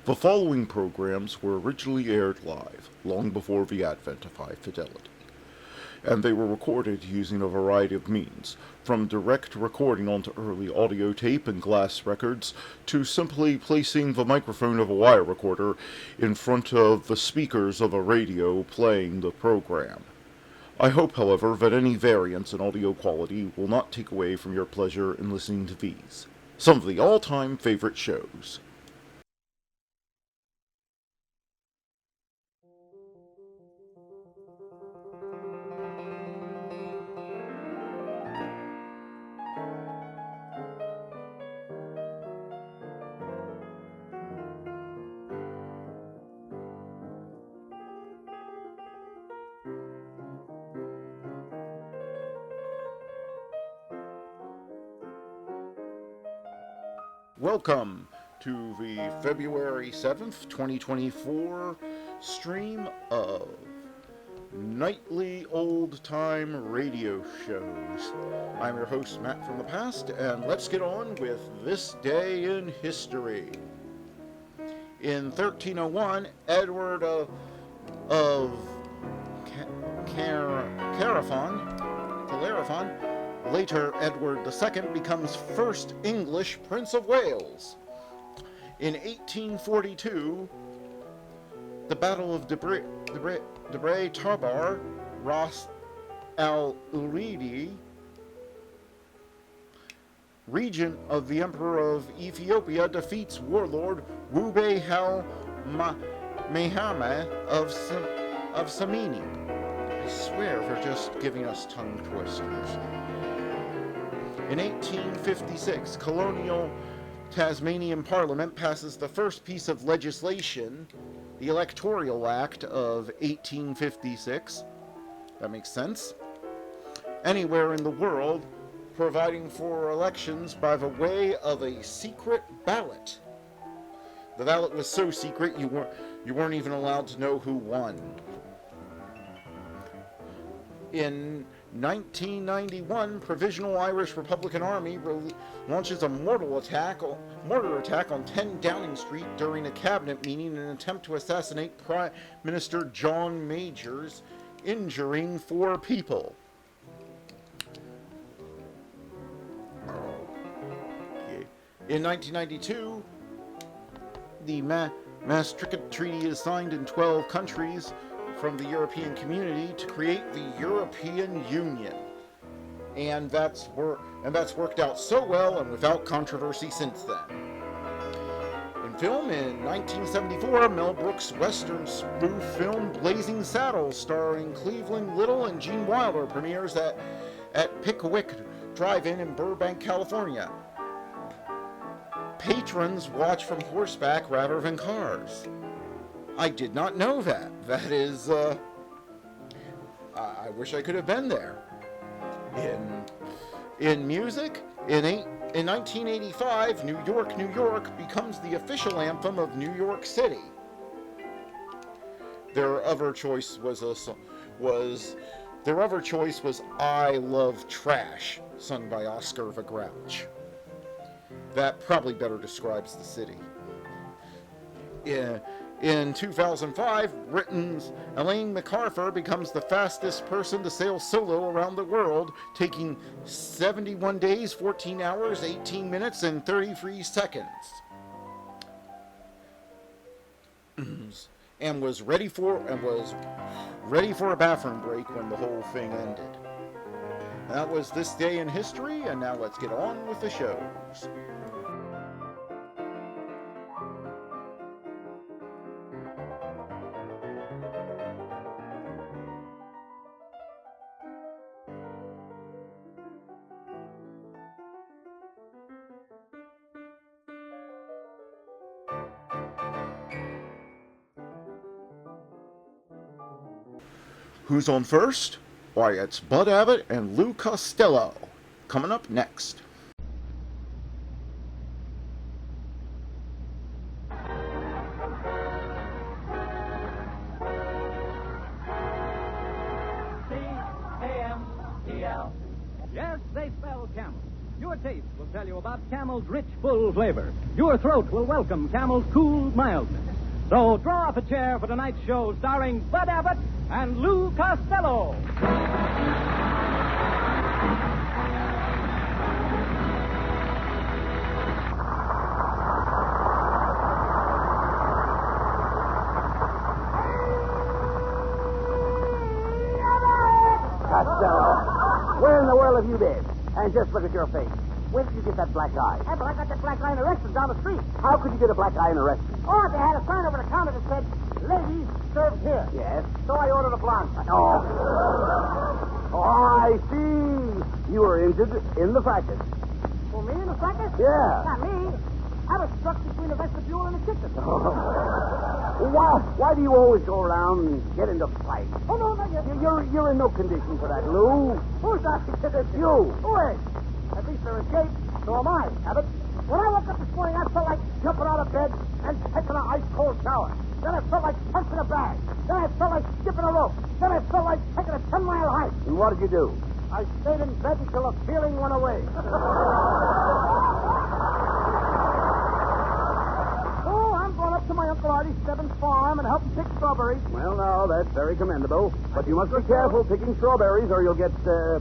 The following programs were originally aired live, long before the advent of high fidelity, and they were recorded using a variety of means, from direct recording onto early audio tape and glass records, to simply placing the microphone of a wire recorder in front of the speakers of a radio playing the program. I hope, however, that any variance in audio quality will not take away from your pleasure in listening to these, some of the all-time favorite shows. Welcome to the February 7th, 2024 stream of nightly old-time radio shows. I'm your host, Matt from the past, and let's get on with this day in history. In 1301, Edward of Bellerophon, later Edward II, becomes first English Prince of Wales. In 1842, the Battle of Debre Tabor, Ras al-Uridi, regent of the Emperor of Ethiopia, defeats warlord Wube Mehame of Samini. I swear they're just giving us tongue twisters. In 1856, colonial Tasmanian Parliament passes the first piece of legislation, the Electoral Act of 1856. That makes sense. Anywhere in the world, providing for elections by the way of a secret ballot. The ballot was so secret you weren't even allowed to know who won. In 1991, Provisional Irish Republican Army launches a mortar attack on 10 Downing Street during a cabinet meeting in an attempt to assassinate Prime Minister John Majors, injuring 4 people. In 1992, the Maastricht Treaty is signed in 12 countries from the European Community to create the European Union. And that's worked out so well and without controversy since then. In film, in 1974, Mel Brooks' Western spoof film Blazing Saddles, starring Cleveland Little and Gene Wilder, premieres at Pickwick Drive-In in Burbank, California. Patrons watch from horseback rather than cars. I did not know that. That is, I wish I could have been there. In music, in 1985, New York, New York becomes the official anthem of New York City. Their other choice was I Love Trash, sung by Oscar the Grouch. That probably better describes the city. In 2005, Britain's Elaine MacArthur becomes the fastest person to sail solo around the world, taking 71 days, 14 hours, 18 minutes, and 33 seconds. and was ready for a bathroom break when the whole thing ended. That was this day in history, and now let's get on with the shows. Who's on first? Why, it's Bud Abbott and Lou Costello. Coming up next. C-A-M-E-L. Yes, they spell camel. Your taste will tell you about Camel's rich, full flavor. Your throat will welcome Camel's cool mildness. So draw up a chair for tonight's show starring Bud Abbott and Lou Costello. Costello, where in the world have you been? And just look at your face. Where did you get that black eye? Yeah, but I got that black eye in a restaurant down the street. How could you get a black eye in a restaurant? Oh, they had a sign over the counter that said, ladies served here. Yes. So I ordered a blonde. Oh. Oh, I see. You were injured in the fracas. For me in the fracas? Yeah. Not me. I was stuck between the vestibule and the kitchen. Why do you always go around and get into fights? Oh, no, not yet. You're in no condition for that, Lou. Who's that? It's You. Who is? At least they're escaped. So am I, Abbott. When I woke up this morning, I felt like jumping out of bed and taking an ice-cold shower. Then I felt like punching a bag. Then I felt like skipping a rope. Then I felt like taking a 10-mile hike. And what did you do? I stayed in bed until the feeling went away. Oh, I'm going up to my Uncle Artie's Stebbins farm and help him pick strawberries. Well, now, that's very commendable. But you must be careful picking strawberries or you'll get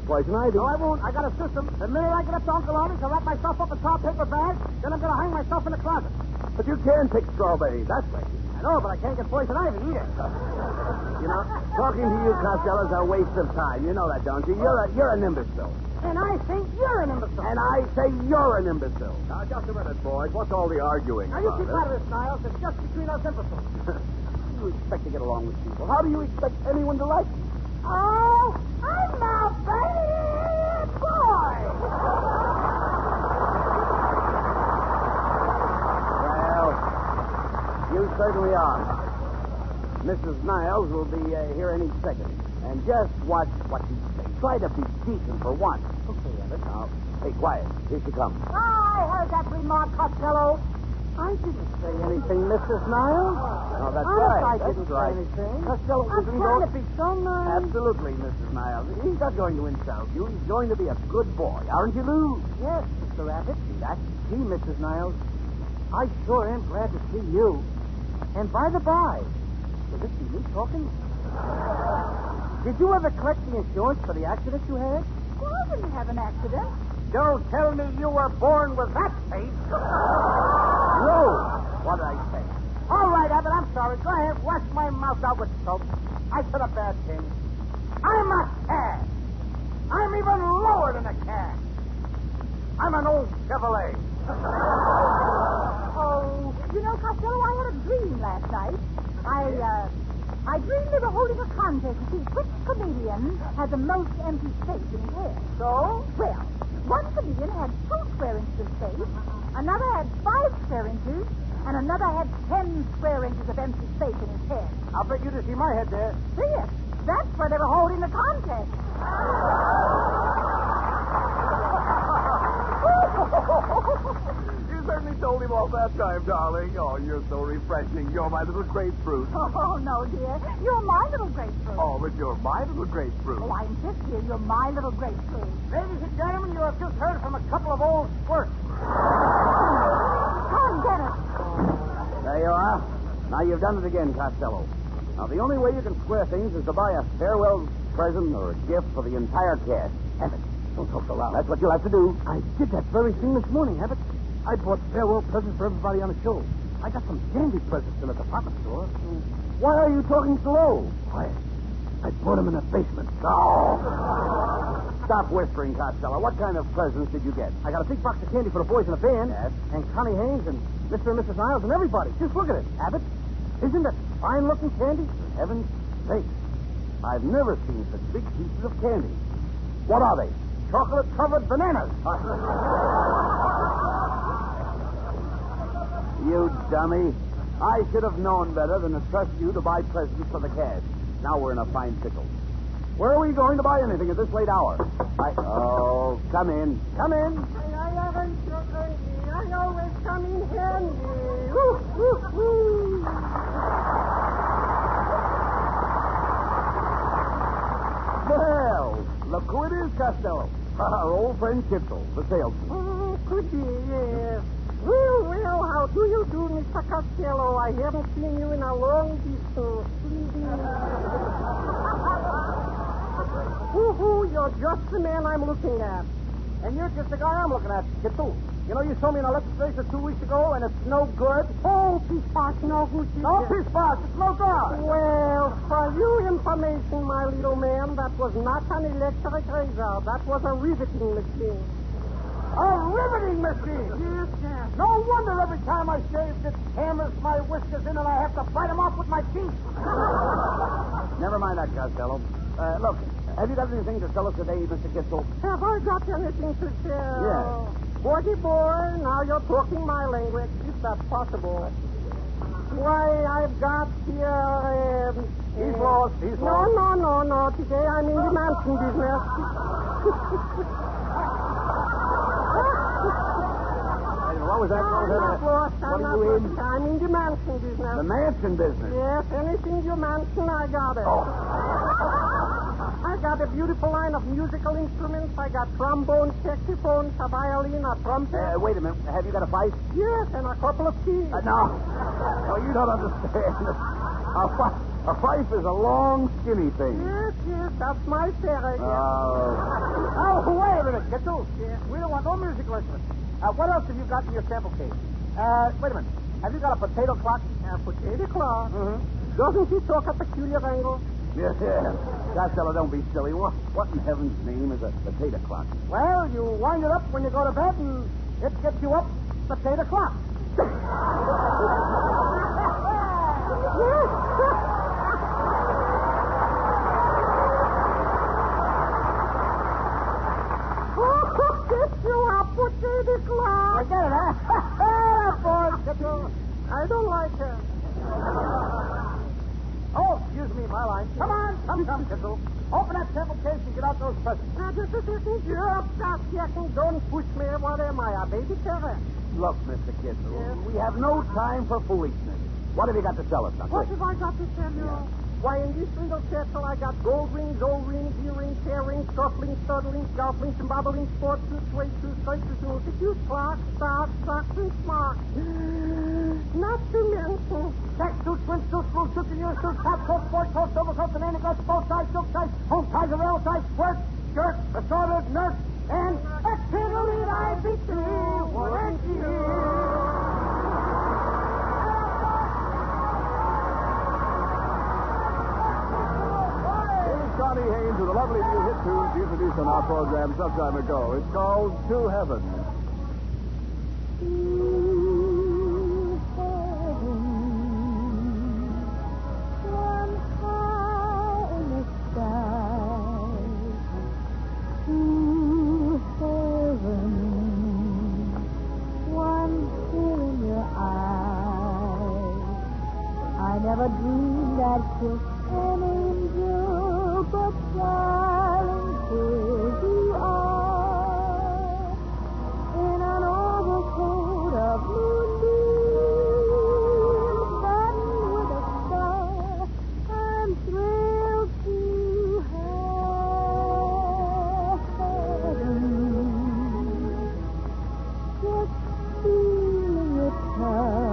poison ivy. No, I won't. I got a system. The minute I get up to Uncle Artie's, I'll wrap myself up in tar paper bag. Then I'm going to hang myself in the closet. But you can pick strawberries that way. I know, but I can't get poison ivy either. You know, talking to you, Costello, is a waste of time. You know that, don't you? You're an imbecile. And I think you're an imbecile. And I say you're an imbecile. Now, just a minute, boys. What's all the arguing Now, you about? keep out of this, Niles. It's just between us imbeciles. How do you expect to get along with people? How do you expect anyone to like you? Oh, I'm a bad boy. Well, you certainly are. Mrs. Niles will be here any second. And just watch what you say. Try to be decent for once. Okay, Abbott. Now, hey, quiet. Here she comes. I heard that remark, Costello. I didn't say anything, Mrs. Niles. Oh, that's Honest, right. I That's didn't right. say anything. Costello I'm isn't trying to going... be so nice. Absolutely, Mrs. Niles. He's not going to insult you. He's going to be a good boy. Aren't you, Lou? Yes, Mr. Abbott. See that? Gee, Mrs. Niles, I sure am glad to see you. And by the by, was this me talking? Did you ever collect the insurance for the accident you had? Well, I didn't have an accident. Don't tell me you were born with that face. Lou! What did I say? All right, Abbott, I'm sorry. Go ahead, wash my mouth out with soap. I said a bad thing. I'm a cad. I'm even lower than a cad. I'm an old Chevrolet. Oh, you know, Costello, I had a dream last night. I dreamed they were holding a contest to see which comedian had the most empty space in his head. So? Well, one comedian had 2 square inches of space, another had 5 square inches, and another had 10 square inches of empty space in his head. I'll bet you to see my head there. See it? That's where they were holding the contest. You certainly told him off that time, darling. Oh, you're so refreshing. You're my little grapefruit. Oh, no, dear. You're my little grapefruit. Oh, but you're my little grapefruit. Oh, I insist, dear. You're my little grapefruit. Ladies and gentlemen, you have just heard from a couple of old squirts. Come, Dennis. There you are. Now you've done it again, Costello. Now, the only way you can square things is to buy a farewell present or a gift for the entire cast. Abbott, don't talk so loud. That's what you'll have to do. I did that very thing this morning, Abbott. I bought farewell presents for everybody on the show. I got some candy presents in a department store. Why are you talking so low? Quiet. I bought them in the basement. Oh. Stop whispering, Costello. What kind of presents did you get? I got a big box of candy for the boys in the band. Yes. And Connie Haynes and Mr. and Mrs. Niles and everybody. Just look at it, Abbott. Isn't that fine-looking candy? For heaven's sake. I've never seen such big pieces of candy. What are they? Chocolate-covered bananas. You dummy. I should have known better than to trust you to buy presents for the cast. Now we're in a fine pickle. Where are we going to buy anything at this late hour? Oh, come in. Come in. I always come in handy. Well, look who it is, Costello. Our old friend Kitzel, the salesman. Oh, could be, yes. Well, how do you do, Mr. Costello? I haven't seen you in a long distance. You're just the man I'm looking at. And you're just the guy I'm looking at, Kitzel. You know, you sold me an electric razor 2 weeks ago, and it's no good. Oh, Pispas, no good. No, Pispas, it's no good. Well, for your information, my little man, that was not an electric razor. That was a riveting machine. A riveting machine. Yes, yes. No wonder every time I shave, it hammers my whiskers in, and I have to bite them off with my teeth. Never mind that, Costello. Look, have you got anything to sell us today, Mr. Kitzel? Have I got anything to sell? Yes. Boy, now you're talking my language, if that's possible. Why, I've got here... He's lost. No. Today I'm in the mansion business. What was that? I'm not lost. What are you in? I'm in the mansion business. The mansion business. Yes, anything you mention, I got it. Oh. I got a beautiful line of musical instruments. I got trombone, saxophone, a violin, a trumpet. Wait a minute. Have you got a fife? Yes, and a couple of keys. No, you don't understand. A fife is a long, skinny thing. Yes, that's my favorite. Oh, wait a minute, Kitzel. We don't want no musical instruments. What else have you got in your sample case? Wait a minute. Have you got a potato clock? Potato clock? Mm-hmm. Doesn't he talk a peculiar angle? Yes. Costello, don't be silly. What in heaven's name is a potato clock? Well, you wind it up when you go to bed, and it gets you up potato clock. Potato clock. Forget it, huh? Boy, Kitzel. I don't like her. Oh, excuse me, my line. Come on, come, Kitzel. Open that sample case and get out those presents. Just a second. Just a second. Don't push me. What am I, a baby terror? Look, Mr. Kitzel, we have no time for foolishness. What have you got to sell us? What have I got to tell you? Why, in this little satchel, I got gold rings, old rings, earrings, hair rings, cuff rings, stud rings, golf rings, and bobble rings, sports suits, suede shoes, stripes, shoes, clocks, socks, and smocks. Not to mention Check suits, swimsuits, blue suits, and your suits, top coats, sport coats, silver coats, and anti-coats, bow ties, silk ties, home ties, and rail ties, squirts, shirts, assorted, nurse, and exceedingly I beat you, warrant you. Johnny Haynes with a lovely new hit tune she introduced on our program some time ago. It's called To Heaven. I never dreamed I'd kiss an angel, but darling, here you are, in an overcoat of moonbeams, buttoned with a star. I'm thrilled to have heaven, just feeling your touch.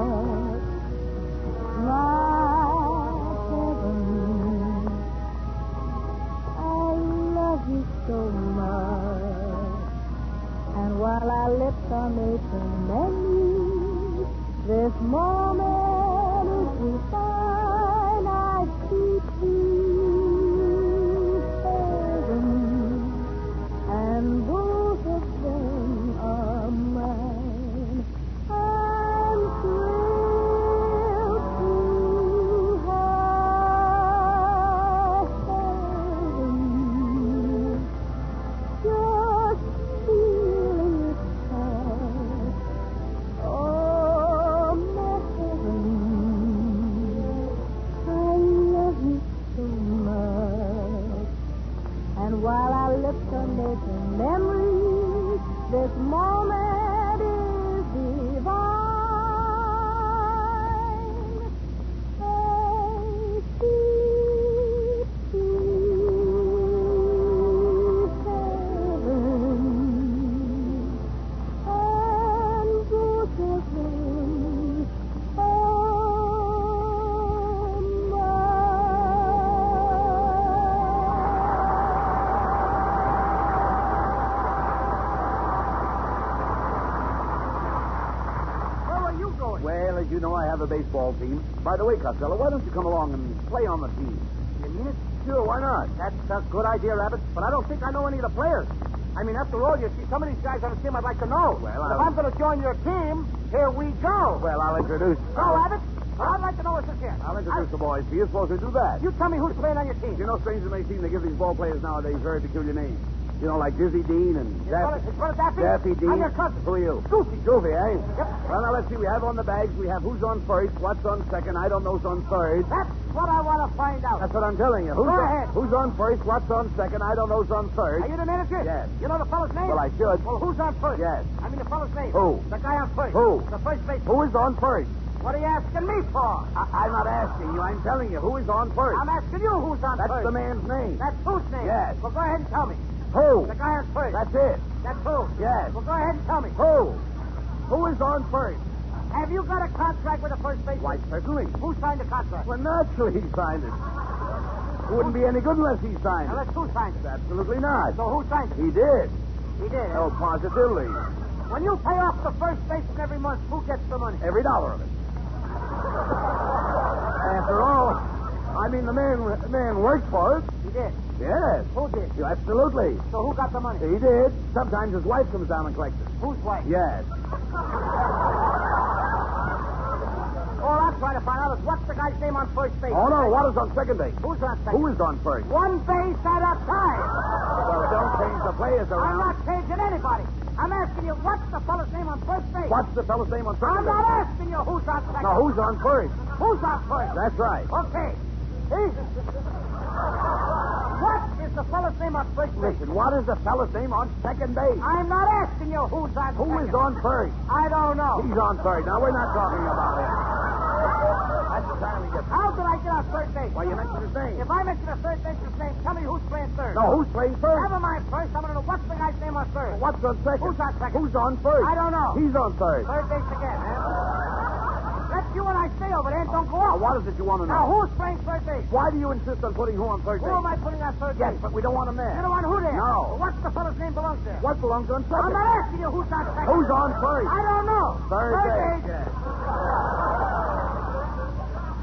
So much, and while our lips are making many, this moment is divine. I keep you heaven, and both of them are mine. I'm thrilled to have heaven. Just feeling your touch. Oh, my heaven. have a baseball team. By the way, Costello, why don't you come along and play on the team? You mean it? Sure, why not? That's a good idea, Rabbit, but I don't think I know any of the players. I mean, after all, you see, some of these guys on the team I'd like to know. Well, But if I'm going to join your team, here we go. Well, I'll introduce. So, Rabbit, I'd like to know what's this here. I'll introduce the boys to you. Suppose we do that. You tell me who's playing on your team. You know, strange as it may seem, they give these ball players nowadays very peculiar names. You know, like Dizzy Dean and His brother Daffy? Daffy Dean. I'm your cousin. Who are you? Goofy. Goofy, eh? Yep. Well, now, let's see. We have on the bags, we have who's on first, what's on second, I don't know's on third. That's what I want to find out. That's what I'm telling you. Go ahead. Who's on first, what's on second, I don't know's on third. Are you the manager? Yes. You know the fellow's name? Well, I should. Well, who's on first? Yes. I mean the fellow's name. Who? The guy on first. Who? The first baseman. Who is on first? What are you asking me for? I'm not asking you. I'm telling you. Who is on first? I'm asking you who's on That's first. the man's name. That's whose name? Yes. Well, go ahead and tell me. Who? The guy on first. That's it. That's who? Yes. Well, go ahead and tell me. Who? Who is on first? Have you got a contract with the first baseman? Why, certainly. Who signed the contract? Well, naturally he signed it. It wouldn't be any good unless he signed Now, it. let's who signed it? Absolutely not. So who signed it? He did. He did. Oh, positively. When you pay off the first baseman every month, who gets the money? Every dollar of it. After all, I mean, the man worked for it. He did. Yes. Who did? Yeah, absolutely. So who got the money? He did. Sometimes his wife comes down and collects it. Whose wife? Yes. All I'm trying to find out is what's the guy's name on first base? Oh, no. What is on second base? Who's on second? Who is on first? One base at a time. Well, don't change the players I'm around. not changing anybody. I'm asking you, what's the fellow's name on first base? What's the fellow's name on second I'm base? not asking you who's on second. No, who's on first? Who's on first? That's right. Okay. See? What is the fellow's name on first base? Listen, what is the fellow's name on second base? I'm not asking you who's on Who second. is on first? I don't know. He's on third. Now, we're not talking about him. That's entirely different. How did I get on third base? Why, you mentioned his name. If I mention a third baseman's name, tell me who's playing third. No, who's playing first? Never mind first. I'm going to know what's the guy's name on third. What's on second? Who's on second? Who's on first? I don't know. He's on third. Third base again, huh? Let you and I stay over there and don't go Now, off. what is it you want to Now, know? who's playing third base? Why do you insist on putting who on third Who base? am I putting on third Yes, base? but we don't want him You there. don't want who there? No. Well, what's the fellow's name belongs there? What belongs on I'm second? not asking you who's on second. Who's on first? I don't know. Third base. Yes.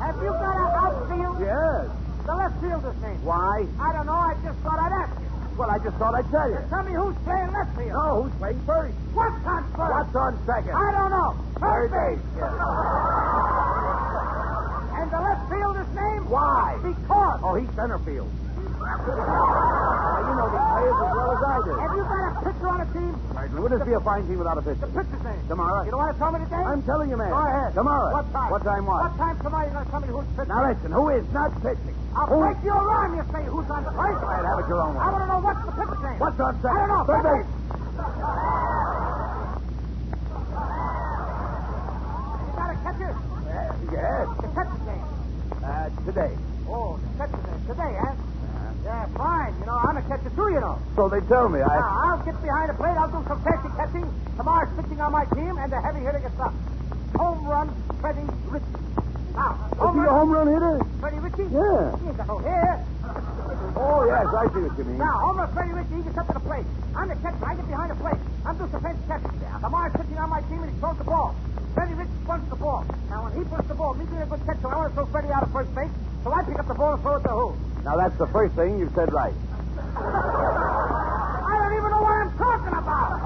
Have you got an outfield? Yes. The left fielder's name. Why? I don't know. I just thought I'd ask you. Well, I just thought I'd tell you. Tell me who's playing left field. No, who's playing first? What's on first? What's on second? I don't know. Third base. Yes. And the left fielder's name? Why? Because. Oh, he's center field. Now, you know these players as well as I do. Have you got a pitcher on a team? Certainly. Wouldn't this be a fine team without a pitcher? The pitcher's name. Tomorrow. You don't want to tell me today? I'm telling you, man. Go ahead. Tomorrow. What time? What time what? What time tomorrow you're going to tell me who's pitching? Now, listen. Who is not pitching? I'll Who- break your arm, you say, who's on first. Go ahead, have it your own way. I want to know what's the pitcher's name. What's on second? I don't know. Third base. You got a catcher? Yes. The catcher's name. Today. Oh, the catcher's name. Today, huh? Yeah, fine. You know, I'm a catcher too, you know. So they tell me. Now, I'll get behind the plate. I'll do some fancy catching. Tomorrow's pitching on my team, and the heavy hitter gets up. Home run, Freddie Ritchie. Now, Is he a home run hitter? Freddie Ritchie? Yeah. He ain't got no hair. Oh, yes, I see what you mean. Now, home run, Freddie Ritchie, he gets up to the plate. I'm the catcher. I get behind the plate. I'm doing some fancy catching. Tomorrow's pitching on my team, and he throws the ball. Freddie Ritchie punts the ball. Now, when he punts the ball, me being a good catcher, I want to throw Freddie out of first base, so I pick up the ball and throw it to who? Now, that's the first thing you've said right. I don't even know what I'm talking about.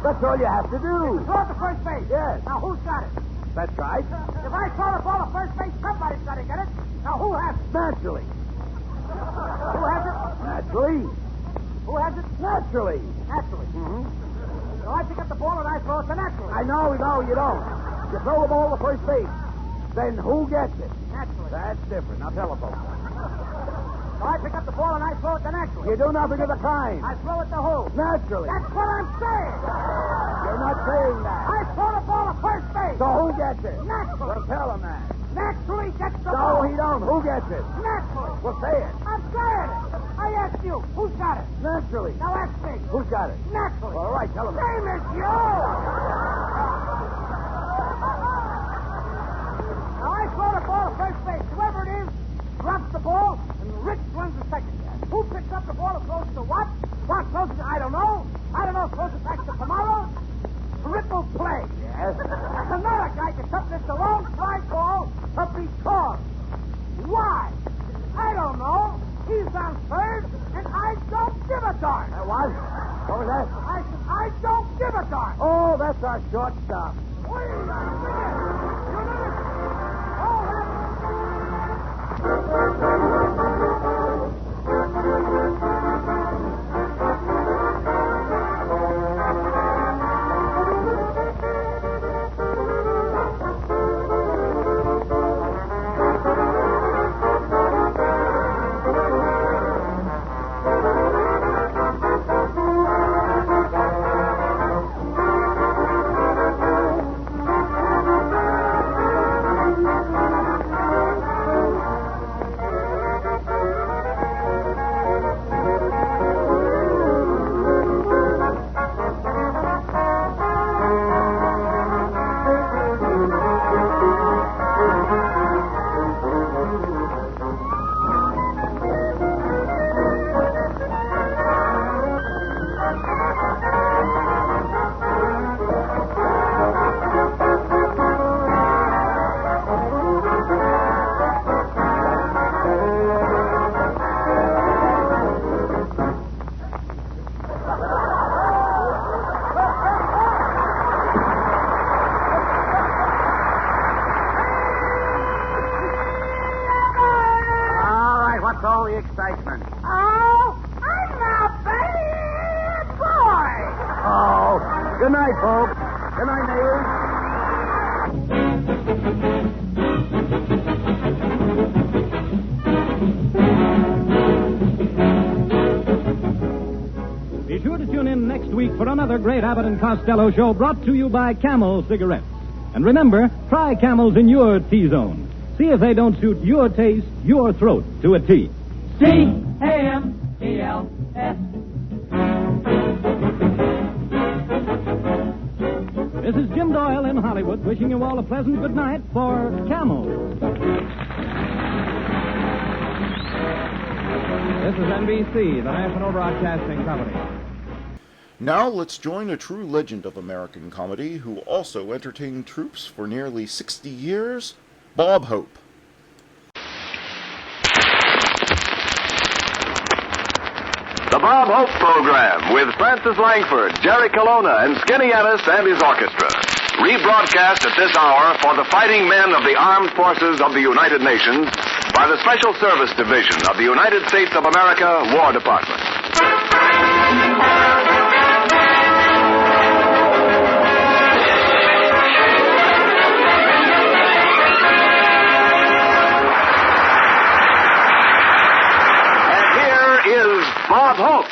That's all you have to do. Throw it to first base. Yes. Now, who's got it? That's right. If I throw the ball to first base, somebody's got to get it. Now, who has it? Naturally. Who has it? Naturally. Who has it? Naturally. Naturally. Mm-hmm. So I pick up the ball and I throw it to naturally. I know, no, you don't. You throw the ball to first base. Then who gets it? Naturally. That's different. Now, telephone. So I pick up the ball and I throw it to naturally. You do nothing of the kind. I throw it to who? Naturally. That's what I'm saying. You're not saying that. I throw the ball to first base. So who gets it? Naturally. Well, tell him that. Naturally gets the ball. No, he don't. Who gets it? Naturally. Well, say it. I'm saying it. I asked you. Who's got it? Naturally. Now ask me. Who's got it? Naturally. All right, tell him. Same as you. Now I throw the ball to first base. Whoever it is drops the ball, and Rich runs the second. Who picks up the ball and throws it to what? What throws it to? I don't know. I don't know. Throws it back to tomorrow. Triple play. Yes? Another guy gets up this alone fly ball to be caught. Why? I don't know. He's on third, and I don't give a darn. What? What was that? I don't give a darn. Oh, that's our shortstop. Wait a minute. Oh, What's all the excitement? Oh, I'm a bad boy. Oh, good night, folks. Good night, neighbors. Be sure to tune in next week for another great Abbott and Costello show brought to you by Camel Cigarettes. And remember, try Camels in your T-zone. See if they don't suit your taste, your throat to a T. C-A-M-E-L-S. This is Jim Doyle in Hollywood wishing you all a pleasant good night for Camel. This is NBC, the National Broadcasting Company. Now let's join a true legend of American comedy who also entertained troops for nearly 60 years, Bob Hope. The Bob Hope Program with Francis Langford, Jerry Colonna, and Skinny Ennis and his orchestra. Rebroadcast at this hour for the fighting men of the Armed Forces of the United Nations by the Special Service Division of the United States of America War Department. Bob Hope.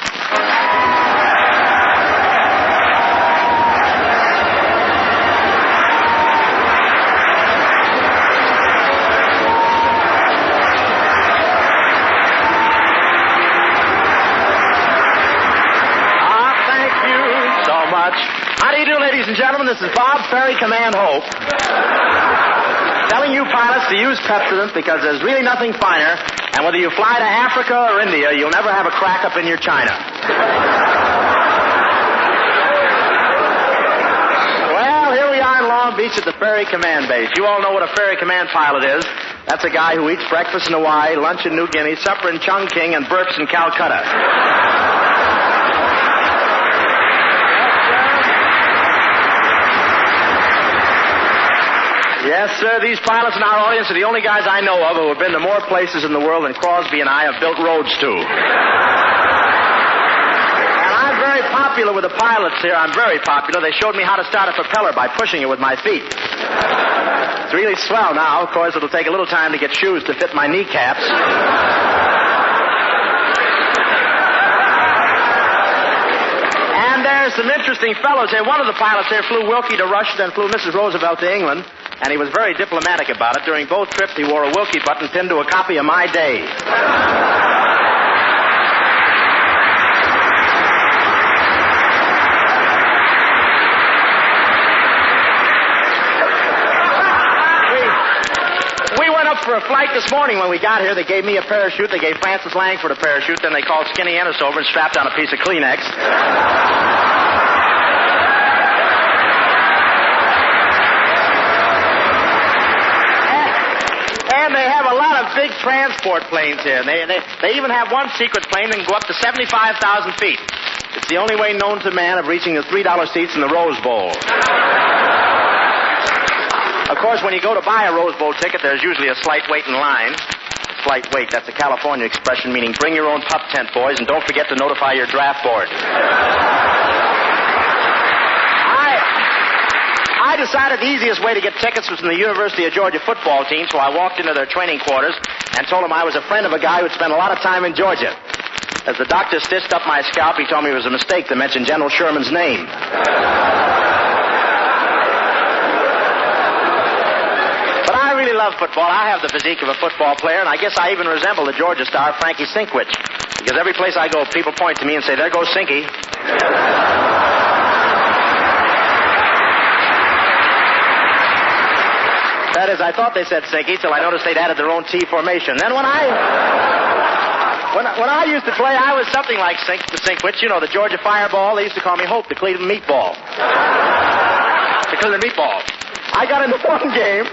Thank you so much. How do you do, ladies and gentlemen? This is Bob Ferry Command Hope. Telling you pilots to use Pepsodent because there's really nothing finer. And whether you fly to Africa or India, you'll never have a crack up in your china. Well, here we are in Long Beach at the Ferry Command Base. You all know what a Ferry Command pilot is. That's a guy who eats breakfast in Hawaii, lunch in New Guinea, supper in Chongqing, and burps in Calcutta. Yes, sir, these pilots in our audience are the only guys I know of who have been to more places in the world than Crosby and I have built roads to. And I'm very popular with the pilots here. I'm very popular. They showed me how to start a propeller by pushing it with my feet. It's really swell now. Of course, it'll take a little time to get shoes to fit my kneecaps. And there's some interesting fellows here. One of the pilots here flew Wilkie to Russia, then flew Mrs. Roosevelt to England. And he was very diplomatic about it. During both trips, he wore a Wilkie button pinned to a copy of My Day. We went up for a flight this morning. When we got here, they gave me a parachute. They gave Francis Langford a parachute. Then they called Skinny Ennis over and strapped on a piece of Kleenex. got big transport planes here. They even have one secret plane that can go up to 75,000 feet. It's the only way known to man of reaching the $3 seats in the Rose Bowl. Of course, when you go to buy a Rose Bowl ticket, there's usually a slight wait in line. Slight wait, that's a California expression meaning bring your own pup tent, boys, and don't forget to notify your draft board. I decided the easiest way to get tickets was from the University of Georgia football team, so I walked into their training quarters and told them I was a friend of a guy who'd spent a lot of time in Georgia. As the doctor stitched up my scalp, he told me it was a mistake to mention General Sherman's name. But I really love football. I have the physique of a football player, and I guess I even resemble the Georgia star, Frankie Sinkwich. Because every place I go, people point to me and say, there goes Sinky. That is, I thought they said Sinky till I noticed they'd added their own T formation. Then when I used to play, I was something like the Sinkwich. You know, the Georgia Fireball. They used to call me Hope, the Cleveland Meatball. Because of meatball. I got into one game.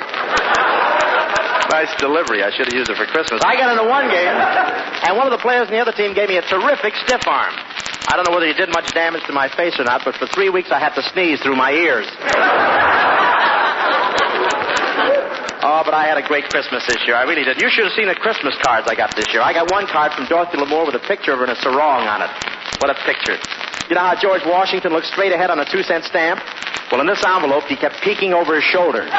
Nice delivery. I should have used it for Christmas. I got into one game, and one of the players on the other team gave me a terrific stiff arm. I don't know whether he did much damage to my face or not, but for 3 weeks I had to sneeze through my ears. Oh, but I had a great Christmas this year. I really did. You should have seen the Christmas cards I got this year. I got one card from Dorothy Lamour with a picture of her and a sarong on it. What a picture. You know how George Washington looked straight ahead on a 2-cent stamp? Well, in this envelope, he kept peeking over his shoulder.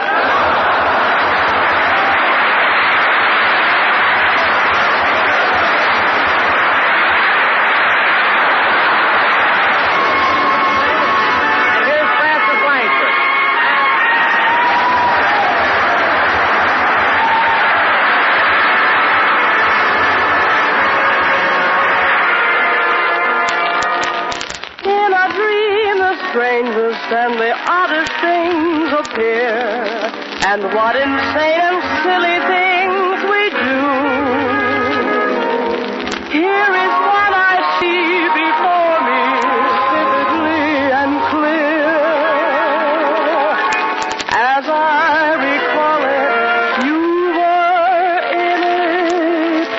Strangest and the oddest things appear, and what insane and silly things we do. Here is what I see before me, vividly and clear. As I recall it, you were in it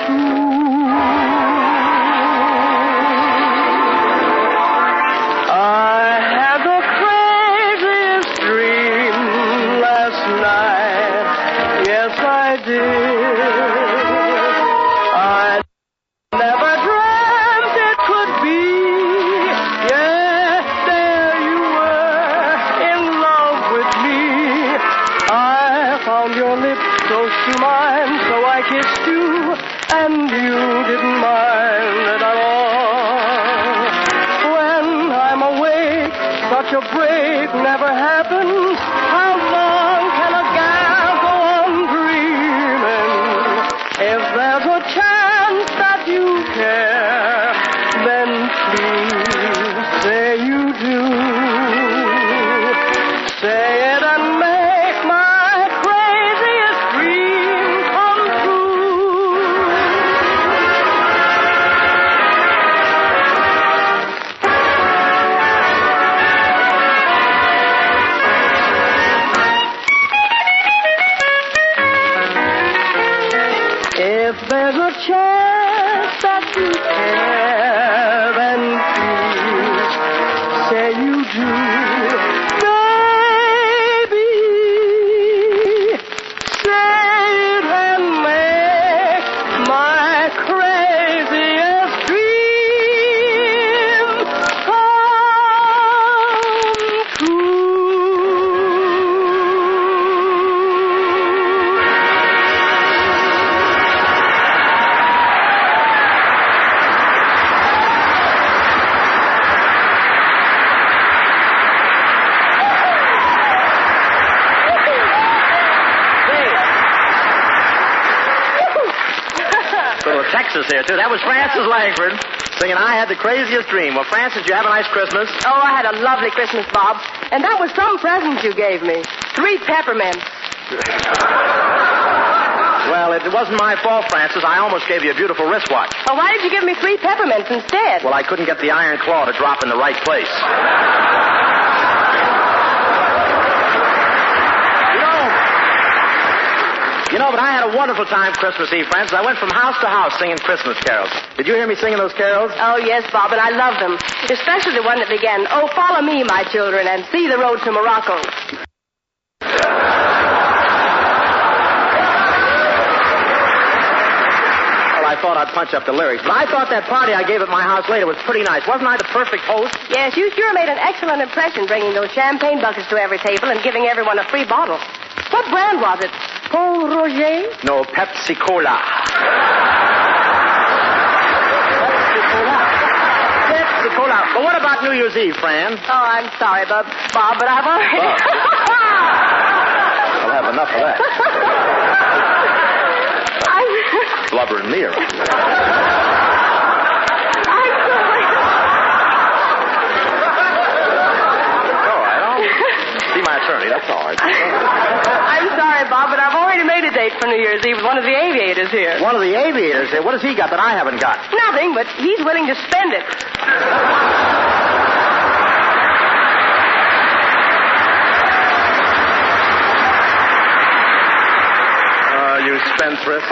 too. And you didn't mind it at all. When I'm awake, such a break never happens. How long can a gal go on dreaming? If there's a chance that you care, then please say you do. Say it and make my craziest dream come true. If there's a chance that you care, then please say you do. Baby, say it and make my craziest dream come true. Texas here, too. That was Frances Langford singing I Had the Craziest Dream. Well, Frances, did you have a nice Christmas? Oh, I had a lovely Christmas, Bob. And that was some present you gave me. 3 peppermints. Well, it wasn't my fault, Frances. I almost gave you a beautiful wristwatch. Well, why did you give me 3 peppermints instead? Well, I couldn't get the iron claw to drop in the right place. You know, No, but I had a wonderful time Christmas Eve, Francis. I went from house to house singing Christmas carols. Did you hear me singing those carols? Oh, yes, Bob, and I love them. Especially the one that began, "Oh, follow me, my children, and see the road to Morocco." I thought I'd punch up the lyrics. But I thought that party I gave at my house later was pretty nice. Wasn't I the perfect host? Yes, you sure made an excellent impression bringing those champagne buckets to every table and giving everyone a free bottle. What brand was it? Paul Roger? No, Pepsi Cola. Pepsi Cola. But what about New Year's Eve, Fran? Oh, I'm sorry, Bob, but I've already... I'll have enough of that. Blubber and Lear. I'm sorry. All right, I'll see my attorney. That's all right. I'm sorry, Bob, but I've already made a date for New Year's Eve with one of the aviators here. One of the aviators? What has he got that I haven't got? Nothing, but he's willing to spend it. You spendthrift.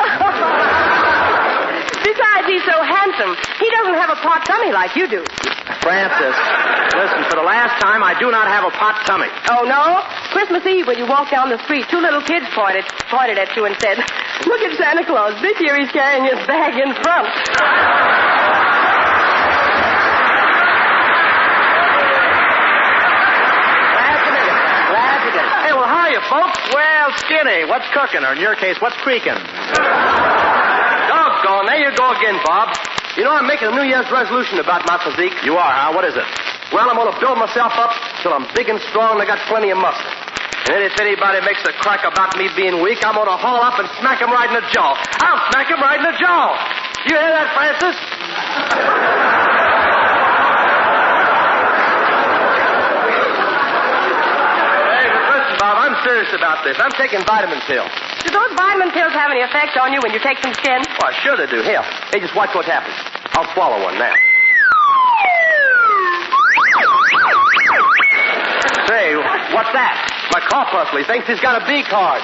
Besides, he's so handsome. He doesn't have a pot tummy like you do. Francis, listen, for the last time, I do not have a pot tummy. Oh, no? Christmas Eve, when you walked down the street, two little kids pointed at you and said, "Look at Santa Claus. This year he's carrying his bag in front." Glad to get it. Hey, well, hiya, folks. Well, Skinny, what's cooking? Or in your case, what's creaking? Doggone, there you go again, Bob. You know, I'm making a New Year's resolution about my physique. You are, huh? What is it? Well, I'm going to build myself up till I'm big and strong and I got plenty of muscle. And then if anybody makes a crack about me being weak, I'm going to haul up and smack him right in the jaw. I'll smack him right in the jaw. You hear that, Francis? Hey, but listen, Bob, I'm serious about this. I'm taking vitamin pills. Do those vitamin pills have any effect on you when you take some skin? Why, sure they do. Here, hey, just watch what happens. I'll swallow one now. Say, what's that? My corpuscle. He thinks he's got a B card.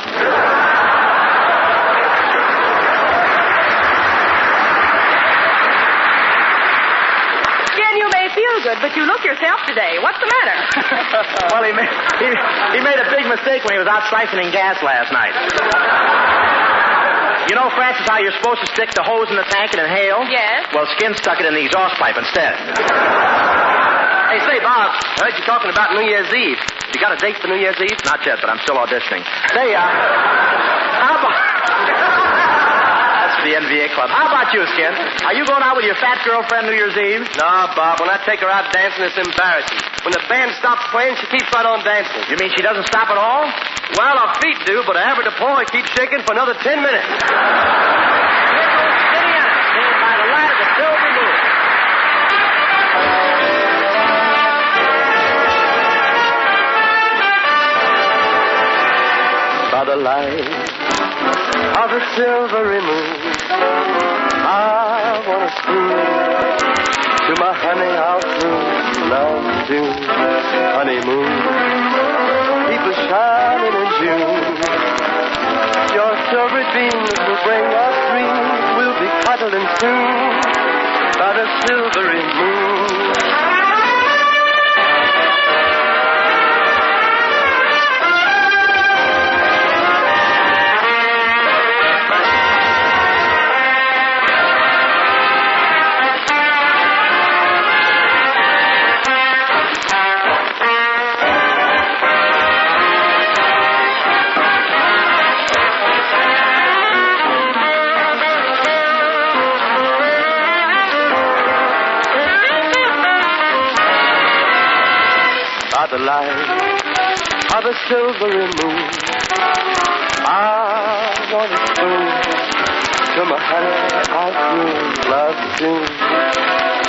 Skin, you may feel good, but you look yourself today. What's the matter? Well, he made a big mistake when he was out siphoning gas last night. You know, Francis, how you're supposed to stick the hose in the tank and inhale? Yes. Well, Skin stuck it in the exhaust pipe instead. Hey, say, Bob, I heard you talking about New Year's Eve. You got a date for New Year's Eve? Not yet, but I'm still auditioning. Say, how about... That's for the NVA club. How about you, Skin? Are you going out with your fat girlfriend New Year's Eve? No, Bob. When I take her out dancing, it's embarrassing. When the band stops playing, she keeps right on dancing. You mean she doesn't stop at all? Well, her feet do, but her average deploy keeps shaking for another 10 minutes. Singing by the light of the silver moon. By the light of the silvery moon, I want to spoon to my honey I'll soon love soon. Honeymoon, keep us shining in June. Your silvery beams will bring us dreams. We'll be cuddling soon by the silvery moon. The light of the silvery moon, I want to spoon to my honey I'll soon love soon.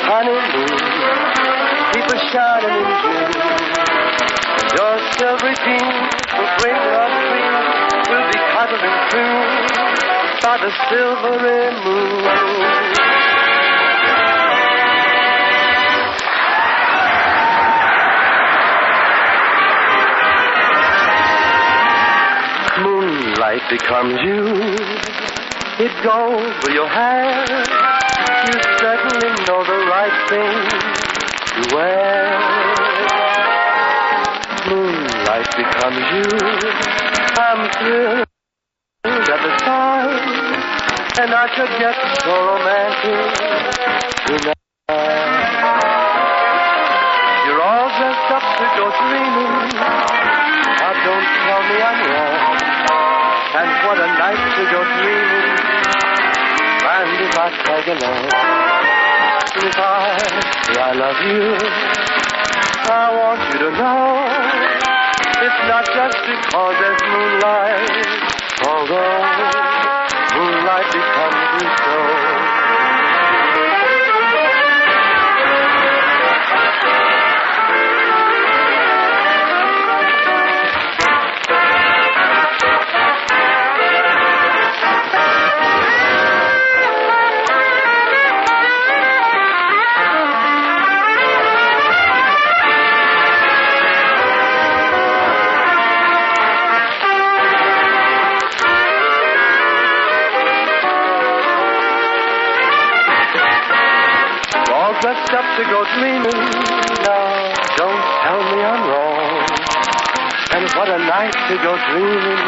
Honeymoon, keep us shining in June. Your silvery beams will bring us dreams. We'll be cuddling soon by the silvery moon. Moonlight becomes you. It goes with your hair. You certainly know the right thing to wear. Moonlight becomes you. I'm thrilled at the sight, and I could get so romantic tonight. You're all dressed up to go dreaming. Now don't tell me I'm wrong. And what a night to go dreaming. And if I tag along, if I love you, I want you to know it's not just because there's moonlight, although moonlight becomes you so. Dressed up to go dreaming. Now, don't tell me I'm wrong. And what a night to go dreaming.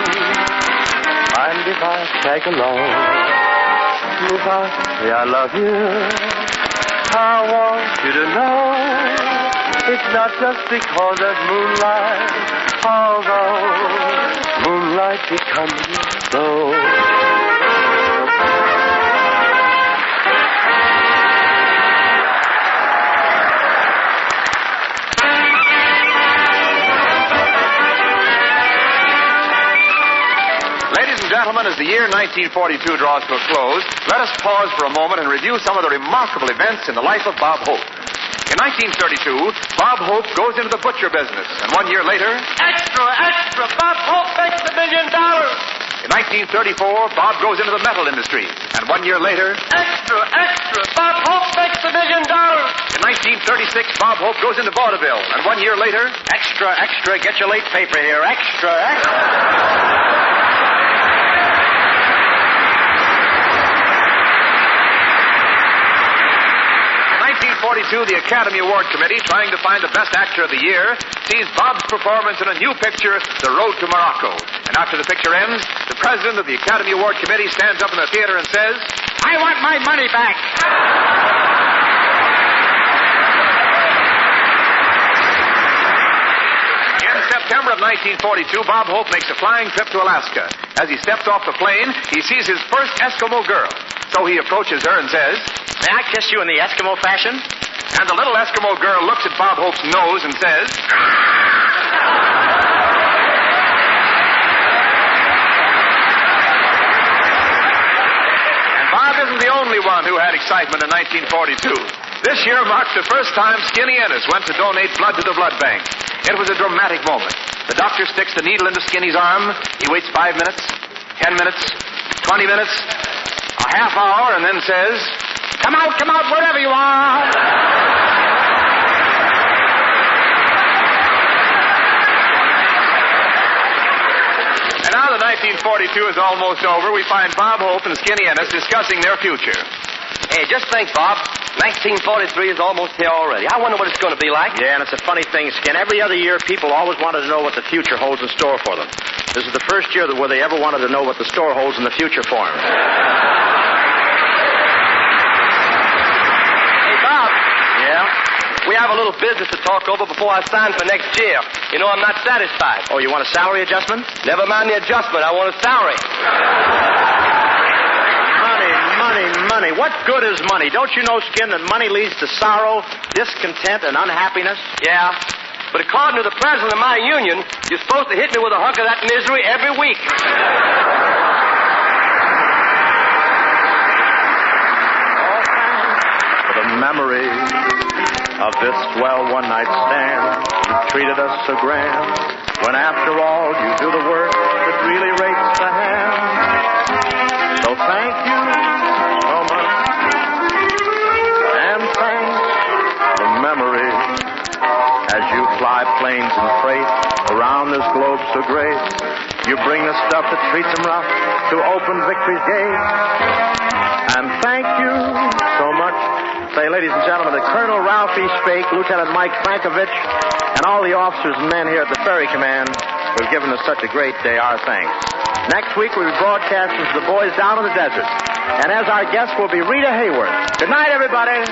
Mind if I tag along? If I say I love you, I want you to know it's not just because there's moonlight, although moonlight becomes so. Gentlemen, as the year 1942 draws to a close, let us pause for a moment and review some of the remarkable events in the life of Bob Hope. In 1932, Bob Hope goes into the butcher business, and 1 year later... Extra, extra! Bob Hope makes $1 million! In 1934, Bob goes into the metal industry, and 1 year later... Extra, extra! Bob Hope makes $1 million! In 1936, Bob Hope goes into vaudeville, and 1 year later... Extra, extra, get your late paper here. Extra, extra. 1942, the Academy Award Committee, trying to find the best actor of the year, sees Bob's performance in a new picture, The Road to Morocco. And after the picture ends, the president of the Academy Award Committee stands up in the theater and says, I want my money back. In September of 1942, Bob Hope makes a flying trip to Alaska. As he steps off the plane, he sees his first Eskimo girl. So he approaches her and says, May I kiss you in the Eskimo fashion? And the little Eskimo girl looks at Bob Hope's nose and says... And Bob isn't the only one who had excitement in 1942. This year marked the first time Skinny Ennis went to donate blood to the blood bank. It was a dramatic moment. The doctor sticks the needle into Skinny's arm. He waits 5 minutes, 10 minutes, 20 minutes, a half hour, and then says... Come out, wherever you are. And now that 1942 is almost over, we find Bob Hope and Skinny Ennis discussing their future. Hey, just think, Bob. 1943 is almost here already. I wonder what it's going to be like. Yeah, and it's a funny thing, Skin. Every other year, people always wanted to know what the future holds in store for them. This is the first year where they ever wanted to know what the store holds in the future for them. We have a little business to talk over before I sign for next year. You know, I'm not satisfied. Oh, you want a salary adjustment? Never mind the adjustment. I want a salary. Money. What good is money? Don't you know, Skin, that money leads to sorrow, discontent, and unhappiness? Yeah. But according to the president of my union, you're supposed to hit me with a hunk of that misery every week. For the memory of this swell one-night stand, you treated us so grand, when after all you do the work that really rates the hand. So thank you so much, and thanks the memory, as you fly planes and freight around this globe so great. You bring the stuff that treats them rough to open victory's gate. And thank you so much, say, ladies and gentlemen, to Colonel Ralph E. Spake, Lieutenant Mike Frankovich, and all the officers and men here at the Ferry Command who've given us such a great day. Our thanks. Next week, we'll be broadcasting to the boys down in the desert. And as our guest will be Rita Hayworth. Good night, everybody.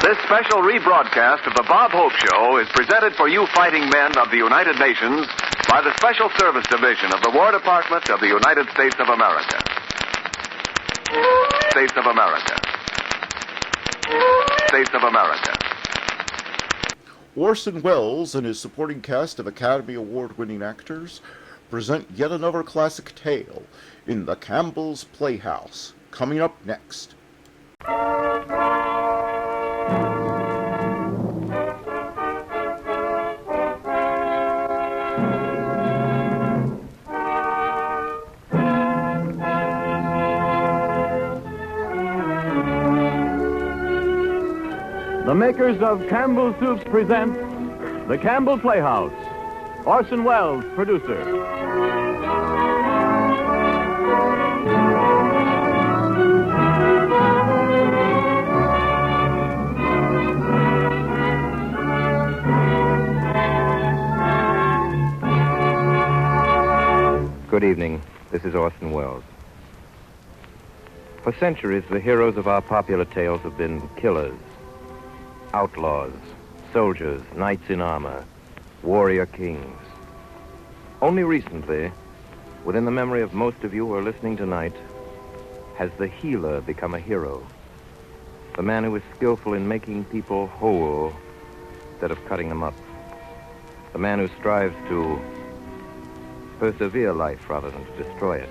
This special rebroadcast of the Bob Hope Show is presented for you fighting men of the United Nations by the Special Service Division of the War Department of the United States of America. States of America. States of America. Orson Welles and his supporting cast of Academy Award-winning actors present yet another classic tale in The Campbell's Playhouse, coming up next. The makers of Campbell Soups present The Campbell Playhouse. Orson Welles, producer. Good evening. This is Orson Welles. For centuries, the heroes of our popular tales have been killers, outlaws, soldiers, knights in armor, warrior kings. Only recently, within the memory of most of you who are listening tonight, has the healer become a hero. The man who is skillful in making people whole instead of cutting them up. The man who strives to persevere life rather than to destroy it.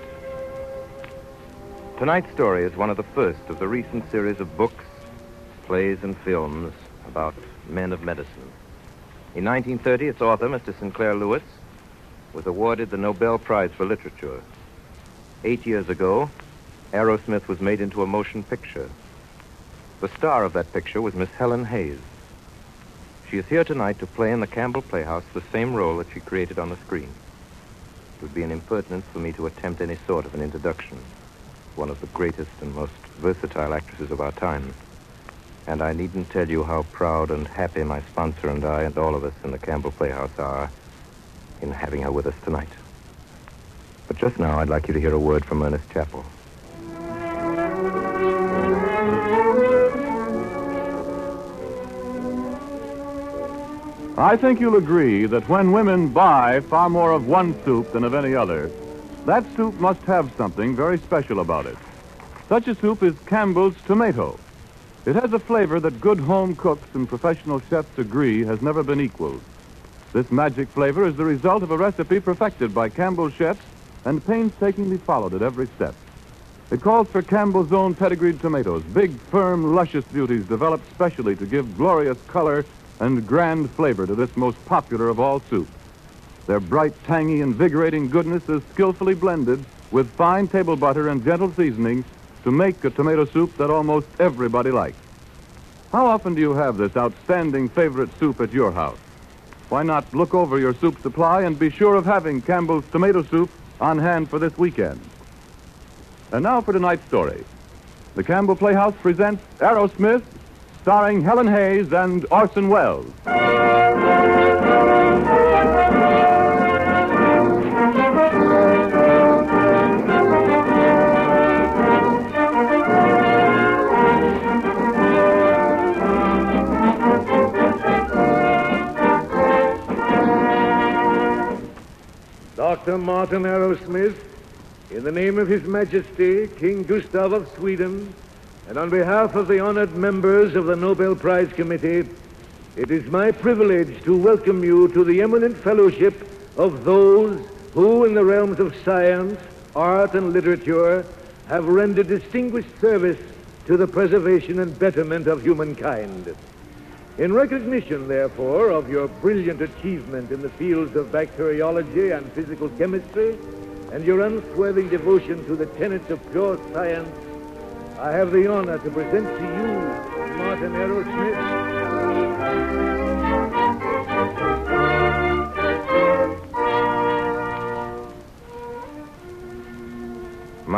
Tonight's story is one of the first of the recent series of books, plays, and films about men of medicine. In 1930, its author, Mr. Sinclair Lewis, was awarded the Nobel Prize for Literature. 8 years ago, Aerosmith was made into a motion picture. The star of that picture was Miss Helen Hayes. She is here tonight to play in the Campbell Playhouse the same role that she created on the screen. It would be an impertinence for me to attempt any sort of an introduction. One of the greatest and most versatile actresses of our time. And I needn't tell you how proud and happy my sponsor and I and all of us in the Campbell Playhouse are in having her with us tonight. But just now, I'd like you to hear a word from Ernest Chappell. I think you'll agree that when women buy far more of one soup than of any other, that soup must have something very special about it. Such a soup is Campbell's Tomato. It has a flavor that good home cooks and professional chefs agree has never been equaled. This magic flavor is the result of a recipe perfected by Campbell chefs and painstakingly followed at every step. It calls for Campbell's own pedigreed tomatoes, big, firm, luscious beauties developed specially to give glorious color and grand flavor to this most popular of all soups. Their bright, tangy, invigorating goodness is skillfully blended with fine table butter and gentle seasoning to make a tomato soup that almost everybody likes. How often do you have this outstanding favorite soup at your house? Why not look over your soup supply and be sure of having Campbell's Tomato Soup on hand for this weekend? And now for tonight's story. The Campbell Playhouse presents Aerosmith, starring Helen Hayes and Orson Welles. Dr. Martin Aerosmith, in the name of His Majesty, King Gustav of Sweden, and on behalf of the honored members of the Nobel Prize Committee, it is my privilege to welcome you to the eminent fellowship of those who, in the realms of science, art, and literature, have rendered distinguished service to the preservation and betterment of humankind. In recognition, therefore, of your brilliant achievement in the fields of bacteriology and physical chemistry, and your unswerving devotion to the tenets of pure science, I have the honor to present to you Martin Aerosmith.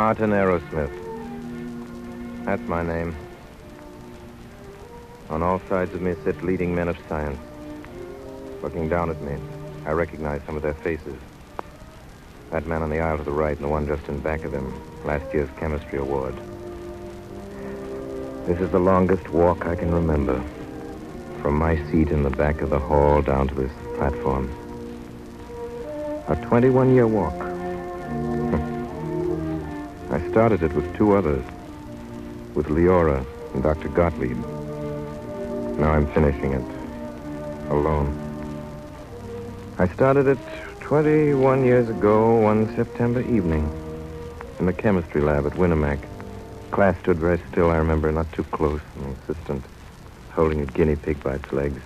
Martin Aerosmith. That's my name. On all sides of me sit leading men of science. Looking down at me, I recognize some of their faces. That man on the aisle to the right and the one just in back of him, last year's chemistry award. This is the longest walk I can remember. From my seat in the back of the hall down to this platform. A 21-year walk. I started it with two others. With Leora and Dr. Gottlieb. Now I'm finishing it. Alone. I started it 21 years ago, one September evening. In the chemistry lab at Winnemac. Class stood very still, I remember, not too close. An assistant holding a guinea pig by its legs.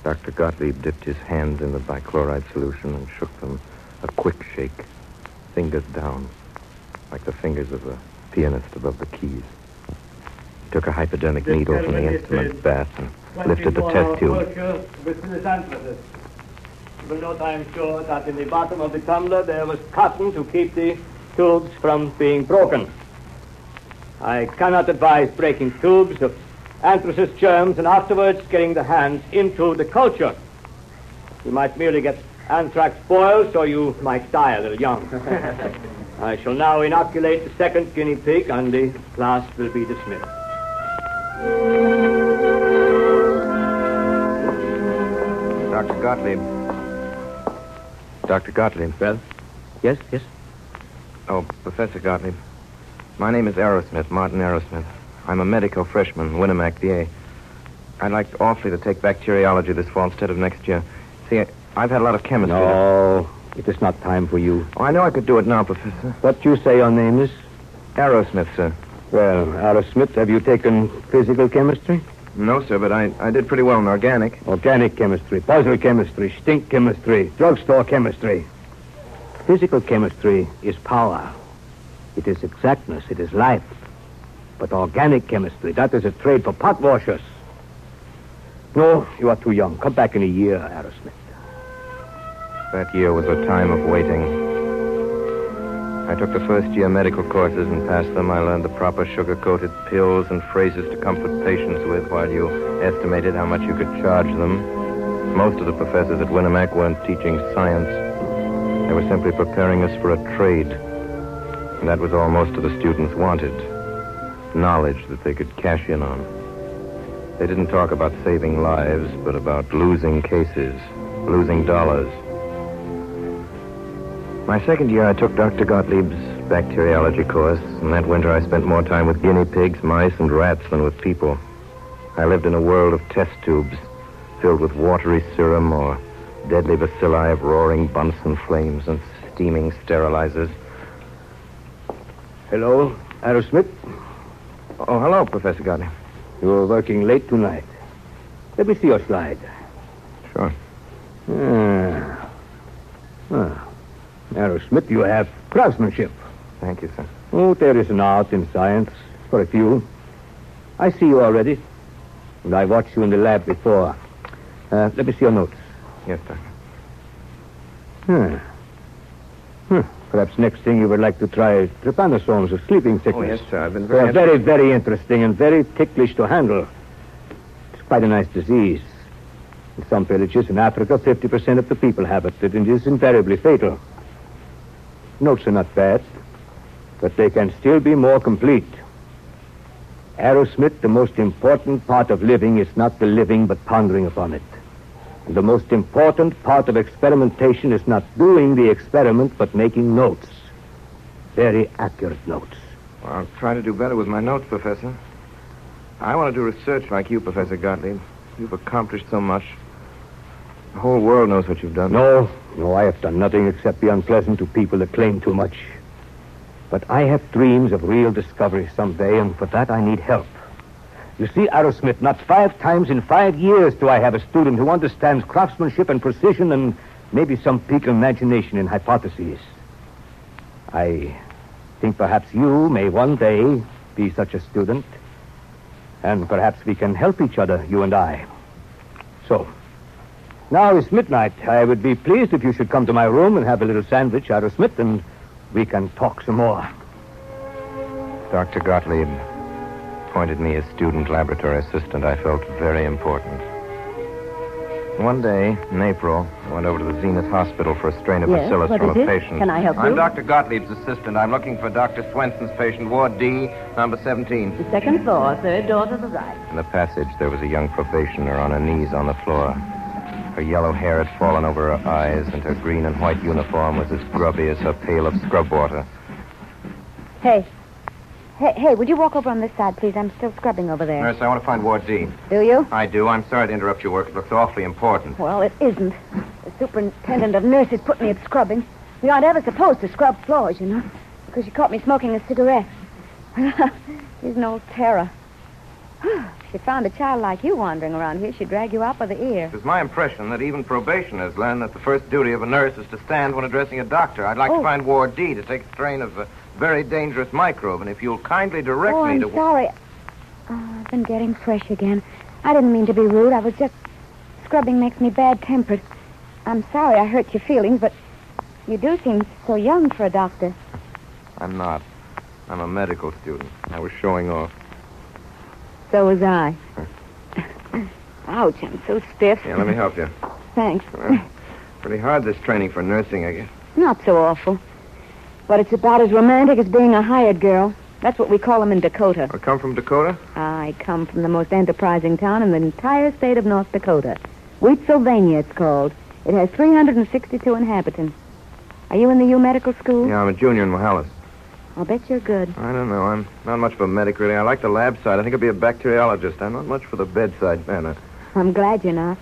Dr. Gottlieb dipped his hands in the bichloride solution and shook them. A quick shake. Fingers down. Like the fingers of a pianist above the keys. He took a hypodermic needle from the instrument bath and lifted the test tube. You will note, I am sure, that in the bottom of the tumbler there was cotton to keep the tubes from being broken. I cannot advise breaking tubes of anthracis germs and afterwards getting the hands into the culture. You might merely get anthrax boils, or you might die a little young. I shall now inoculate the second guinea pig, and the class will be dismissed. Dr. Gottlieb. Dr. Gottlieb. Well? Yes? Oh, Professor Gottlieb. My name is Aerosmith, Martin Aerosmith. I'm a medico freshman, Winnemac, VA. I'd like awfully to take bacteriology this fall instead of next year. See, I've had a lot of chemistry. No, it is not time for you. Oh, I know I could do it now, Professor. What you say your name is? Aerosmith, sir. Well, Aerosmith, have you taken physical chemistry? No, sir, but I did pretty well in organic. Organic chemistry, puzzle chemistry, stink chemistry, drugstore chemistry. Physical chemistry is power. It is exactness. It is life. But organic chemistry, that is a trade for pot washers. No, you are too young. Come back in a year, Aerosmith. That year was a time of waiting. I took the first year medical courses and passed them. I learned the proper sugar-coated pills and phrases to comfort patients with while you estimated how much you could charge them. Most of the professors at Winnemac weren't teaching science. They were simply preparing us for a trade. And that was all most of the students wanted. Knowledge that they could cash in on. They didn't talk about saving lives, but about losing cases, losing dollars. My second year, I took Dr. Gottlieb's bacteriology course, and that winter I spent more time with guinea pigs, mice, and rats than with people. I lived in a world of test tubes, filled with watery serum or deadly bacilli of roaring Bunsen flames and steaming sterilizers. Hello, Aerosmith. Oh, hello, Professor Gottlieb. You were working late tonight. Let me see your slide. Sure. Aerosmith, you have craftsmanship. Thank you, sir. Oh, there is an art in science for a few. I see you already. And I watched you in the lab before. Let me see your notes. Yes, Doctor. Perhaps next thing you would like to try trypanosomes of sleeping sickness. Oh, yes, sir. I've been They're very, very interesting and very ticklish to handle. It's quite a nice disease. In some villages in Africa, 50% of the people have it, and it is invariably fatal. Notes are not bad, but they can still be more complete. Aerosmith, the most important part of living is not the living, but pondering upon it. And the most important part of experimentation is not doing the experiment, but making notes. Very accurate notes. Well, I'll try to do better with my notes, Professor. I want to do research like you, Professor Gottlieb. You've accomplished so much. The whole world knows what you've done. No, I have done nothing except be unpleasant to people that claim too much. But I have dreams of real discovery someday, and for that I need help. You see, Aerosmith, not 5 times in 5 years do I have a student who understands craftsmanship and precision and maybe some peak imagination in hypotheses. I think perhaps you may one day be such a student, and perhaps we can help each other, you and I. So, now it's midnight. I would be pleased if you should come to my room and have a little sandwich, Aerosmith, and we can talk some more. Dr. Gottlieb appointed me as student laboratory assistant. I felt very important. One day, in April, I went over to the Zenith Hospital for a strain of Yes, bacillus what from is a it? patient. Can I help I'm you? Dr. Gottlieb's assistant. I'm looking for Dr. Swenson's patient, Ward D, number 17. The second floor, third door to the right. In the passage, there was a young probationer on her knees on the floor. Her yellow hair had fallen over her eyes, and her green and white uniform was as grubby as her pail of scrub water. Hey, would you walk over on this side, please? I'm still scrubbing over there. Nurse, I want to find Ward D. Do you? I do. I'm sorry to interrupt your work. It looks awfully important. Well, it isn't. The superintendent of nurses put me at scrubbing. We aren't ever supposed to scrub floors, you know, because she caught me smoking a cigarette. She's an old terror. If she found a child like you wandering around here, she'd drag you out by the ear. It was my impression that even probationers learn that the first duty of a nurse is to stand when addressing a doctor. I'd like to find Ward D to take a strain of a very dangerous microbe, and if you'll kindly direct me I'm to... sorry. Oh, I've been getting fresh again. I didn't mean to be rude. I was just... Scrubbing makes me bad-tempered. I'm sorry I hurt your feelings, but you do seem so young for a doctor. I'm not. I'm a medical student. I was showing off. So was I. Ouch, I'm so stiff. Yeah, let me help you. Thanks. Pretty hard, this training for nursing, I guess. Not so awful. But it's about as romantic as being a hired girl. That's what we call them in Dakota. I come from Dakota? I come from the most enterprising town in the entire state of North Dakota. Wheatsylvania, it's called. It has 362 inhabitants. Are you in the U Medical School? Yeah, I'm a junior in Mohalis. I'll bet you're good. I don't know. I'm not much of a medic, really. I like the lab side. I think I'll be a bacteriologist. I'm not much for the bedside manner. I'm glad you're not.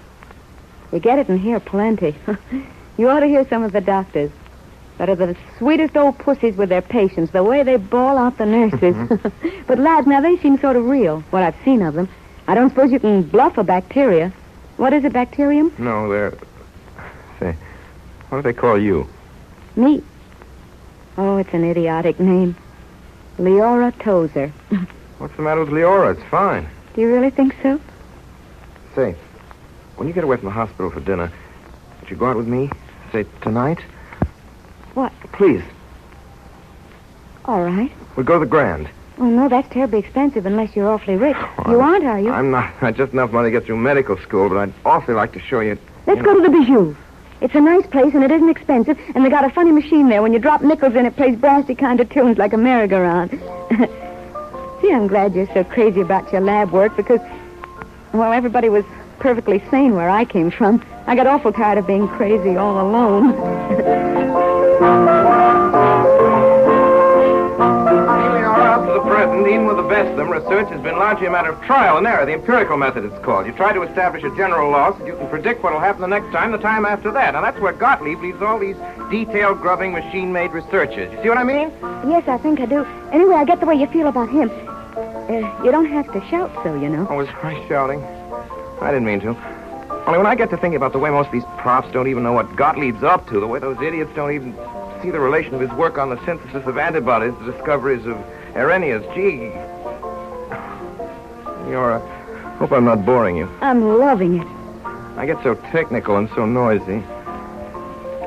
You get it in here plenty. You ought to hear some of the doctors. That are the sweetest old pussies with their patients, the way they bawl out the nurses. But lads, now they seem sort of real, what I've seen of them. I don't suppose you can bluff a bacteria. What is it, bacterium? No, they're... Say, what do they call you? Me? Oh, it's an idiotic name. Leora Tozer. What's the matter with Leora? It's fine. Do you really think so? Say, when you get away from the hospital for dinner, would you go out with me? Say, tonight? What? Please. All right. We'll go to the Grand. Oh, no, that's terribly expensive unless you're awfully rich. You aren't, are you? I'm not. Not just enough money to get through medical school, but I'd awfully like to show you... Let's go to the Bijou. It's a nice place, and it isn't expensive, and they got a funny machine there. When you drop nickels in, it plays brassy kind of tunes like a merry-go-round. See, I'm glad you're so crazy about your lab work, because, well, everybody was perfectly sane where I came from. I got awful tired of being crazy all alone. Up to the present, even with the best of them, research has been largely a matter of trial and error. The empirical method, it's called. You try to establish a general law so that you can predict what will happen the next time, the time after that. And that's where Gottlieb leaves all these detailed, grubbing, machine-made researches. You see what I mean? Yes, I think I do. Anyway, I get the way you feel about him. You don't have to shout so, you know. Oh, was I shouting? I didn't mean to. Only when I get to thinking about the way most of these profs don't even know what Gottlieb's up to, the way those idiots don't even see the relation of his work on the synthesis of antibodies, the discoveries of Arrhenius. Gee. Leora, hope I'm not boring you. I'm loving it. I get so technical and so noisy.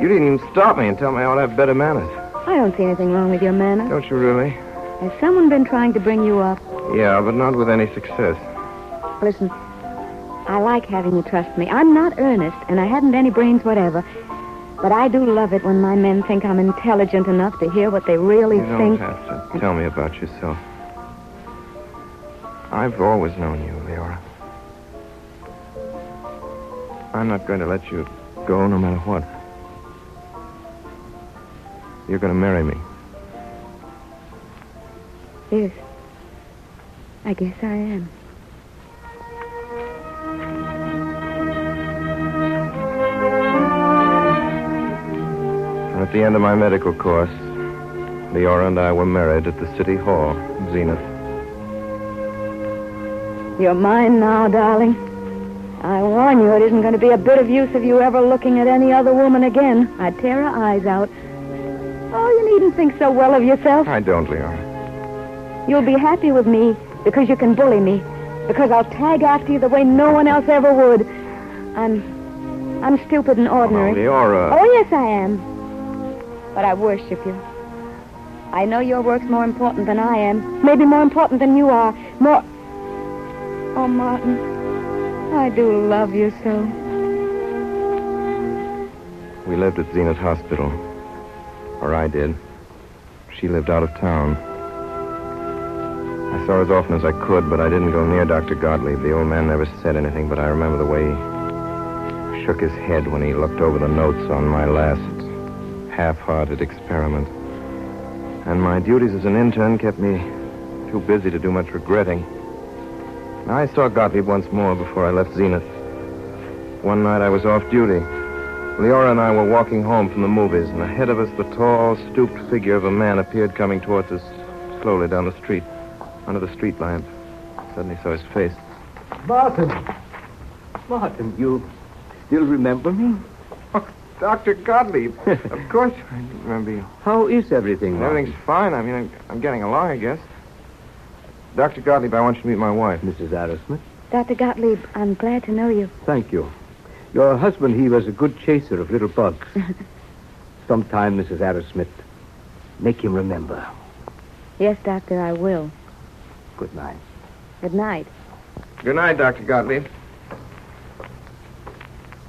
You didn't even stop me and tell me I ought to have better manners. I don't see anything wrong with your manners. Don't you really? Has someone been trying to bring you up? Yeah, but not with any success. Listen, I like having you trust me. I'm not earnest, and I haven't any brains whatever. But I do love it when my men think I'm intelligent enough to hear what they really You don't think. have to tell me about yourself. I've always known you, Leora. I'm not going to let you go no matter what. You're going to marry me. Yes. I guess I am. And at the end of my medical course, Leora and I were married at the City Hall, Zenith. You're mine now, darling. I warn you, it isn't going to be a bit of use of you ever looking at any other woman again. I'd tear her eyes out. Oh, you needn't think so well of yourself. I don't, Leora. You'll be happy with me because you can bully me. Because I'll tag after you the way no one else ever would. I'm stupid and ordinary. Oh, Leora. Oh, yes, I am. But I worship you. I know your work's more important than I am. Maybe more important than you are. More... Oh, Martin, I do love you so. We lived at Zenith Hospital. Or I did. She lived out of town. I saw her as often as I could, but I didn't go near Dr. Gottlieb. The old man never said anything, but I remember the way he shook his head when he looked over the notes on my last half-hearted experiment. And my duties as an intern kept me too busy to do much regretting. I saw Gottlieb once more before I left Zenith. One night I was off duty. Leora and I were walking home from the movies, and ahead of us the tall, stooped figure of a man appeared coming towards us slowly down the street, under the street lamp. Suddenly saw his face. Martin! Martin, you still remember me? Oh, Dr. Gottlieb. Of course I remember you. How is everything, Martin? Everything's fine. I mean, I'm getting along, I guess. Dr. Gottlieb, I want you to meet my wife. Mrs. Arrowsmith. Dr. Gottlieb, I'm glad to know you. Thank you. Your husband, he was a good chaser of little bugs. Sometime, Mrs. Arrowsmith, make him remember. Yes, Doctor, I will. Good night. Good night. Good night, Dr. Gottlieb.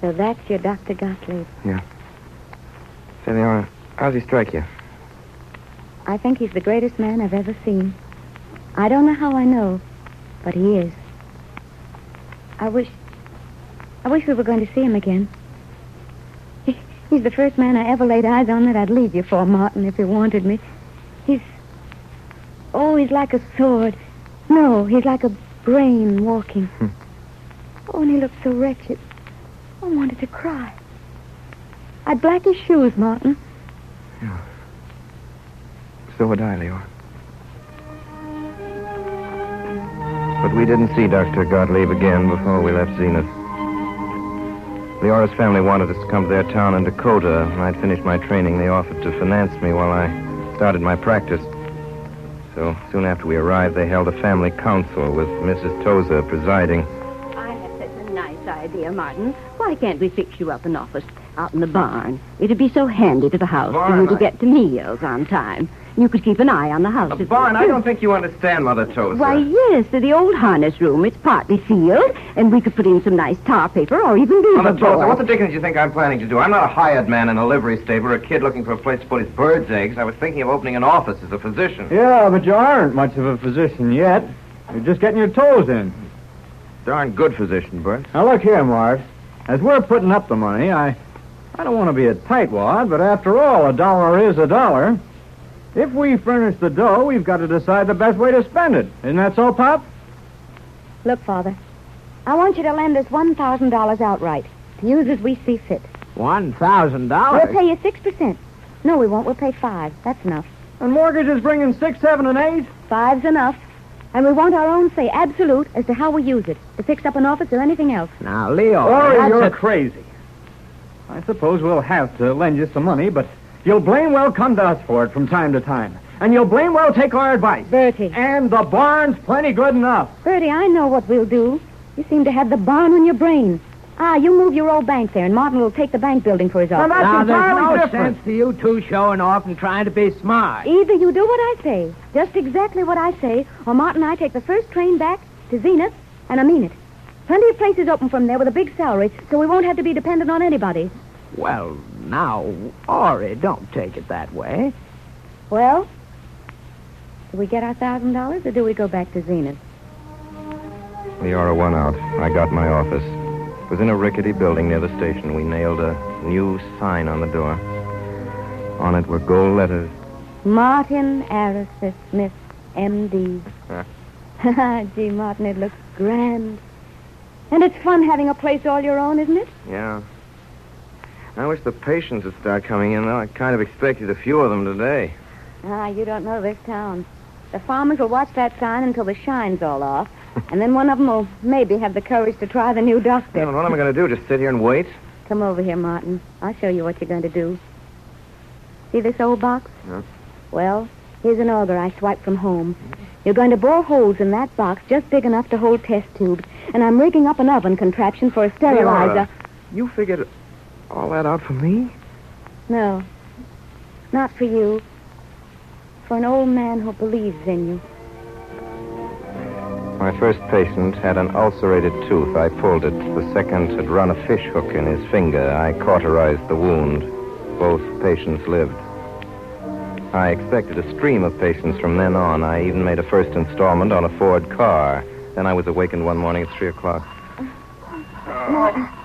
So that's your Dr. Gottlieb. Yeah. Say, Leora, how's he strike you? I think he's the greatest man I've ever seen. I don't know how I know, but he is. I wish we were going to see him again. He's the first man I ever laid eyes on that I'd leave you for, Martin, if he wanted me. He's like a sword. No, he's like a brain walking. Oh, and he looked so wretched. I wanted to cry. I'd black his shoes, Martin. Yeah. So would I, Leora. But we didn't see Dr. Gottlieb again before we left Zenith. Leora's family wanted us to come to their town in Dakota. When I'd finished my training, they offered to finance me while I started my practice. So soon after we arrived, they held a family council with Mrs. Tozer presiding. I have such a nice idea, Martin. Why can't we fix you up an office out in the barn? It'd be so handy to the house for you to get to meals on time. You could keep an eye on the house. A barn? I don't think you understand, Mother Tozer. Why, yes, the old harness room. It's partly sealed, and we could put in some nice tar paper or even beaver Mother Tozer, board. what the dickens do you think I'm planning to do? I'm not a hired man in a livery stable or a kid looking for a place to put his bird's eggs. I was thinking of opening an office as a physician. Yeah, but you aren't much of a physician yet. You're just getting your toes in. Darn good physician, Bert. Now, look here, Mart. As we're putting up the money, I don't want to be a tightwad, but after all, a dollar is a dollar. If we furnish the dough, we've got to decide the best way to spend it. Isn't that so, Pop? Look, Father, I want you to lend us $1,000 outright to use as we see fit. $1,000? We'll pay you 6%. No, we won't. We'll pay 5%. That's enough. And mortgage is bringing 6, 7, and 8? 5's enough. And we want our own say, absolute, as to how we use it, to fix up an office or anything else. Now, Leo... Sorry, you're crazy. I suppose we'll have to lend you some money, but you'll blame well come to us for it from time to time. And you'll blame well take our advice. Bertie. And the barn's plenty good enough. Bertie, I know what we'll do. You seem to have the barn on your brain. You move your old bank there, and Martin will take the bank building for his office. Now, there's no different. sense to you two showing off and trying to be smart. Either you do what I say, just exactly what I say, or Martin and I take the first train back to Zenith, and I mean it. Plenty of places open from there with a big salary, so we won't have to be dependent on anybody. Well, now, Ori, don't take it that way. Well, do we get our $1,000, or do we go back to Zenith? Leora won out. I got my office. It was in a rickety building near the station. We nailed a new sign on the door. On it were gold letters. Martin Arrowsmith Smith, M.D. Gee, Martin, it looks grand. And it's fun having a place all your own, isn't it? Yeah. I wish the patients would start coming in, though. I kind of expected a few of them today. You don't know this town. The farmers will watch that sign until the shine's all off. And then one of them will maybe have the courage to try the new doctor. Yeah, what am I going to do, just sit here and wait? Come over here, Martin. I'll show you what you're going to do. See this old box? Yeah. Well, here's an auger I swiped from home. You're going to bore holes in that box just big enough to hold test tubes. And I'm rigging up an oven contraption for a sterilizer. You figured all that out for me? No. Not for you. for an old man who believes in you. My first patient had an ulcerated tooth. I pulled it. The second had run a fish hook in his finger. I cauterized the wound. Both patients lived. I expected a stream of patients from then on. I even made a first installment on a Ford car. Then I was awakened one morning at 3 o'clock.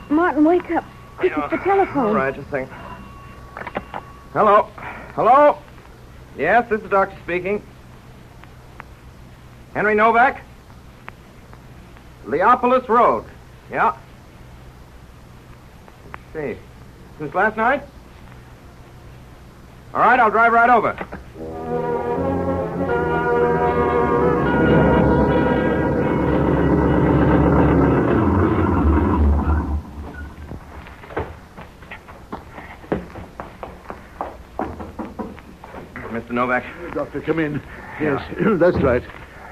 Martin, wake up. Quick, it's the telephone. All right, just a second. Hello? Hello? Yes, this is the doctor speaking. Henry Novak? Leopolis Road. Yeah. Let's see. Since last night? All right, I'll drive right over. Mr. Novak? Doctor, come in. Yes, that's right.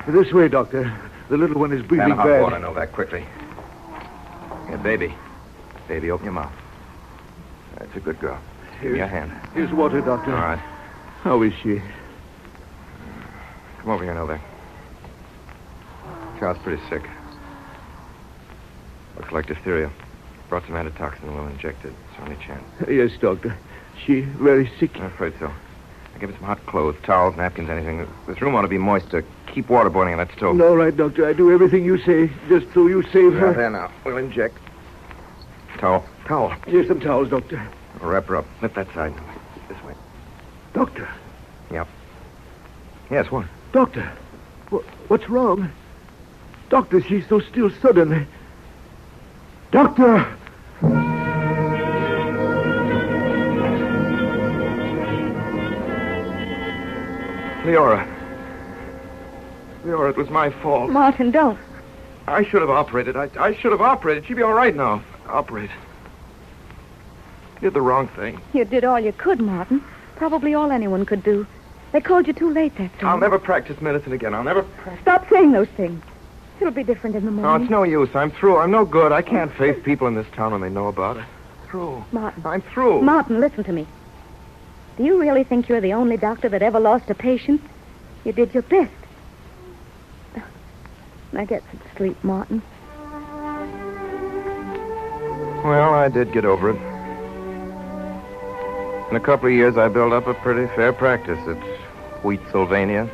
This way, Doctor. The little one is breathing Pan of hot bad. water, Novak, quickly. Here, baby. Baby, open your mouth. That's a good girl. Give me your hand. Here's water, Doctor. All right. How is she? Come over here, Novak. Child's pretty sick. Looks like diphtheria. Brought some antitoxin. We'll inject it. It's our only chance. Yes, Doctor. She very sick? I'm afraid so. I'll give her some hot clothes, towels, napkins, anything. This room ought to be moist to keep water boiling on that stove. All right, Doctor. I do everything you say, just so you save her. There now. We'll inject. Towel. Towel. Here's some towels, Doctor. We'll wrap her up. Lift that side. This way. Doctor. Yep. Yes, what? Doctor. What's wrong? Doctor, she's so still suddenly. Doctor! Leora. Leora, it was my fault. Martin, don't. I should have operated. I should have operated. She'd be all right now. Operate. Did the wrong thing. You did all you could, Martin. Probably all anyone could do. They called you too late that time. I'll never practice medicine again. I'll never... Stop saying those things. It'll be different in the No, morning. it's no use. I'm through. I'm no good. I can't face people in this town when they know about it. Through. Martin. I'm through. Martin, listen to me. Do you really think you're the only doctor that ever lost a patient? You did your best. Now get some sleep, Martin. Well, I did get over it. In a couple of years, I built up a pretty fair practice at Wheat, Sylvania.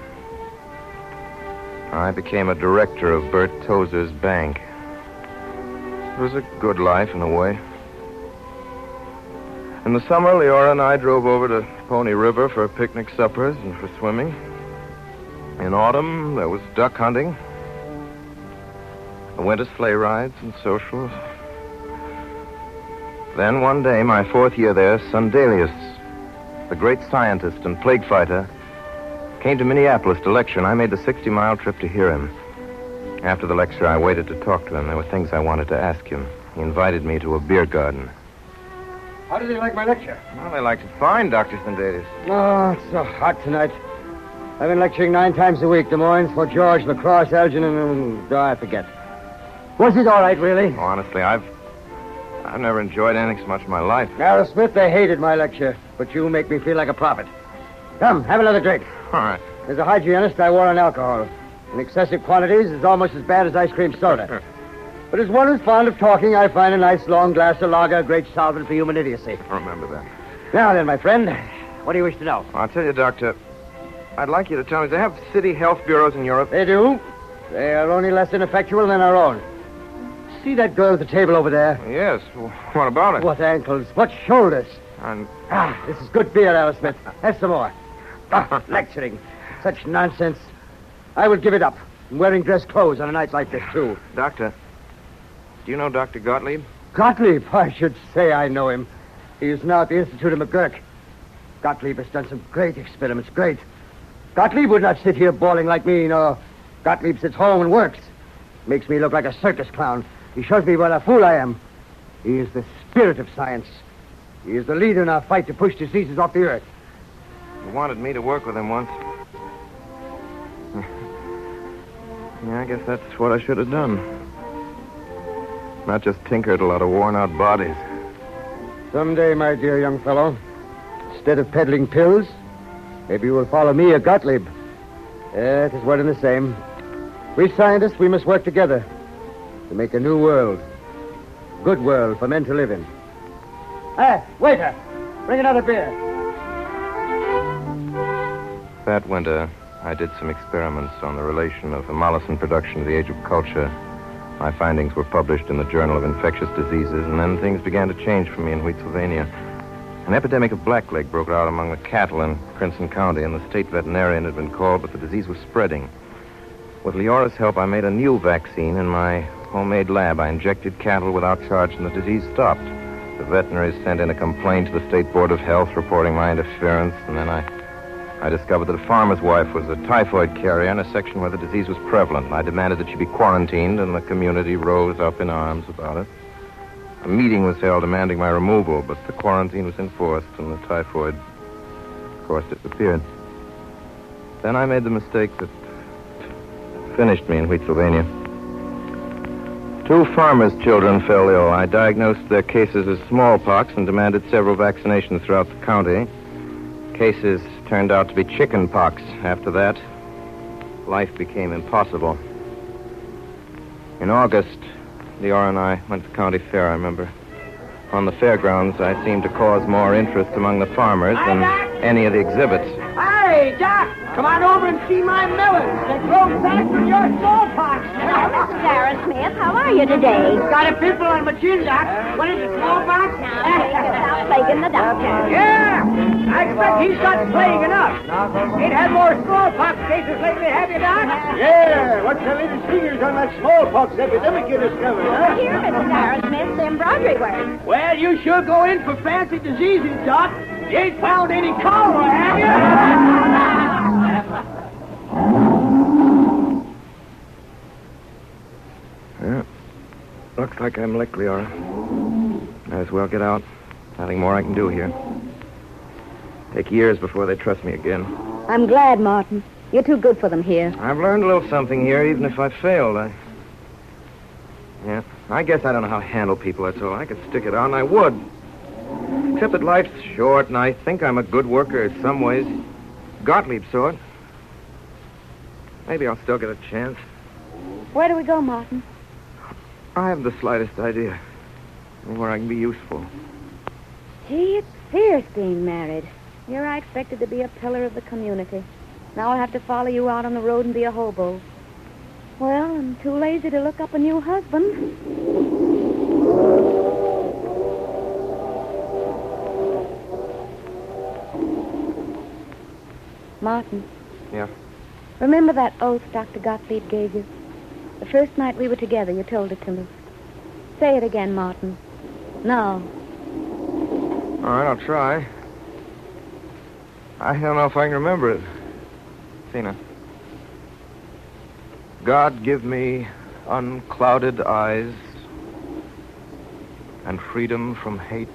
I became a director of Bert Tozer's bank. It was a good life in a way. In the summer, Leora and I drove over to Pony River for picnic suppers and for swimming. In autumn, there was duck hunting. The winter sleigh rides and socials. Then one day, my 4th year there, Sundelius, the great scientist and plague fighter, came to Minneapolis to lecture, and I made the 60-mile trip to hear him. After the lecture, I waited to talk to him. There were things I wanted to ask him. He invited me to a beer garden. How did you like my lecture? Well, I liked it fine, Dr. Sundelius. Oh, it's so hot tonight. I've been lecturing 9 times a week. Des Moines, Fort George, La Crosse, Elgin, and... I forget. Was it all right, really? Oh, honestly, I've never enjoyed anything so much in my life. Aerosmith, they hated my lecture, but you make me feel like a prophet. Come, have another drink. All right. As a hygienist, I war on alcohol. In excessive quantities, it's almost as bad as ice cream soda. But as one who's fond of talking, I find a nice long glass of lager a great solvent for human idiocy. Remember that. Now then, my friend, what do you wish to know? I'll tell you, Doctor, I'd like you to tell me, do they have city health bureaus in Europe? They do. They are only less ineffectual than our own. See that girl at the table over there? Yes. What about it? What ankles, what shoulders. And... this is good beer, Aerosmith. Have some more. Lecturing. Such nonsense. I would give it up. I'm wearing dress clothes on a night like this, too. Doctor, do you know Dr. Gottlieb? Gottlieb? I should say I know him. He is now at the Institute of McGurk. Gottlieb has done some great experiments, great. Gottlieb would not sit here bawling like me, no. Gottlieb sits home and works. Makes me look like a circus clown. He shows me what a fool I am. He is the spirit of science. He is the leader in our fight to push diseases off the earth. He wanted me to work with him once. Yeah, I guess that's what I should have done. Not just tinker at a lot of worn-out bodies. Someday, my dear young fellow, instead of peddling pills, Maybe you will follow me or Gottlieb. It is one and the same. We scientists, we must work together to make a new world. Good world for men to live in. Hey, waiter! Bring another beer. That winter, I did some experiments on the relation of the Mollison production to the age of culture. My findings were published in the Journal of Infectious Diseases, and then things began to change for me in Wheatsylvania. An epidemic of blackleg broke out among the cattle in Crimson County, and the state veterinarian had been called, but the disease was spreading. With Leora's help, I made a new vaccine in my homemade lab. I injected cattle without charge, and the disease stopped. The veterinaries sent in a complaint to the State Board of Health reporting my interference, and then I discovered that a farmer's wife was a typhoid carrier in a section where the disease was prevalent. I demanded that she be quarantined, and the community rose up in arms about it. A meeting was held demanding my removal, but the quarantine was enforced, and the typhoid, of course, disappeared. Then I made the mistake that finished me in Wheatsylvania. 2 farmers' children fell ill. I diagnosed their cases as smallpox and demanded several vaccinations throughout the county. Cases turned out to be chicken pox. After that, life became impossible. In August, Leora and I went to the county fair, I remember. On the fairgrounds, I seemed to cause more interest among the farmers than any of the exhibits. Hey, Doc, come on over and see my melons. They grow back from your smallpox. Well, Mrs. Arrowsmith, how are you today? Got a pimple on my chin, Doc. What is it, smallpox? Now, take it without plaguing the doctor. Yeah, I expect he's got plague enough. Ain't had more smallpox cases lately, have you, Doc? Yeah, what's the latest figures on that smallpox epidemic you discovered, huh? Here, Mrs. Arrowsmith, the embroidery work. Well, you sure go in for fancy diseases, Doc. You ain't found any cholera, have you? Yeah. Looks like I'm licked, Leora. Might as well get out. Nothing more I can do here. Take years before they trust me again. I'm glad, Martin. You're too good for them here. I've learned a little something here, even if I failed. I guess I don't know how to handle people, that's all. I could stick it out, and I would. Except that life's short, and I think I'm a good worker in some ways. Gottlieb saw it. Maybe I'll still get a chance. Where do we go, Martin? I haven't the slightest idea where I can be useful. Gee, it's fierce being married. Here I expected to be a pillar of the community. Now I'll have to follow you out on the road and be a hobo. Well, I'm too lazy to look up a new husband. Martin. Yeah? Remember that oath Dr. Gottlieb gave you? The first night we were together, you told it to me. Say it again, Martin. No. All right, I'll try. I don't know if I can remember it. Tina. God give me unclouded eyes and freedom from hate.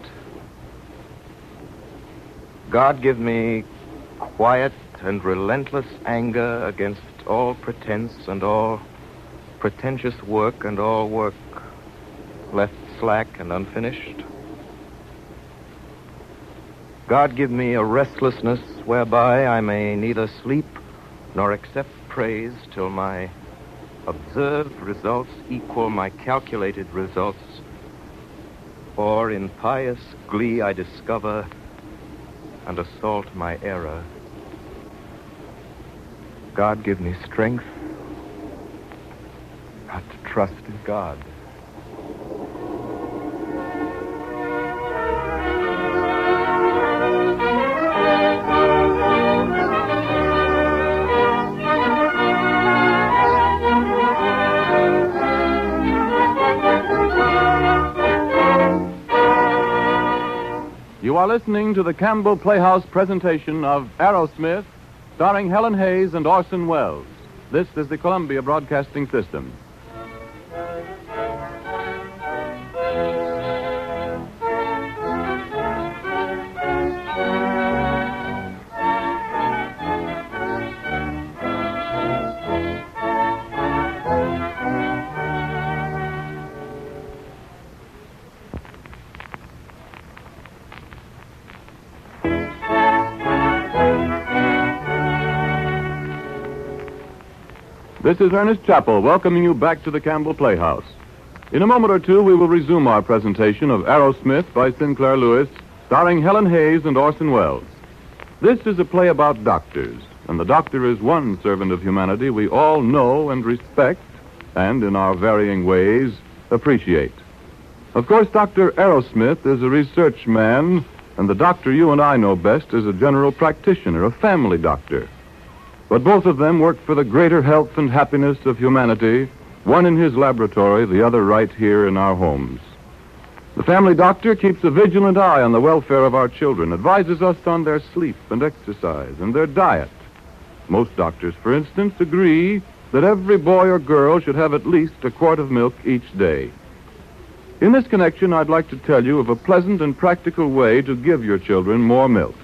God give me quiet and relentless anger against all pretense and all pretentious work and all work left slack and unfinished. God give me a restlessness whereby I may neither sleep nor accept praise till my observed results equal my calculated results, or in pious glee I discover and assault my error. God give me strength not to trust in God. You are listening to the Campbell Playhouse presentation of Aerosmith, starring Helen Hayes and Orson Welles. This is the Columbia Broadcasting System. This is Ernest Chappell welcoming you back to the Campbell Playhouse. In a moment or two, we will resume our presentation of Aerosmith by Sinclair Lewis, starring Helen Hayes and Orson Welles. This is a play about doctors, and the doctor is one servant of humanity we all know and respect, and in our varying ways, appreciate. Of course, Dr. Aerosmith is a research man, and the doctor you and I know best is a general practitioner, a family doctor. But both of them work for the greater health and happiness of humanity, one in his laboratory, the other right here in our homes. The family doctor keeps a vigilant eye on the welfare of our children, advises us on their sleep and exercise and their diet. Most doctors, for instance, agree that every boy or girl should have at least a quart of milk each day. In this connection, I'd like to tell you of a pleasant and practical way to give your children more milk.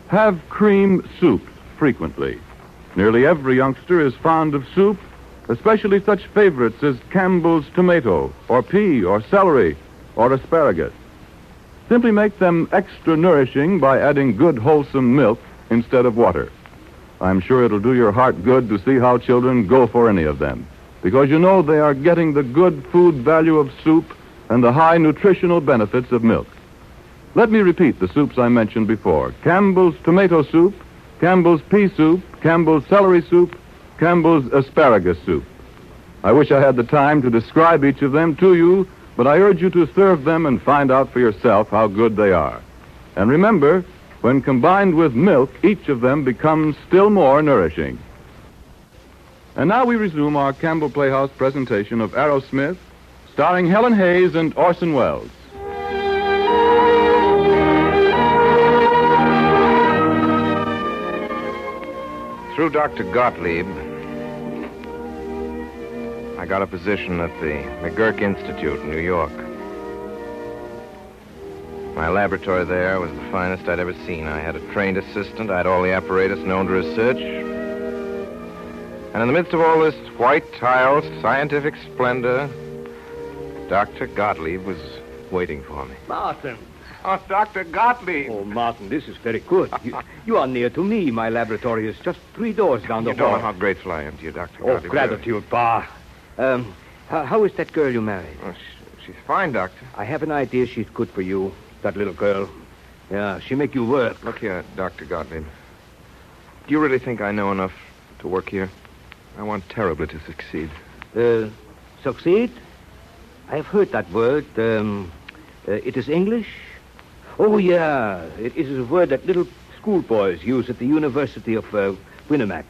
Have cream soup frequently. Nearly every youngster is fond of soup, especially such favorites as Campbell's tomato, or pea, or celery, or asparagus. Simply make them extra nourishing by adding good, wholesome milk instead of water. I'm sure it'll do your heart good to see how children go for any of them, because you know they are getting the good food value of soup and the high nutritional benefits of milk. Let me repeat the soups I mentioned before. Campbell's tomato soup, Campbell's pea soup, Campbell's celery soup, Campbell's asparagus soup. I wish I had the time to describe each of them to you, but I urge you to serve them and find out for yourself how good they are. And remember, when combined with milk, each of them becomes still more nourishing. And now we resume our Campbell Playhouse presentation of Aerosmith, starring Helen Hayes and Orson Welles. Through Dr. Gottlieb, I got a position at the McGurk Institute in New York. My laboratory there was the finest I'd ever seen. I had a trained assistant. I had all the apparatus known to research. And in the midst of all this white-tiled scientific splendor, Dr. Gottlieb was waiting for me. Martin. Oh, Dr. Gottlieb. Oh, Martin, this is very good. You are near to me. My laboratory is just 3 doors down the You hall. don't know how grateful I am to you, Dr. Oh, Gottlieb. gratitude, Bah. How is that girl you married? Oh, she's fine, Doctor. I have an idea she's good for you, that little girl. Yeah, she make you work. Look here, Dr. Gottlieb. Do you really think I know enough to work here? I want terribly to succeed. Succeed? I have heard that word. It is English? Oh, yeah. It is a word that little schoolboys use at the University of Winnemac.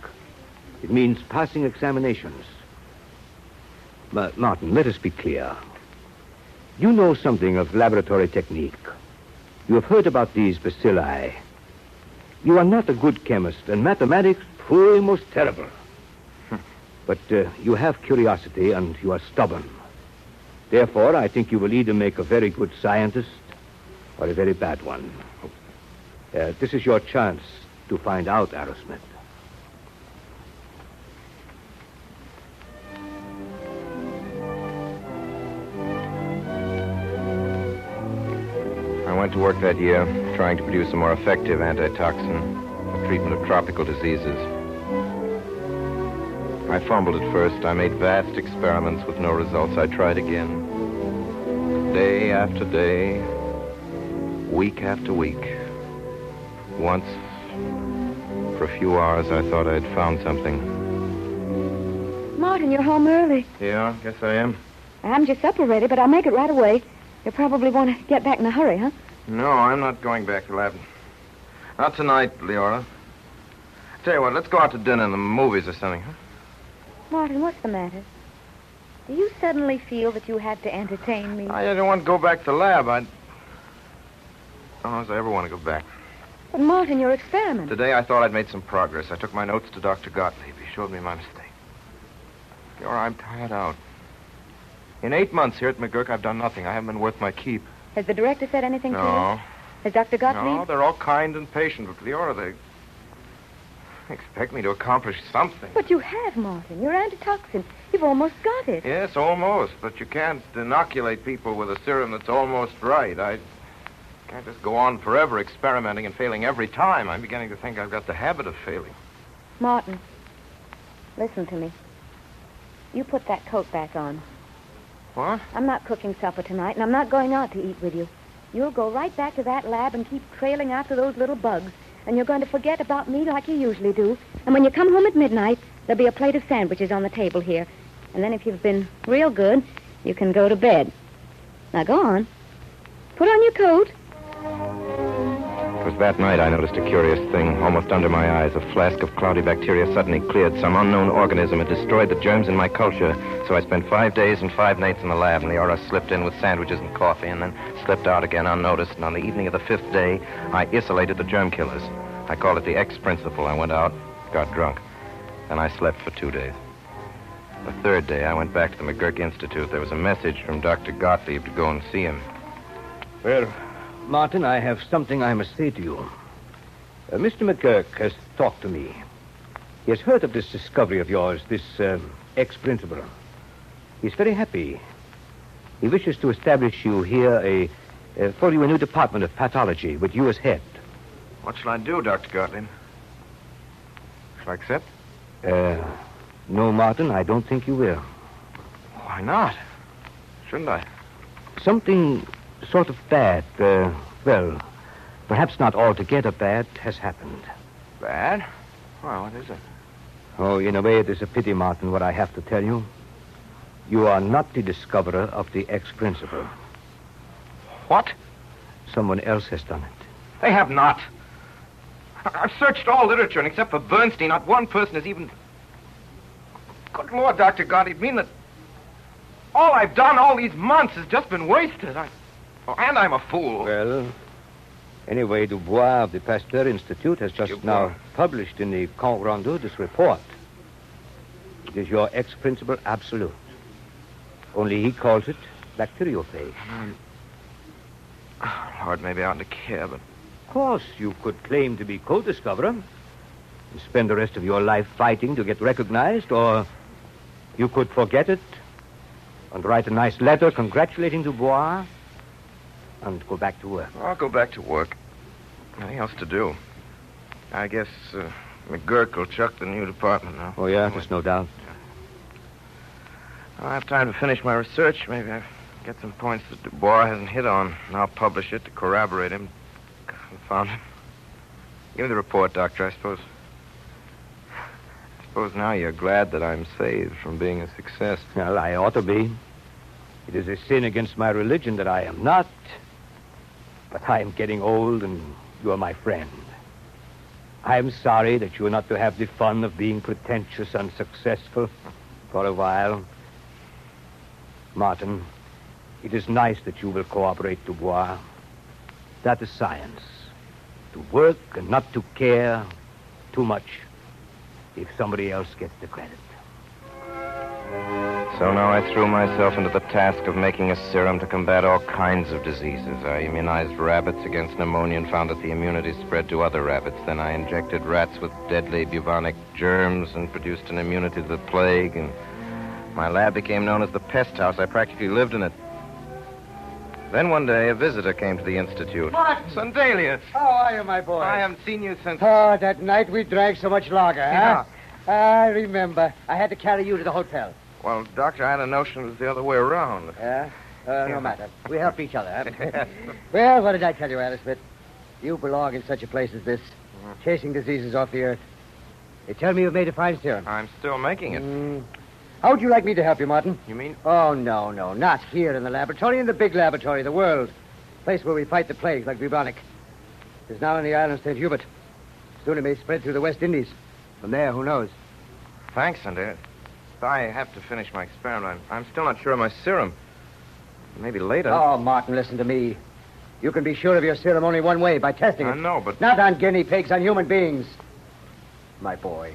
It means passing examinations. But, Martin, let us be clear. You know something of laboratory technique. You have heard about these bacilli. You are not a good chemist, and mathematics, pooh, most terrible. But you have curiosity, and you are stubborn. Therefore, I think you will either make a very good scientist or a very bad one. This is your chance to find out, Aerosmith. I went to work that year trying to produce a more effective antitoxin for treatment of tropical diseases. I fumbled at first. I made vast experiments with no results. I tried again. Day after day, week after week. Once, for a few hours, I thought I'd found something. Martin, you're home early. Yeah, guess I am. I'm just supper ready, but I'll make it right away. You'll probably want to get back in a hurry, huh? No, I'm not going back to lab. Not tonight, Leora. Tell you what, let's go out to dinner and the movies or something, huh? Martin, what's the matter? Do you suddenly feel that you have to entertain me? I don't want to go back to lab. I don't know if I ever want to go back. But, Martin, your experiment. Today I thought I'd made some progress. I took my notes to Dr. Gottlieb. He showed me my mistake. Leora, I'm tired out. In 8 months here at McGurk, I've done nothing. I haven't been worth my keep. Has the director said anything to you? No. Has Dr. Gottlieb? No, they're all kind and patient. But, Leora, they expect me to accomplish something. But you have, Martin. Your antitoxin. You've almost got it. Yes, almost. But you can't inoculate people with a serum that's almost right. I can't just go on forever experimenting and failing every time. I'm beginning to think I've got the habit of failing. Martin, listen to me. You put that coat back on. What? I'm not cooking supper tonight, and I'm not going out to eat with you. You'll go right back to that lab and keep trailing after those little bugs. And you're going to forget about me like you usually do. And when you come home at midnight, there'll be a plate of sandwiches on the table here. And then if you've been real good, you can go to bed. Now go on. Put on your coat. It was that night I noticed a curious thing. Almost under my eyes, a flask of cloudy bacteria suddenly cleared. Some unknown organism had destroyed the germs in my culture. So I spent 5 days and 5 nights in the lab, and Leora slipped in with sandwiches and coffee, and then slipped out again unnoticed. And on the evening of the 5th day, I isolated the germ killers. I called it the X principle. I went out, got drunk. Then I slept for 2 days. The 3rd day, I went back to the McGurk Institute. There was a message from Dr. Gottlieb to go and see him. Well, Martin, I have something I must say to you. Mr. McGurk has talked to me. He has heard of this discovery of yours, this X principle. He's very happy. He wishes to establish you here for you a new department of pathology with you as head. What shall I do, Dr. Gottlieb? Shall I accept? No, Martin, I don't think you will. Why not? Shouldn't I? Something sort of bad, well, perhaps not altogether bad, has happened. Bad? Well, what is it? Oh, in a way, it is a pity, Martin, what I have to tell you. You are not the discoverer of the X principle. What? Someone else has done it. They have not. I've searched all literature, and except for Bernstein, not one person has even... Good Lord, Dr. Gottlieb, mean that all I've done all these months has just been wasted. And I'm a fool. Well, anyway, Dubois of the Pasteur Institute has just now published in the Compte Rendu this report. It is your X principle absolute. Only he calls it bacteriophage. Lord, maybe I ought to care, but... Of course, you could claim to be co-discoverer and spend the rest of your life fighting to get recognized, or you could forget it and write a nice letter congratulating Dubois and go back to work. I'll go back to work. Nothing else to do. I guess McGurk will chuck the new department now. Oh, yeah, there's no doubt. I'll have time to finish my research. Maybe I'll get some points that Dubois hasn't hit on, and I'll publish it to corroborate him. Confound him. Give me the report, Doctor. I suppose now you're glad that I'm saved from being a success. Well, I ought to be. It is a sin against my religion that I am not. But I am getting old, and you are my friend. I am sorry that you are not to have the fun of being pretentious and successful for a while. Martin, it is nice that you will cooperate, Dubois. That is science. To work and not to care too much if somebody else gets the credit. So now I threw myself into the task of making a serum to combat all kinds of diseases. I immunized rabbits against pneumonia and found that the immunity spread to other rabbits. Then I injected rats with deadly bubonic germs and produced an immunity to the plague. And my lab became known as the pest house. I practically lived in it. Then one day, a visitor came to the Institute. What? Sundelius. How are you, my boy? I haven't seen you since... Oh, that night we drank so much lager, huh? I remember. I had to carry you to the hotel. Well, Doctor, I had a notion it was the other way around. Yeah? No matter. We help each other, huh? Well, what did I tell you, Alice Smith? You belong in such a place as this, chasing diseases off the earth. They tell me you've made a fine serum. I'm still making it. How would you like me to help you, Martin? You mean? Oh, no. Not here in the laboratory. In the big laboratory, the world. Place where we fight the plague like bubonic. It's now in the island St. Hubert. Soon it may spread through the West Indies. From there, who knows? Thanks, Sundelius. I have to finish my experiment. I'm still not sure of my serum. Maybe later. Oh, Martin, listen to me. You can be sure of your serum only one way, by testing it. I know, but... Not on guinea pigs, on human beings. My boy.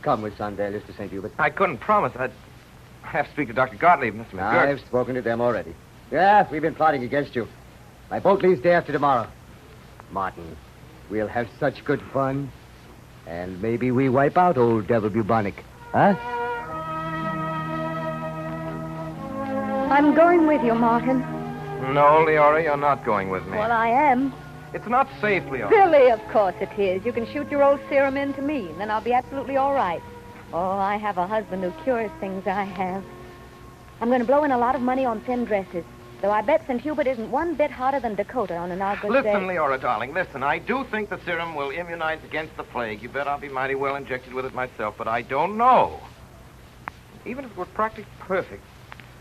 Come with Sundelius to St. Hubert. I couldn't promise. I'd have to speak to Dr. Gottlieb, Mr. McGurk. I've spoken to them already. Yeah, we've been plotting against you. My boat leaves day after tomorrow. Martin, we'll have such good fun. And maybe we wipe out old Devil Bubonic. Huh? I'm going with you, Martin. No, Leora, you're not going with me. Well, I am. It's not safe, Leora. Billy, of course it is. You can shoot your old serum into me, and then I'll be absolutely all right. Oh, I have a husband who cures things I have. I'm going to blow in a lot of money on thin dresses. Though I bet St. Hubert isn't one bit hotter than Dakota on an August day. Listen, Leora, darling, listen. I do think the serum will immunize against the plague. You bet I'll be mighty well injected with it myself, but I don't know. Even if it were practically perfect,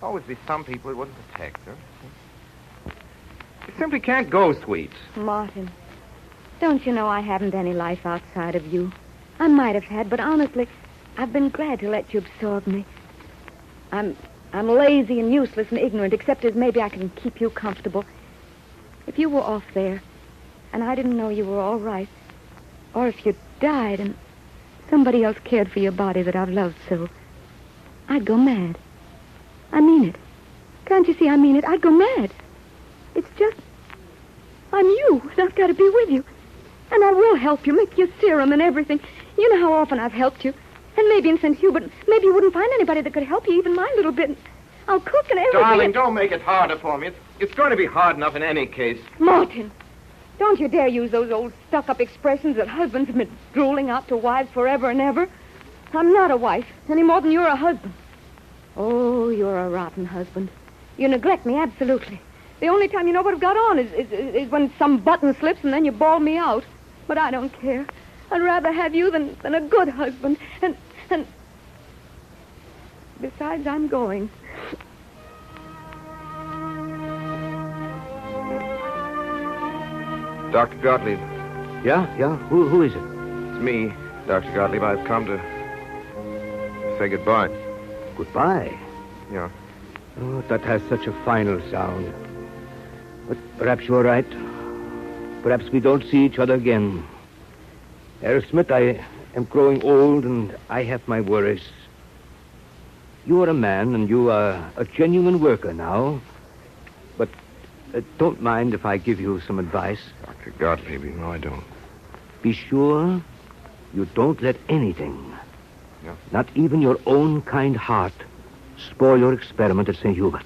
there'll always be some people it wouldn't protect. You simply can't go, sweet. Martin, don't you know I haven't any life outside of you? I might have had, but honestly, I've been glad to let you absorb me. I'm lazy and useless and ignorant, except as maybe I can keep you comfortable. If you were off there, and I didn't know you were all right, or if you died and somebody else cared for your body that I've loved so, I'd go mad. I mean it. Can't you see I mean it? I'd go mad. It's just, I'm you, and I've got to be with you. And I will help you, make your serum and everything. You know how often I've helped you. And maybe in St. Hubert, maybe you wouldn't find anybody that could help you, even my little bit. I'll cook and everything. Darling, don't make it harder for me. It's going to be hard enough in any case. Martin, don't you dare use those old stuck-up expressions that husbands have been drooling out to wives forever and ever. I'm not a wife, any more than you're a husband. Oh, you're a rotten husband. You neglect me, absolutely. The only time you know what I've got on is when some button slips and then you bawl me out. But I don't care. I'd rather have you than a good husband. And besides, I'm going. Dr. Gottlieb. Yeah? Who is it? It's me, Dr. Gottlieb. I've come to say goodbye. Goodbye? Yeah. Oh, that has such a final sound. But perhaps you're right. Perhaps we don't see each other again. Aerosmith, I am growing old and I have my worries. You are a man and you are a genuine worker now. But don't mind if I give you some advice. Dr. Gottlieb, you know I don't. Be sure you don't let anything, Yeah. not even your own kind heart, spoil your experiment at St. Hubert.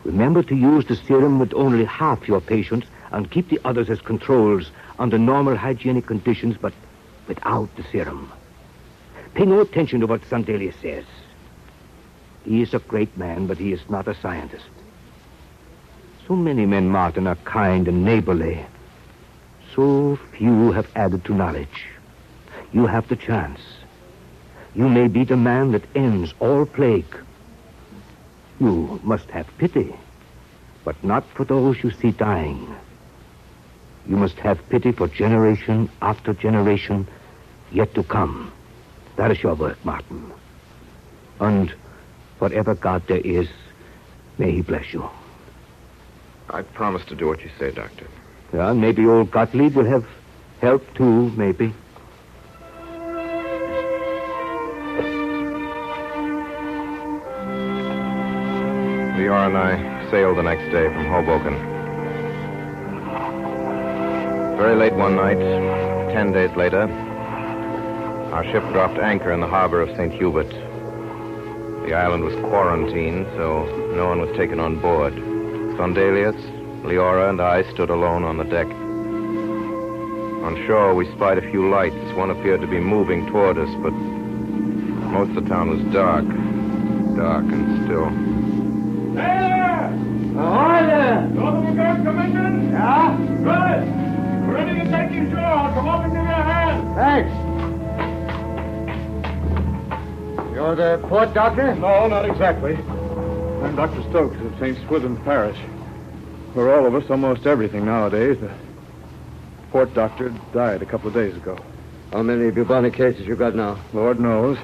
Remember to use the serum with only half your patients and keep the others as controls under normal hygienic conditions, but without the serum. Pay no attention to what Sandelia says. He is a great man, but he is not a scientist. So many men, Martin, are kind and neighborly. So few have added to knowledge. You have the chance. You may be the man that ends all plague. You must have pity, but not for those you see dying. You must have pity for generation after generation yet to come. That is your work, Martin. And whatever God there is, may he bless you. I promise to do what you say, Doctor. Yeah, maybe old Gottlieb will have help too, maybe. Leora and I sailed the next day from Hoboken. Very late one night, 10 days later, our ship dropped anchor in the harbor of St. Hubert. The island was quarantined, so no one was taken on board. Sondelius, Leora, and I stood alone on the deck. On shore, we spied a few lights. One appeared to be moving toward us, but most of the town was dark and still. There! Ahoy there! Northern McGurk Commission? Yeah? Good. We're ready to take you ashore. Come up into your hands. Thanks. You're the port doctor? No, not exactly. I'm Dr. Stokes of St. Swithin's Parish. For all of us, almost everything nowadays. The port doctor died a couple of days ago. How many bubonic cases you got now? Lord knows.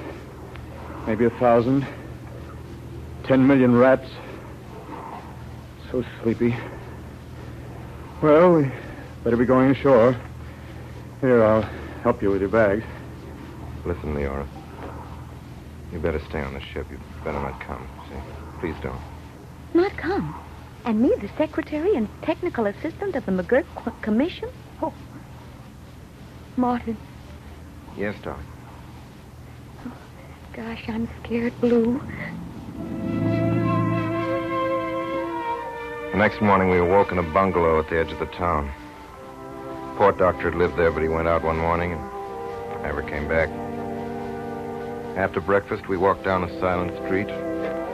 Maybe 1,000. 10 million rats. So sleepy. Well, we better be going ashore. Here, I'll help you with your bags. Listen, Leora. You better stay on the ship. You better not come, see? Please don't. Not come? And me, the secretary and technical assistant of the McGurk Commission? Oh. Martin. Yes, darling. Oh, gosh, I'm scared blue. The next morning, we awoke in a bungalow at the edge of the town. Port doctor had lived there, but he went out one morning and never came back. After breakfast, we walked down a silent street.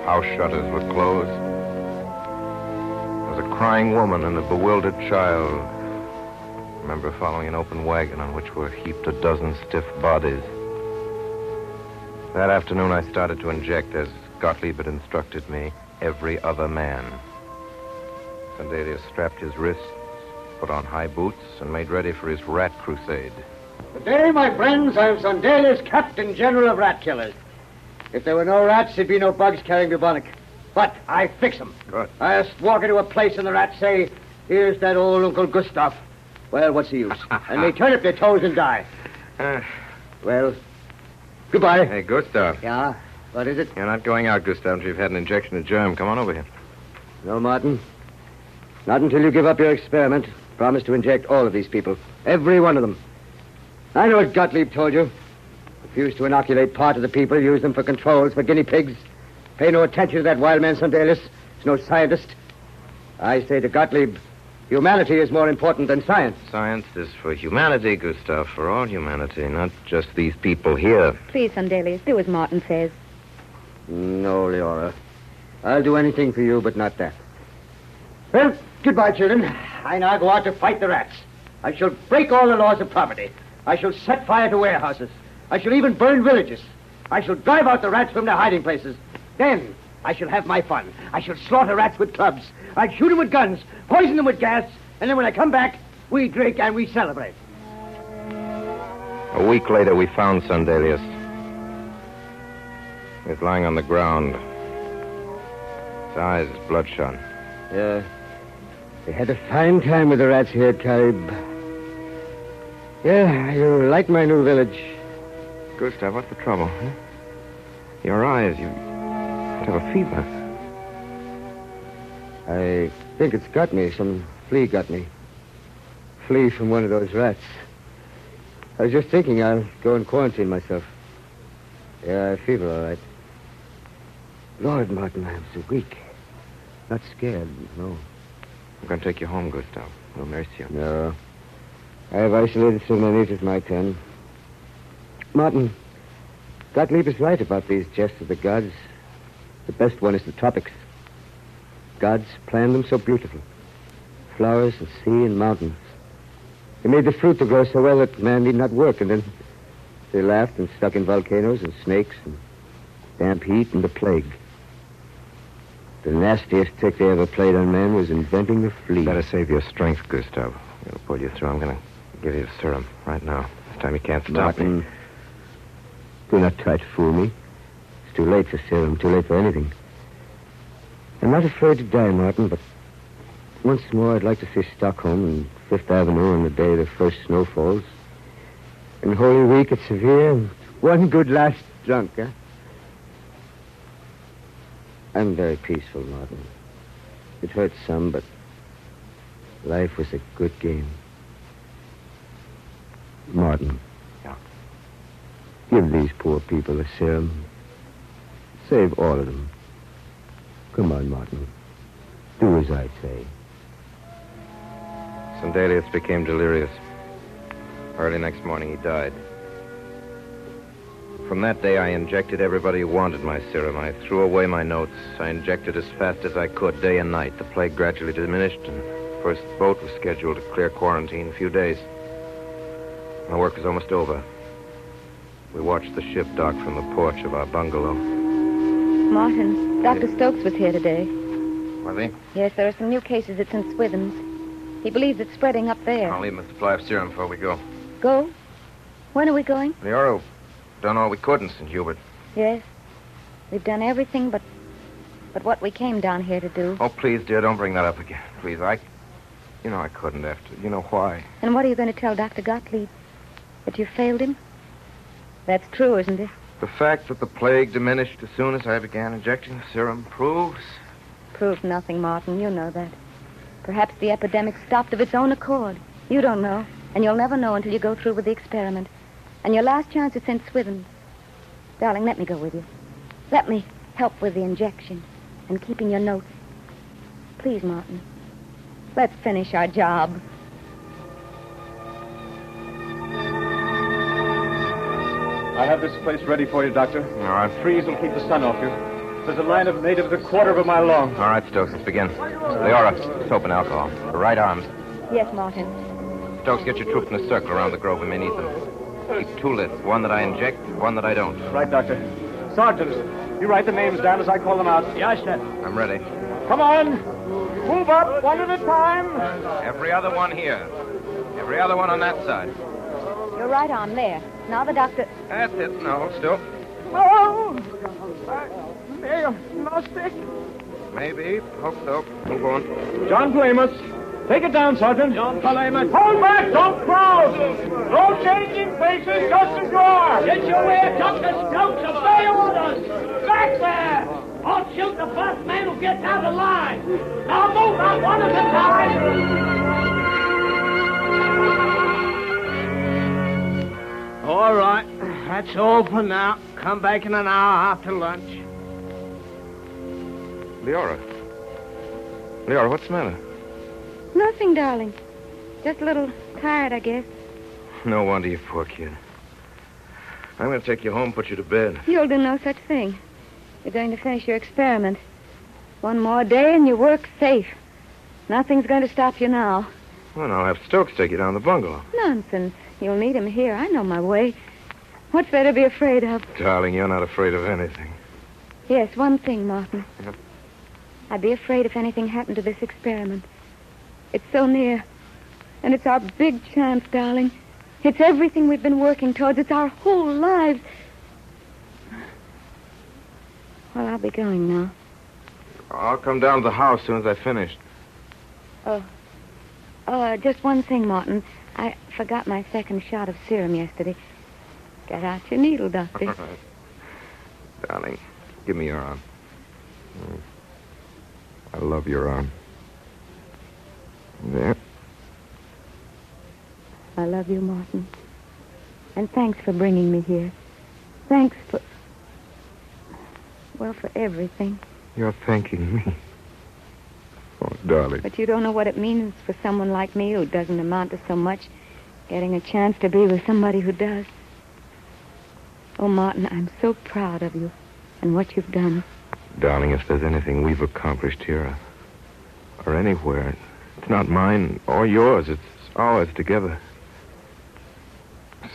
House shutters were closed. There was a crying woman and a bewildered child. I remember following an open wagon on which were heaped a dozen stiff bodies. That afternoon, I started to inject, as Gottlieb had instructed me, every other man. Sandelius strapped his wrists, put on high boots, and made ready for his rat crusade. Today, my friends, I'm Sandelius, Captain General of Rat Killers. If there were no rats, there'd be no bugs carrying bubonic. But I fix them. Good. I just walk into a place and the rats say, here's that old Uncle Gustav. Well, what's the use? And they turn up their toes and die. Well, goodbye. Hey, Gustav. Yeah? What is it? You're not going out, Gustav, until you've had an injection of germ. Come on over here. No, Martin. Not until you give up your experiment. Promise to inject all of these people. Every one of them. I know what Gottlieb told you. Refuse to inoculate part of the people, use them for controls, for guinea pigs. Pay no attention to that wild man Sandelius. He's no scientist. I say to Gottlieb, humanity is more important than science. Science is for humanity, Gustav, for all humanity, not just these people here. Please, Sandelius, do as Martin says. No, Leora. I'll do anything for you, but not that. Well, goodbye, children. I now go out to fight the rats. I shall break all the laws of property. I shall set fire to warehouses. I shall even burn villages. I shall drive out the rats from their hiding places. Then I shall have my fun. I shall slaughter rats with clubs. I shoot them with guns, poison them with gas, and then when I come back, we drink and we celebrate. A week later, we found Sandelius. He was lying on the ground. His eyes bloodshot. Yeah. They had a fine time with the rats here at Carib. Yeah, you like my new village. Gustav, what's the trouble? Huh? Your eyes, you have a fever. I think it's got me. Some flea got me. Flea from one of those rats. I was just thinking I'll go and quarantine myself. Yeah, I fever all right. Lord, Martin, I'm so weak. Not scared, no. I'm going to take you home, Gustav. We'll nurse you. No. I've isolated so many, it's my turn. Martin, Gottlieb is right about these jests of the gods. The best one is the tropics. Gods planned them so beautiful. Flowers and sea and mountains. They made the fruit to grow so well that man need not work, and then they laughed and stuck in volcanoes and snakes and damp heat and the plague. The nastiest trick they ever played on man was inventing the flea. Better save your strength, Gustav. It'll pull you through. I'm going to give you a serum right now. This time you can't stop Martin, me. Do not try to fool me. It's too late for serum, too late for anything. I'm not afraid to die, Martin, but once more I'd like to see Stockholm and Fifth Avenue on the day the first snow falls. And Holy Week at Seville, and one good last drunk, huh? I'm very peaceful, Martin. It hurts some, but life was a good game. Martin. Yeah. Give these poor people a serum. Save all of them. Come on, Martin. Do as I say. Sandelius became delirious. Early next morning, he died. From that day, I injected everybody who wanted my serum. I threw away my notes. I injected as fast as I could, day and night. The plague gradually diminished, and the first boat was scheduled to clear quarantine in a few days. My work was almost over. We watched the ship dock from the porch of our bungalow. Martin, Dr. Stokes was here today. Was he? Yes, there are some new cases at St. Swithin's. He believes it's spreading up there. I'll leave him a supply of serum before we go. Go? When are we going? Leora, done all we could in St. Hubert. Yes. We've done everything but what we came down here to do. Oh, please, dear, don't bring that up again. Please, You know I couldn't after. You know why. And what are you going to tell Dr. Gottlieb? That you failed him? That's true, isn't it? The fact that the plague diminished as soon as I began injecting the serum proves... Proves nothing, Martin. You know that. Perhaps the epidemic stopped of its own accord. You don't know. And you'll never know until you go through with the experiment. And your last chance is St. Swithin's. Darling, let me go with you. Let me help with the injection and keeping your notes. Please, Martin. Let's finish our job. I have this place ready for you, Doctor. All right. Trees will keep the sun off you. There's a line of natives a quarter of a mile long. All right, Stokes, let's begin. Leora, soap and alcohol. The right arms. Yes, Martin. Stokes, get your troops in a circle around the grove. We may need them. Keep 2 lists. One that I inject, one that I don't. Right, Doctor. Sergeant, you write the names down as I call them out. Yes, sir. I'm ready. Come on. Move up, one at a time. Every other one here. Every other one on that side. Your right arm there. Now the doctor... That's it. No, hold still. Oh! I may have lost it. Maybe. Hope so. Move on. John Palamas. Take it down, Sergeant. John Palamas. Hold back! Don't crowd! No changing faces, just as you are! Get your way, Dr. Stokes. Obey orders. Back there! I'll shoot the first man who gets out of line. Now move out one at a time. All right. That's all for now. Come back in an hour after lunch. Leora. Leora, what's the matter? Nothing, darling. Just a little tired, I guess. No wonder, you poor kid. I'm going to take you home, put you to bed. You'll do no such thing. You're going to finish your experiment. One more day and your work's safe. Nothing's going to stop you now. Well, I'll have Stokes take you down the bungalow. Nonsense. You'll need him here. I know my way. What's there to be afraid of? Darling, you're not afraid of anything. Yes, one thing, Martin. Yep. I'd be afraid if anything happened to this experiment. It's so near. And it's our big chance, darling. It's everything we've been working towards. It's our whole lives. Well, I'll be going now. I'll come down to the house as soon as I finish. Just one thing, Martin. I forgot my second shot of serum yesterday. Get out your needle, Doctor. All right. Darling, give me your arm. I love your arm. There. I love you, Martin. And thanks for bringing me here. Thanks for... well, for everything. You're thanking me. Oh, darling. But you don't know what it means for someone like me who doesn't amount to so much, getting a chance to be with somebody who does. Oh, Martin, I'm so proud of you and what you've done. Darling, if there's anything we've accomplished here or anywhere, it's not mine or yours. It's ours together.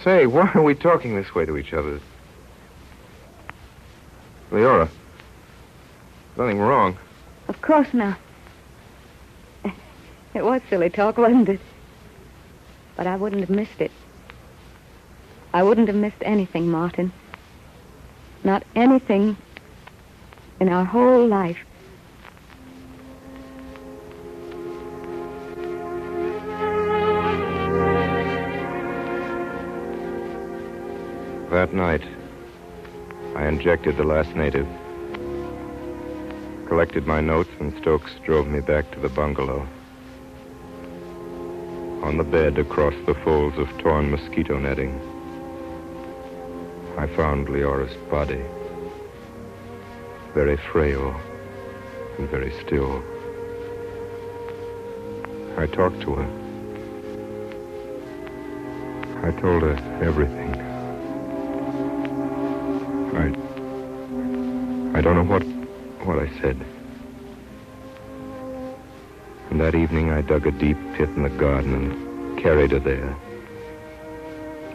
Say, why are we talking this way to each other? Leora, nothing wrong. Of course not. It was silly talk, wasn't it? But I wouldn't have missed it. I wouldn't have missed anything, Martin. Not anything in our whole life. That night, I injected the last native, collected my notes, and Stokes drove me back to the bungalow. On the bed, across the folds of torn mosquito netting, I found Leora's body, very frail and very still. I talked to her. I told her everything. I don't know what I said. And that evening I dug a deep pit in the garden and carried her there.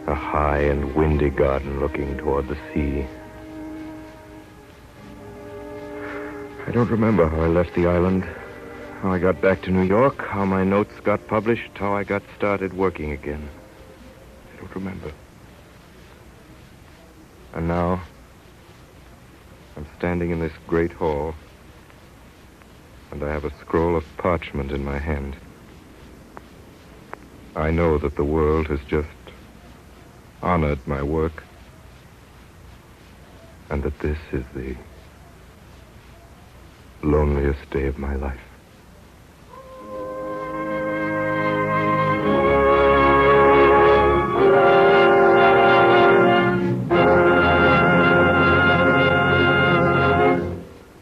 A high and windy garden looking toward the sea. I don't remember how I left the island, how I got back to New York, how my notes got published, how I got started working again. I don't remember. And now, I'm standing in this great hall, and I have a scroll of parchment in my hand. I know that the world has just honored my work, and that this is the loneliest day of my life.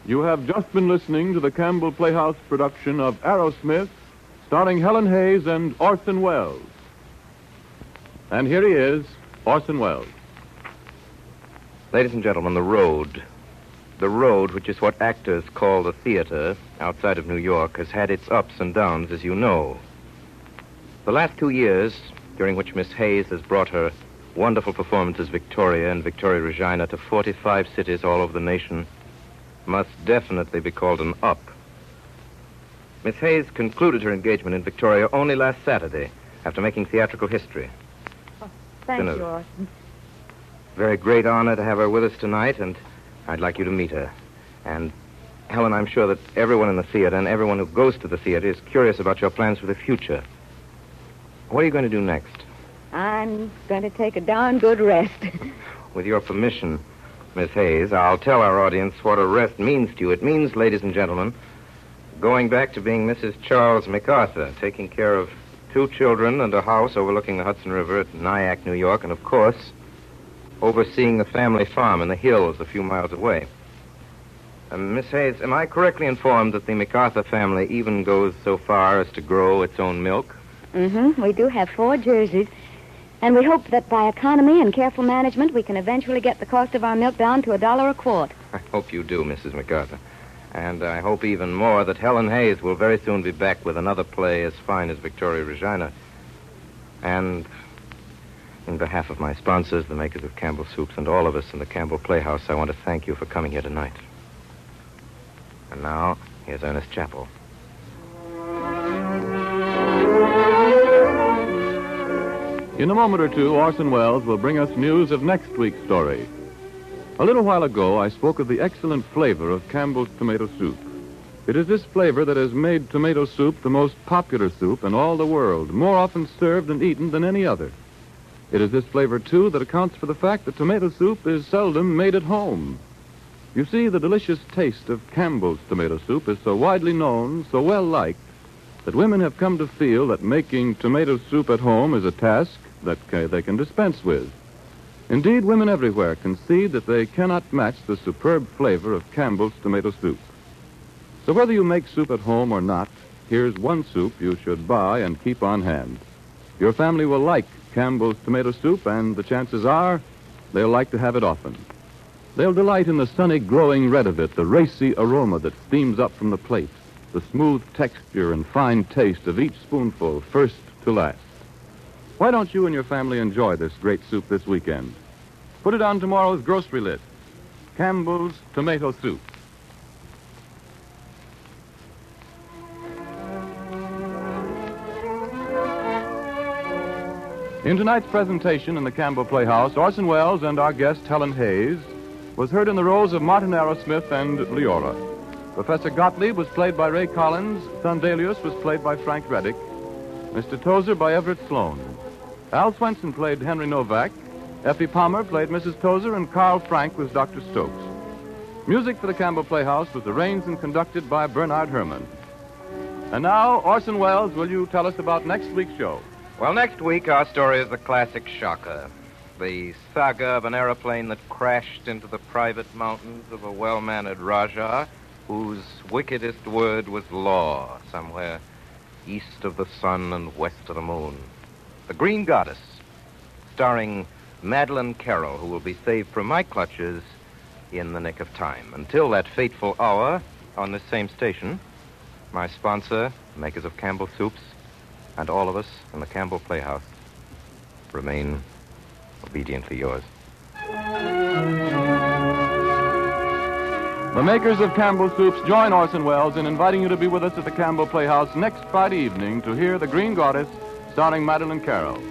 You have just been listening to the Campbell Playhouse production of Aerosmith, starring Helen Hayes and Orson Welles. And here he is, Orson Welles. Ladies and gentlemen, the road. The road, which is what actors call the theater outside of New York, has had its ups and downs, as you know. The last 2 years, during which Miss Hayes has brought her wonderful performances Victoria and Victoria Regina to 45 cities all over the nation, must definitely be called an up. Miss Hayes concluded her engagement in Victoria only last Saturday, after making theatrical history. Thank Been a- you, Orson. Very great honor to have her with us tonight, and I'd like you to meet her. And, Helen, I'm sure that everyone in the theater and everyone who goes to the theater is curious about your plans for the future. What are you going to do next? I'm going to take a darn good rest. With your permission, Miss Hayes, I'll tell our audience what a rest means to you. It means, ladies and gentlemen, going back to being Mrs. Charles MacArthur, taking care of 2 children and a house overlooking the Hudson River at Nyack, New York, and, of course, overseeing the family farm in the hills a few miles away. Miss Hayes, am I correctly informed that the MacArthur family even goes so far as to grow its own milk? Mm-hmm. We do have 4 jerseys. And we hope that by economy and careful management, we can eventually get the cost of our milk down to $1 a quart. I hope you do, Mrs. MacArthur. And I hope even more that Helen Hayes will very soon be back with another play as fine as Victoria Regina. And in behalf of my sponsors, the makers of Campbell Soups, and all of us in the Campbell Playhouse, I want to thank you for coming here tonight. And now, here's Ernest Chappell. In a moment or two, Orson Welles will bring us news of next week's story. A little while ago, I spoke of the excellent flavor of Campbell's tomato soup. It is this flavor that has made tomato soup the most popular soup in all the world, more often served and eaten than any other. It is this flavor, too, that accounts for the fact that tomato soup is seldom made at home. You see, the delicious taste of Campbell's tomato soup is so widely known, so well liked, that women have come to feel that making tomato soup at home is a task that they can dispense with. Indeed, women everywhere concede that they cannot match the superb flavor of Campbell's tomato soup. So whether you make soup at home or not, here's one soup you should buy and keep on hand. Your family will like Campbell's tomato soup, and the chances are they'll like to have it often. They'll delight in the sunny, glowing red of it, the racy aroma that steams up from the plate, the smooth texture and fine taste of each spoonful, first to last. Why don't you and your family enjoy this great soup this weekend? Put it on tomorrow's grocery list. Campbell's tomato soup. In tonight's presentation in the Campbell Playhouse, Orson Welles and our guest, Helen Hayes, was heard in the roles of Martin Arrowsmith and Leora. Professor Gottlieb was played by Ray Collins, Thundelius was played by Frank Reddick, Mr. Tozer by Everett Sloan. Al Swenson played Henry Novak, Effie Palmer played Mrs. Tozer, and Carl Frank was Dr. Stokes. Music for the Campbell Playhouse was arranged and conducted by Bernard Herrmann. And now, Orson Welles, will you tell us about next week's show? Well, next week, our story is the classic shocker. The saga of an aeroplane that crashed into the private mountains of a well-mannered Rajah whose wickedest word was law, somewhere east of the sun and west of the moon. The Green Goddess, starring Madeleine Carroll, who will be saved from my clutches in the nick of time. Until that fateful hour, on this same station, my sponsor, makers of Campbell Soups, and all of us in the Campbell Playhouse remain obediently yours. The makers of Campbell Soups join Orson Welles in inviting you to be with us at the Campbell Playhouse next Friday evening to hear The Green Goddess, starring Madeleine Carroll.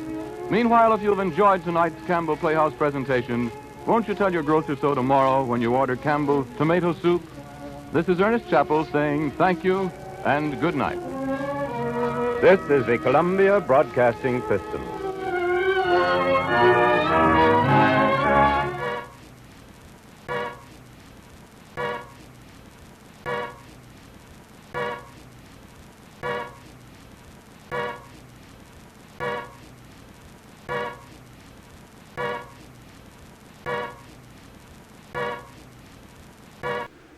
Meanwhile, if you've enjoyed tonight's Campbell Playhouse presentation, won't you tell your grocer so tomorrow when you order Campbell's tomato soup? This is Ernest Chappell saying thank you and good night. This is the Columbia Broadcasting System.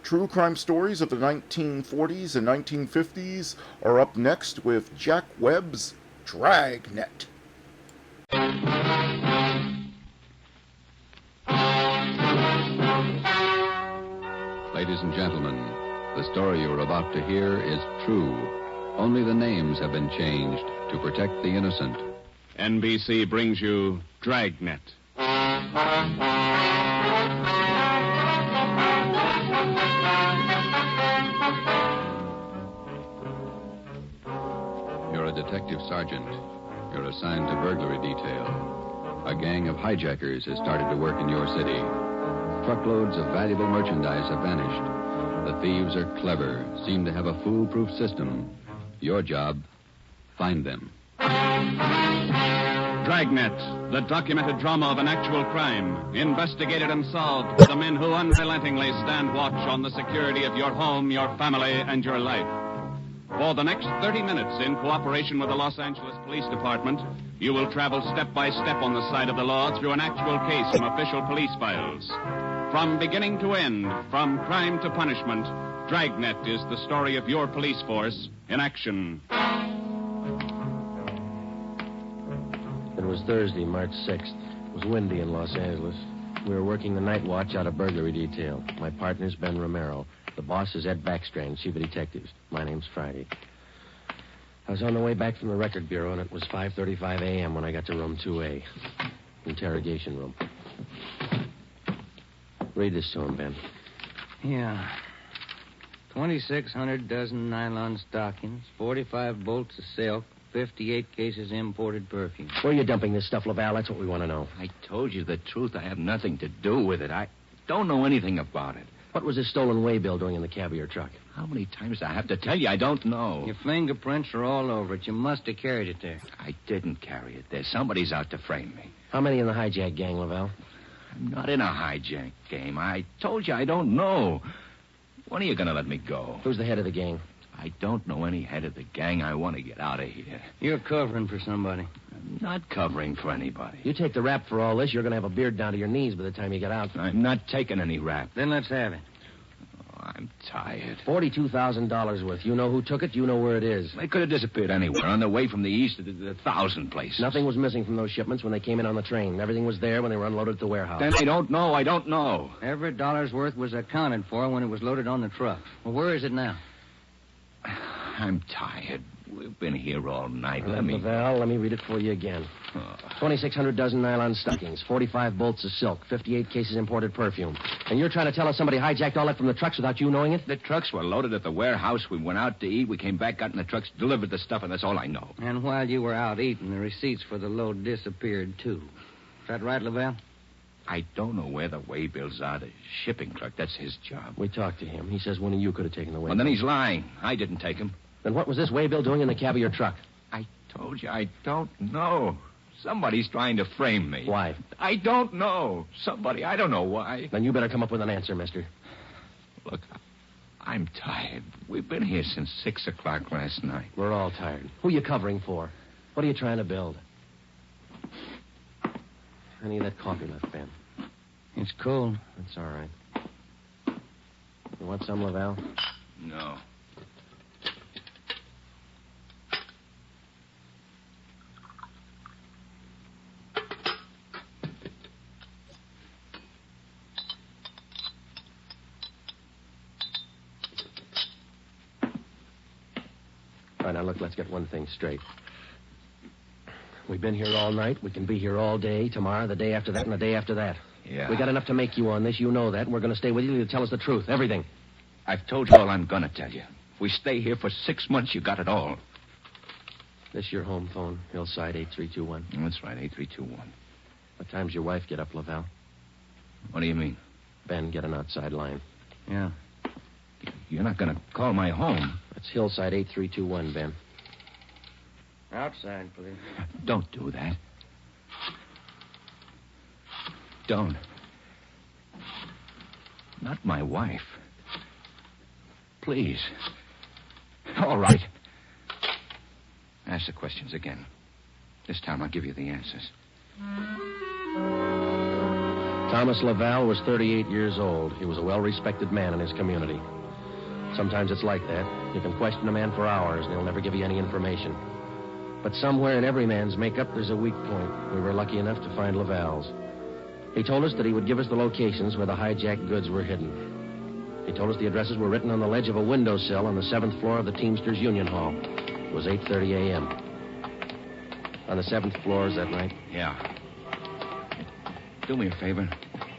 True crime stories of the 1940s and 1950s are up next with Jack Webb's Dragnet. ladies and gentlemen. The story you're about to hear is true. Only the names have been changed to protect the innocent. NBC brings you Dragnet. You're a detective sergeant. You're assigned to burglary detail. A gang of hijackers has started to work in your city. Truckloads of valuable merchandise have vanished. The thieves are clever, seem to have a foolproof system. Your job, find them. Dragnet, the documented drama of an actual crime, investigated and solved by the men who unrelentingly stand watch on the security of your home, your family, and your life. For the next 30 minutes, in cooperation with the Los Angeles Police Department, you will travel step by step on the side of the law through an actual case from official police files. From beginning to end, from crime to punishment, Dragnet is the story of your police force in action. It was Thursday, March 6th. It was windy in Los Angeles. We were working the night watch out of burglary detail. My partner's Ben Romero. The boss is Ed Backstrand, chief of detectives. My name's Friday. I was on the way back from the record bureau, and it was 5:35 a.m. when I got to room 2A. Interrogation room. Read this to him, Ben. Yeah. 2,600 dozen nylon stockings, 45 bolts of silk, 58 cases imported perfume. Where are you dumping this stuff, Laval? That's what we want to know. I told you the truth. I have nothing to do with it. I don't know anything about it. What was this stolen waybill doing in the cab of your truck? How many times do I have to tell you? I don't know. Your fingerprints are all over it. You must have carried it there. I didn't carry it there. Somebody's out to frame me. How many in the hijack gang, Laval? I'm not in a hijack game. I told you I don't know. When are you going to let me go? Who's the head of the gang? I don't know any head of the gang. I want to get out of here. You're covering for somebody. I'm not covering for anybody. You take the rap for all this, you're going to have a beard down to your knees by the time you get out. I'm not taking any rap. Then let's have it. Oh, I'm tired. $42,000 worth. You know who took it. You know where it is. They could have disappeared anywhere. On the way from the east to the 1,000 places. Nothing was missing from those shipments when they came in on the train. Everything was there when they were unloaded at the warehouse. Then I don't know. I don't know. Every dollar's worth was accounted for when it was loaded on the truck. Well, where is it now? I'm tired. We've been here all night. Let me read it for you again. 2,600 dozen nylon stockings, 45 bolts of silk, 58 cases imported perfume. And you're trying to tell us somebody hijacked all that from the trucks without you knowing it? The trucks were loaded at the warehouse. We went out to eat. We came back, got in the trucks, delivered the stuff, and that's all I know. And while you were out eating, the receipts for the load disappeared, too. Is that right, Lavelle? I don't know where the waybill's are. The shipping clerk, that's his job. We talked to him. He says one of you could have taken the waybill. Well, then he's lying. I didn't take him. Then what was this waybill doing in the cab of your truck? I told you I don't know. Somebody's trying to frame me. Why? I don't know. Somebody, I don't know why. Then you better come up with an answer, mister. Look, I'm tired. We've been here since 6 o'clock last night. We're all tired. Who are you covering for? What are you trying to build? Any of that coffee left, Ben? It's cold. That's all right. You want some, Lavelle? No. All right, now look, let's get one thing straight. We've been here all night. We can be here all day, tomorrow, the day after that, and the day after that. Yeah. We got enough to make you on this. You know that. And we're going to stay with you to tell us the truth. Everything. I've told you all I'm going to tell you. If we stay here for 6 months, you got it all. This your home phone, Hillside 8321? That's right, 8321. What time's your wife get up, Lavelle? What do you mean? Ben, get an outside line. Yeah. You're not going to call my home. That's Hillside 8321, Ben. Outside, please. Don't do that. Don't. Not my wife. Please. All right. Ask the questions again. This time I'll give you the answers. Thomas Laval was 38 years old. He was a well-respected man in his community. Sometimes it's like that. You can question a man for hours, and he'll never give you any information. But somewhere in every man's makeup, there's a weak point. We were lucky enough to find Laval's. He told us that he would give us the locations where the hijacked goods were hidden. He told us the addresses were written on the ledge of a windowsill on the 7th floor of the Teamsters Union Hall. It was 8:30 a.m. On the 7th floor, is that right? Yeah. Do me a favor.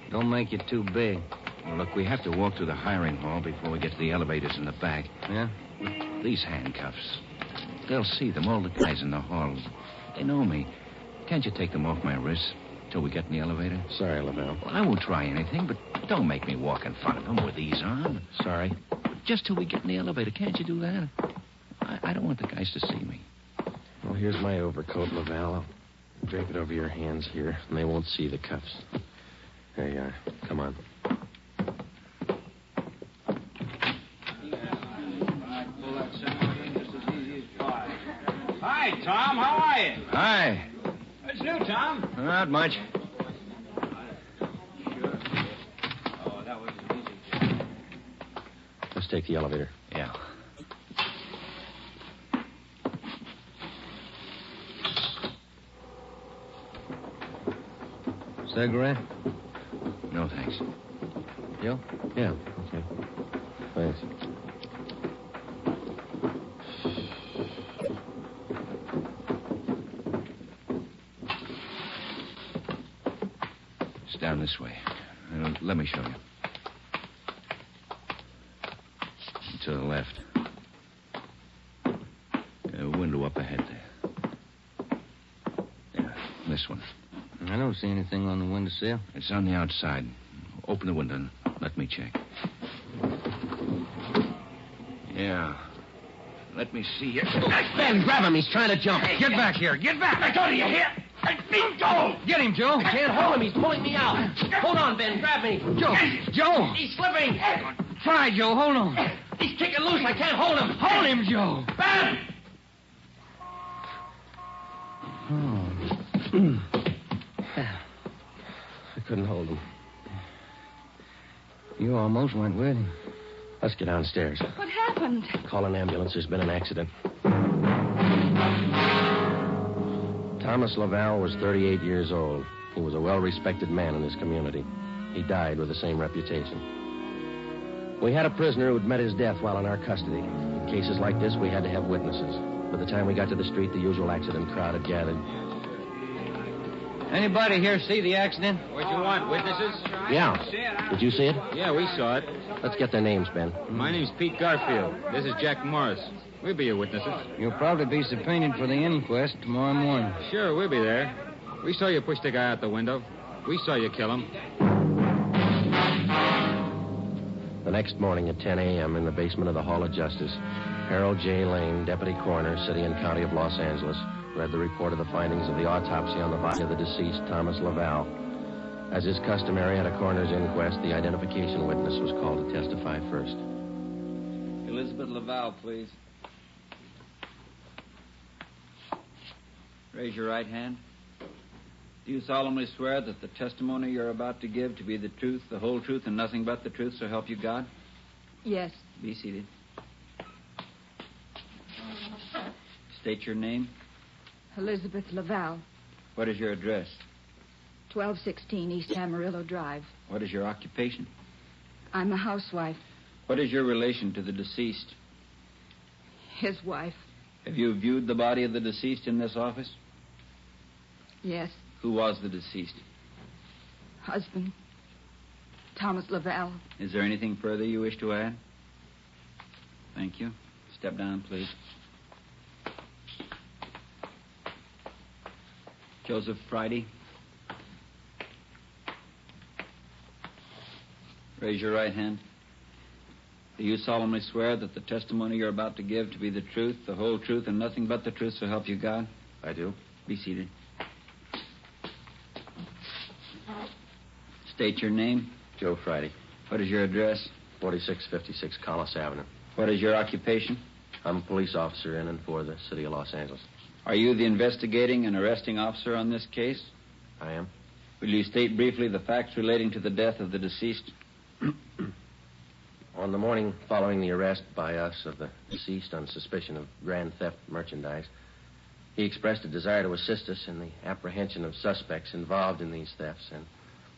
Don't make it too big. Well, look, we have to walk through the hiring hall before we get to the elevators in the back. Yeah? These handcuffs. They'll see them, all the guys in the hall. They know me. Can't you take them off my wrists till we get in the elevator? Sorry, Lavelle. Well, I won't try anything, but don't make me walk in front of them with these on. Sorry. Just till we get in the elevator. Can't you do that? I don't want the guys to see me. Well, here's my overcoat, Lavelle. I'll drape it over your hands here, and they won't see the cuffs. There you are. Come on. Hi, Tom. How are you? Hi. What's new, Tom? Not much. Let's take the elevator. Yeah. Cigarette? No, thanks. You? Yeah, okay. Thanks. It's down this way. Let me show you. To the left. A window up ahead there. Yeah, this one. I don't see anything on the windowsill. It's on the outside. Open the window and let me check. Yeah. Let me see you. Ben, grab him. He's trying to jump. Get back here. Get back. I told you, you hear? Go! Get him, Joe. I can't hold him. He's pulling me out. Hold on, Ben. Grab me. Joe. He's slipping. Try, Joe. Hold on. He's kicking loose. I can't hold him. Hold him, Joe. Ben! I couldn't hold him. You almost went with him. Let's get downstairs. What happened? Call an ambulance. There's been an accident. Thomas Lavelle was 38 years old. He was a well-respected man in his community. He died with the same reputation. We had a prisoner who'd met his death while in our custody. In cases like this, we had to have witnesses. By the time we got to the street, the usual accident crowd had gathered. Anybody here see the accident? What you want, witnesses? Yeah. Did you see it? Yeah, we saw it. Let's get their names, Ben. My name's Pete Garfield. This is Jack Morris. We'll be your witnesses. You'll probably be subpoenaed for the inquest tomorrow morning. Sure, we'll be there. We saw you push the guy out the window. We saw you kill him. The next morning at 10 a.m. in the basement of the Hall of Justice, Harold J. Lane, Deputy Coroner, City and County of Los Angeles, read the report of the findings of the autopsy on the body of the deceased, Thomas Lavelle. As is customary at a coroner's inquest, the identification witness was called to testify first. Elizabeth Lavelle, please. Raise your right hand. Do you solemnly swear that the testimony you're about to give to be the truth, the whole truth, and nothing but the truth, so help you God? Yes. Be seated. State your name. Elizabeth Lavelle, What is your address? 1216 East Amarillo Drive. What is your occupation? I'm a housewife, What is your relation to the deceased? his wife. Have you viewed the body of the deceased in this office? Yes. Who was the deceased? Husband, Thomas Lavelle. Is there anything further you wish to add? Thank you. Step down, please. Joseph Friday. Raise your right hand. Do you solemnly swear that the testimony you're about to give to be the truth, the whole truth, and nothing but the truth, so help you God? I do. Be seated. State your name. Joe Friday. What is your address? 4656 Collis Avenue. What is your occupation? I'm a police officer in and for the city of Los Angeles. Are you the investigating and arresting officer on this case? I am. Will you state briefly the facts relating to the death of the deceased? On the morning following the arrest by us of the deceased on suspicion of grand theft merchandise, he expressed a desire to assist us in the apprehension of suspects involved in these thefts and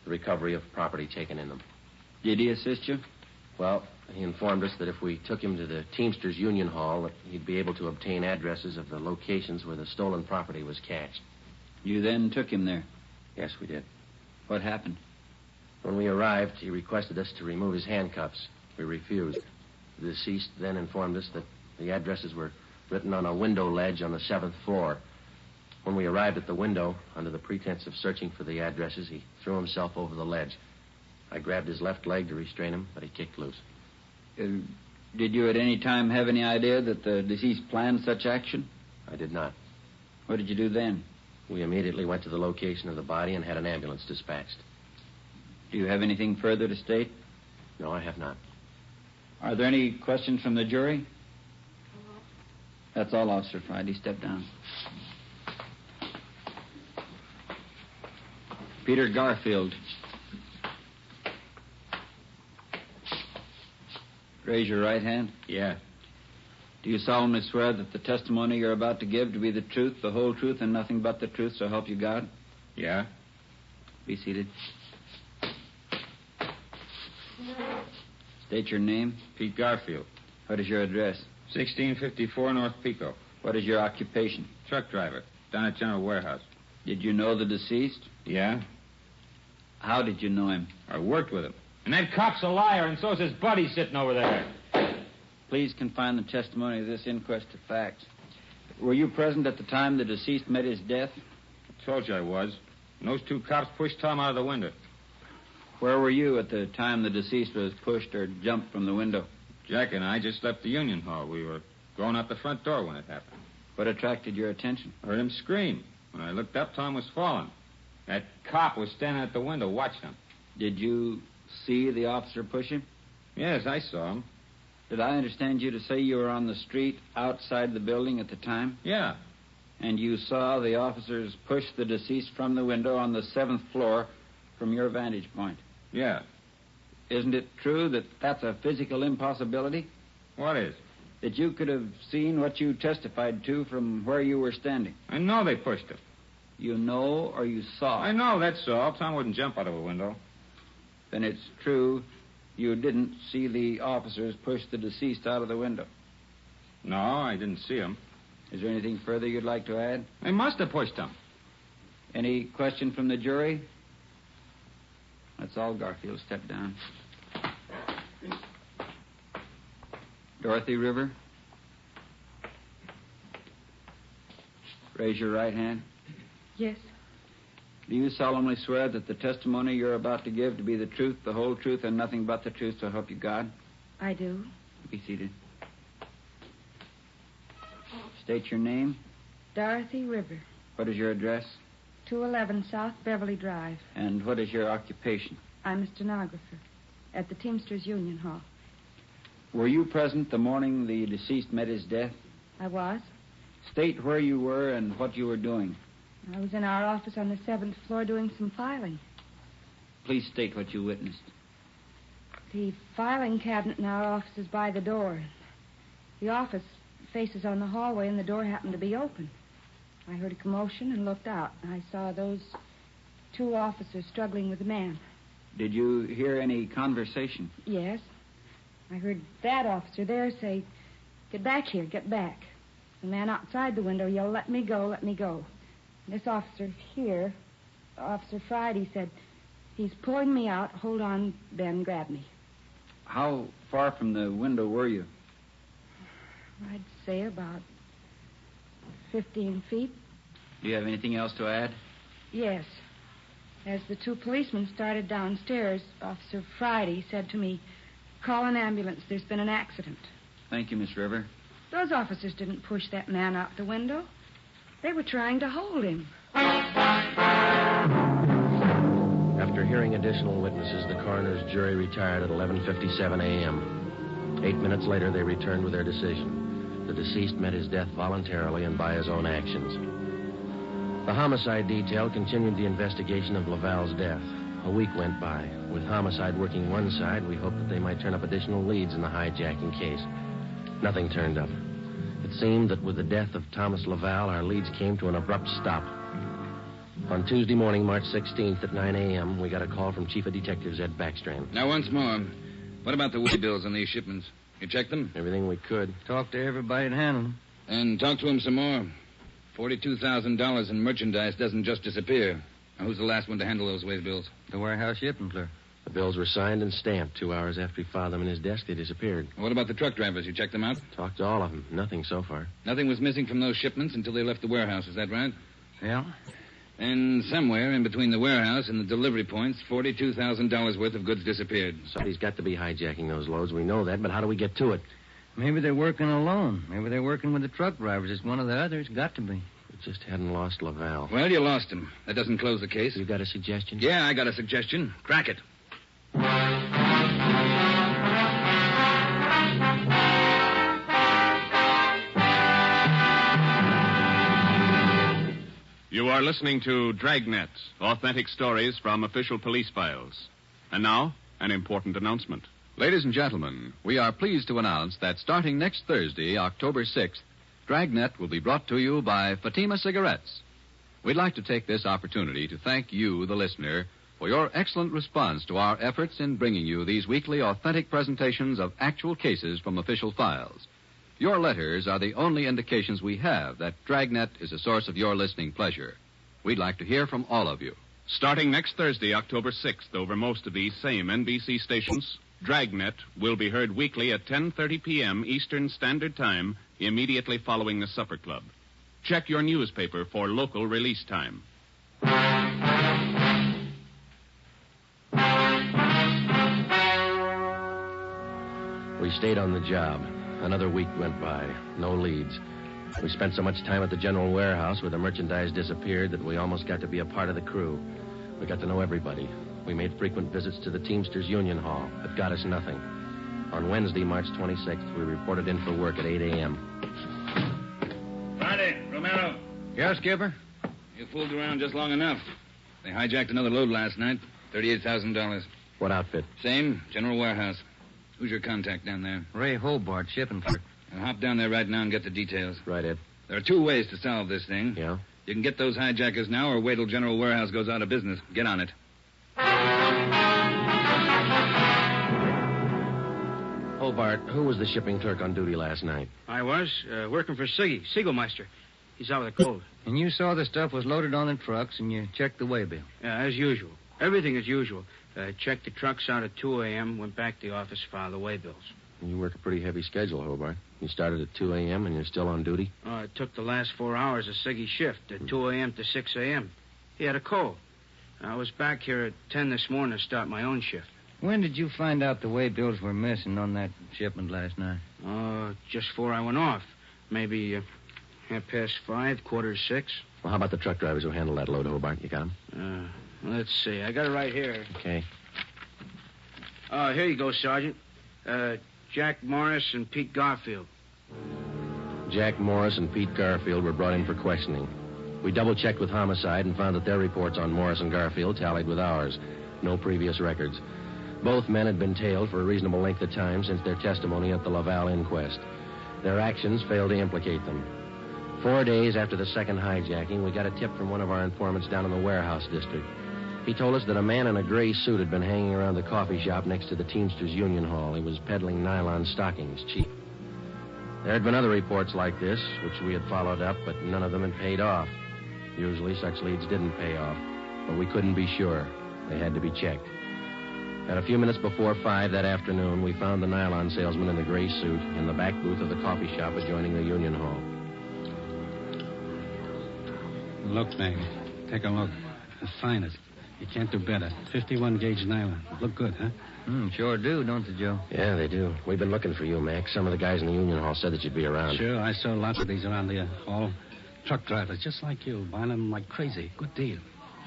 the recovery of property taken in them. Did he assist you? Well, he informed us that if we took him to the Teamsters Union Hall, that he'd be able to obtain addresses of the locations where the stolen property was cached. You then took him there? Yes, we did. What happened? When we arrived, he requested us to remove his handcuffs. We refused. The deceased then informed us that the addresses were written on a window ledge on the 7th floor. When we arrived at the window, under the pretense of searching for the addresses, he threw himself over the ledge. I grabbed his left leg to restrain him, but he kicked loose. Did you at any time have any idea that the deceased planned such action? I did not. What did you do then? We immediately went to the location of the body and had an ambulance dispatched. Do you have anything further to state? No, I have not. Are there any questions from the jury? That's all, Officer Friday. Step down. Peter Garfield. Raise your right hand. Yeah. Do you solemnly swear that the testimony you're about to give to be the truth, the whole truth, and nothing but the truth, so help you God? Yeah. Be seated. State your name. Pete Garfield. What is your address? 1654 North Pico. What is your occupation? Truck driver. Down at General Warehouse. Did you know the deceased? Yeah. How did you know him? I worked with him. And that cop's a liar, and so's his buddy sitting over there. Please confine the testimony of this inquest to facts. Were you present at the time the deceased met his death? I told you I was. And those two cops pushed Tom out of the window. Where were you at the time the deceased was pushed or jumped from the window? Jack and I just left the Union Hall. We were going out the front door when it happened. What attracted your attention? I heard him scream. When I looked up, Tom was falling. That cop was standing at the window watching him. Did you see the officer push him? Yes, I saw him. Did I understand you to say you were on the street outside the building at the time? Yeah. And you saw the officers push the deceased from the window on the 7th floor from your vantage point? Yeah. Isn't it true that that's a physical impossibility? What is? That you could have seen what you testified to from where you were standing. I know they pushed him. You know or you saw? I know, that's all. Tom wouldn't jump out of a window. Then it's true you didn't see the officers push the deceased out of the window? No, I didn't see him. Is there anything further you'd like to add? They must have pushed him. Any question from the jury? That's all, Garfield. Step down. Dorothy River. Raise your right hand. Yes. Do you solemnly swear that the testimony you're about to give to be the truth, the whole truth, and nothing but the truth, so help you God? I do. Be seated. State your name. Dorothy River. What is your address? 211 South Beverly Drive. And what is your occupation? I'm a stenographer at the Teamsters Union Hall. Were you present the morning the deceased met his death? I was. State where you were and what you were doing. I was in our office on the 7th floor doing some filing. Please state what you witnessed. The filing cabinet in our office is by the door. The office faces on the hallway, and the door happened to be open. I heard a commotion and looked out. I saw those two officers struggling with a man. Did you hear any conversation? Yes. I heard that officer there say, "Get back here, get back." The man outside the window yelled, "Let me go, let me go." This officer here, Officer Friday, said, "He's pulling me out. Hold on, Ben, grab me." How far from the window were you? I'd say about 15 feet. Do you have anything else to add? Yes. As the two policemen started downstairs, Officer Friday said to me, "Call an ambulance. There's been an accident." Thank you, Miss River. Those officers didn't push that man out the window. They were trying to hold him. After hearing additional witnesses, the coroner's jury retired at 11:57 a.m. 8 minutes later, they returned with their decision. The deceased met his death voluntarily and by his own actions. The homicide detail continued the investigation of Laval's death. A week went by. With homicide working one side, we hoped that they might turn up additional leads in the hijacking case. Nothing turned up. It seemed that with the death of Thomas Laval, our leads came to an abrupt stop. On Tuesday morning, March 16th at 9 a.m., we got a call from Chief of Detectives Ed Backstrand. Now, once more, What about the way bills on these shipments? You checked them? Everything we could. Talked to everybody and handled them. And talk to him some more. $42,000 in merchandise doesn't just disappear. Now, who's the last one to handle those way bills? The warehouse shipping clerk. The bills were signed and stamped. 2 hours after he filed them in his desk, they disappeared. What about the truck drivers? You checked them out? Talked to all of them. Nothing so far. Nothing was missing from those shipments until they left the warehouse. Is that right? Yeah. And somewhere in between the warehouse and the delivery points, $42,000 worth of goods disappeared. Somebody's got to be hijacking those loads. We know that, but how do we get to it? Maybe they're working alone. Maybe they're working with the truck drivers. It's one of the others. Got to be. We just hadn't lost Laval. Well, you lost him. That doesn't close the case. You got a suggestion? Yeah, I got a suggestion. Crack it. You are listening to Dragnet, authentic stories from official police files. And now, an important announcement. Ladies and gentlemen, we are pleased to announce that starting next Thursday, October 6th, Dragnet will be brought to you by Fatima Cigarettes. We'd like to take this opportunity to thank you, the listener, for your excellent response to our efforts in bringing you these weekly authentic presentations of actual cases from official files. Your letters are the only indications we have that Dragnet is a source of your listening pleasure. We'd like to hear from all of you. Starting next Thursday, October 6th, over most of these same NBC stations, Dragnet will be heard weekly at 10:30 p.m. Eastern Standard Time, immediately following the supper club. Check your newspaper for local release time. We stayed on the job. Another week went by. No leads. We spent so much time at the general warehouse where the merchandise disappeared that we almost got to be a part of the crew. We got to know everybody. We made frequent visits to the Teamsters Union Hall, but got us nothing. On Wednesday, March 26th, we reported in for work at 8 a.m. Friday, Romero. Yeah, Skipper? You fooled around just long enough. They hijacked another load last night. $38,000. What outfit? Same, general warehouse. Who's your contact down there? Ray Hobart, shipping clerk. Now hop down there right now and get the details. Right, Ed. There are 2 ways to solve this thing. Yeah? You can get those hijackers now or wait till General Warehouse goes out of business. Get on it. Hobart, who was the shipping clerk on duty last night? I was, working for Siggy, Siegelmeister. He's out with a cold. And you saw the stuff was loaded on the trucks and you checked the waybill. Yeah, as usual. Everything as usual. Checked the trucks out at 2 a.m., went back to the office, filed the waybills. You work a pretty heavy schedule, Hobart. You started at 2 a.m. and you're still on duty? It took the last 4 hours of Siggy's shift, at 2 a.m. to 6 a.m. He had a cold. I was back here at 10 this morning to start my own shift. When did you find out the waybills were missing on that shipment last night? Just before I went off. Maybe 5:30, 5:45. Well, how about the truck drivers who handled that load, Hobart? You got them? Let's see. I got it right here. Okay. Here you go, Sergeant. Jack Morris and Pete Garfield. Jack Morris and Pete Garfield were brought in for questioning. We double-checked with Homicide and found that their reports on Morris and Garfield tallied with ours. No previous records. Both men had been tailed for a reasonable length of time since their testimony at the Laval inquest. Their actions failed to implicate them. 4 days after the second hijacking, we got a tip from one of our informants down in the warehouse district. He told us that a man in a gray suit had been hanging around the coffee shop next to the Teamsters Union Hall. He was peddling nylon stockings, cheap. There had been other reports like this, which we had followed up, but none of them had paid off. Usually such leads didn't pay off, but we couldn't be sure. They had to be checked. At a few minutes before 5 that afternoon, we found the nylon salesman in the gray suit in the back booth of the coffee shop adjoining the Union Hall. Look, Meg. Take a look. The finest. You can't do better. 51-gauge nylon. Look good, huh? Sure do, don't they, Joe? Yeah, they do. We've been looking for you, Mac. Some of the guys in the Union Hall said that you'd be around. Sure, I saw lots of these around the hall. Truck drivers, just like you, buying them like crazy. Good deal.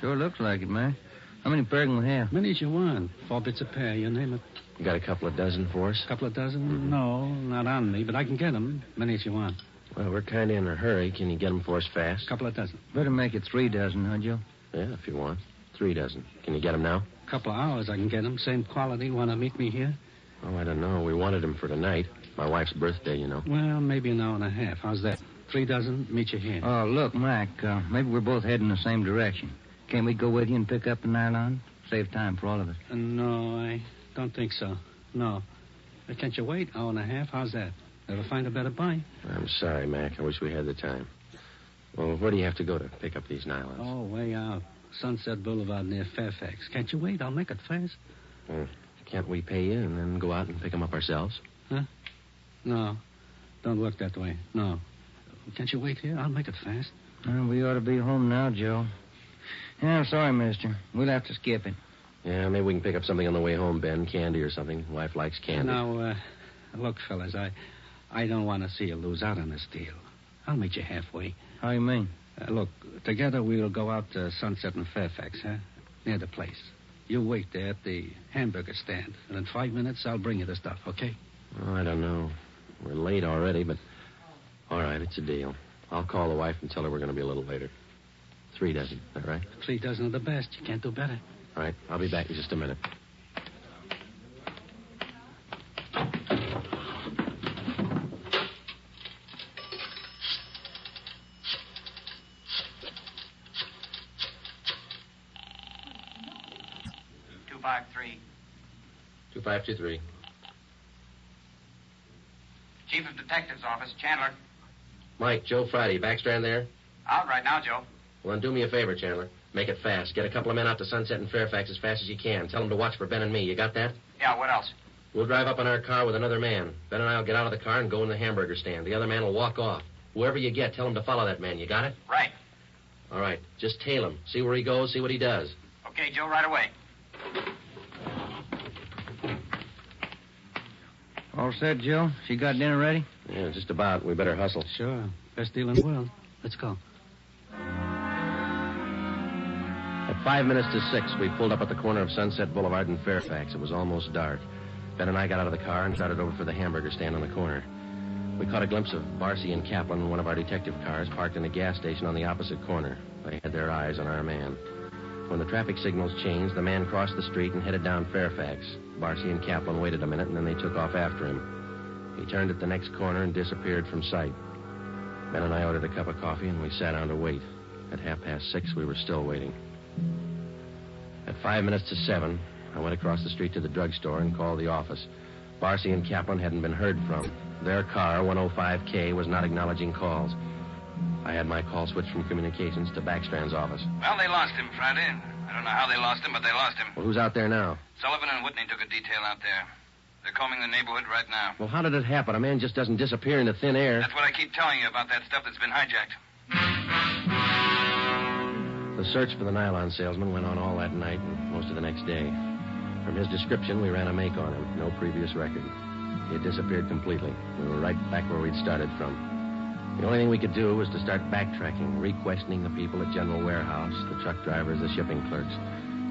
Sure looks like it, man. How many pair can we have? Many as you want. 4 bits a pair, you name it. You got a couple of dozen for us? Couple of dozen? No, not on me, but I can get them. Many as you want. Well, we're kind of in a hurry. Can you get them for us fast? Couple of dozen. Better make it 3 dozen, huh, Joe? Yeah, if you want. 3 dozen. Can you get them now? Couple of hours I can get them. Same quality. Want to meet me here? Oh, I don't know. We wanted them for tonight. My wife's birthday, you know. Well, maybe an hour and a half. How's that? 3 dozen, meet you here. Oh, look, Mac, maybe we're both heading the same direction. Can't we go with you and pick up the nylon? Save time for all of us. No, I don't think so. No. Can't you wait? Hour and a half? How's that? Ever find a better buy? I'm sorry, Mac. I wish we had the time. Well, where do you have to go to pick up these nylons? Oh, way out. Sunset Boulevard near Fairfax. Can't you wait? I'll make it fast. Can't we pay you and then go out and pick them up ourselves? Huh? No. Don't work that way. No. Can't you wait here? I'll make it fast. Well, we ought to be home now, Joe. Yeah, I'm sorry, mister. We'll have to skip it. Yeah, maybe we can pick up something on the way home, Ben. Candy or something. Wife likes candy. Now, look, fellas, I don't want to see you lose out on this deal. I'll meet you halfway. How you mean? Look, together we'll go out to Sunset and Fairfax, huh? Near the place. You wait there at the hamburger stand, and in 5 minutes I'll bring you the stuff, okay? Oh, I don't know. We're late already, but... All right, it's a deal. I'll call the wife and tell her we're going to be a little later. 3 dozen, is that right? 3 dozen of the best. You can't do better. All right, I'll be back in just a minute. $253. 2523. Chief of Detectives Office, Chandler. Mike, Joe Friday, Backstrand there? Out right now, Joe. Well, then do me a favor, Chandler. Make it fast. Get a couple of men out to Sunset and Fairfax as fast as you can. Tell them to watch for Ben and me. You got that? Yeah, what else? We'll drive up in our car with another man. Ben and I will get out of the car and go in the hamburger stand. The other man will walk off. Whoever you get, tell him to follow that man. You got it? Right. All right. Just tail him. See where he goes, see what he does. Okay, Joe, right away. All set, Joe? She got dinner ready? Yeah, just about. We better hustle. Sure. Best deal in the world. Let's go. At 5 minutes to 6, we pulled up at the corner of Sunset Boulevard and Fairfax. It was almost dark. Ben and I got out of the car and started over for the hamburger stand on the corner. We caught a glimpse of Barcy and Kaplan in one of our detective cars parked in a gas station on the opposite corner. They had their eyes on our man. When the traffic signals changed, the man crossed the street and headed down Fairfax. Barcy and Kaplan waited a minute, and then they took off after him. He turned at the next corner and disappeared from sight. Ben and I ordered a cup of coffee, and we sat down to wait. At 6:30, we were still waiting. At 5 minutes to 7, I went across the street to the drugstore and called the office. Barcy and Kaplan hadn't been heard from. Their car, 105K, was not acknowledging calls. I had my call switched from communications to Backstrand's office. Well, they lost him Friday. I don't know how they lost him, but they lost him. Well, who's out there now? Sullivan and Whitney took a detail out there. They're combing the neighborhood right now. Well, how did it happen? A man just doesn't disappear into thin air. That's what I keep telling you about that stuff that's been hijacked. The search for the nylon salesman went on all that night and most of the next day. From his description, we ran a make on him. No previous record. He had disappeared completely. We were right back where we'd started from. The only thing we could do was to start backtracking, re-questioning the people at General Warehouse, the truck drivers, the shipping clerks.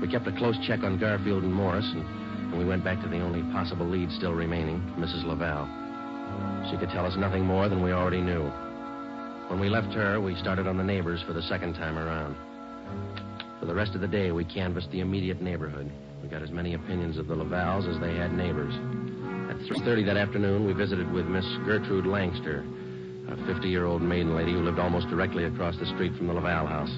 We kept a close check on Garfield and Morris, and we went back to the only possible lead still remaining, Mrs. Laval. She could tell us nothing more than we already knew. When we left her, we started on the neighbors for the second time around. For the rest of the day, we canvassed the immediate neighborhood. We got as many opinions of the Lavals as they had neighbors. At 3:30 that afternoon, we visited with Miss Gertrude Langster, a 50-year-old maiden lady who lived almost directly across the street from the Laval house.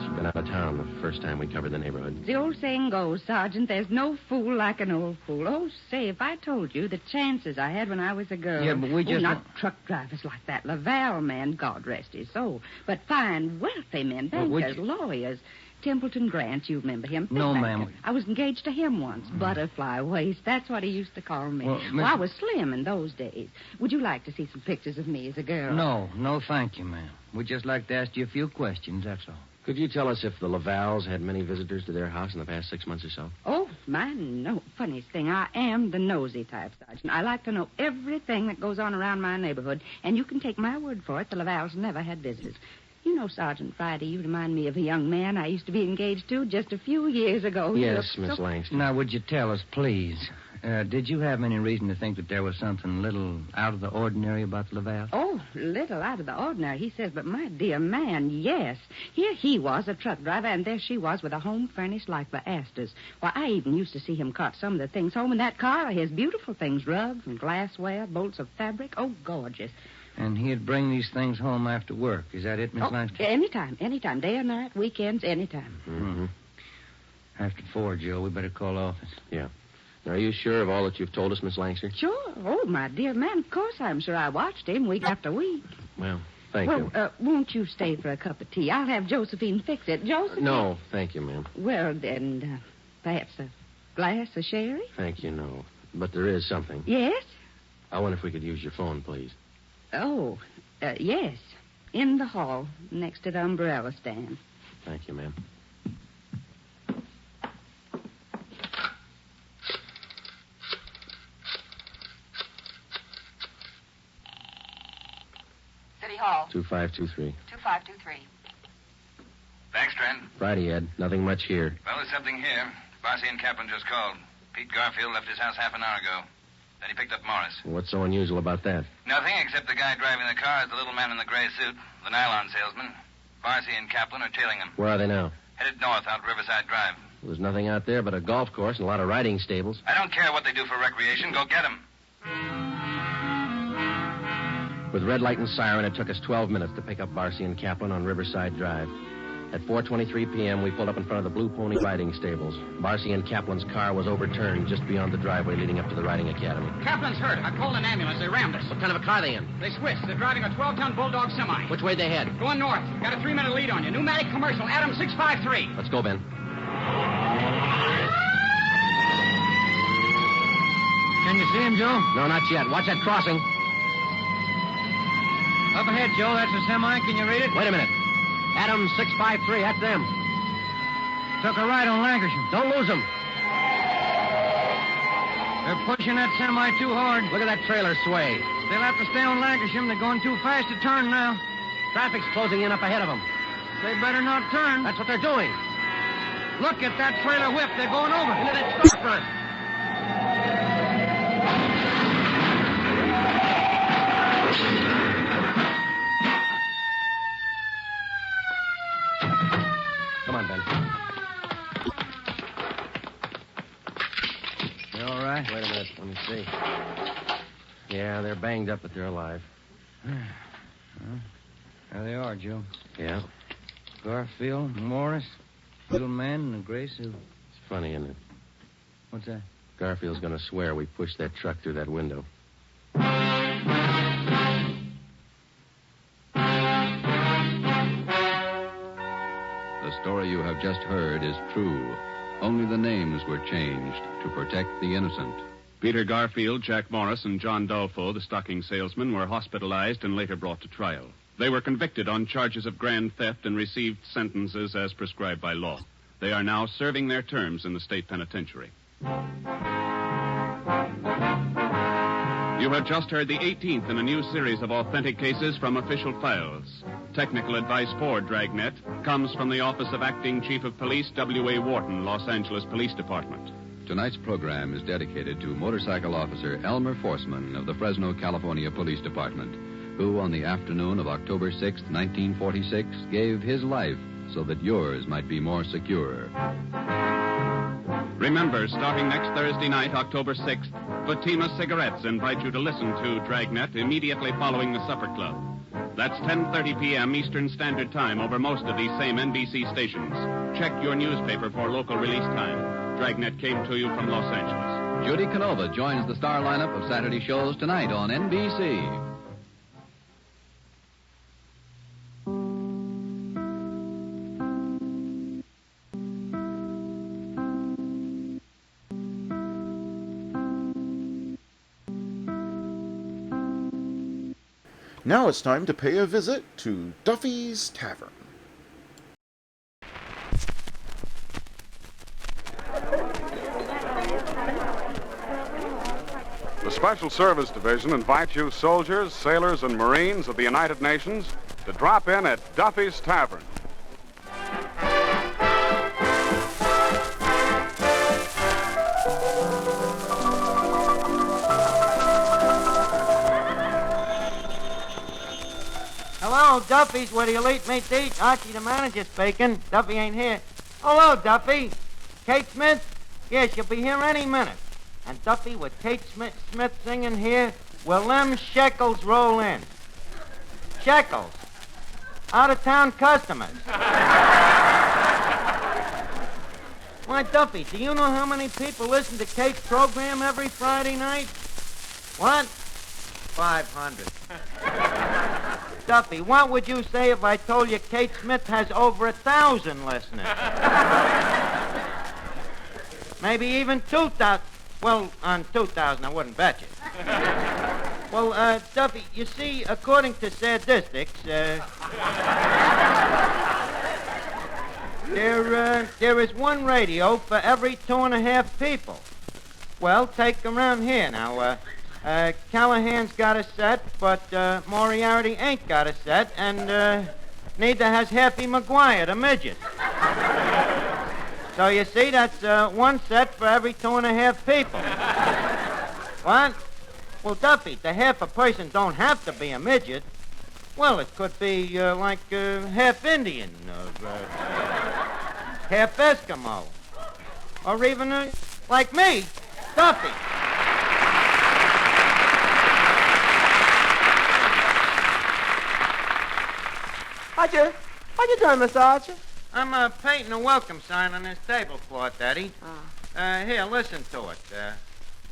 She'd been out of town the first time we covered the neighborhood. The old saying goes, Sergeant, there's no fool like an old fool. Oh, say, if I told you the chances I had when I was a girl. Yeah, but we just... not truck drivers like that. Laval man, God rest his soul. But fine, wealthy men, bankers, lawyers. Templeton Grant, you remember him? No, banker. ma'am. I was engaged to him once. Butterfly waist. That's what he used to call me. Well, I was slim in those days. Would you like to see some pictures of me as a girl? No, thank you, ma'am. We'd just like to ask you a few questions, that's all. Could you tell us if the Lavals had many visitors to their house in the past 6 months or so? Oh, no. Funniest thing, I am the nosy type, Sergeant. I like to know everything that goes on around my neighborhood, and you can take my word for it, the Lavals never had visitors. You know, Sergeant Friday, you remind me of a young man I used to be engaged to just a few years ago. Yes, Miss Langston. Now, would you tell us, please, did you have any reason to think that there was something little out of the ordinary about the Laval? Oh, little out of the ordinary, he says, but my dear man, yes. Here he was, a truck driver, and there she was with a home furnished like the Astors. Why, I even used to see him cart some of the things home in that car, his beautiful things, rugs and glassware, bolts of fabric. Oh, gorgeous. And he'd bring these things home after work. Is that it, Miss Langston? Anytime. Day or night, weekends, anytime. Mm-hmm. After 4, Joe, we better call office. Yeah. Are you sure of all that you've told us, Miss Langster? Sure. Oh, my dear man, of course I'm sure. I watched him week after week. Well, thank you. Won't you stay for a cup of tea? I'll have Josephine fix it. Josephine? No, thank you, ma'am. Well, then, perhaps a glass of sherry? Thank you, no. But there is something. Yes? I wonder if we could use your phone, please. Oh, yes. In the hall, next to the umbrella stand. Thank you, ma'am. City Hall. 2523. 2523. Thanks, Trent. Friday, Ed. Nothing much here. Well, there's something here. Barcy and Kaplan just called. Pete Garfield left his house half an hour ago. Then he picked up Morris. What's so unusual about that? Nothing, except the guy driving the car is the little man in the gray suit, the nylon salesman. Barcy and Kaplan are tailing him. Where are they now? Headed north out Riverside Drive. There's nothing out there but a golf course and a lot of riding stables. I don't care what they do for recreation. Go get them. With red light and siren, it took us 12 minutes to pick up Barcy and Kaplan on Riverside Drive. At 4:23 p.m., we pulled up in front of the Blue Pony riding stables. Barcy and Kaplan's car was overturned just beyond the driveway leading up to the riding academy. Kaplan's hurt. I called an ambulance. They rammed us. What kind of a car are they in? They switched. They're driving a 12-ton Bulldog semi. Which way they head? Going north. Got a 3-minute lead on you. Pneumatic commercial. Adam 653. Let's go, Ben. Can you see him, Joe? No, not yet. Watch that crossing. Up ahead, Joe. That's a semi. Can you read it? Wait a minute. Adam 653. That's them. Took a right on Lancashire. Don't lose them. They're pushing that semi too hard. Look at that trailer sway. They'll have to stay on Lancashire. They're going too fast to turn now. Traffic's closing in up ahead of them. They better not turn. That's what they're doing. Look at that trailer whip. They're going over. Into that storefront. Come on, Ben. You all right? Wait a minute. Let me see. Yeah, they're banged up, but they're alive. There they are, Joe. Yeah. Garfield, Morris, little man in a gray suit. It's funny, isn't it? What's that? Garfield's going to swear we pushed that truck through that window. The story you have just heard is true. Only the names were changed to protect the innocent. Peter Garfield, Jack Morris, and John Dolfo, the stocking salesman, were hospitalized and later brought to trial. They were convicted on charges of grand theft and received sentences as prescribed by law. They are now serving their terms in the state penitentiary. You have just heard the 18th in a new series of authentic cases from official files. Technical advice for Dragnet comes from the Office of Acting Chief of Police W.A. Wharton, Los Angeles Police Department. Tonight's program is dedicated to motorcycle officer Elmer Forsman of the Fresno, California Police Department, who on the afternoon of October 6, 1946, gave his life so that yours might be more secure. Remember, starting next Thursday night, October 6th, Fatima Cigarettes invite you to listen to Dragnet immediately following the Supper Club. That's 10:30 p.m. Eastern Standard Time over most of these same NBC stations. Check your newspaper for local release time. Dragnet came to you from Los Angeles. Judy Canova joins the star lineup of Saturday shows tonight on NBC. Now it's time to pay a visit to Duffy's Tavern. The Special Service Division invites you soldiers, sailors, and Marines of the United Nations to drop in at Duffy's Tavern. Hello, Duffy's, where the elite meet to eat. Archie, the manager's speaking. Duffy ain't here. Hello, Duffy. Kate Smith? Yeah, she'll be here any minute. And Duffy, with Kate Smith singing here, will them shekels roll in? Shekels. Out-of-town customers. Why, Duffy, do you know how many people listen to Kate's program every Friday night? What? 500. Duffy, what would you say if I told you Kate Smith has over 1,000 listeners? Maybe even 2,000. Well, on 2,000, I wouldn't bet you. Well, Duffy, you see, according to statistics, there is one radio for every 2.5 people. Well, take around here now. Callahan's got a set, but Moriarty ain't got a set, and neither has Happy McGuire, the midget. So you see, that's one set for every 2.5 people. What? Well, Duffy, the half a person don't have to be a midget. Well, it could be like half Indian, or half Eskimo, or even like me, Duffy. What you doing, Mr. Archer? I'm painting a welcome sign on this tablecloth, Eddie. Here, listen to it.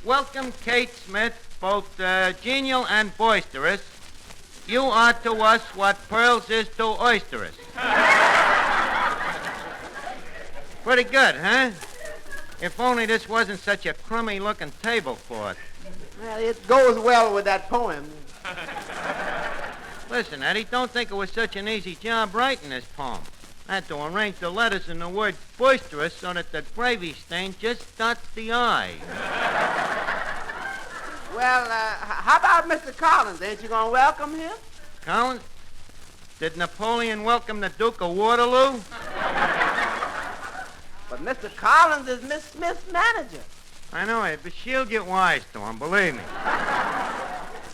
Welcome, Kate Smith, both genial and boisterous. You are to us what pearls is to oysters. Pretty good, huh? If only this wasn't such a crummy-looking tablecloth. Well, it goes well with that poem. Listen, Eddie, don't think it was such an easy job writing this poem. I had to arrange the letters in the word boisterous so that the gravy stain just dots the I. Well, how about Mr. Collins? Ain't you going to welcome him? Collins? Did Napoleon welcome the Duke of Waterloo? But Mr. Collins is Miss Smith's manager. I know it, but she'll get wise to him, believe me.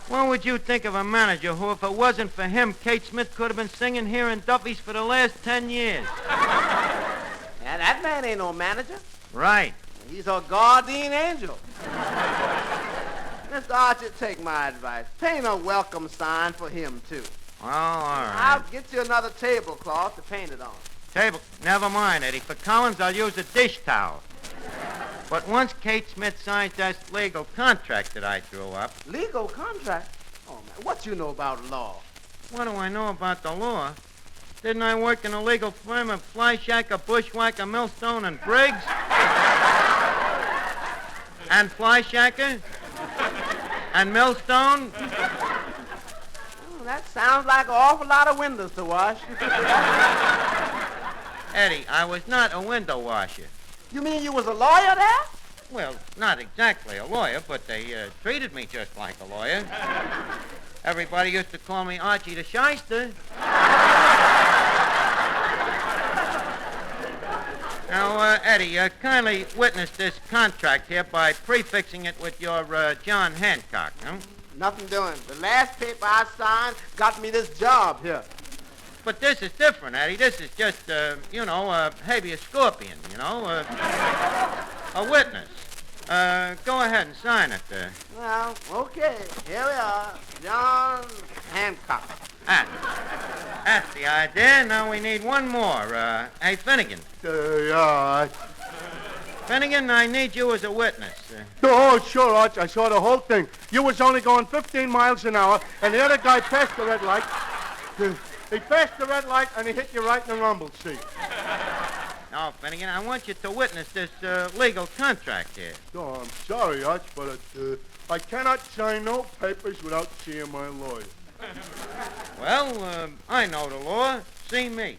What would you think of a manager who, if it wasn't for him, Kate Smith could have been singing here in Duffy's for the last 10 years? Yeah, that man ain't no manager. Right. He's a guardian angel. Mr. Archer, take my advice. Paint a welcome sign for him, too. Oh, all right. I'll get you another tablecloth to paint it on. Never mind, Eddie. For Collins, I'll use a dish towel. But once Kate Smith signs that legal contract that I drew up... Legal contract? Oh, man, what you know about law? What do I know about the law? Didn't I work in a legal firm of Flyshacker, Bushwhacker, Millstone, and Briggs? And Flyshacker? And Millstone? Oh, that sounds like an awful lot of windows to wash. Eddie, I was not a window washer. You mean you was a lawyer there? Well, not exactly a lawyer, but they treated me just like a lawyer. Everybody used to call me Archie the Shyster. Now, Eddie, kindly witness this contract here by prefixing it with your John Hancock, huh? Nothing doing. The last paper I signed got me this job here. But this is different, Eddie. This is just, a habeas scorpion, a witness. Go ahead and sign it. Well, okay. Here we are. John Hancock. That's the idea. Now we need one more. Hey, Finnegan. Yeah. Finnegan, I need you as a witness. Oh, sure, Arch. I saw the whole thing. You was only going 15 miles an hour, and the other guy passed the red light. He passed the red light, and he hit you right in the rumble seat. No, Finnegan, I want you to witness this legal contract here. Oh, I'm sorry, Arch, but I cannot sign no papers without seeing my lawyer. Well, I know the law. See me.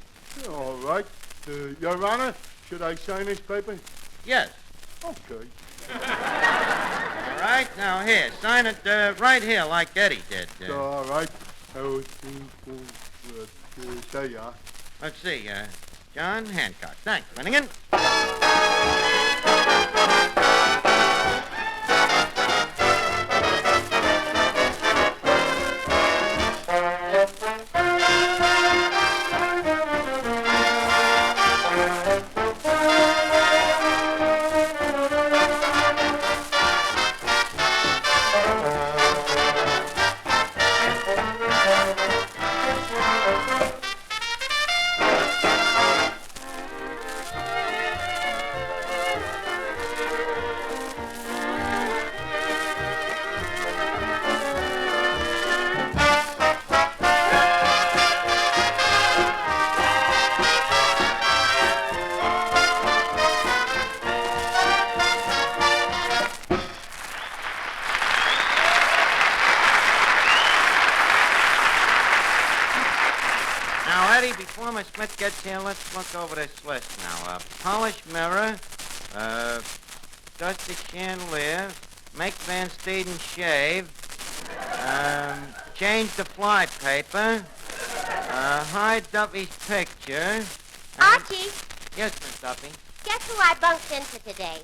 All right. Your Honor, should I sign this paper? Yes. Okay. All right, now here, sign it right here like Eddie did. All right. There you are. Let's see, John Hancock. Thanks, Finnegan. Miss Smith gets here, let's look over this list now. Polished mirror, dusty chandelier, make Van Steeden shave, change the fly paper, hide Duffy's picture. Archie, Yes, Miss Duffy. guess who I bunked into today?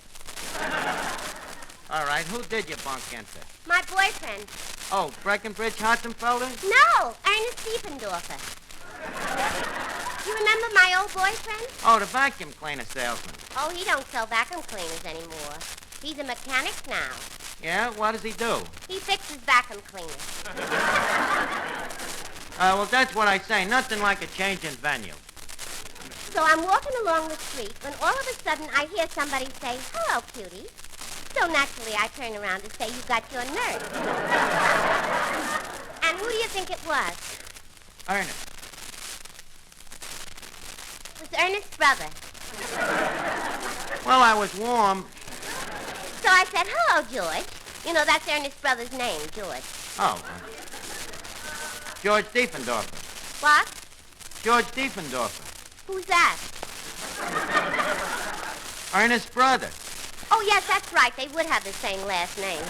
All right, who did you bunk into? My boyfriend. Oh, Breckenbridge Hotzenfelder? No, Ernest Diefendorfer. You remember my old boyfriend? Oh, the vacuum cleaner salesman. Oh, he don't sell vacuum cleaners anymore. He's a mechanic now. Yeah, what does he do? He fixes vacuum cleaners. Well, that's what I say. Nothing like a change in venue. So I'm walking along the street when all of a sudden I hear somebody say, "Hello, cutie." So naturally I turn around to say, "You got your nerve." And who do you think it was? Ernest. It was Ernest's brother. Well, I was warm. So I said, "Hello, George." You know, that's Ernest's brother's name, George. Oh. George Diefendorfer. What? George Diefendorfer. Who's that? Ernest's brother. Oh, yes, that's right. They would have the same last name.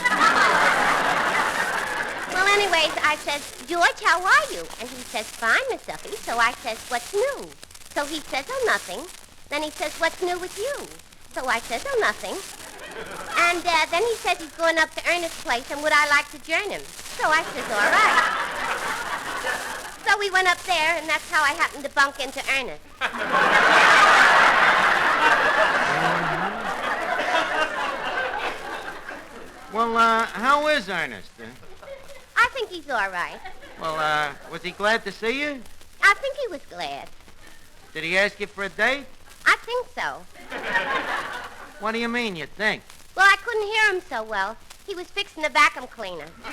Well, anyways, I says, "George, how are you?" And he says, "Fine, Miss Duffy." So I says, "What's new?" So he says, "Oh, nothing." Then he says, "What's new with you?" So I says, "Oh, nothing." And then he says he's going up to Ernest's place and would I like to join him? So I says, "All right." So we went up there, and that's how I happened to bunk into Ernest. Well, how is Ernest? I think he's all right. Well, was he glad to see you? I think he was glad. Did he ask you for a date? I think so. What do you mean, you think? Well, I couldn't hear him so well. He was fixing the vacuum cleaner. Oh,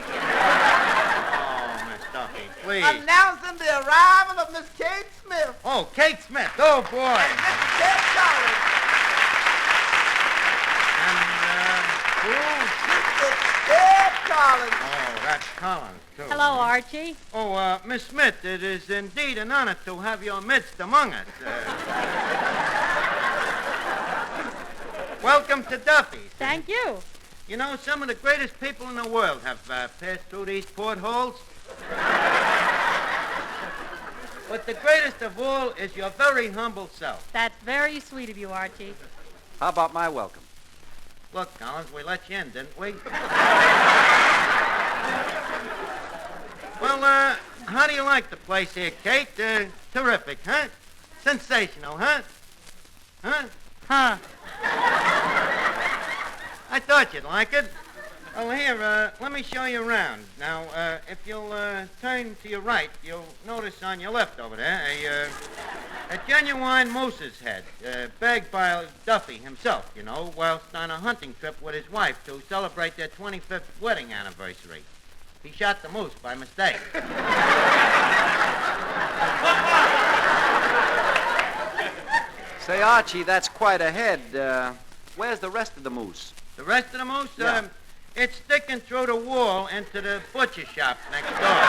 Miss Duffy, please. Announcing the arrival of Miss Kate Smith. Oh, Kate Smith. Oh, boy. And Mrs. Ted Collins. Mrs. Ted Collins. Oh, that's Collins, too. Hello, Archie. Oh, Miss Smith, it is indeed an honor to have you amidst among us. Welcome to Duffy's. Thank you. You know, some of the greatest people in the world have passed through these portholes. But the greatest of all is your very humble self. That's very sweet of you, Archie. How about my welcome? Look, Collins, we let you in, didn't we? Well, how do you like the place here, Kate? Terrific, huh? Sensational, huh? Huh? Huh. I thought you'd like it. Well, here, let me show you around. Now, if you'll turn to your right, you'll notice on your left over there a genuine moose's head, bagged by Duffy himself, you know, whilst on a hunting trip with his wife to celebrate their 25th wedding anniversary. He shot the moose by mistake. Say, Archie, that's quite a head. Where's the rest of the moose? The rest of the moose? Yeah. It's sticking through the wall into the butcher shop next door.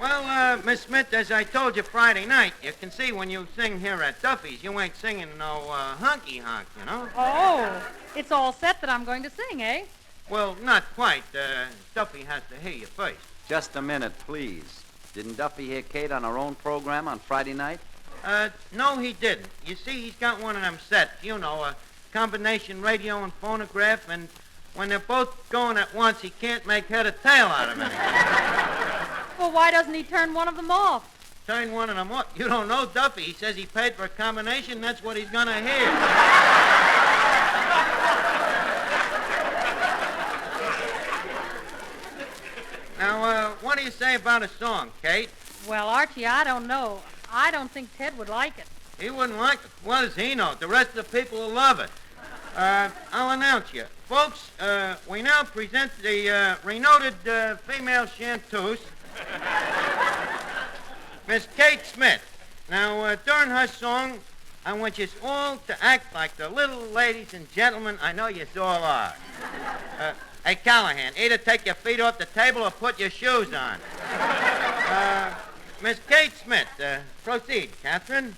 Well, Miss Smith, as I told you Friday night, you can see when you sing here at Duffy's, you ain't singing no honky-honk, you know? Oh, it's all set that I'm going to sing, eh? Well, not quite. Duffy has to hear you first. Just a minute, please. Didn't Duffy hear Kate on her own program on Friday night? No, he didn't. You see, he's got one of them sets, you know, a combination radio and phonograph, and when they're both going at once, he can't make head or tail out of anything. Well, why doesn't he turn one of them off? Turn one of them off? You don't know Duffy. He says he paid for a combination, that's what he's going to hear. Now, what do you say about a song, Kate? Well, Archie, I don't know. I don't think Ted would like it. He wouldn't like it. What does he know? The rest of the people will love it. I'll announce you. Folks, we now present the renowned female chanteuse, Miss Kate Smith. Now, during her song, I want you all to act like the little ladies and gentlemen I know you all are. Hey, Callahan, either take your feet off the table or put your shoes on. Miss Kate Smith. Proceed, Catherine.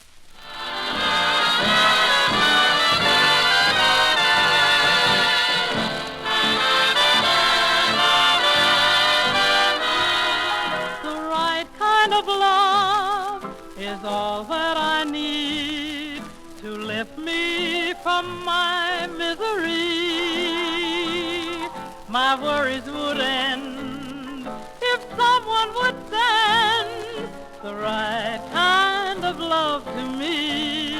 The right kind of love is all that I need to lift me from my misery. My worries would end if someone would send the right kind of love to me.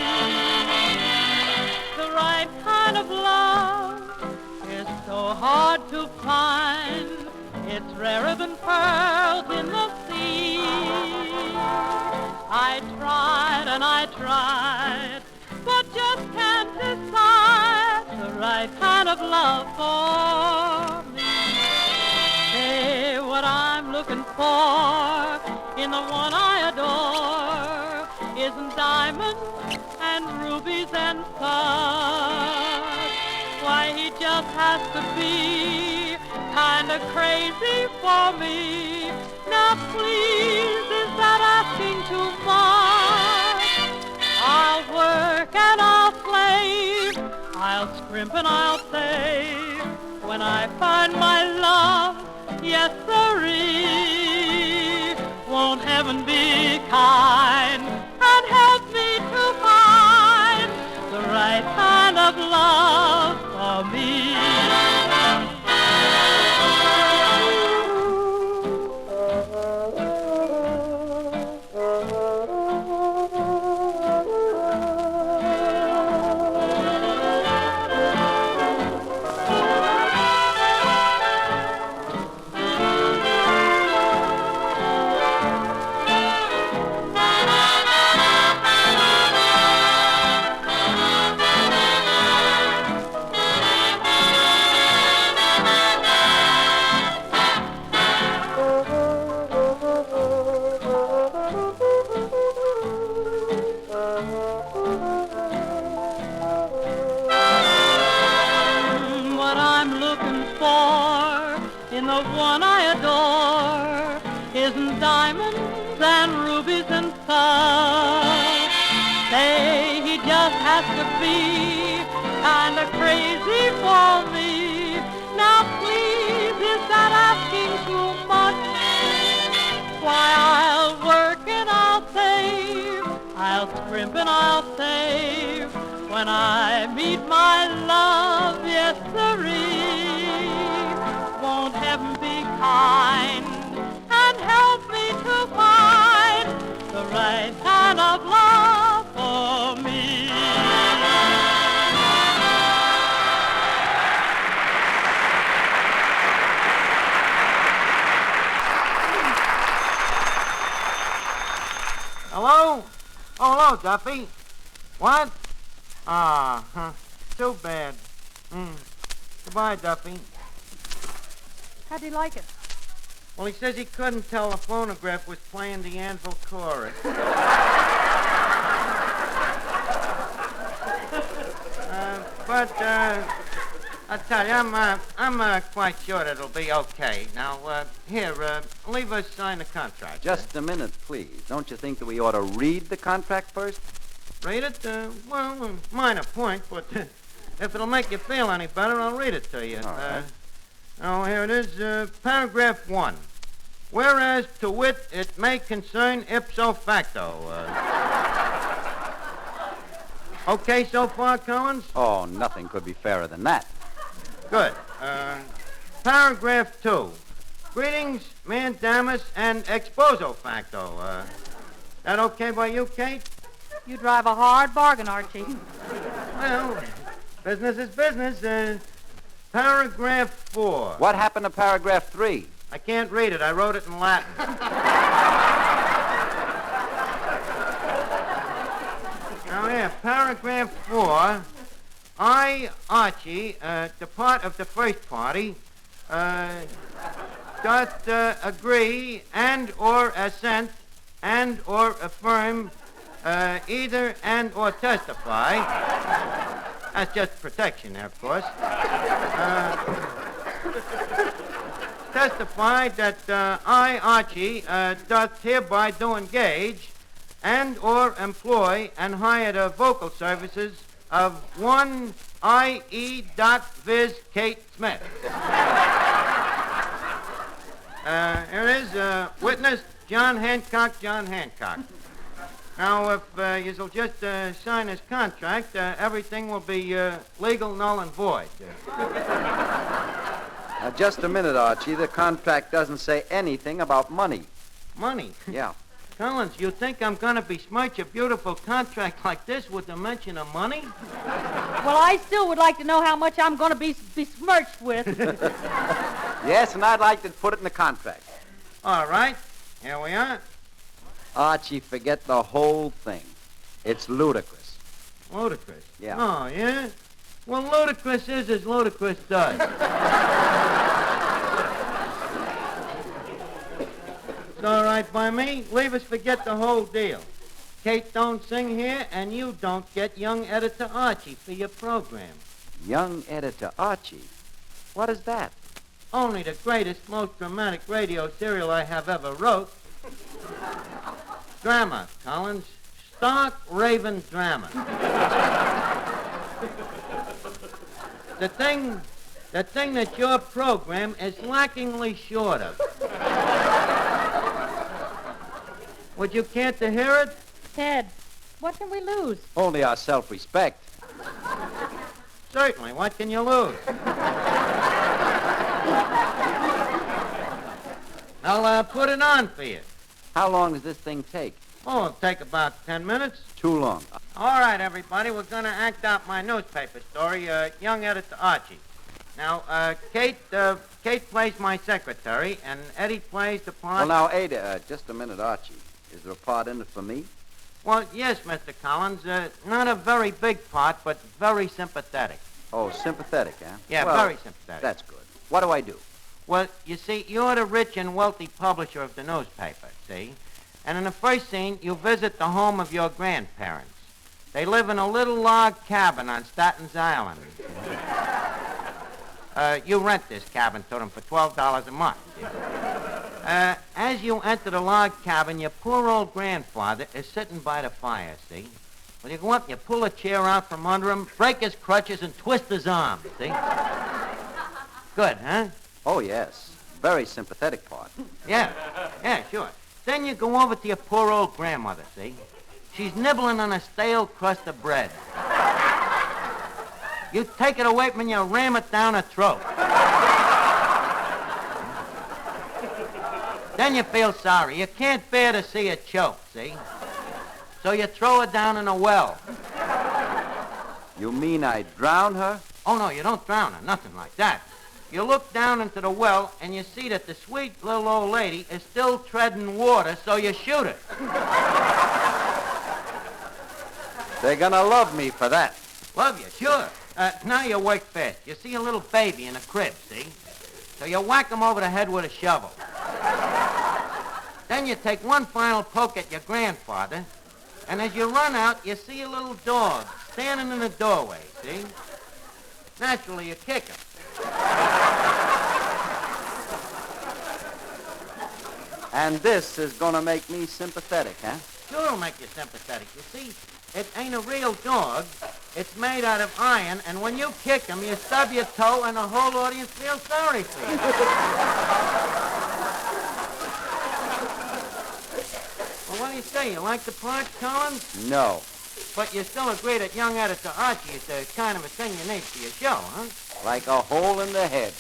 The right kind of love is so hard to find. It's rarer than pearls in the sea. I tried and I tried, but just can't decide the right kind of love for me. Hey, what I'm looking for in the one I adore isn't diamonds and rubies and stars. Why, he just has to be kind of crazy for me. Now please, is that asking too much? I'll work and I'll slave, I'll scrimp and I'll save. When I find my love, yes sirree, won't heaven be kind and help me to find the right kind of love for me? In the one I adore isn't diamonds and rubies and stars. Say he just has to be kind of crazy for me. Now please, is that asking too much? Why, I'll work and I'll save, I'll scrimp and I'll save. When I meet my love, yes sirree, won't heaven be kind and help me to find the right kind of love for me? Hello? Oh, hello, Duffy. What? Too bad. Goodbye, Duffy. How'd he like it? Well, he says he couldn't tell the phonograph was playing the Anvil chorus. I tell you, I'm quite sure it'll be okay. Now, here, leave us sign the contract. Just a minute, please. Don't you think that we ought to read the contract first? Read it? Well, minor point, but if it'll make you feel any better, I'll read it to you. All right. Oh, here it is, paragraph 1. Whereas, to wit, it may concern ipso facto. Okay so far, Collins? Oh, nothing could be fairer than that. Good. Paragraph 2. Greetings, mandamus, and exposo facto. That okay by you, Kate? You drive a hard bargain, Archie. Well, business is business. Paragraph 4. What happened to paragraph 3? I can't read it. I wrote it in Latin. Now, here, paragraph 4. I, Archie, the part of the first party, doth agree and or assent and or affirm either and or testify. That's just protection there, of course. testify that I, Archie, doth hereby do engage and or employ and hire the vocal services of one I.E. Viz. Kate Smith. Here is witness John Hancock, John Hancock. Now, if you'll just sign this contract, everything will be legal, null, and void. Now, just a minute, Archie. The contract doesn't say anything about money. Money? Yeah. Collins, you think I'm going to besmirch a beautiful contract like this with the mention of money? Well, I still would like to know how much I'm going to be besmirched with. Yes, and I'd like to put it in the contract. All right. Here we are. Archie, forget the whole thing. It's ludicrous. Ludicrous? Yeah. Oh, yeah? Well, ludicrous is as ludicrous does. It's all right by me. Leave us forget the whole deal. Kate don't sing here, and you don't get young editor Archie for your program. Young editor Archie? What is that? Only the greatest, most dramatic radio serial I have ever wrote. Drama, Collins. Stark raving drama. The thing that your program is lackingly short of. Would you care to hear it? Ted, what can we lose? Only our self-respect. Certainly. What can you lose? I'll put it on for you. How long does this thing take? Oh, it'll take about 10 minutes. Too long. All right, everybody, we're going to act out my newspaper story, Young Editor Archie. Now, Kate plays my secretary, and Eddie plays the part... Well, now, Ada, just a minute, Archie. Is there a part in it for me? Well, yes, Mr. Collins. Not a very big part, but very sympathetic. Oh, sympathetic, huh? Yeah, well, very sympathetic. That's good. What do I do? Well, you see, you're the rich and wealthy publisher of the newspaper, see? And in the first scene, you visit the home of your grandparents. They live in a little log cabin on Statten's Island. You rent this cabin to them for $12 a month. As you enter the log cabin, your poor old grandfather is sitting by the fire, see? Well, you go up and you pull a chair out from under him, break his crutches, and twist his arm, see? Good, huh? Oh, yes. Very sympathetic part. Yeah, sure. Then you go over to your poor old grandmother, see? She's nibbling on a stale crust of bread. You take it away from her and you ram it down her throat. Then you feel sorry. You can't bear to see her choke, see? So you throw her down in a well. You mean I drown her? Oh, no, you don't drown her. Nothing like that. You look down into the well, and you see that the sweet little old lady is still treading water, so you shoot her. They're gonna love me for that. Love you, sure. Now you work fast. You see a little baby in a crib, see? So you whack him over the head with a shovel. Then you take one final poke at your grandfather, and as you run out, you see a little dog standing in the doorway, see? Naturally, you kick him. And this is gonna make me sympathetic, huh? Sure it'll make you sympathetic. You see, it ain't a real dog. It's made out of iron, and when you kick him, you stub your toe, and the whole audience feels sorry for you. Well, what do you say? You like the part, Collins? No. But you still agree that young editor Archie is the kind of a thing you need for your show, huh? Like a hole in the head.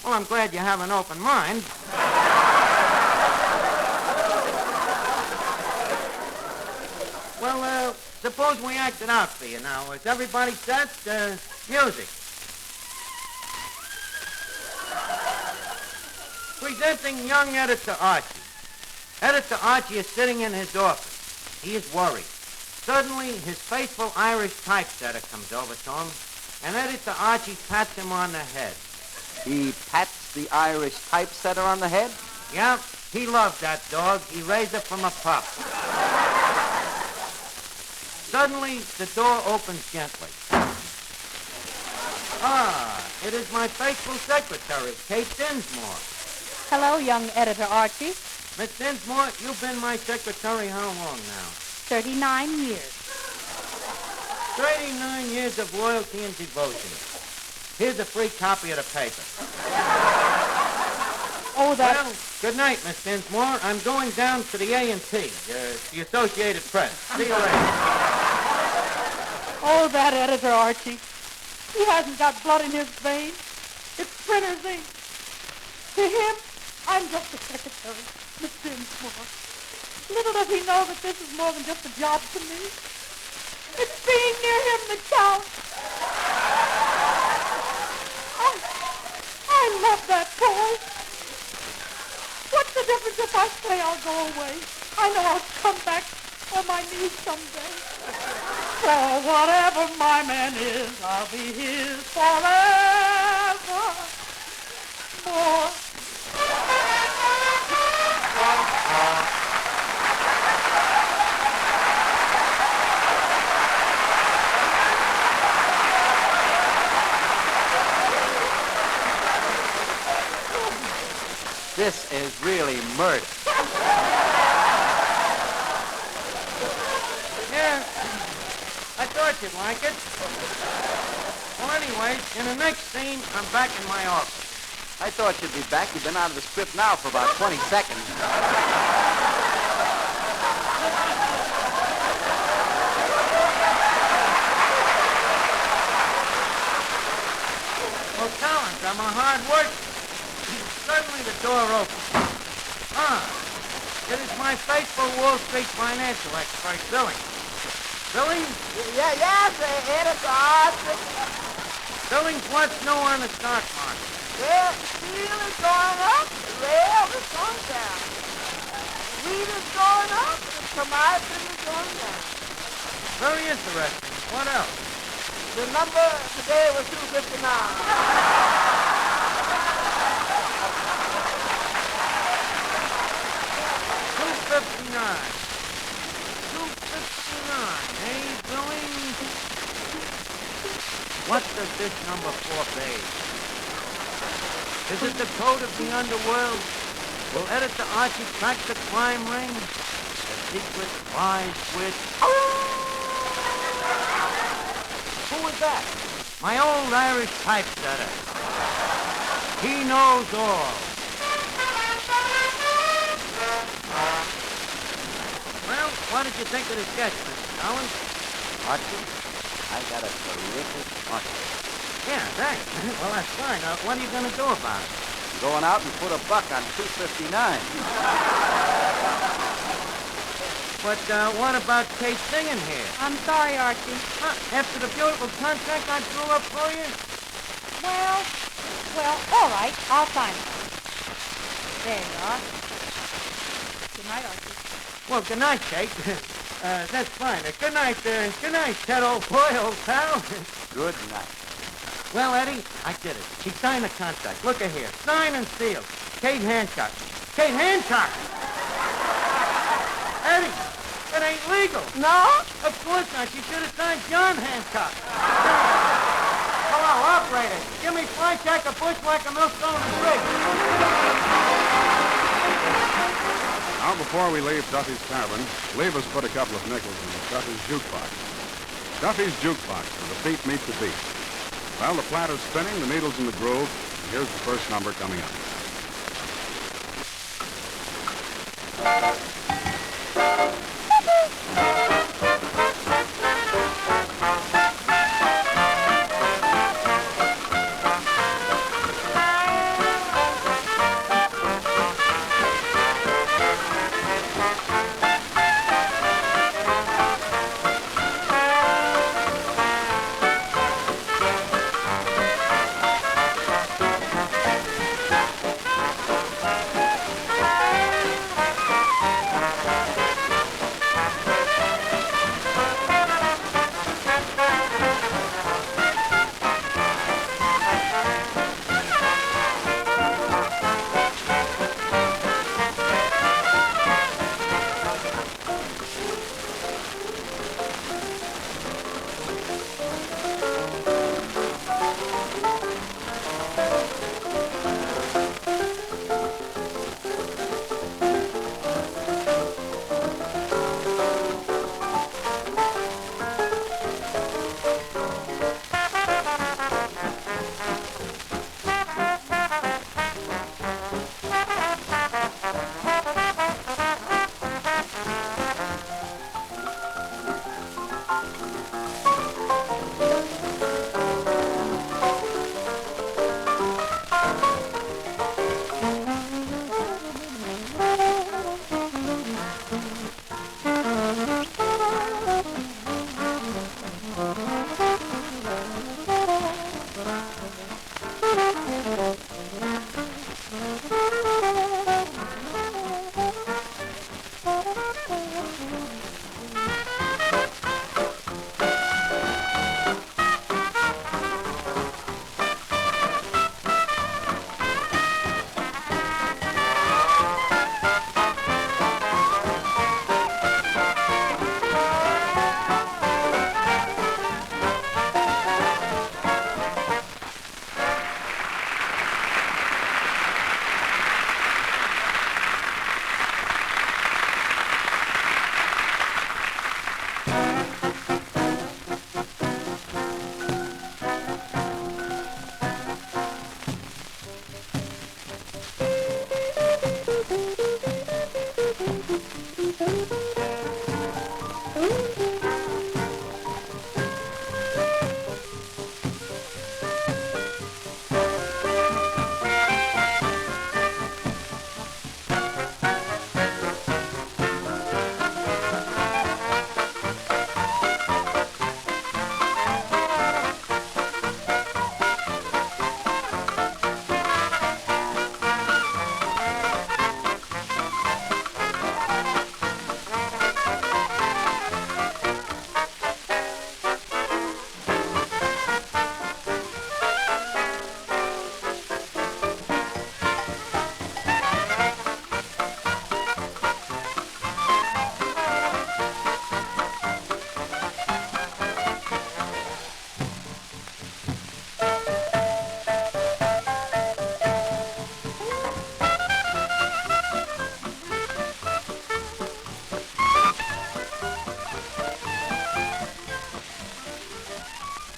Well, I'm glad you have an open mind. Well, suppose we act it out for you now. Is everybody set? Music. Presenting young editor Archie. Editor Archie is sitting in his office. He is worried. Suddenly, his faithful Irish typesetter comes over to him, and Editor Archie pats him on the head. He pats the Irish typesetter on the head? Yeah, he loved that dog. He raised it from a pup. Suddenly, the door opens gently. Ah, it is my faithful secretary, Kate Dinsmore. Hello, young editor Archie. Miss Dinsmore, you've been my secretary how long now? 39 years. 39 years of loyalty and devotion. Here's a free copy of the paper. Oh, that... Well, good night, Miss Dinsmore. I'm going down to the A&T, the Associated Press. See you later. Oh, that editor Archie. He hasn't got blood in his veins. It's printer's ink. To him, I'm just a secretary, Miss Dinsmore. Little does he know that this is more than just a job to me. It's being near him that counts. I love that boy. What's the difference if I say I'll go away? I know I'll come back on my knees someday. For whatever my man is, I'll be his forever. More. This is really murder. Yeah, I thought you'd like it. Well, anyway, in the next scene, I'm back in my office. I thought you'd be back. You've been out of the script now for about 20 seconds. Well, Collins, I'm a hard worker. Suddenly the door opens. It is my faithful Wall Street financial expert, Billings. Billings? Yes, editor Archie. Billings, what's new on the stock market? Well, steel is going up, rail is going down. Wheat is going up, and commodity is going down. Very interesting. What else? The number today was 259. 259. 259, eh, Billings? What does this number forbade? Is it the code of the underworld? Will Editor Archie crack the crime ring? The secret lies with... Who was that? My old Irish typesetter. He knows all. Well, what did you think of the sketch, Mr. Collins? Archie, I got a terrific hunch. Yeah, thanks. Well, that's fine. What are you going to do about it? I'm going out and put a buck on 259. But what about Kate singing here? I'm sorry, Archie. After the beautiful contract I drew up for you? Well, all right. I'll sign it. There you are. Good night, Archie. Well, good night, Kate. That's fine. Good night, Ted, old boy, old pal. Good night. Well, Eddie, I did it. She signed the contract. Look at here. Signed and sealed. Kate Hancock. Kate Hancock! Eddie, it ain't legal. No? Of course not. She should have signed John Hancock. Hello, operator. Give me Flyjack, a bushwhacker, millstone, and rig. Now, before we leave Duffy's Tavern, leave us put a couple of nickels in Duffy's Jukebox. Duffy's Jukebox, where the beat meet the beat. Well, the platter's spinning, the needle's in the groove, and here's the first number coming up.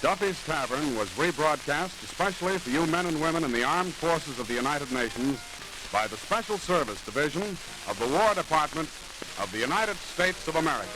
Duffy's Tavern was rebroadcast especially for you men and women in the armed forces of the United Nations by the Special Service Division of the War Department of the United States of America.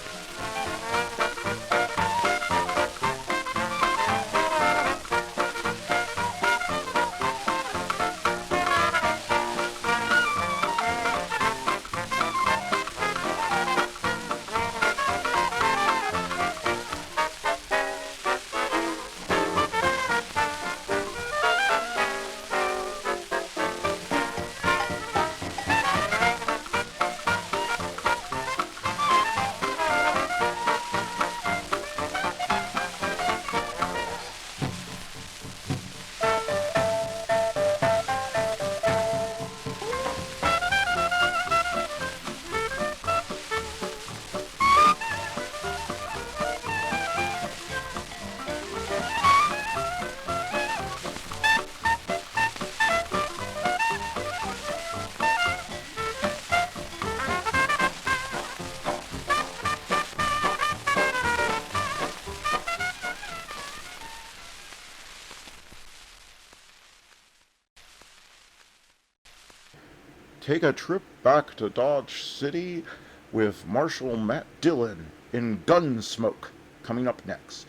Take a trip back to Dodge City with Marshal Matt Dillon in Gunsmoke, coming up next.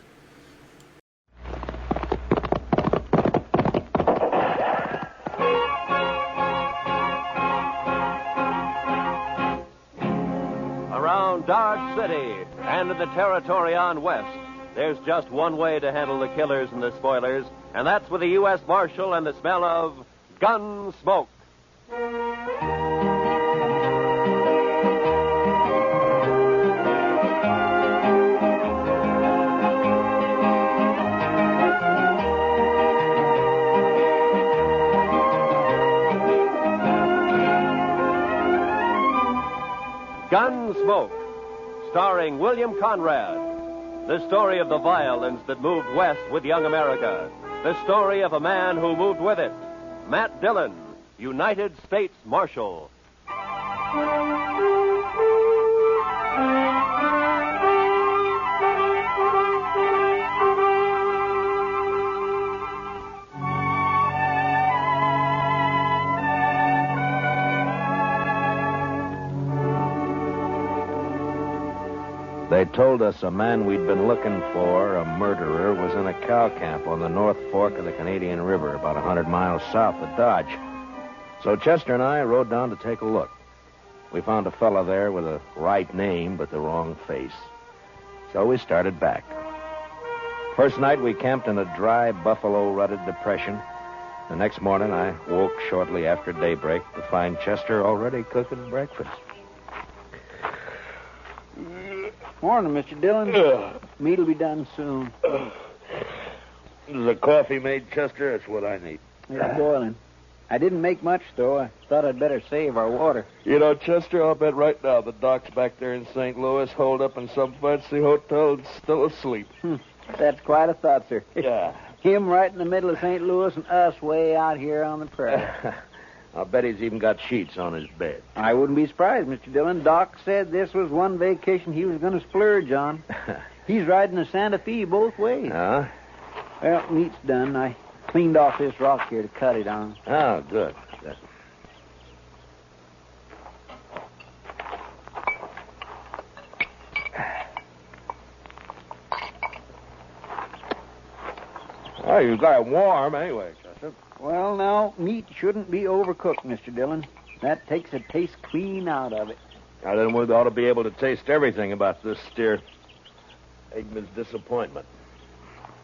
Around Dodge City and in the territory on west, there's just one way to handle the killers and the spoilers, and that's with the U.S. Marshal and the smell of gun smoke. Gunsmoke, starring William Conrad. The story of the violence that moved west with young America. The story of a man who moved with it. Matt Dillon, United States Marshal. They told us a man we'd been looking for, a murderer, was in a cow camp on the North Fork of the Canadian River, about 100 miles south of Dodge. So Chester and I rode down to take a look. We found a fella there with a right name but the wrong face. So we started back. First night, we camped in a dry, buffalo-rutted depression. The next morning, I woke shortly after daybreak to find Chester already cooking breakfast. Morning, Mr. Dillon. Meat'll be done soon. Is the coffee made, Chester? That's what I need. It's boiling. I didn't make much, though. I thought I'd better save our water. You know, Chester, I'll bet right now the doc's back there in St. Louis, holed up in some fancy hotel and still asleep. That's quite a thought, sir. Yeah. Him right in the middle of St. Louis and us way out here on the prairie. I'll bet he's even got sheets on his bed. I wouldn't be surprised, Mr. Dillon. Doc said this was one vacation he was going to splurge on. He's riding the Santa Fe both ways. Huh? Well, meat's done. I cleaned off this rock here to cut it on. Oh, good. Oh, you got it warm anyway, Chester. Well, now, meat shouldn't be overcooked, Mr. Dillon. That takes the taste clean out of it. Now, then we ought to be able to taste everything about this steer. Eggman's disappointment.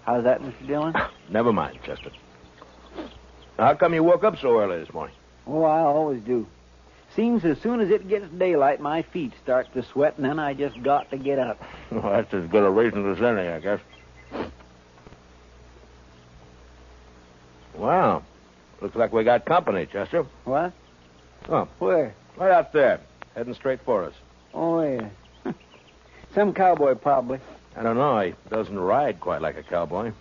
How's that, Mr. Dillon? Never mind, Chester. How come you woke up so early this morning? Oh, I always do. Seems as soon as it gets daylight, my feet start to sweat, and then I just got to get up. Well, that's as good a reason as any, I guess. Wow. Looks like we got company, Chester. What? Oh. Where? Right out there. Heading straight for us. Oh, yeah. Some cowboy, probably. I don't know. He doesn't ride quite like a cowboy.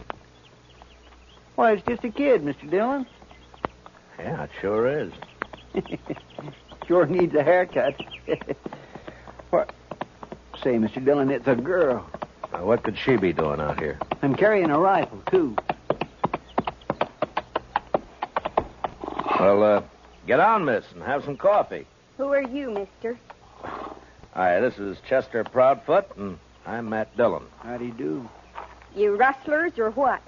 Why, it's just a kid, Mr. Dillon. Yeah, it sure is. Sure needs a haircut. What? Say, Mr. Dillon, it's a girl. Now, what could she be doing out here? I'm carrying a rifle, too. Well, get on, miss, and have some coffee. Who are you, mister? Hi, this is Chester Proudfoot, and I'm Matt Dillon. How do you do? You rustlers or what?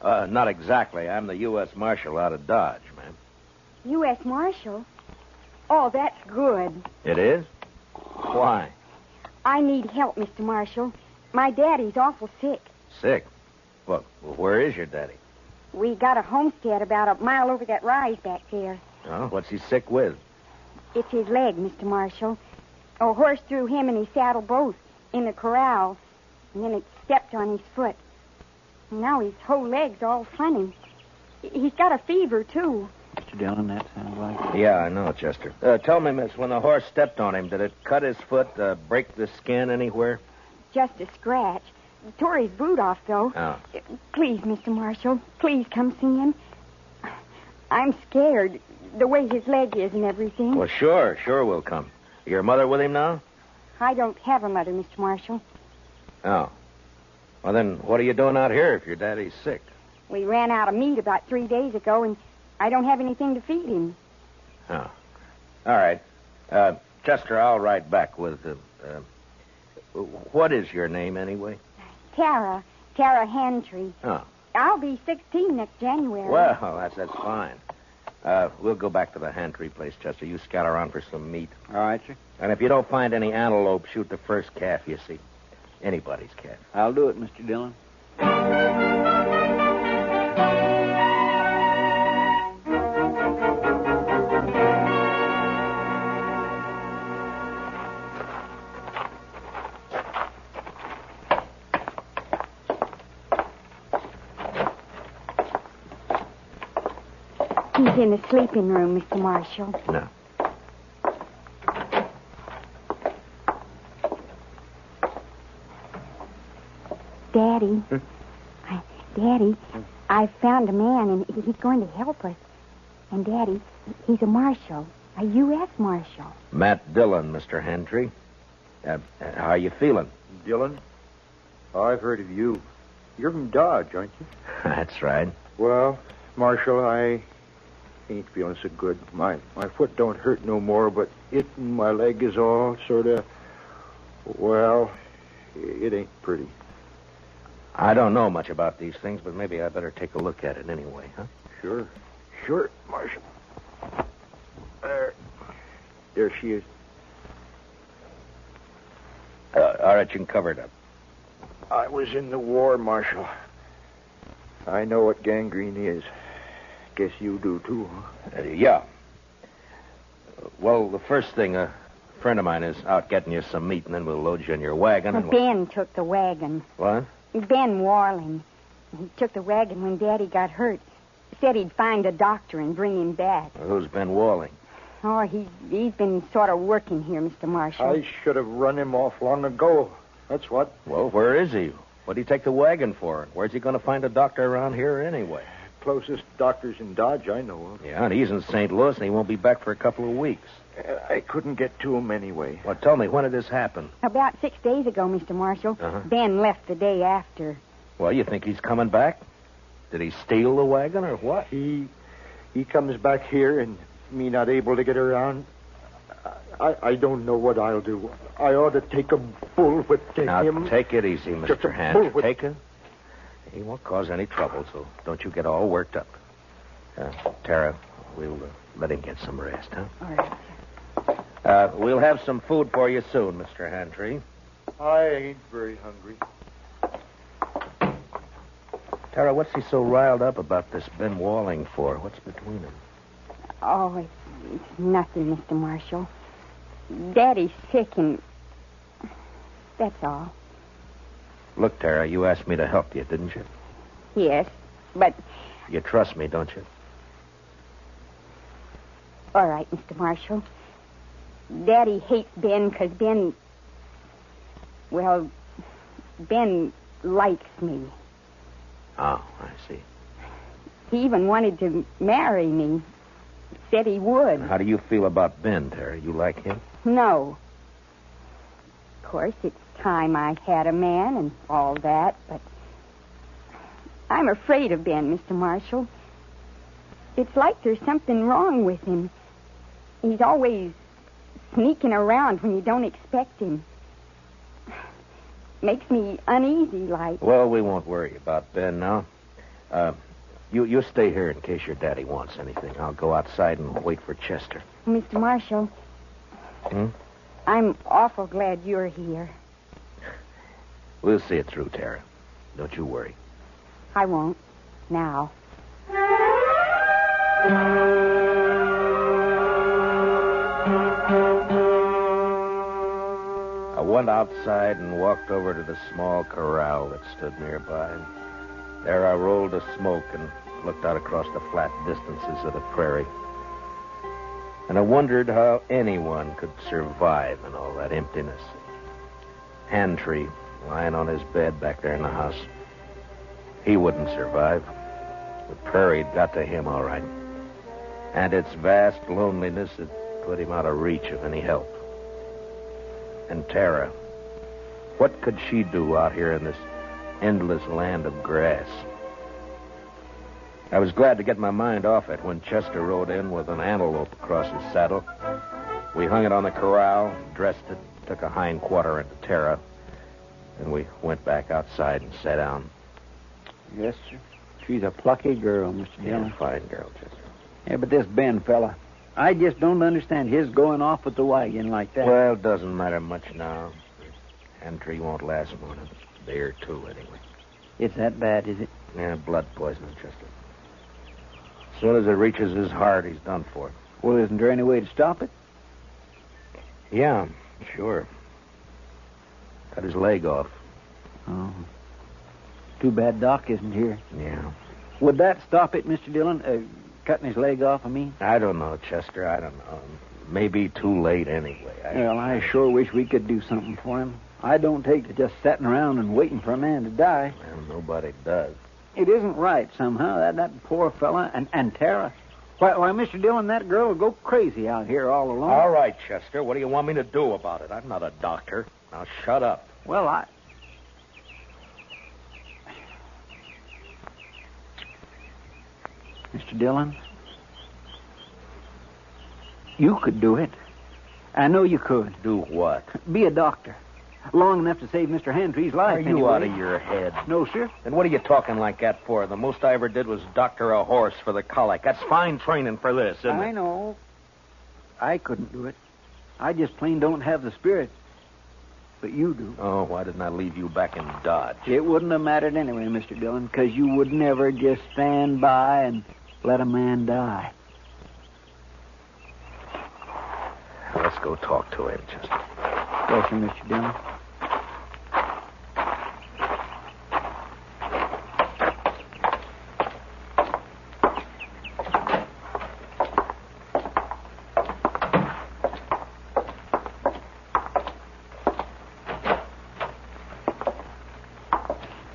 Not exactly. I'm the U.S. Marshal out of Dodge, ma'am. U.S. Marshal? Oh, that's good. It is? Why? I need help, Mr. Marshal. My daddy's awful sick. Sick? Well, where is your daddy? We got a homestead about a mile over that rise back there. Oh, what's he sick with? It's his leg, Mr. Marshal. A horse threw him and his saddle both in the corral, and then it stepped on his foot. Now his whole leg's all funny. He's got a fever, too. Mr. Dillon, that sounds like... Yeah, I know, Chester. Tell me, miss, when the horse stepped on him, did it cut his foot, break the skin anywhere? Just a scratch. Tore his boot off, though. Oh. Please, Mr. Marshal, please come see him. I'm scared, the way his leg is and everything. Well, sure we'll come. Your mother with him now? I don't have a mother, Mr. Marshal. Oh. Well, then, what are you doing out here if your daddy's sick? We ran out of meat about 3 days ago, and I don't have anything to feed him. Oh. All right. Chester, I'll ride back with... what is your name, anyway? Tara Hantry. Oh. I'll be 16 next January. Well, that's fine. We'll go back to the Hantry place, Chester. You scout around for some meat. All right, sir. And if you don't find any antelope, shoot the first calf you see. Anybody's calf. I'll do it, Mr. Dillon. He's in the sleeping room, Mr. Marshal. No. Daddy. Daddy, I found a man, and he's going to help us. And, Daddy, he's a marshal, a U.S. Marshal. Matt Dillon, Mr. Hantry. How are you feeling? Dillon? I've heard of you. You're from Dodge, aren't you? That's right. Well, Marshal, I ain't feeling so good. My foot don't hurt no more, but it and my leg is all sort of, well, it ain't pretty. I don't know much about these things, but maybe I better take a look at it anyway, huh? Sure, Marshal. There she is. All right, you can cover it up. I was in the war, Marshal. I know what gangrene is. Guess you do, too, huh? Yeah. Well, the first thing, a friend of mine is out getting you some meat, and then we'll load you in your wagon. And Ben took the wagon. What? Ben Warling. He took the wagon when Daddy got hurt. Said he'd find a doctor and bring him back. Well, who's Ben Walling? Oh, he's been sort of working here, Mr. Marshall. I should have run him off long ago. That's what. Well, where is he? What'd he take the wagon for? Where's he going to find a doctor around here anyway? Closest doctor's in Dodge I know of. Yeah, and he's in St. Louis, and he won't be back for a couple of weeks. I couldn't get to him anyway. Well, tell me, when did this happen? About 6 days ago, Mr. Marshall. Uh-huh. Ben left the day after. Well, you think he's coming back? Did he steal the wagon or what? He comes back here and me not able to get around. I don't know what I'll do. I ought to take a bullwhip to now, him. Take it easy, Just Mr. a Hand. bullwhip. Take it. He won't cause any trouble, so don't you get all worked up. Tara, we'll let him get some rest, huh? All right. We'll have some food for you soon, Mr. Handtree. I ain't very hungry. Tara, what's he so riled up about this Ben Walling for? What's between them? Oh, it's nothing, Mr. Marshall. Daddy's sick and... that's all. Look, Tara, you asked me to help you, didn't you? Yes, but... You trust me, don't you? All right, Mr. Marshall. Daddy hates Ben because Ben... well, Ben likes me. Oh, I see. He even wanted to marry me. Said he would. How do you feel about Ben, Tara? You like him? No. Of course, it's time I had a man and all that, but I'm afraid of Ben, Mr. Marshall. It's like there's something wrong with him. He's always sneaking around when you don't expect him. Makes me uneasy, like. Well, we won't worry about Ben now. You stay here in case your daddy wants anything. I'll go outside and wait for Chester. Mr. Marshall, I'm awful glad you're here. We'll see it through, Tara. Don't you worry. I won't. Now. I went outside and walked over to the small corral that stood nearby. There I rolled a smoke and looked out across the flat distances of the prairie. And I wondered how anyone could survive in all that emptiness. Handtree lying on his bed back there in the house. He wouldn't survive. The prairie had got to him all right. And its vast loneliness had put him out of reach of any help. And Tara, what could she do out here in this endless land of grass? I was glad to get my mind off it when Chester rode in with an antelope across his saddle. We hung it on the corral, dressed it, took a hind quarter into Tara, and we went back outside and sat down. Yes, sir. She's a plucky girl, Mr. Dillon. Yeah, fine girl, Chester. Yeah, but this Ben fella, I just don't understand his going off with the wagon like that. Well, it doesn't matter much now. Handtree won't last more than a day or two, anyway. It's that bad, is it? Yeah, blood poisoning, Chester. As soon as it reaches his heart, he's done for. Well, isn't there any way to stop it? Yeah, sure. Cut his leg off. Oh. Too bad Doc isn't here. Yeah. Would that stop it, Mr. Dillon? Cutting his leg off, I mean? I don't know, Chester. I don't know. Maybe too late anyway. Well, I sure wish we could do something for him. I don't take to just sitting around and waiting for a man to die. Well, nobody does. It isn't right, somehow. That poor fella and Tara. Why, Mr. Dillon, that girl will go crazy out here all alone. All right, Chester. What do you want me to do about it? I'm not a doctor. Now, shut up. Well, Mr. Dillon, you could do it. I know you could. Do what? Be a doctor. Long enough to save Mr. Handtree's life, Are you anyway. out of your head? No, sir. Then what are you talking like that for? The most I ever did was doctor a horse for the colic. That's fine training for this, isn't it? I know. I couldn't do it. I just plain don't have the spirit. but you do. Oh, why didn't I leave you back in Dodge? It wouldn't have mattered anyway, Mr. Dillon, because you would never just stand by and let a man die. Let's go talk to him, Chester. Yes, sir, Mr. Dillon.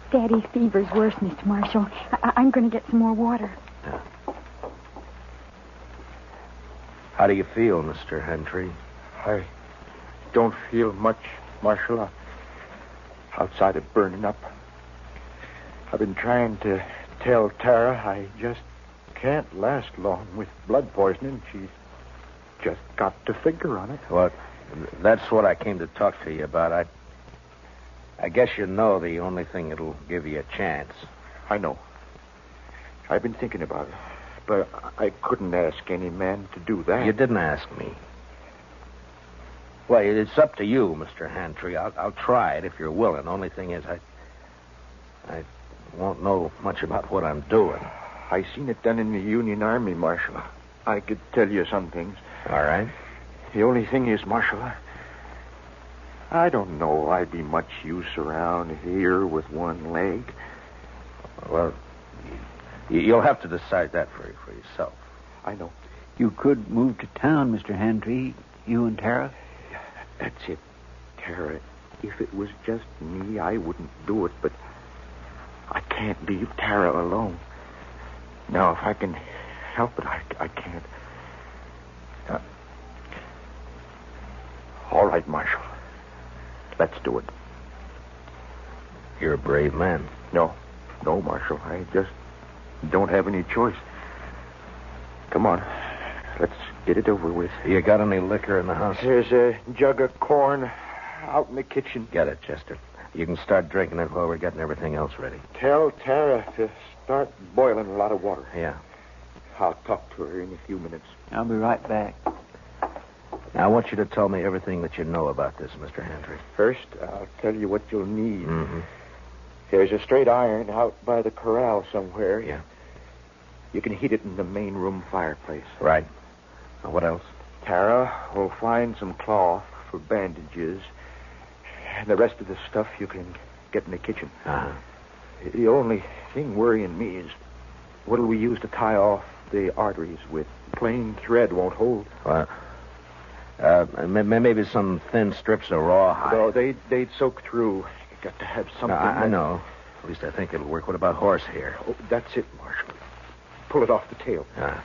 Daddy's fever's worse, Mr. Marshall. I'm going to get some more water. How do you feel, Mr. Hentry? I don't feel much, Marshal. Outside of burning up. I've been trying to tell Tara I just can't last long with blood poisoning. She's just got to figure on it. Well, that's what I came to talk to you about. I guess you know the only thing that'll give you a chance. I know. I've been thinking about it. But I couldn't ask any man to do that. You didn't ask me. Well, it's up to you, Mr. Hantry. I'll try it if you're willing. Only thing is, I won't know much about what I'm doing. I seen it done in the Union Army, Marshal. I could tell you some things. All right. The only thing is, Marshal, I don't know I'd be much use around here with one leg. Well, you'll have to decide that for yourself. I know. You could move to town, Mr. Hantry. You and Tara. That's it, Tara. If it was just me, I wouldn't do it, but I can't leave Tara alone. Now, if I can help it, I can't. All right, Marshal. Let's do it. You're a brave man. No, Marshal. I just don't have any choice. Come on. Let's get it over with. You got any liquor in the house? There's a jug of corn out in the kitchen. Get it, Chester. You can start drinking it while we're getting everything else ready. Tell Tara to start boiling a lot of water. Yeah. I'll talk to her in a few minutes. I'll be right back. Now, I want you to tell me everything that you know about this, Mr. Hantry. First, I'll tell you what you'll need. Mm-hmm. There's a straight iron out by the corral somewhere. Yeah. You can heat it in the main room fireplace. Right. Now, what else? Tara will find some cloth for bandages. And the rest of the stuff you can get in the kitchen. Uh-huh. The only thing worrying me is what'll we use to tie off the arteries with? Plain thread won't hold. Well, maybe some thin strips of rawhide. No, they'd soak through. You got to have something. I know. At least I think it'll work. What about horsehair? Oh, that's it, Marshal. Pull it off the tail. Ah.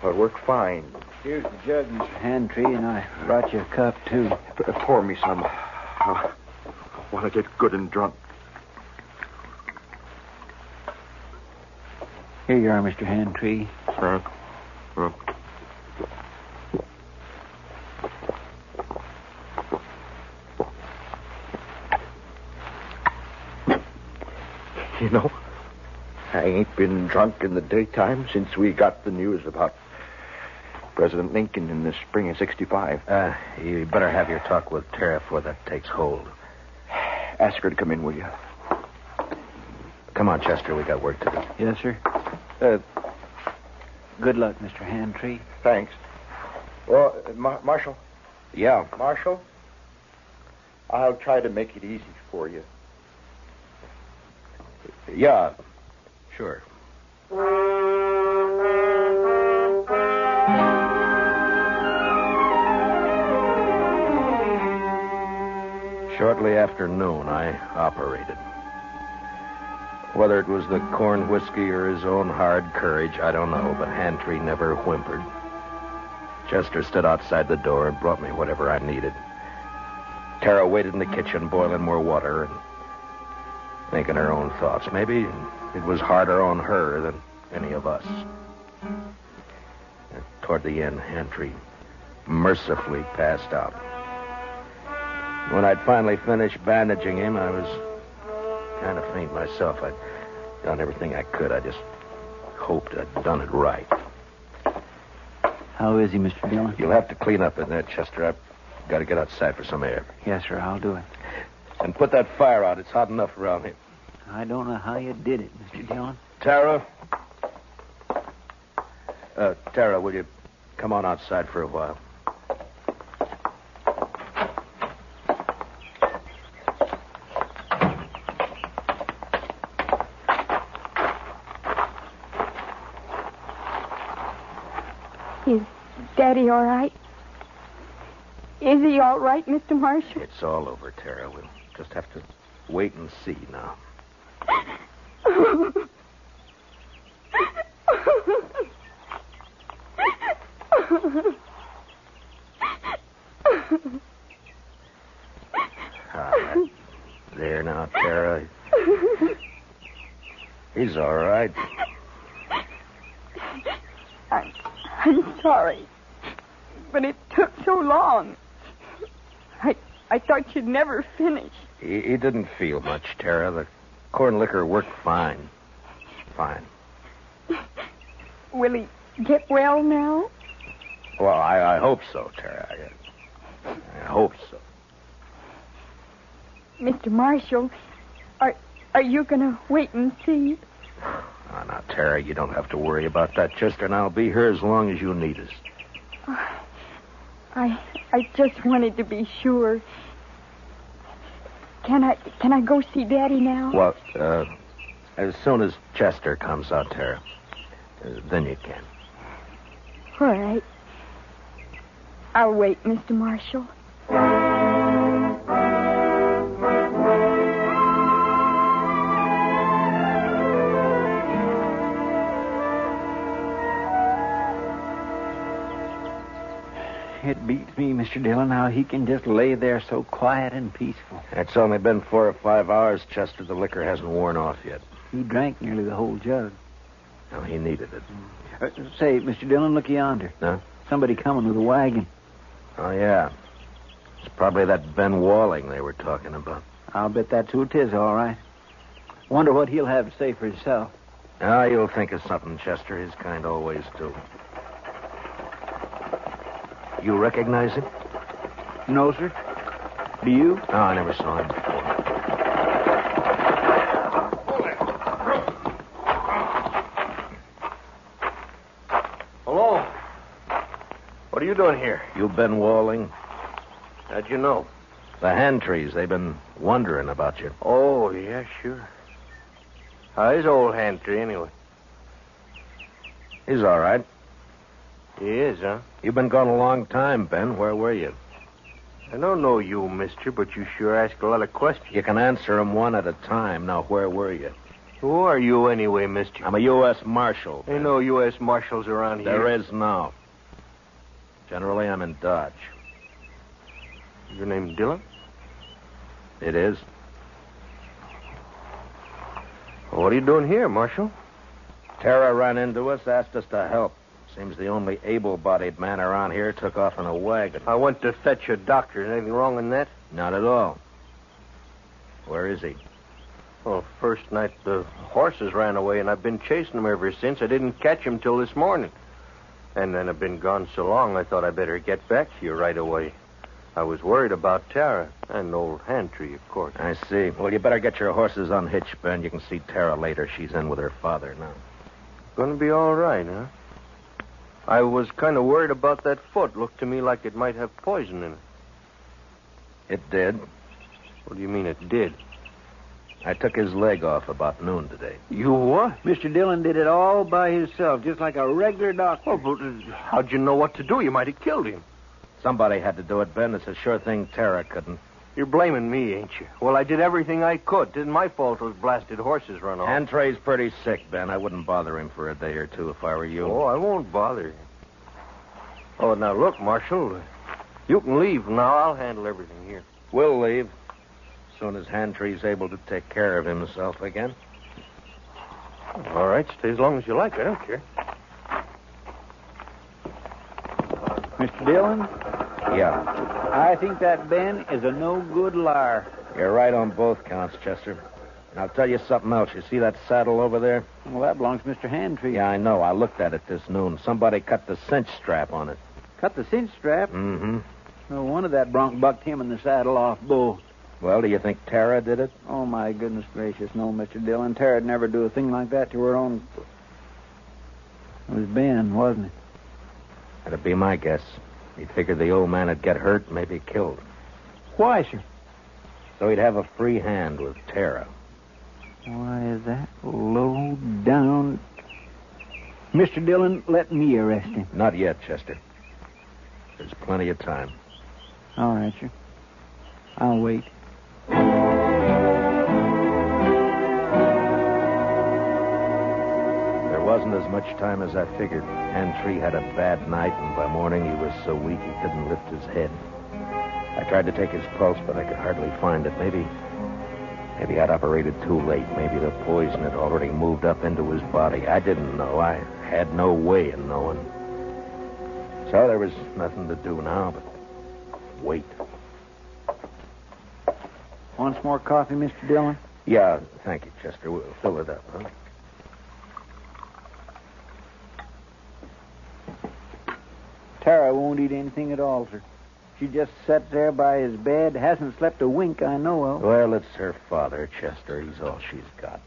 It'll work fine. Here's the jug, Mr. Hantry, and I brought you a cup, too. Pour me some. I want to get good and drunk. Here you are, Mr. Hantry. Thanks. You know, I ain't been drunk in the daytime since we got the news about President Lincoln in the spring of 65. You better have your talk with Tara before that takes hold. Ask her to come in, will you? Come on, Chester. We got work to do. Yes, sir. Good luck, Mr. Hantry. Thanks. Well, Marshal. Yeah? Marshal, I'll try to make it easy for you. Yeah, sure. Shortly after noon, I operated. Whether it was the corn whiskey or his own hard courage, I don't know, but Hantry never whimpered. Chester stood outside the door and brought me whatever I needed. Tara waited in the kitchen, boiling more water and thinking her own thoughts. Maybe it was harder on her than any of us. And toward the end, Hantry mercifully passed out. When I'd finally finished bandaging him, I was kind of faint myself. I'd done everything I could. I just hoped I'd done it right. How is he, Mr. Dillon? You'll have to clean up in there, Chester. I've got to get outside for some air. Yes, sir. I'll do it. And put that fire out. It's hot enough around here. I don't know how you did it, Mr. Dillon. Tara? Tara, will you come on outside for a while? Is Daddy all right? Is he all right, Mr. Marshall? It's all over, Tara. We'll just have to wait and see now. There now, Tara. He's all right. I'm sorry, but it took so long. I thought you'd never finish. He didn't feel much, Tara. The corn liquor worked fine. Fine. Will he get well now? Well, I hope so, Tara. I hope so. Mr. Marshall, are you going to wait and see? Oh, now, Tara, you don't have to worry about that. Chester and I'll be here as long as you need us. I just wanted to be sure. Can I go see Daddy now? Well, as soon as Chester comes out, Tara, then you can. All right. I'll wait, Mr. Marshall. It beats me, Mr. Dillon, how he can just lay there so quiet and peaceful. It's only been 4 or 5 hours, Chester. The liquor hasn't worn off yet. He drank nearly the whole jug. No, he needed it. Say, Mr. Dillon, look yonder. Huh? Somebody coming with a wagon. Oh, yeah. It's probably that Ben Walling they were talking about. I'll bet that's who it is, all right. Wonder what he'll have to say for himself. Ah, you'll think of something, Chester. His kind always do. You recognize him? No, sir. Do you? No, I never saw him before. Hello. What are you doing here? You Ben Walling? How'd you know? The Hantrees. They've been wondering about you. Oh, yeah, sure. How's old Hantry, anyway? He's all right. He is, huh? You've been gone a long time, Ben. Where were you? I don't know you, mister, but you sure ask a lot of questions. You can answer them one at a time. Now, where were you? Who are you anyway, mister? I'm a U.S. Marshal. Ain't no U.S. Marshals around here. There is now. Generally, I'm in Dodge. Your name Dillon? It is. Well, what are you doing here, Marshal? Tara ran into us, asked us to help. Seems the only able-bodied man around here took off in a wagon. I went to fetch a doctor. Is anything wrong in that? Not at all. Where is he? Well, first night the horses ran away, and I've been chasing them ever since. I didn't catch him till this morning. And then I've been gone so long, I thought I'd better get back to you right away. I was worried about Tara and old Hantry, of course. I see. Well, you better get your horses unhitched, Ben. You can see Tara later. She's in with her father now. Gonna be all right, huh? I was kind of worried about that foot. Looked to me like it might have poison in it. It did. What do you mean it did? I took his leg off about noon today. You what? Mr. Dillon did it all by himself, just like a regular doctor. Oh, but how'd you know what to do? You might have killed him. Somebody had to do it, Ben. It's a sure thing Tara couldn't. You're blaming me, ain't you? Well, I did everything I could. It isn't my fault those blasted horses run off. Hantray's pretty sick, Ben. I wouldn't bother him for a day or two if I were you. Oh, I won't bother you. Oh, now look, Marshal. You can leave now. I'll handle everything here. We'll leave. As soon as Hantray's able to take care of himself again. All right, stay as long as you like. I don't care. Mr. Dillon? Yeah. I think that Ben is a no-good liar. You're right on both counts, Chester. And I'll tell you something else. You see that saddle over there? Well, that belongs to Mr. Hantry. Yeah, I know. I looked at it this noon. Somebody cut the cinch strap on it. Cut the cinch strap? Mm-hmm. No wonder that bronc bucked him in the saddle off both. Well, do you think Tara did it? Oh, my goodness gracious, no, Mr. Dillon. Tara'd never do a thing like that to her own... It was Ben, wasn't it? That'd be my guess. He figured the old man would get hurt, maybe killed. Why, sir? So he'd have a free hand with Tara. Why is that low down... Mr. Dillon, let me arrest him. Not yet, Chester. There's plenty of time. All right, sir. I'll wait. There wasn't as much time as I figured. Hantry had a bad night, and by morning he was so weak he couldn't lift his head. I tried to take his pulse, but I could hardly find it. Maybe I'd operated too late. Maybe the poison had already moved up into his body. I didn't know. I had no way of knowing. So there was nothing to do now but wait. Want some more coffee, Mr. Dillon? Yeah, thank you, Chester. We'll fill it up, huh? Tara won't eat anything at all, sir. She just sat there by his bed, hasn't slept a wink I know of. Well, it's her father, Chester. He's all she's got.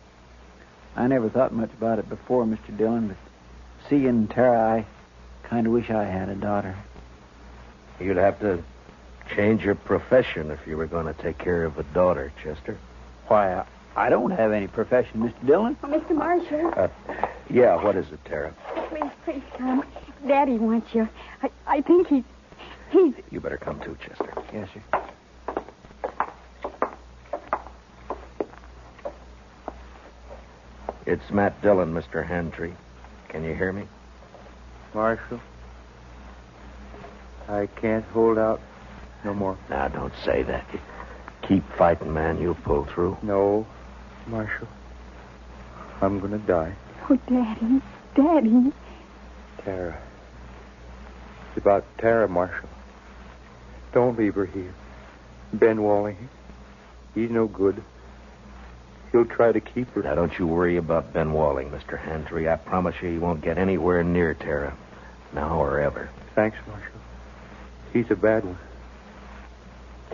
I never thought much about it before, Mr. Dillon, but seeing Tara, I kind of wish I had a daughter. You'd have to change your profession if you were going to take care of a daughter, Chester. Why, I don't have any profession, Mr. Dillon. Oh, Mr. Marshall. Yeah, what is it, Tara? Please come. Daddy wants you. I think he's... You better come too, Chester. Yes, sir. It's Matt Dillon, Mr. Hantry. Can you hear me? Marshal, I can't hold out no more. Now, don't say that. Keep fighting, man. You'll pull through. No, Marshal. I'm going to die. Oh, Daddy. Daddy. Tara. It's about Tara, Marshal. Don't leave her here. Ben Walling, he's no good. He'll try to keep her. Now, don't you worry about Ben Walling, Mr. Hantry. I promise you he won't get anywhere near Tara. Now or ever. Thanks, Marshal. He's a bad one.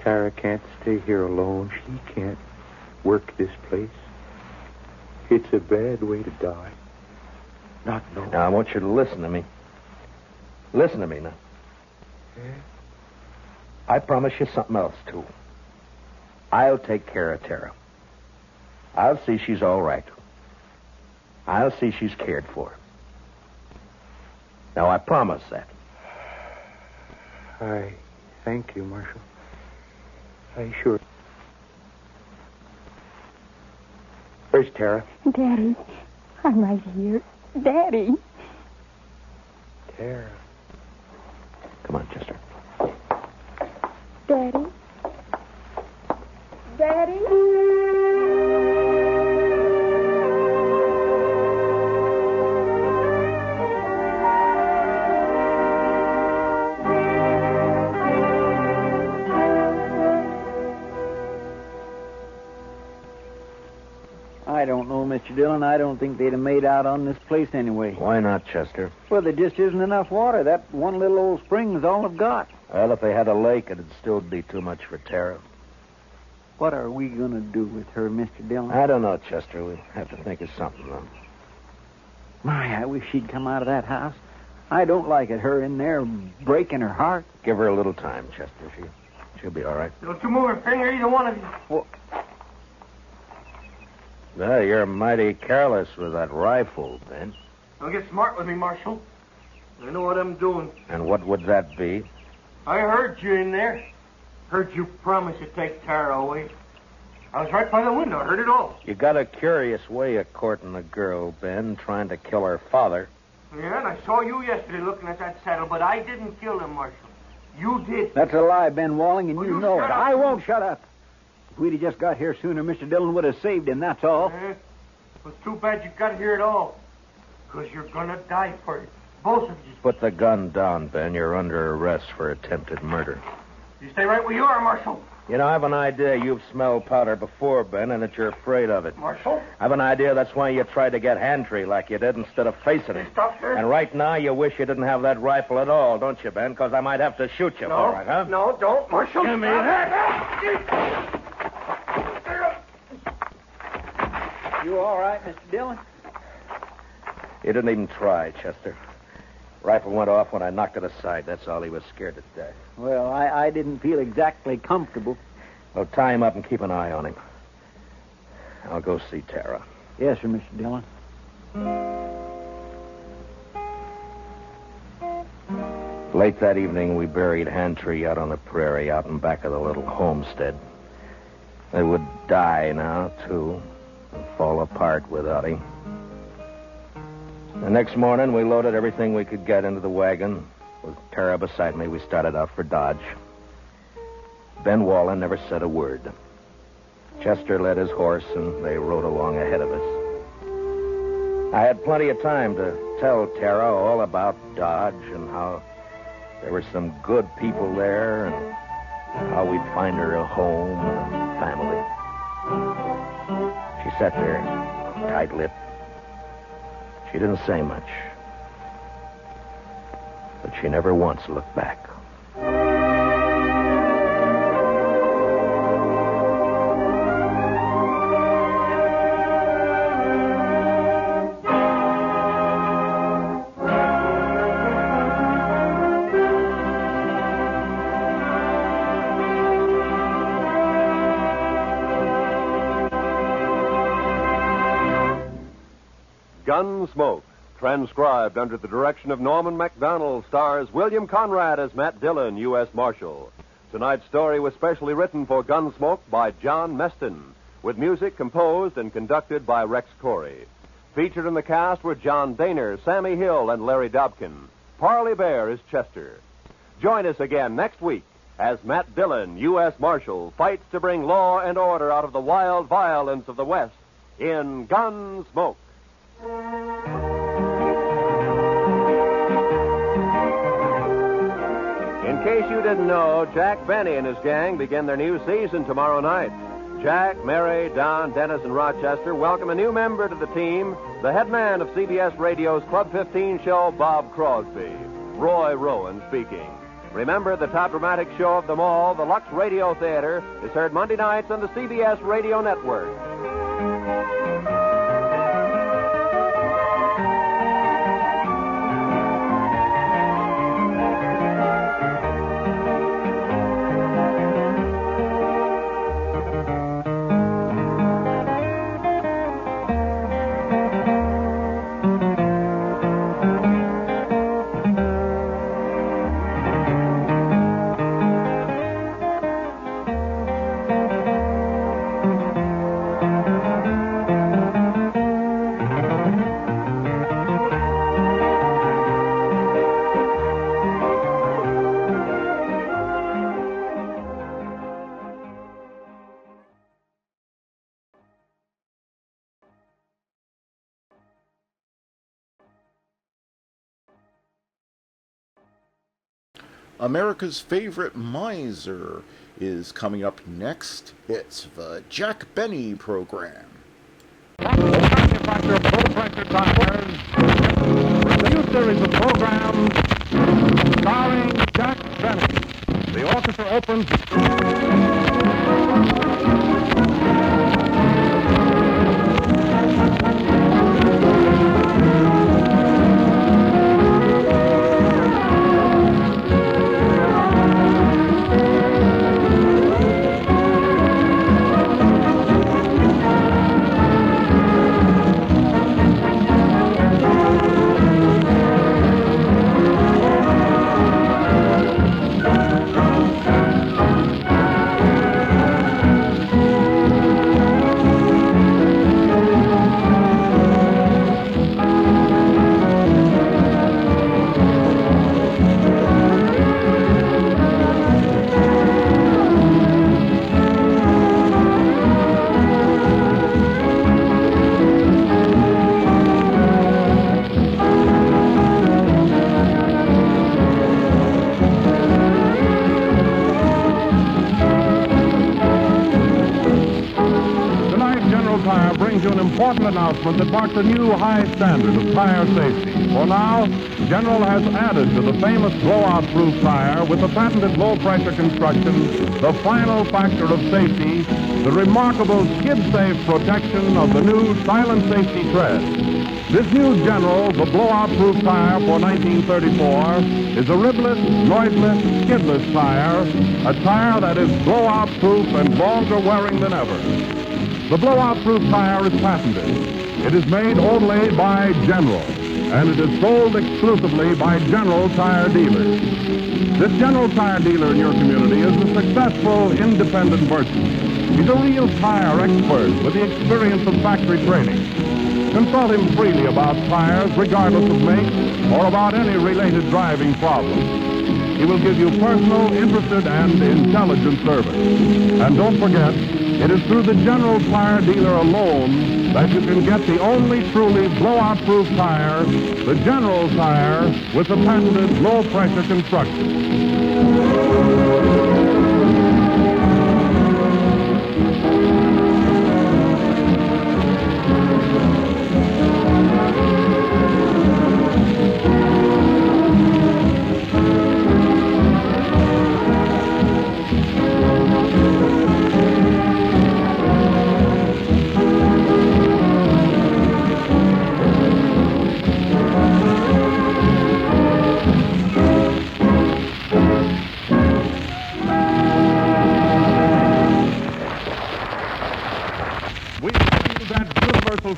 Tara can't stay here alone. She can't work this place. It's a bad way to die. Not knowing. Now, I want you to listen to me. Listen to me now. Yeah? I promise you something else, too. I'll take care of Tara. I'll see she's all right. I'll see she's cared for. Now, I promise that. I thank you, Marshal. I sure... Where's Tara? Daddy, I'm right here. Daddy. Tara. Come on, Chester. Daddy. Daddy. I don't know, Mr. Dillon. I don't think they'd have made out on this place anyway. Why not, Chester? Well, there just isn't enough water. That one little old spring is all I've got. Well, if they had a lake, it'd still be too much for Tara. What are we going to do with her, Mr. Dillon? I don't know, Chester. We'll have to think of something, though. My, I wish she'd come out of that house. I don't like it, her in there breaking her heart. Give her a little time, Chester. She'll be all right. Don't you move a finger, either one of you. Well, Well, you're mighty careless with that rifle, Ben. Don't get smart with me, Marshal. I know what I'm doing. And what would that be? I heard you in there. Heard you promise to take Tara away. I was right by the window. I heard it all. You got a curious way of courting a girl, Ben, trying to kill her father. Yeah, and I saw you yesterday looking at that saddle, but I didn't kill him, Marshal. You did. That's a lie, Ben Walling, and Well, you you know shut it. up. I won't shut up. If we'd have just got here sooner, Mr. Dillon would have saved him, that's all. It's too bad you got here at all. Because you're going to die for it. Both of you. Put the gun down, Ben. You're under arrest for attempted murder. You stay right where you are, Marshal. You know, I have an idea you've smelled powder before, Ben, and that you're afraid of it. Marshal? I have an idea that's why you tried to get Hantry like you did instead of facing him. Stop here. And right now you wish you didn't have that rifle at all, don't you, Ben? Because I might have to shoot you for it, huh? No, don't, Marshal. Give me that. all right, Mr. Dillon? He didn't even try, Chester. Rifle went off when I knocked it aside. That's all. He was scared to death. Well, I didn't feel exactly comfortable. Well, tie him up and keep an eye on him. I'll go see Tara. Yes, sir, Mr. Dillon. Late that evening, we buried Hantree out on the prairie, out in back of the little homestead. They would die now, too, and fall apart without him. The next morning, we loaded everything we could get into the wagon. With Tara beside me, we started out for Dodge. Ben Wallen never said a word. Chester led his horse, and they rode along ahead of us. I had plenty of time to tell Tara all about Dodge and how there were some good people there and how we'd find her a home and a family. She sat there, tight-lipped. She didn't say much, but she never once looked back. Gunsmoke, transcribed under the direction of Norman MacDonald, stars William Conrad as Matt Dillon, U.S. Marshal. Tonight's story was specially written for Gunsmoke by John Meston, with music composed and conducted by Rex Corey. Featured in the cast were John Daner, Sammy Hill, and Larry Dobkin. Parley Bear is Chester. Join us again next week as Matt Dillon, U.S. Marshal, fights to bring law and order out of the wild violence of the West in Gunsmoke. In case you didn't know, Jack Benny and his gang begin their new season tomorrow night. Jack, Mary, Don, Dennis, and Rochester welcome a new member to the team, the head man of CBS Radio's Club 15 show, Bob Crosby. Roy Rowan speaking. Remember, the top dramatic show of them all, the Lux Radio Theater, is heard Monday nights on the CBS Radio Network. America's Favorite Miser is coming up next. It's the Jack Benny Program. Manufacturer of low-pressure tires brings a new series of programs starring Jack Benny. The orchestra opens... important announcement that marks a new high standard of tire safety. For now, General has added to the famous blowout-proof tire with the patented low-pressure construction, the final factor of safety, the remarkable skid-safe protection of the new silent safety tread. This new General, the blowout-proof tire for 1934, is a ribless, noiseless, skidless tire, a tire that is blowout-proof and longer wearing than ever. The blowout-proof tire is patented. It is made only by General, and it is sold exclusively by General Tire Dealers. This General Tire dealer in your community is a successful, independent merchant. He's a real tire expert with the experience of factory training. Consult him freely about tires, regardless of make, or about any related driving problems. He will give you personal, interested, and intelligent service. And don't forget, it is through the General Tire dealer alone that you can get the only truly blowout-proof tire, the General Tire, with the patented low-pressure construction.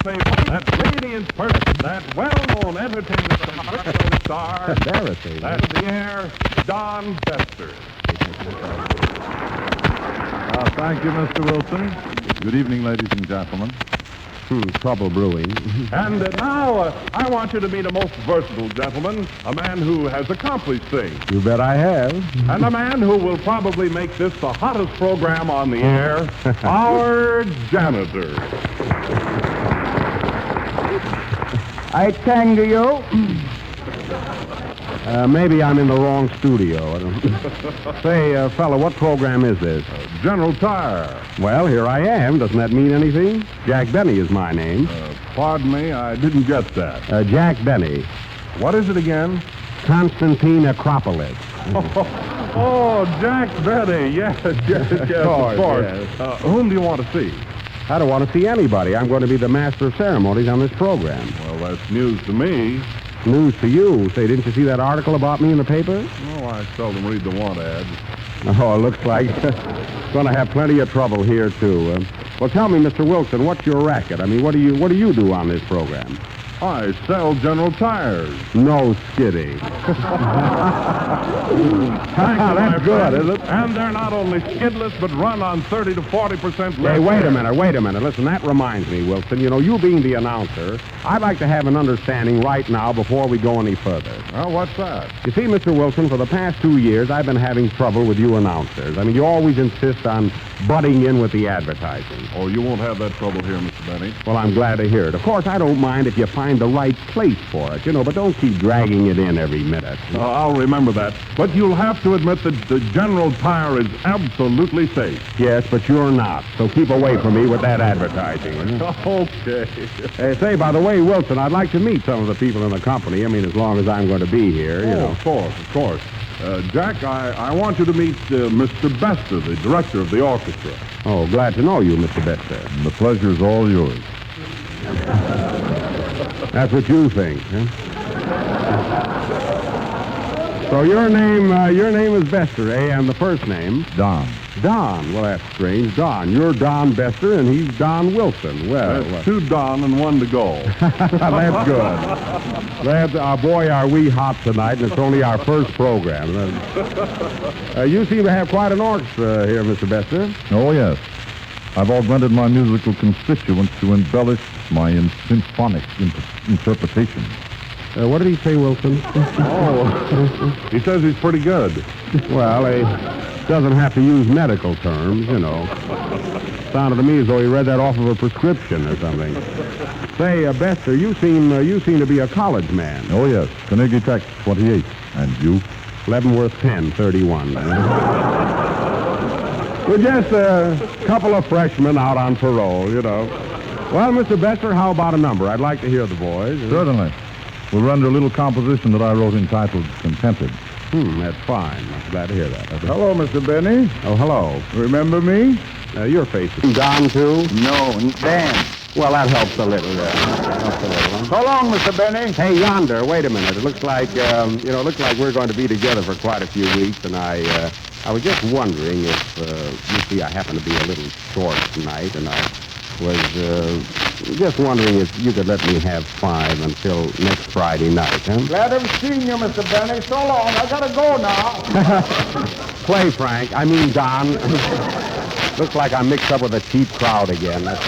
That radiant person, that well-known entertainment star, that's the air, Don Bester. Thank you, Mr. Wilson. Good evening, ladies and gentlemen. Trouble brewing. And now, I want you to meet a most versatile gentleman, a man who has accomplished things. You bet I have. And a man who will probably make this the hottest program on the air, our janitor. I thank you. Maybe I'm in the wrong studio. I don't... Say, fella, what program is this? General Tire. Well, here I am. Doesn't that mean anything? Jack Benny is my name. Pardon me, I didn't get that. Jack Benny. What is it again? Constantine Acropolis. Oh, Jack Benny. Yes, of course. Yes. Whom do you want to see? I don't want to see anybody. I'm going to be the master of ceremonies on this program. Well, that's news to me. News to you. Say, didn't you see that article about me in the paper? Oh, I seldom read the want ads. Oh, it looks like going to have plenty of trouble here, too. Well, tell me, Mr. Wilson, what's your racket? I mean, what do you do on this program? I sell General Tires. No skidding. That's good, is it? And they're not only skidless, but run on 30 to 40% less. Hey, wait a minute. Listen, that reminds me, Wilson. You know, you being the announcer, I'd like to have an understanding right now before we go any further. Well, what's that? You see, Mr. Wilson, for the past 2 years, I've been having trouble with you announcers. I mean, you always insist on butting in with the advertising. Oh, you won't have that trouble here, Mr. Benny. Well, I'm glad to hear it. Of course, I don't mind if you find the right place for it, but don't keep dragging it in every minute. I'll remember that. But you'll have to admit that the General Tire is absolutely safe. Yes, but you're not. So keep away from me with that advertising. Okay. Say, by the way, Wilson, I'd like to meet some of the people in the company. I mean, as long as I'm going to be here, you know. Of course. Jack, I want you to meet Mr. Bester, the director of the orchestra. Oh, glad to know you, Mr. Bester. The pleasure's all yours. That's what you think, huh? So your name is Bester, eh? And the first name? Don. Don. Well, that's strange. Don. You're Don Bester, and he's Don Wilson. Well, that's 2 Don and 1 to go. That's good. Boy, are we hot tonight, and it's only our first program. You seem to have quite an orchestra here, Mr. Bester. Oh, yes. I've augmented my musical constituents to embellish my symphonic interpretation. What did he say, Wilson? He says he's pretty good. Well, he doesn't have to use medical terms, Sounded to me as though he read that off of a prescription or something. Say, Bester, you seem to be a college man. Oh, yes. Carnegie Tech, 28. And you? Leavenworth Penn, 31. We're just a couple of freshmen out on parole, Well, Mr. Besser, how about a number? I'd like to hear the boys. Certainly. We'll run to a little composition that I wrote entitled Contented. That's fine. I'm glad to hear that. Hello, Mr. Benny. Oh, hello. Remember me? Your face is Don, too? No, Dan. Well, that helps a little. So long, Mr. Benny. Hey, yonder, wait a minute. It looks like, looks like we're going to be together for quite a few weeks, and I was just wondering if, you see, I happen to be a little short tonight, and I was just wondering if you could let me have 5 until next Friday night, huh? Glad to have seen you, Mr. Benny. So long. I gotta go now. Play, Frank. I mean, Don. Looks like I'm mixed up with a cheap crowd again, that's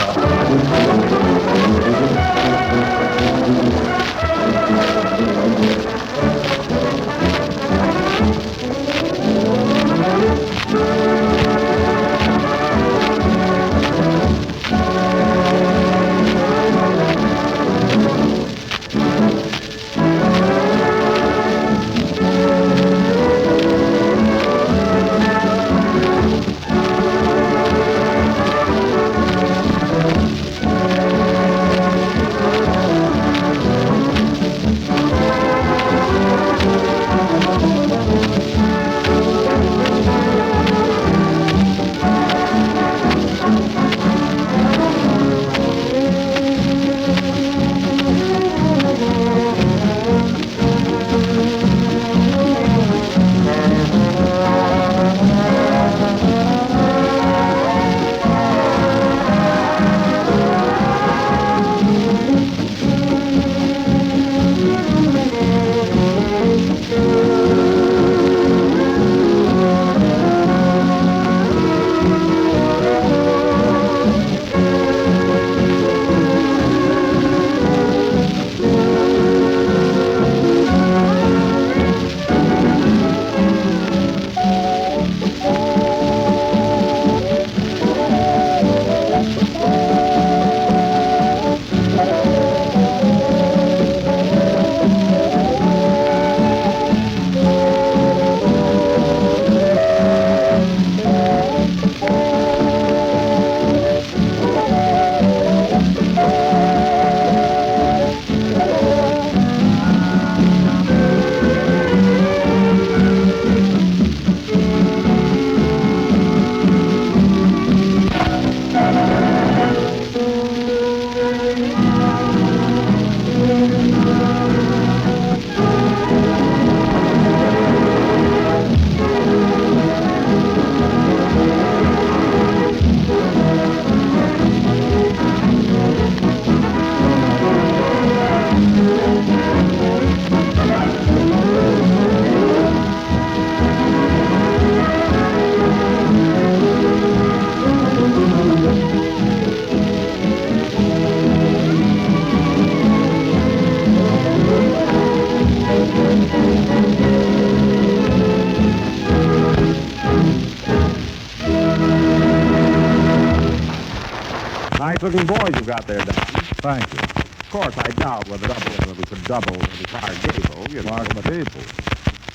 Nice-looking boys you've got there, Don. Thank you. Of course, I doubt whether we could double the Clark Gable. Clark Gable.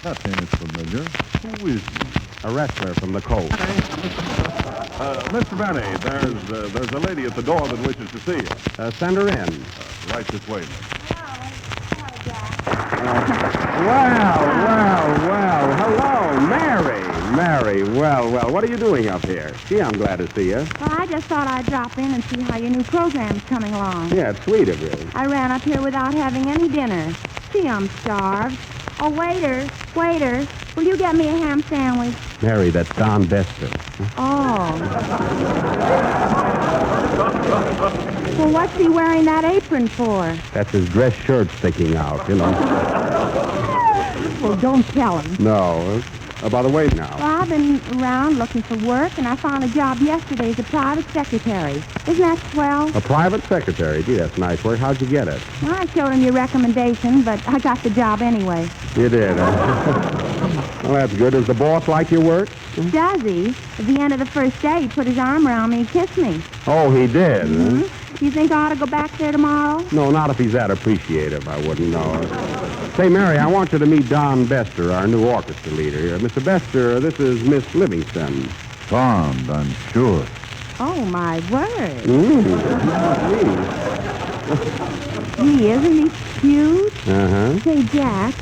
That name is familiar. Who is he? A wrestler from the coast. Mr. Benny, there's a lady at the door that wishes to see you. Send her in. Right this way, miss. Well. Hello, Mary. Mary, well. What are you doing up here? Gee, I'm glad to see you. Well, I just thought I'd drop in and see how your new program's coming along. Yeah, it's sweet of you. I ran up here without having any dinner. Gee, I'm starved. Oh, waiter, will you get me a ham sandwich? Mary, that's Don Bester. Oh. Well, what's he wearing that apron for? That's his dress shirt sticking out, you know. Well, don't tell him. No. By the way, now. Well, I've been around looking for work, and I found a job yesterday as a private secretary. Isn't that swell? A private secretary? Gee, that's nice work. How'd you get it? Well, I showed him your recommendation, but I got the job anyway. You did, huh? Well, that's good. Does the boss like your work? Does he? At the end of the first day, he put his arm around me and kissed me. Oh, he did? Mm-hmm. You think I ought to go back there tomorrow? No, not if he's that appreciative. I wouldn't know. Say, Mary, I want you to meet Don Bester, our new orchestra leader. Mr. Bester, this is Miss Livingston. Charmed, I'm sure. Oh, my word. Gee, Isn't he cute? Uh-huh. Say, Jack,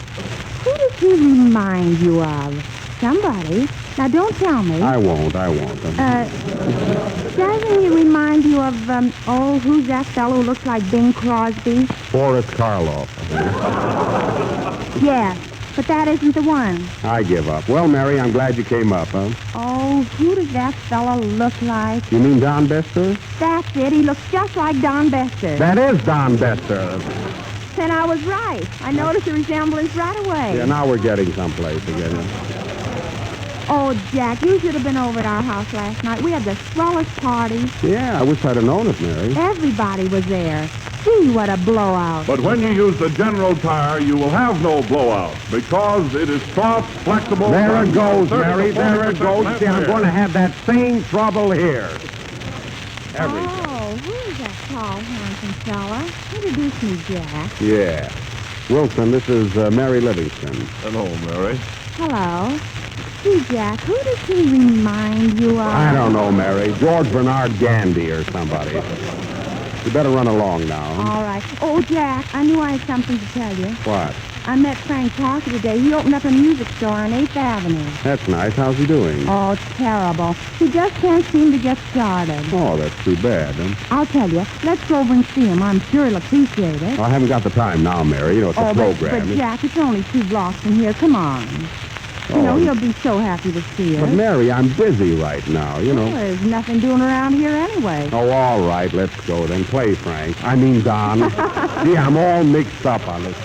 who does he remind you of? Somebody. Now, don't tell me. I won't. Doesn't he remind you of, who's that fellow who looks like Bing Crosby? Boris Karloff. Yes, but that isn't the one. I give up. Well, Mary, I'm glad you came up, huh? Oh, who does that fellow look like? You mean Don Bester? That's it. He looks just like Don Bester. That is Don Bester. Then I was right. I noticed the resemblance right away. Yeah, now we're getting someplace again. Oh, Jack, you should have been over at our house last night. We had the swellest party. Yeah, I wish I'd have known it, Mary. Everybody was there. Gee, what a blowout. But when you use the General Tire, you will have no blowout because it is soft, flexible. There it goes, 30 to Mary. There it 40% goes. less See, I'm wear. going to have that same trouble here. Everything. Oh, who's that tall, handsome fella? Introduce me, Jack. Yeah. Wilson, this is Mary Livingston. Hello, Mary. Hello. Gee, Jack, who does he remind you of? I don't know, Mary. George Bernard Gandy or somebody. You better run along now. All right. Oh, Jack, I knew I had something to tell you. What? I met Frank Parker today. He opened up a music store on 8th Avenue. That's nice. How's he doing? Oh, terrible. He just can't seem to get started. Oh, that's too bad. Huh? I'll tell you. Let's go over and see him. I'm sure he'll appreciate it. I haven't got the time now, Mary. You know, it's a program. But, Jack, it's only 2 blocks from here. Come on. You know, he'll be so happy to see us. But, Mary, I'm busy right now, you know. Well, there's nothing doing around here anyway. Oh, all right. Let's go then. Play, Frank. I mean, Don. Gee, I'm all mixed up on this.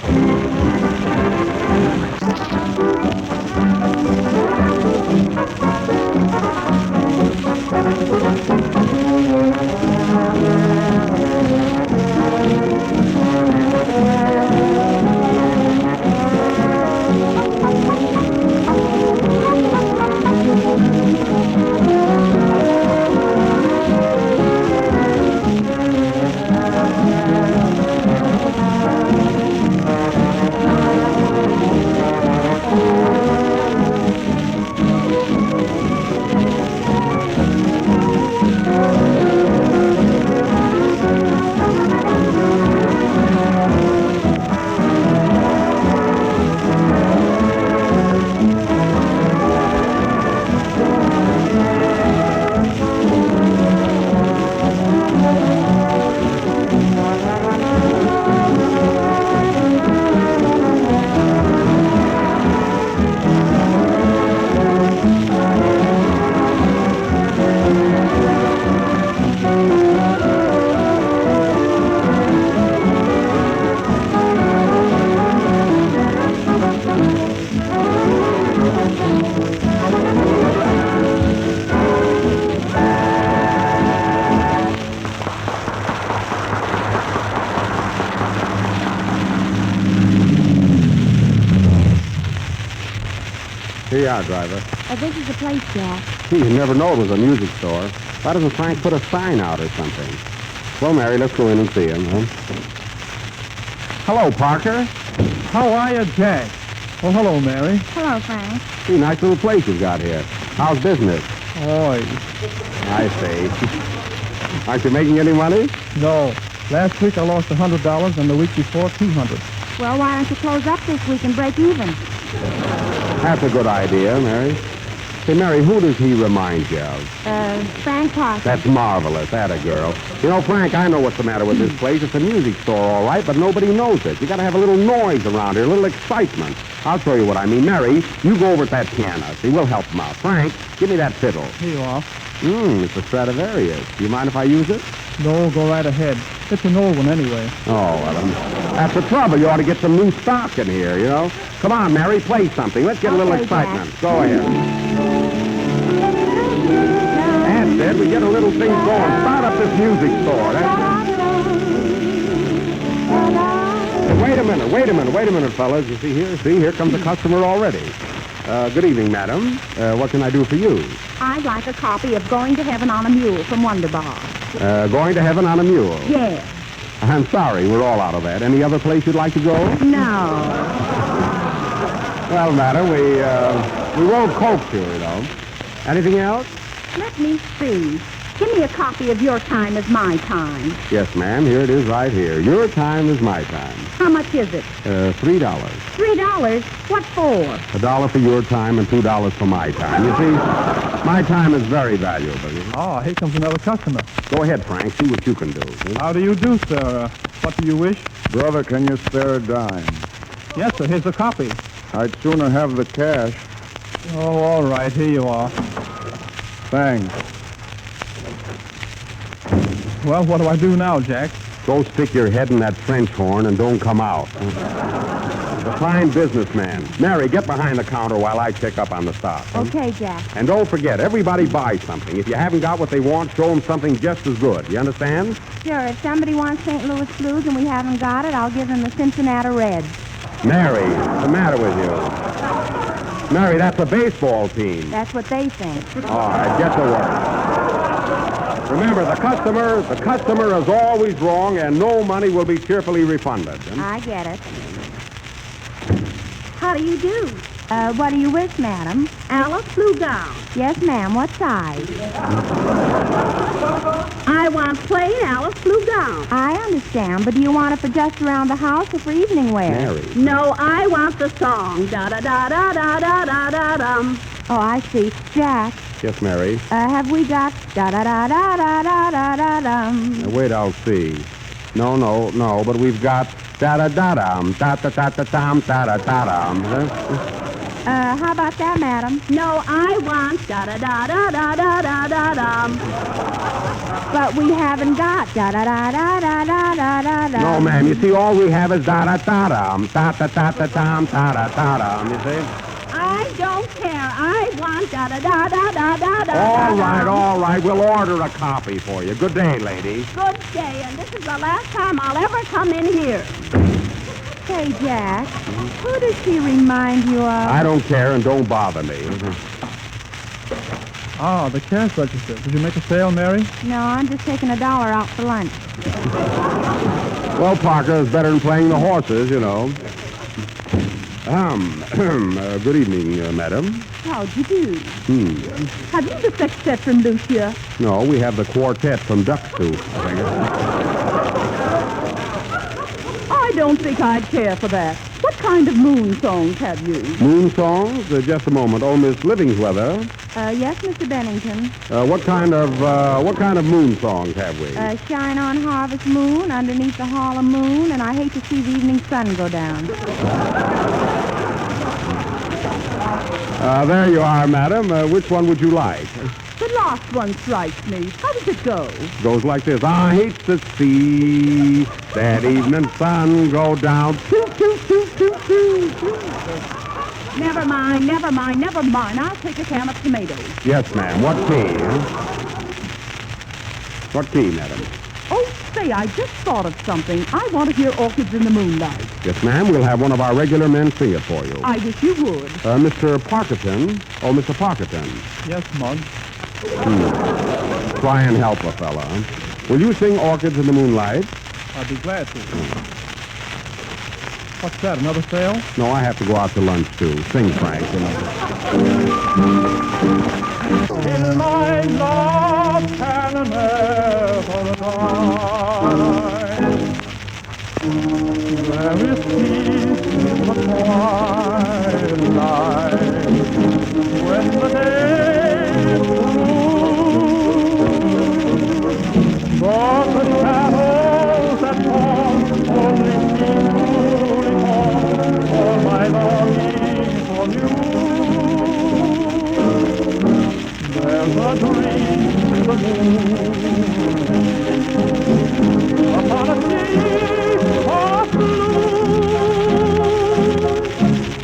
Here you are, driver. This is the place, Jack. You never know it was a music store. Why doesn't Frank put a sign out or something? Well, Mary, let's go in and see him, huh? Hello, Parker. How are you, Jack? Oh, hello, Mary. Hello, Frank. See, nice little place you've got here. How's business? Oi. I see. Aren't you making any money? No. Last week I lost $100 and the week before $200. Well, why don't you close up this week and break even? That's a good idea, Mary. Say, Mary, who does he remind you of? Frank Parker. That's marvelous. That a girl. You know, Frank, I know what's the matter with this place. It's a music store, all right, but nobody knows it. You got to have a little noise around here, a little excitement. I'll show you what I mean. Mary, you go over at that piano. See, we'll help him out. Frank, give me that fiddle. Here you are. It's a Stradivarius. Do you mind if I use it? No, go right ahead. It's an old one anyway. Oh, well, that's the trouble. You ought to get some new stock in here, you know. Come on, Mary, play something. Let's get a little excitement. Jack. Go ahead. That's it. We get a little thing going. Start up this music store. Wait a minute, fellas. You see here? See, here comes a customer already. Good evening, madam. What can I do for you? I'd like a copy of Going to Heaven on a Mule from Wonderbar. Going to Heaven on a Mule. Yes. I'm sorry, we're all out of that. Any other place you'd like to go? No. Well, madam, we won't coax you, you know. Anything else? Let me see. Give me a copy of Your Time is My Time. Yes, ma'am. Here it is right here. Your time is my time. How much is it? $3. $3? What for? $1 for your time and $2 for my time. You see, my time is very valuable. Oh, here comes another customer. Go ahead, Frank. See what you can do. How do you do, sir? What do you wish? Brother, can you spare a dime? Yes, sir. Here's a copy. I'd sooner have the cash. Oh, all right. Here you are. Thanks. Well, what do I do now, Jack? Go stick your head in that French horn and don't come out. A fine businessman. Mary, get behind the counter while I check up on the stock. Okay, Jack. And don't forget, everybody buys something. If you haven't got what they want, show them something just as good. You understand? Sure, if somebody wants St. Louis Blues and we haven't got it, I'll give them the Cincinnati Reds. Mary, what's the matter with you? Mary, that's a baseball team. That's what they think. All right, get to work. Remember, the customer is always wrong, and no money will be cheerfully refunded. I get it. How do you do? What do you wish, madam? Alice Blue Gown. Yes, ma'am. What size? I want plain Alice Blue Gown. I understand, but do you want it for just around the house or for evening wear? Mary. No, I want the song. Da-da-da-da-da-da-da-da-dum. Oh, I see. Jack, Yes, Mary. have we got da-da-da-da-da-da-da-dum? Wait, I'll see. No, but we've got da-da-da-dum, da-da-da-da-dum, da-da-da-dum. How about that, madam? No, I want da-da-da-da-da-da-da-da-dum. But we haven't got da-da-da-da-da-da-da-da-dum. No, ma'am. You see, all we have is da-da-da-dum, da-da-da-da-dum, da-da-da-dum. You see? I don't care. I want da-da-da-da-da-da-da. All right. We'll order a copy for you. Good day, lady. Good day, and this is the last time I'll ever come in here. Say, Jack, who does she remind you of? I don't care, and don't bother me. Oh, the cash register. Did you make a sale, Mary? No, I'm just taking $1 out for lunch. Well, Parker, it's better than playing the horses, you know. Good evening, madam. How'd you do? Have you the sextet from Lucia? No, we have the quartet from Duck's Tooth, I think. I don't think I'd care for that. What kind of moon songs have you? Moon songs? Just a moment. Oh, Miss Livingsweather. Yes, Mr. Bennington. What kind of moon songs have we? Shine on Harvest Moon, Underneath the Harlem Moon, and I Hate to See the Evening Sun Go Down. There you are, madam. Which one would you like? The last one strikes me. How does it go? Goes like this. I hate to see that evening sun go down. Toot, toot, toot, toot, toot, toot. Never mind. I'll take a can of tomatoes. Yes, ma'am. What key? What key, madam? Oh, say, I just thought of something. I want to hear Orchids in the Moonlight. Yes, ma'am. We'll have one of our regular men sing it for you. I wish you would. Mr. Parkerton. Oh, Mr. Parkerton. Yes, Mug. Try and help a fella. Will you sing Orchids in the Moonlight? I'd be glad to. What's that, another sale? No, I have to go out to lunch, too. Sing, Frank. You know. In my love can never die. There is peace in the twilight when the day is through. But the shadows that fall only seem to recall all my longing for you. There's a dream in the moon upon a sea of blue.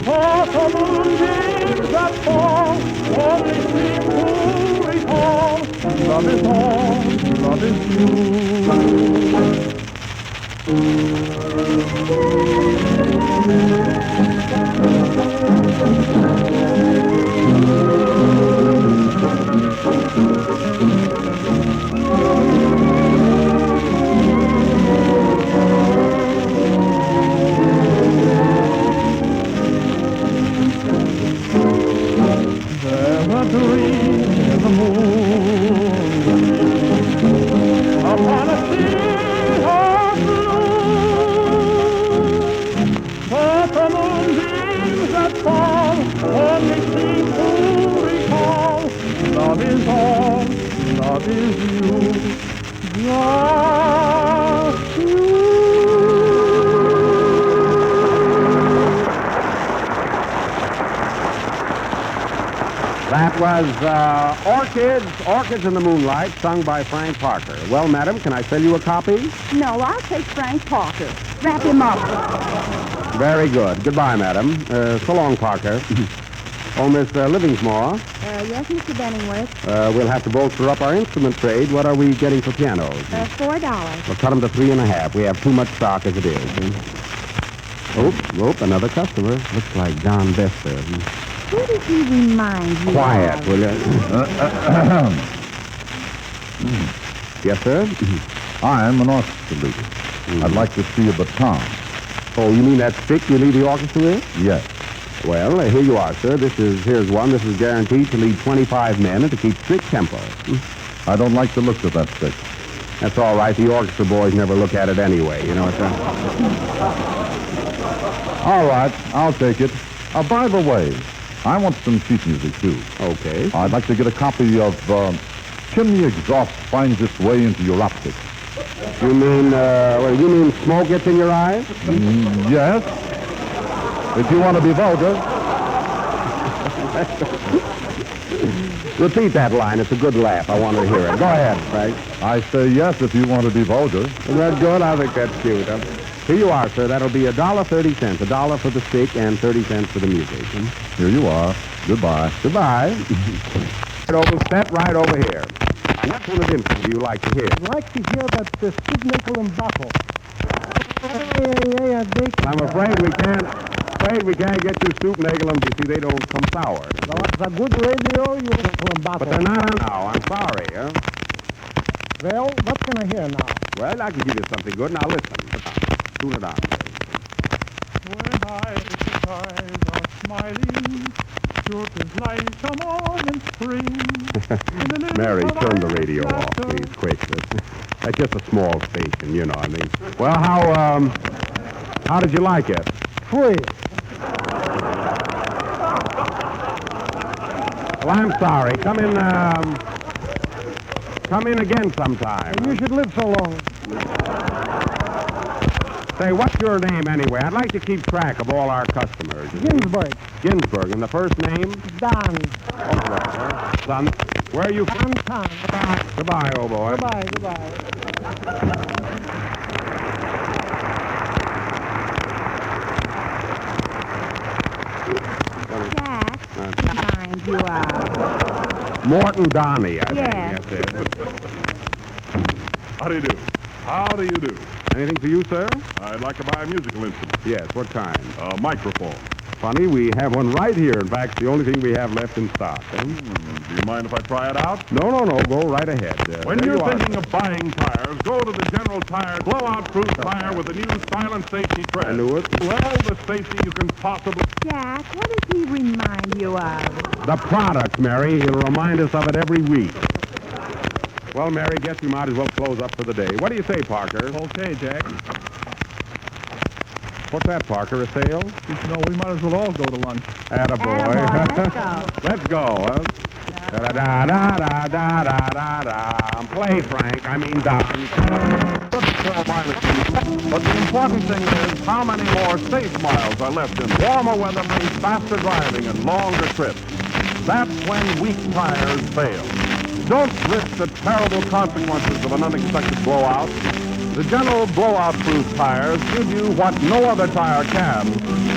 For the moonbeams that fall only seem to recall love is all, love is you. There's a dream in the moon Let me see who recall. Love is all, love is you. Just you. That was Orchids in the Moonlight, sung by Frank Parker. Well, madam, can I sell you a copy? No, I'll take Frank Parker. Wrap him up. Very good. Goodbye, madam. So long, Parker. Oh, Miss Livingsmore, Yes, Mr. Benningworth. we'll have to bolster up our instrument trade. What are we getting for pianos? $4. We'll cut them to 3.5. We have too much stock as it is. Oop, another customer. Looks like Don Bester. Who does he remind you Quiet, of? will you? Yes, sir? I'm an orchestra leader. I'd like to see a baton. Oh, you mean that stick you lead the orchestra with? Yes. Well, here you are, sir. Here's one. This is guaranteed to lead 25 men and to keep strict tempo. I don't like the looks of that stick. That's all right. The orchestra boys never look at it anyway. You know what I'm All right, I'll take it. By the way, I want some sheet music, too. Okay. I'd like to get a copy of Chimney Exhaust Finds Its Way into Your Optics. You mean smoke gets in your eyes? Yes. If you want to be vulgar. Repeat that line. It's a good laugh. I want to hear it. Go ahead, Frank. I say yes if you want to be vulgar. Isn't that good? I think that's cute. Here you are, sir. That'll be $1.30. $1 for the stick and 30 cents for the music. Here you are. Goodbye. Goodbye. Step right over here. What kind of info do you like to hear? I'd like to hear that Steve Nickel and Buckle. I'm afraid we can't get you Stoop Nagelum. You see, they don't come sour. Well, that's a good radio, you Nickel and Buckle. But they're not now. I'm sorry, huh? Well, what can I hear now? Well, I can give you something good. Now listen. Tune it on. When eyes are smiling, sure is like a morning spring. Mary, turn the radio off, please, quick. That's just a small station, you know. I mean, well, how did you like it? Free. Well, I'm sorry. Come in again sometime. You should live so long. Say, what's your name anyway? I'd like to keep track of all our customers. Ginsburg. Ginsburg. And the first name? Don. Okay. Son, where are you from? Tom. Goodbye, old boy. Goodbye. Jack, remind you of. Morton Donny, I think. Yes. Yes, How do you do? How do you do? Anything for you, sir? I'd like to buy a musical instrument. Yes, what kind? A microphone. Funny, we have one right here. In fact, it's the only thing we have left in stock. Do you mind if I try it out? No. Go right ahead. When there you're you are. thinking of buying tires, go to the General Tire blowout-proof tire with the new silent safety tread. I knew it. Well, the safety you can possibly... Jack, what does he remind you of? The product, Mary. He'll remind us of it every week. Well, Mary, guess we might as well close up for the day. What do you say, Parker? Okay, Jack. What's that, Parker? A sale? No, we might as well all go to lunch. Attaboy. Let's go, huh? Da-da-da-da-da-da-da-da. Play, Frank. I mean, Don. But the important thing is how many more safe miles are left in warmer weather means faster driving and longer trips. That's when weak tires fail. Don't risk the terrible consequences of an unexpected blowout. The General blowout-proof tires give you what no other tire can,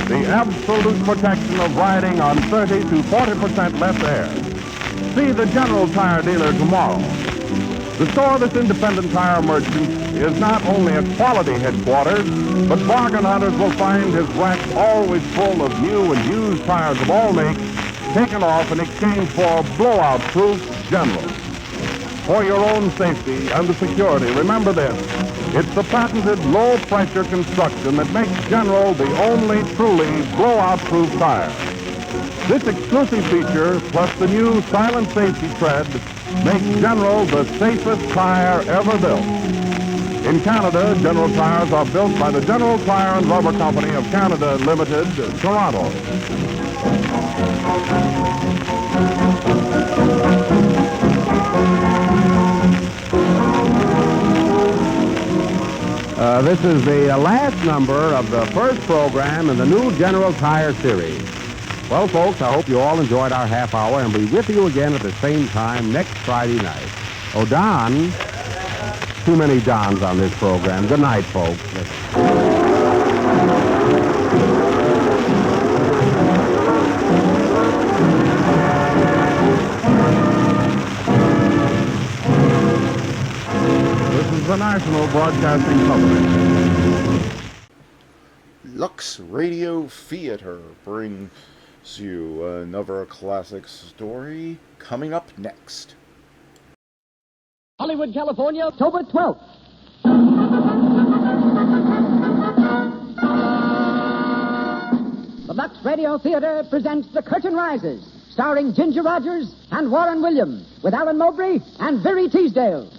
the absolute protection of riding on 30 to 40% less air. See the General Tire dealer tomorrow. The store of this independent tire merchant is not only a quality headquarters, but bargain hunters will find his racks always full of new and used tires of all makes, taken off in exchange for blowout-proof General. For your own safety and the security, remember this. It's the patented low-pressure construction that makes General the only truly blowout-proof tire. This exclusive feature, plus the new silent safety tread, makes General the safest tire ever built. In Canada, General tires are built by the General Tire and Rubber Company of Canada Limited, Toronto. This is the last number of the first program in the new General Tire series. Well, folks, I hope you all enjoyed our half hour, and we'll be with you again at the same time next Friday night. Oh, Don. Too many Dons on this program. Good night, folks. The National Broadcasting Company. Lux Radio Theater brings you another classic story coming up next. Hollywood, California, October 12th. The Lux Radio Theater presents The Curtain Rises, starring Ginger Rogers and Warren Williams, with Alan Mowbray and Virry Teasdale.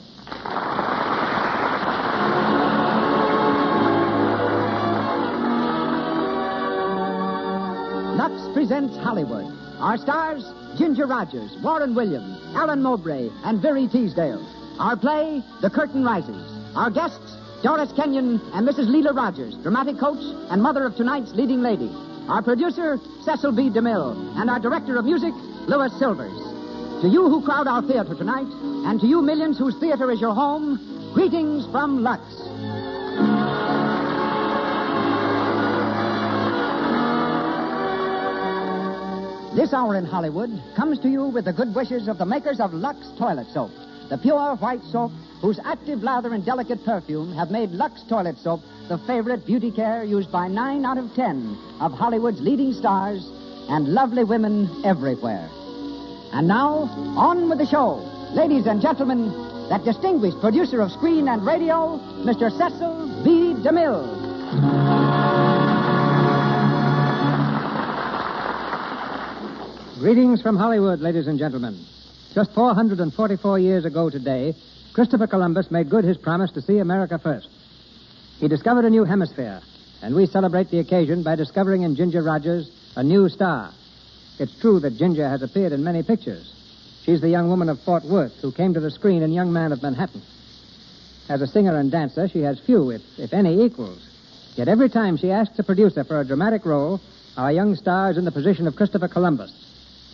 Lux presents Hollywood. Our stars, Ginger Rogers, Warren Williams, Alan Mowbray, and Virry Teasdale. Our play, The Curtain Rises. Our guests, Doris Kenyon and Mrs. Leela Rogers, dramatic coach and mother of tonight's leading lady. Our producer, Cecil B. DeMille, and our director of music, Louis Silvers. To you who crowd our theater tonight, and to you millions whose theater is your home, greetings from Lux. This hour in Hollywood comes to you with the good wishes of the makers of Lux Toilet Soap, the pure white soap whose active lather and delicate perfume have made Lux Toilet Soap the favorite beauty care used by 9 out of 10 of Hollywood's leading stars and lovely women everywhere. And now, on with the show. Ladies and gentlemen, that distinguished producer of screen and radio, Mr. Cecil B. DeMille. Greetings from Hollywood, ladies and gentlemen. Just 444 years ago today, Christopher Columbus made good his promise to see America first. He discovered a new hemisphere, and we celebrate the occasion by discovering in Ginger Rogers a new star. It's true that Ginger has appeared in many pictures. She's the young woman of Fort Worth who came to the screen in Young Man of Manhattan. As a singer and dancer, she has few, if any, equals. Yet every time she asks a producer for a dramatic role, our young star is in the position of Christopher Columbus,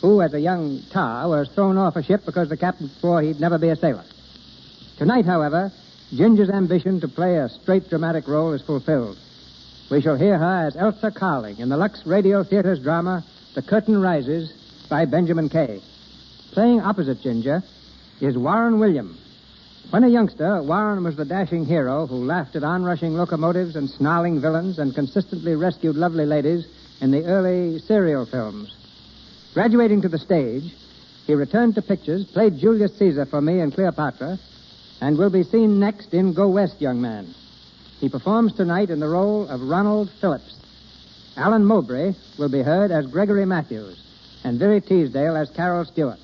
who, as a young tar, was thrown off a ship because the captain swore he'd never be a sailor. Tonight, however, Ginger's ambition to play a straight dramatic role is fulfilled. We shall hear her as Elsa Carling in the Lux Radio Theater's drama, The Curtain Rises, by Benjamin Kay. Playing opposite Ginger is Warren Williams. When a youngster, Warren was the dashing hero who laughed at onrushing locomotives and snarling villains and consistently rescued lovely ladies in the early serial films. Graduating to the stage, he returned to pictures, played Julius Caesar for me in Cleopatra, and will be seen next in Go West, Young Man. He performs tonight in the role of Ronald Phillips. Alan Mowbray will be heard as Gregory Matthews, and Virry Teasdale as Carol Stewart.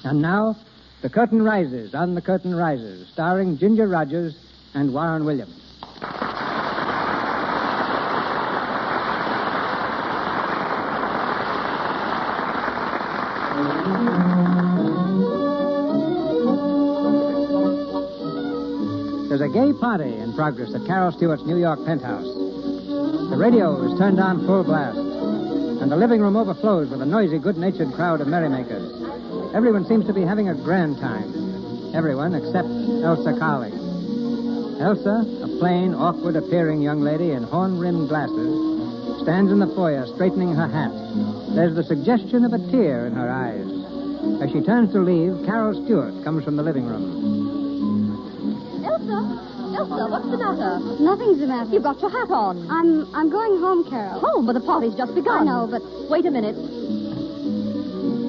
And now, The Curtain Rises on The Curtain Rises, starring Ginger Rogers and Warren Williams. There's a gay party in progress at Carol Stewart's New York penthouse. The radio is turned on full blast, and the living room overflows with a noisy, good-natured crowd of merrymakers. Everyone seems to be having a grand time. Everyone except Elsa Carling. Elsa, a plain, awkward-appearing young lady in horn-rimmed glasses, stands in the foyer straightening her hat. There's the suggestion of a tear in her eyes. As she turns to leave, Carol Stewart comes from the living room. Elsa, what's the matter? Nothing's the matter. You've got your hat on. I'm going home, Carol. Home, but the party's just begun. I know, but... Wait a minute.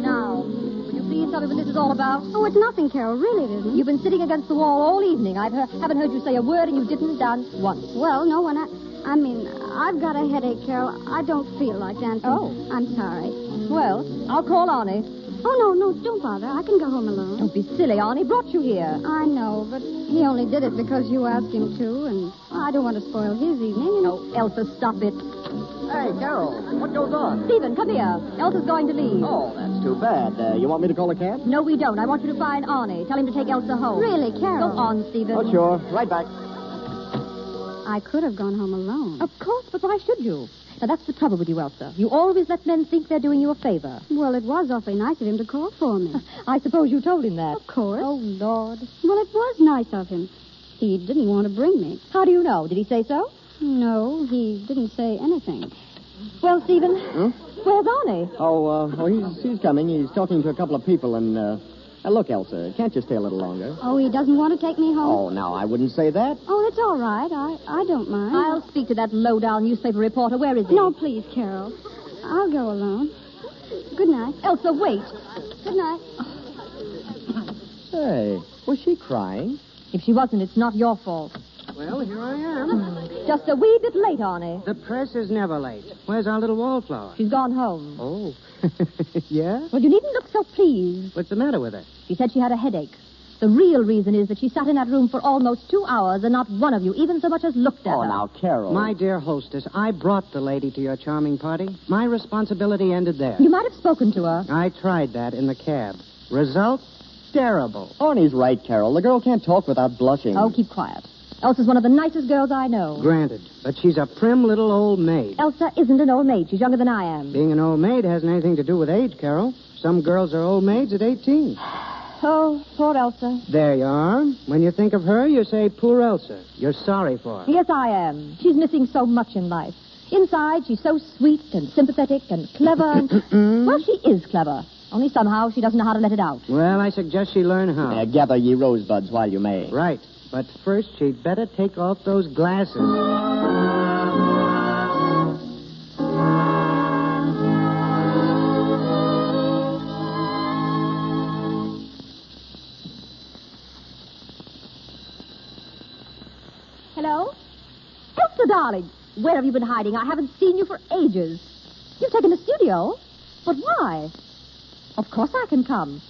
Now, will you please tell me what this is all about? Oh, it's nothing, Carol. Really, it isn't. You've been sitting against the wall all evening. I haven't heard you say a word, and you didn't dance once. Well, no, I mean, I've got a headache, Carol. I don't feel like dancing. Oh. I'm sorry. Well, I'll call Arnie. Oh, no, don't bother. I can go home alone. Don't be silly, Arnie brought you here. I know, but he only did it because you asked him to, and I don't want to spoil his evening. And... Oh, Elsa, stop it. Hey, Carol, what goes on? Stephen, come here. Elsa's going to leave. Oh, that's too bad. You want me to call a cab? No, we don't. I want you to find Arnie. Tell him to take Elsa home. Really, Carol? Go on, Stephen. Oh, sure. Right back. I could have gone home alone. Of course, but why should you? Now, that's the trouble with you, Elsa. You always let men think they're doing you a favor. Well, it was awfully nice of him to call for me. I suppose you told him that. Of course. Oh, Lord. Well, it was nice of him. He didn't want to bring me. How do you know? Did he say so? No, he didn't say anything. Well, Stephen, Hmm? where's Arnie? He's coming. He's talking to a couple of people, and, look, Elsa, can't you stay a little longer? Oh, he doesn't want to take me home? Oh, now, I wouldn't say that. Oh, it's all right. I don't mind. I'll speak to that low-down newspaper reporter. Where is he? No, please, Carol. I'll go alone. Good night. Elsa, wait. Good night. Hey, was she crying? If she wasn't, it's not your fault. Well, here I am. Just a wee bit late, Arnie. The press is never late. Where's our little wallflower? She's gone home. Oh. Yeah? Well, you needn't look so pleased. What's the matter with her? She said she had a headache. The real reason is that she sat in that room for almost 2 hours and not one of you even so much as looked at her. Oh, now, Carol. My dear hostess, I brought the lady to your charming party. My responsibility ended there. You might have spoken to her. I tried that in the cab. Result? Terrible. Arnie's right, Carol. The girl can't talk without blushing. Oh, keep quiet. Elsa's one of the nicest girls I know. Granted, but she's a prim little old maid. Elsa isn't an old maid. She's younger than I am. Being an old maid hasn't anything to do with age, Carol. Some girls are old maids at 18. Oh, poor Elsa. There you are. When you think of her, you say, poor Elsa. You're sorry for her. Yes, I am. She's missing so much in life. Inside, she's so sweet and sympathetic and clever. Well, she is clever. Only somehow she doesn't know how to let it out. Well, I suggest she learn how. Gather ye rosebuds while you may. Right. But first, she'd better take off those glasses. Hello? Elsa, darling. Where have you been hiding? I haven't seen you for ages. You've taken the studio? But why? Of course I can come.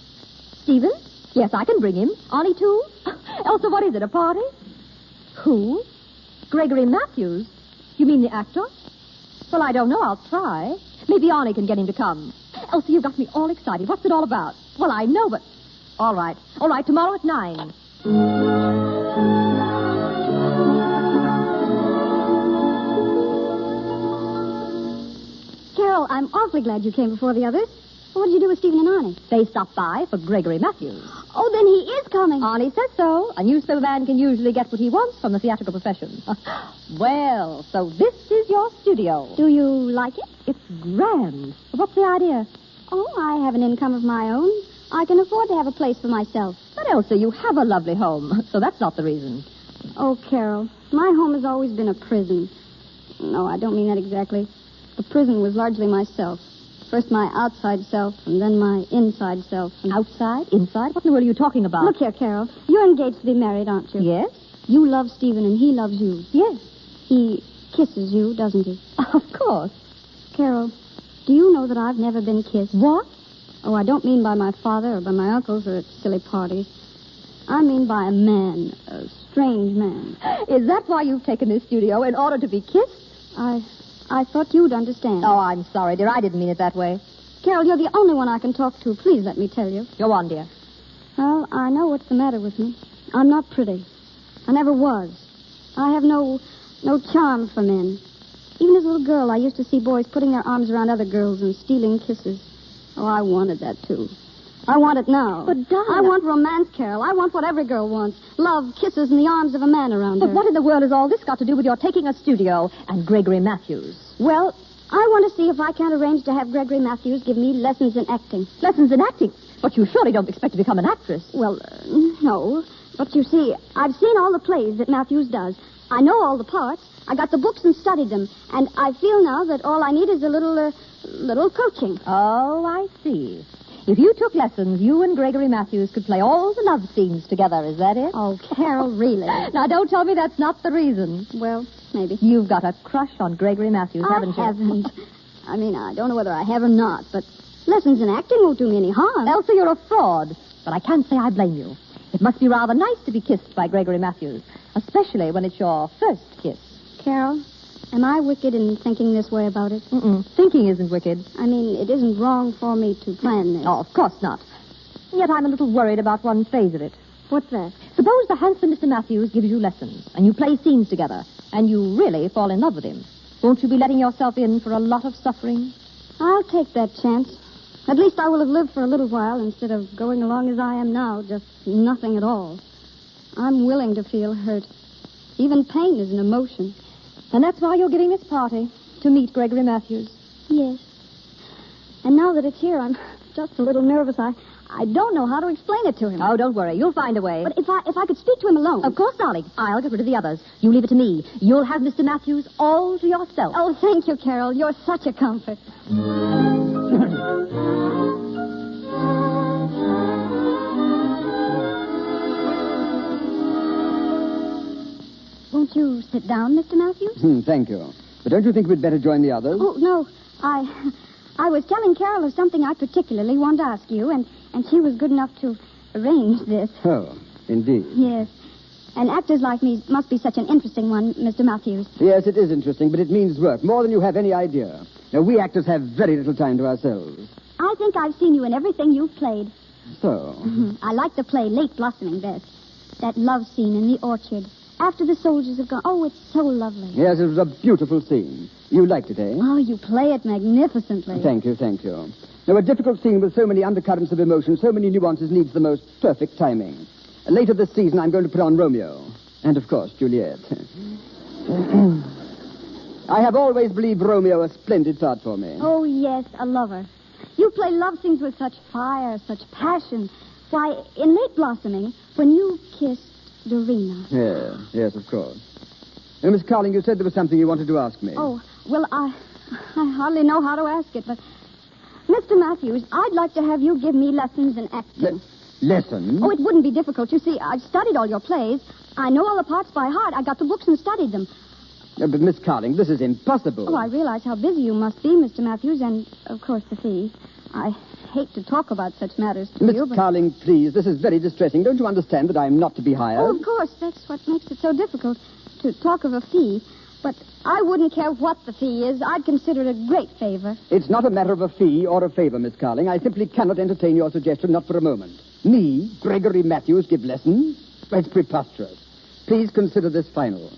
Stephen? Yes, I can bring him. Arnie, too? Elsa, what is it, a party? Who? Gregory Matthews? You mean the actor? Well, I don't know. I'll try. Maybe Arnie can get him to come. Elsa, you've got me all excited. What's it all about? Well, I know, but... All right. All right, tomorrow at 9. Carol, I'm awfully glad you came before the others. What did you do with Stephen and Arnie? They stopped by for Gregory Matthews. Oh, then he is coming. Arnie says so. A newspaper man can usually get what he wants from the theatrical profession. Well, so this is your studio. Do you like it? It's grand. What's the idea? Oh, I have an income of my own. I can afford to have a place for myself. But, Elsa, you have a lovely home, so that's not the reason. Oh, Carol, my home has always been a prison. No, I don't mean that exactly. The prison was largely myself. First my outside self, and then my inside self. And... Outside? Inside? What in the world are you talking about? Look here, Carol. You're engaged to be married, aren't you? Yes. You love Stephen, and he loves you. Yes. He kisses you, doesn't he? Of course. Carol, do you know that I've never been kissed? What? Oh, I don't mean by my father or by my uncles or at silly parties. I mean by a man, a strange man. Is that why you've taken this studio, in order to be kissed? I thought you'd understand. Oh, I'm sorry, dear. I didn't mean it that way. Carol, you're the only one I can talk to. Please let me tell you. Go on, dear. Well, I know what's the matter with me. I'm not pretty. I never was. I have no charm for men. Even as a little girl, I used to see boys putting their arms around other girls and stealing kisses. Oh, I wanted that, too. I want it now. But, darling... I want romance, Carol. I want what every girl wants. Love, kisses, and the arms of a man around her. But what in the world has all this got to do with your taking a studio and Gregory Matthews? Well, I want to see if I can't arrange to have Gregory Matthews give me lessons in acting. Lessons in acting? But you surely don't expect to become an actress. Well, no. But you see, I've seen all the plays that Matthews does. I know all the parts. I got the books and studied them. And I feel now that all I need is a little coaching. Oh, I see. If you took lessons, you and Gregory Matthews could play all the love scenes together. Is that it? Oh, Carol, really? Now, don't tell me that's not the reason. Well, maybe. You've got a crush on Gregory Matthews, haven't you? I haven't. I mean, I don't know whether I have or not, but lessons in acting won't do me any harm. Elsa, you're a fraud. But I can't say I blame you. It must be rather nice to be kissed by Gregory Matthews, especially when it's your first kiss. Carol, am I wicked in thinking this way about it? Thinking isn't wicked. I mean, it isn't wrong for me to plan this. Oh, of course not. Yet I'm a little worried about one phase of it. What's that? Suppose the handsome Mr. Matthews gives you lessons, and you play scenes together, and you really fall in love with him, won't you be letting yourself in for a lot of suffering? I'll take that chance. At least I will have lived for a little while instead of going along as I am now, just nothing at all. I'm willing to feel hurt. Even pain is an emotion. And that's why you're giving this party, to meet Gregory Matthews. Yes. And now that it's here, I'm just a little nervous. I don't know how to explain it to him. Oh, don't worry. You'll find a way. But if I could speak to him alone. Of course, darling. I'll get rid of the others. You leave it to me. You'll have Mr. Matthews all to yourself. Oh, thank you, Carol. You're such a comfort. Won't you sit down, Mr. Matthews? Thank you. But don't you think we'd better join the others? Oh, no. I was telling Carol of something I particularly want to ask you, and she was good enough to arrange this. Oh, indeed. Yes. And actors like me must be such an interesting one, Mr. Matthews. Yes, it is interesting, but it means work, more than you have any idea. Now, we actors have very little time to ourselves. I think I've seen you in everything you've played. So? I like the play Late Blossoming best. That love scene in the orchard. After the soldiers have gone. Oh, it's so lovely. Yes, it was a beautiful scene. You liked it, eh? Oh, you play it magnificently. Thank you. Now, a difficult scene with so many undercurrents of emotion, so many nuances, needs the most perfect timing. Later this season, I'm going to put on Romeo. And, of course, Juliet. I have always believed Romeo a splendid part for me. Oh, yes, a lover. You play love scenes with such fire, such passion. Why, in Late Blossoming, when you kissed Dorina. Yes, of course. Now, Miss Carling, you said there was something you wanted to ask me. Oh, well, I hardly know how to ask it, but... Mr. Matthews, I'd like to have you give me lessons in acting. Lessons? Oh, it wouldn't be difficult. You see, I've studied all your plays. I know all the parts by heart. I got the books and studied them. But, Miss Carling, this is impossible. Oh, I realize how busy you must be, Mr. Matthews, and, of course, the fee. I hate to talk about such matters to you, Miss Carling, please, this is very distressing. Don't you understand that I'm not to be hired? Oh, of course. That's what makes it so difficult to talk of a fee. But I wouldn't care what the fee is. I'd consider it a great favor. It's not a matter of a fee or a favor, Miss Carling. I simply cannot entertain your suggestion, not for a moment. Me, Gregory Matthews, give lessons? It's preposterous. Please consider this final.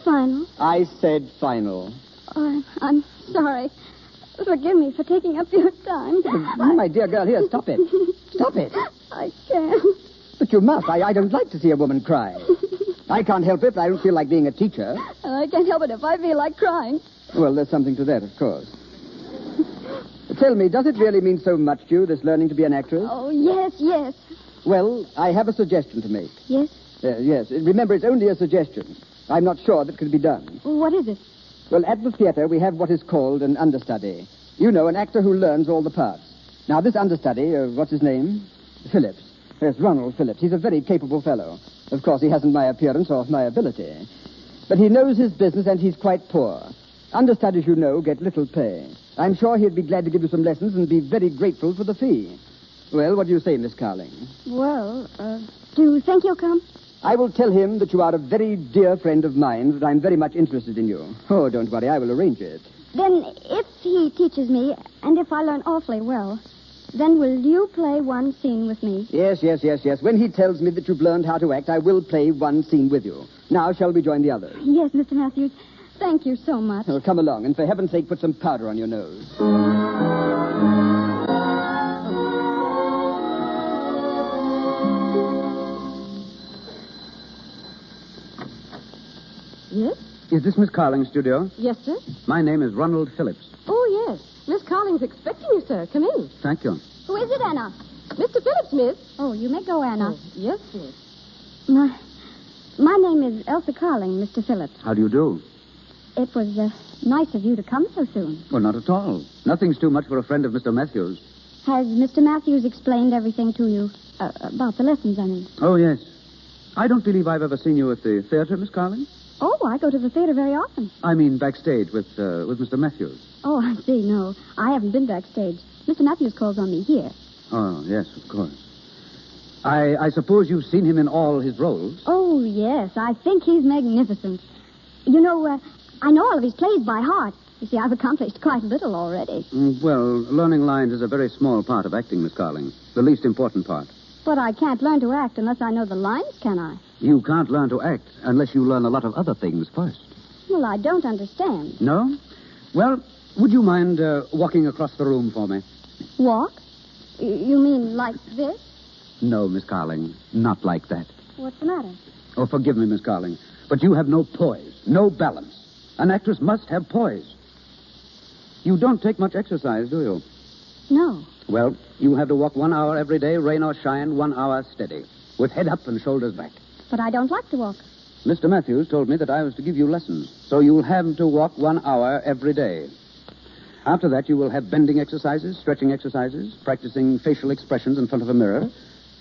Final? I said final. Oh, I'm sorry. Forgive me for taking up your time. My dear girl, here, stop it. Stop it. I can't. But you must. I don't like to see a woman cry. I can't help it, but I don't feel like being a teacher. And I can't help it if I feel like crying. Well, there's something to that, of course. Tell me, does it really mean so much to you, this learning to be an actress? Oh, yes. Well, I have a suggestion to make. Yes? Yes. Remember, it's only a suggestion. I'm not sure that it can be done. What is it? Well, at the theater, we have what is called an understudy. You know, an actor who learns all the parts. Now, this understudy, what's his name? Phillips. Yes, Ronald Phillips. He's a very capable fellow. Of course, he hasn't my appearance or my ability. But he knows his business, and he's quite poor. Understudies, you know, get little pay. I'm sure he'd be glad to give you some lessons and be very grateful for the fee. Well, what do you say, Miss Carling? Well, do you think he'll come? I will tell him that you are a very dear friend of mine, that I'm very much interested in you. Oh, don't worry, I will arrange it. Then, if he teaches me, and if I learn awfully well, then will you play one scene with me? Yes. When he tells me that you've learned how to act, I will play one scene with you. Now, shall we join the others? Yes, Mr. Matthews. Thank you so much. Oh, come along, and for heaven's sake, put some powder on your nose. Yes? Is this Miss Carling's studio? Yes, sir. My name is Ronald Phillips. Oh, yes. Miss Carling's expecting you, sir. Come in. Thank you. Who is it, Anna? Mr. Phillips, miss. Oh, you may go, Anna. Oh, yes, miss. My name is Elsa Carling, Mr. Phillips. How do you do? It was nice of you to come so soon. Well, not at all. Nothing's too much for a friend of Mr. Matthews. Has Mr. Matthews explained everything to you? About the lessons, I mean. Oh, yes. I don't believe I've ever seen you at the theater, Miss Carling. Oh, I go to the theater very often. I mean backstage with Mr. Matthews. Oh, I see. No, I haven't been backstage. Mr. Matthews calls on me here. Oh, yes, of course. I suppose you've seen him in all his roles? Oh, yes. I think he's magnificent. You know, I know all of his plays by heart. You see, I've accomplished quite a little already. Well, learning lines is a very small part of acting, Miss Carling. The least important part. But I can't learn to act unless I know the lines, can I? You can't learn to act unless you learn a lot of other things first. Well, I don't understand. No? Well, would you mind walking across the room for me? Walk? You mean like this? No, Miss Carling, not like that. What's the matter? Oh, forgive me, Miss Carling, but you have no poise, no balance. An actress must have poise. You don't take much exercise, do you? No. Well, you'll have to walk 1 hour every day, rain or shine, 1 hour steady, with head up and shoulders back. But I don't like to walk. Mr. Matthews told me that I was to give you lessons, so you'll have to walk 1 hour every day. After that, you will have bending exercises, stretching exercises, practicing facial expressions in front of a mirror,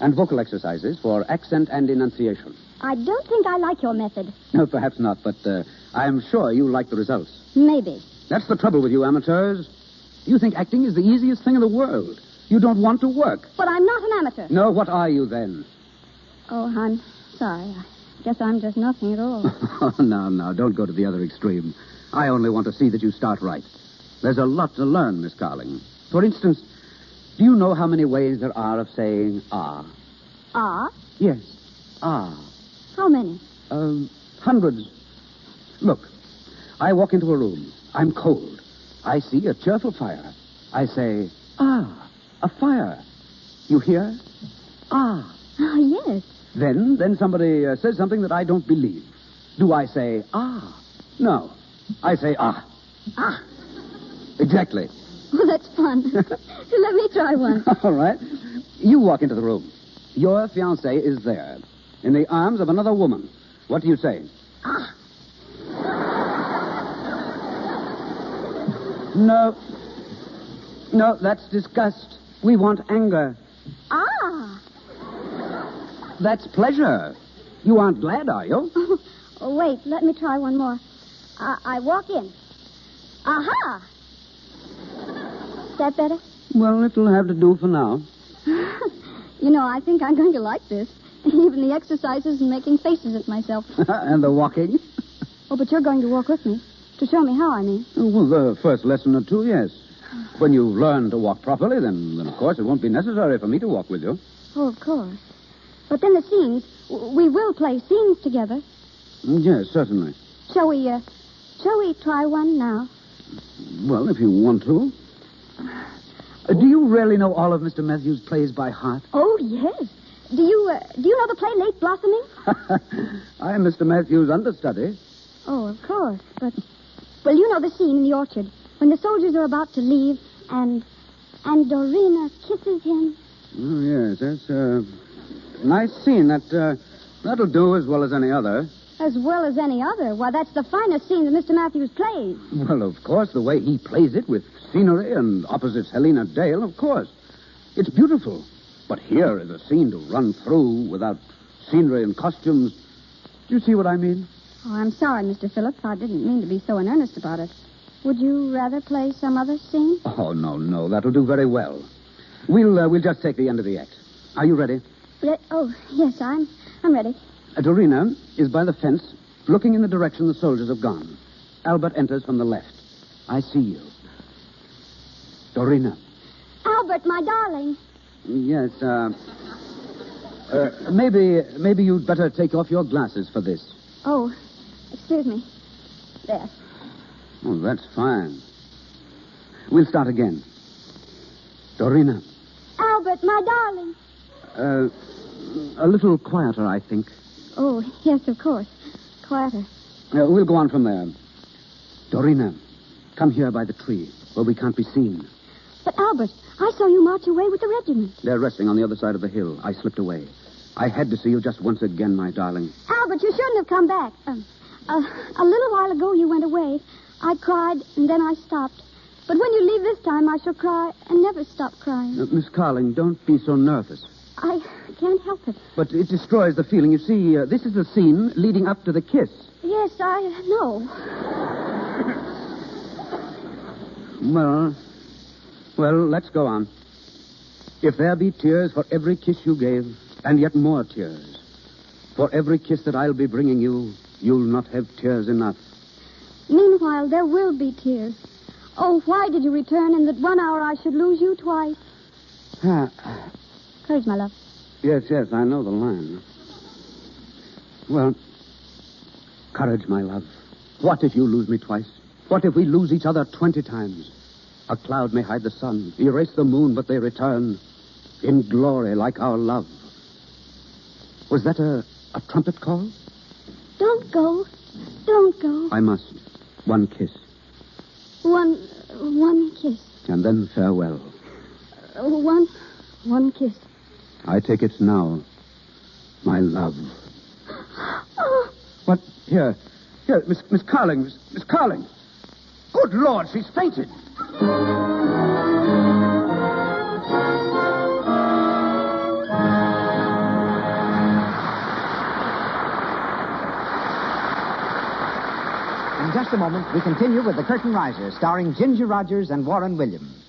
and vocal exercises for accent and enunciation. I don't think I like your method. No, perhaps not, but I'm sure you'll like the results. Maybe. That's the trouble with you amateurs. You think acting is the easiest thing in the world. You don't want to work. But I'm not an amateur. No, what are you then? Oh, I'm sorry. I guess I'm just nothing at all. Oh, no, don't go to the other extreme. I only want to see that you start right. There's a lot to learn, Miss Carling. For instance, do you know how many ways there are of saying ah? Ah? Yes, ah. How many? Hundreds. Look, I walk into a room. I'm cold. I see a cheerful fire. I say, ah, a fire. You hear? Ah. Oh, yes. Then somebody says something that I don't believe. Do I say, ah? No. I say, ah. Ah. Exactly. Well, that's fun. Let me try one. All right. You walk into the room. Your fiancé is there, in the arms of another woman. What do you say? Ah. No, that's disgust. We want anger. Ah. That's pleasure. You aren't glad, are you? Oh, wait, let me try one more. I walk in. Aha! Is that better? Well, it'll have to do for now. You know, I think I'm going to like this. Even the exercises and making faces at myself. And the walking? Oh, but you're going to walk with me. To show me how, I mean. Well, the first lesson or two, yes. When you learn to walk properly, then of course, it won't be necessary for me to walk with you. Oh, of course. But then the scenes, we will play scenes together. Yes, certainly. Shall we try one now? Well, if you want to. Do you really know all of Mr. Matthews' plays by heart? Oh, yes. Do you know the play Late Blossoming? I am Mr. Matthews' understudy. Oh, of course. But, well, you know the scene in the orchard when the soldiers are about to leave and Dorina kisses him. Oh, yes, that's a nice scene. That'll do as well as any other. As well as any other? Why, that's the finest scene that Mr. Matthews plays. Well, of course, the way he plays it with scenery and opposites Helena Dale, of course. It's beautiful. But here is a scene to run through without scenery and costumes. Do you see what I mean? Oh, I'm sorry, Mr. Phillips. I didn't mean to be so in earnest about it. Would you rather play some other scene? Oh, no. That'll do very well. We'll just take the end of the act. Are you ready? Oh, yes, I'm ready. Dorina is by the fence, looking in the direction the soldiers have gone. Albert enters from the left. I see you. Dorina. Albert, my darling. Yes, maybe you'd better take off your glasses for this. Oh, excuse me. There. Oh, that's fine. We'll start again. Dorina. Albert, my darling. A little quieter, I think. Oh, yes, of course. Quieter. We'll go on from there. Dorina, come here by the tree, where we can't be seen. But, Albert, I saw you march away with the regiment. They're resting on the other side of the hill. I slipped away. I had to see you just once again, my darling. Albert, you shouldn't have come back. A little while ago you went away. I cried, and then I stopped. But when you leave this time, I shall cry and never stop crying. Miss Carling, don't be so nervous. I can't help it. But it destroys the feeling. You see, this is the scene leading up to the kiss. Yes, I know. Well, let's go on. If there be tears for every kiss you gave, and yet more tears, for every kiss that I'll be bringing you, you'll not have tears enough. Meanwhile, there will be tears. Oh, why did you return in that 1 hour I should lose you twice? Courage, my love. Yes, I know the line. Well, courage, my love. What if you lose me twice? What if we lose each other 20 times? A cloud may hide the sun, erase the moon, but they return in glory like our love. Was that a trumpet call? Don't go. Don't go. I must. One kiss. One kiss. And then farewell. One kiss. I take it now, my love. Oh. What? Here, Miss Carling. Miss Carling. Good Lord, she's fainted. In just a moment, we continue with The Curtain Riser, starring Ginger Rogers and Warren Williams.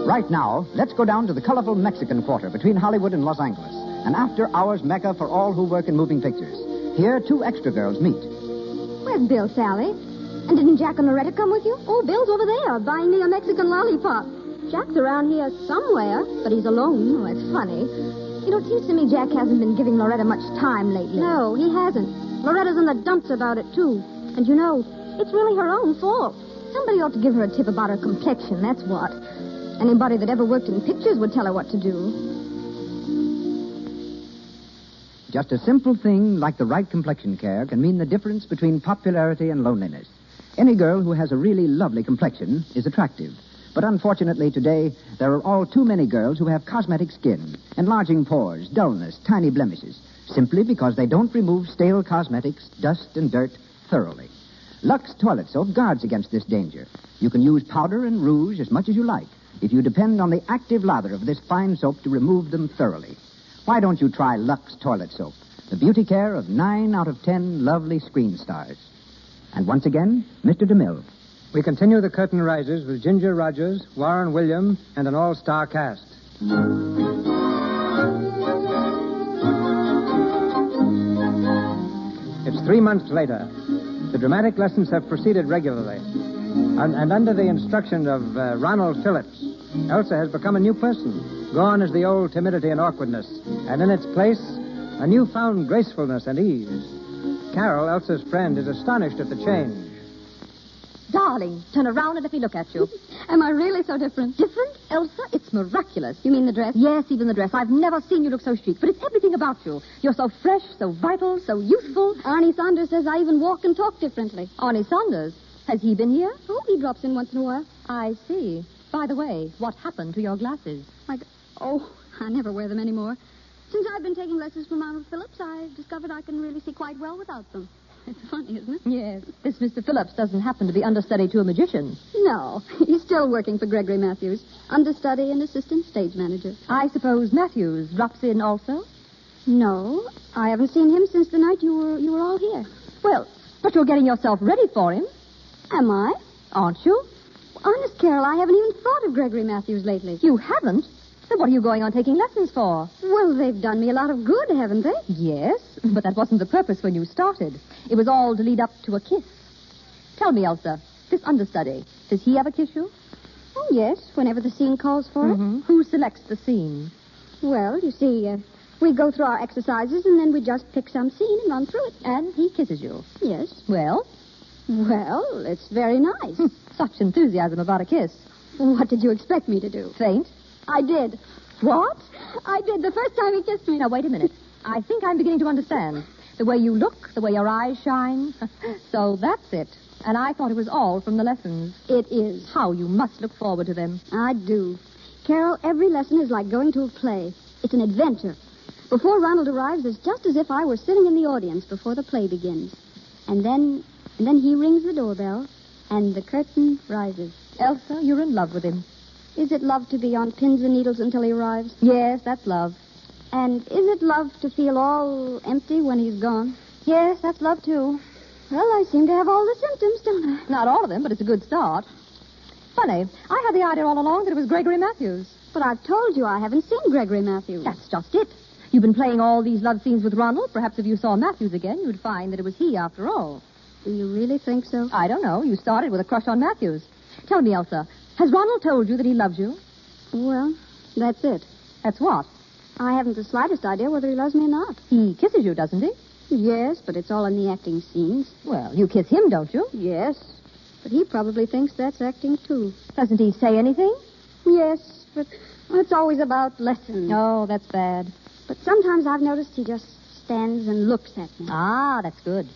Right now, let's go down to the colorful Mexican Quarter between Hollywood and Los Angeles, an after-hours mecca for all who work in moving pictures. Here, two extra girls meet. Where's Bill, Sally? And didn't Jack and Loretta come with you? Oh, Bill's over there, buying me a Mexican lollipop. Jack's around here somewhere, but he's alone. Oh, that's funny. You know, it seems to me Jack hasn't been giving Loretta much time lately. No, he hasn't. Loretta's in the dumps about it, too. And you know, it's really her own fault. Somebody ought to give her a tip about her complexion, that's what. Anybody that ever worked in pictures would tell her what to do. Just a simple thing like the right complexion care can mean the difference between popularity and loneliness. Any girl who has a really lovely complexion is attractive. But unfortunately today, there are all too many girls who have cosmetic skin, enlarging pores, dullness, tiny blemishes, simply because they don't remove stale cosmetics, dust, and dirt thoroughly. Lux Toilet Soap guards against this danger. You can use powder and rouge as much as you like if you depend on the active lather of this fine soap to remove them thoroughly. Why don't you try Lux Toilet Soap, the beauty care of 9 out of 10 lovely screen stars? And once again, Mr. DeMille. We continue The Curtain Rises with Ginger Rogers, Warren Williams, and an all-star cast. It's 3 months later. The dramatic lessons have proceeded regularly. And under the instruction of Ronald Phillips, Elsa has become a new person. Gone is the old timidity and awkwardness. And in its place, a newfound gracefulness and ease. Carol, Elsa's friend, is astonished at the change. Darling, turn around and let me look at you. Am I really so different? Different? Elsa, it's miraculous. You mean the dress? Yes, even the dress. I've never seen you look so chic, but it's everything about you. You're so fresh, so vital, so youthful. Arnie Saunders says I even walk and talk differently. Arnie Saunders? Has he been here? Oh, he drops in once in a while. I see. By the way, what happened to your glasses? I never wear them anymore. Since I've been taking lessons from Ronald Phillips, I've discovered I can really see quite well without them. It's funny, isn't it? Yes. This Mr. Phillips doesn't happen to be understudy to a magician. No, he's still working for Gregory Matthews, understudy and assistant stage manager. I suppose Matthews drops in also? No, I haven't seen him since the night you were all here. Well, but you're getting yourself ready for him. Am I? Aren't you? Honest, Carol, I haven't even thought of Gregory Matthews lately. You haven't? Then what are you going on taking lessons for? Well, they've done me a lot of good, haven't they? Yes, but that wasn't the purpose when you started. It was all to lead up to a kiss. Tell me, Elsa, this understudy, does he ever kiss you? Oh, yes, whenever the scene calls for it. Who selects the scene? Well, you see, we go through our exercises, and then we just pick some scene and run through it. And he kisses you? Yes. Well? Well, it's very nice. Such enthusiasm about a kiss. What did you expect me to do? Faint? I did. What? I did the first time he kissed me. Now, wait a minute. I think I'm beginning to understand. The way you look, the way your eyes shine. So that's it. And I thought it was all from the lessons. It is. How you must look forward to them. I do. Carol, every lesson is like going to a play. It's an adventure. Before Ronald arrives, it's just as if I were sitting in the audience before the play begins. And then he rings the doorbell, and the curtain rises. Elsa, you're in love with him. Is it love to be on pins and needles until he arrives? Yes, that's love. And is it love to feel all empty when he's gone? Yes, that's love, too. Well, I seem to have all the symptoms, don't I? Not all of them, but it's a good start. Funny, I had the idea all along that it was Gregory Matthews. But I've told you I haven't seen Gregory Matthews. That's just it. You've been playing all these love scenes with Ronald. Perhaps if you saw Matthews again, you'd find that it was he after all. Do you really think so? I don't know. You started with a crush on Matthews. Tell me, Elsa, has Ronald told you that he loves you? Well, that's it. That's what? I haven't the slightest idea whether he loves me or not. He kisses you, doesn't he? Yes, but it's all in the acting scenes. Well, you kiss him, don't you? Yes, but he probably thinks that's acting, too. Doesn't he say anything? Yes, but it's always about lessons. Oh, that's bad. But sometimes I've noticed he just stands and looks at me. Ah, that's good.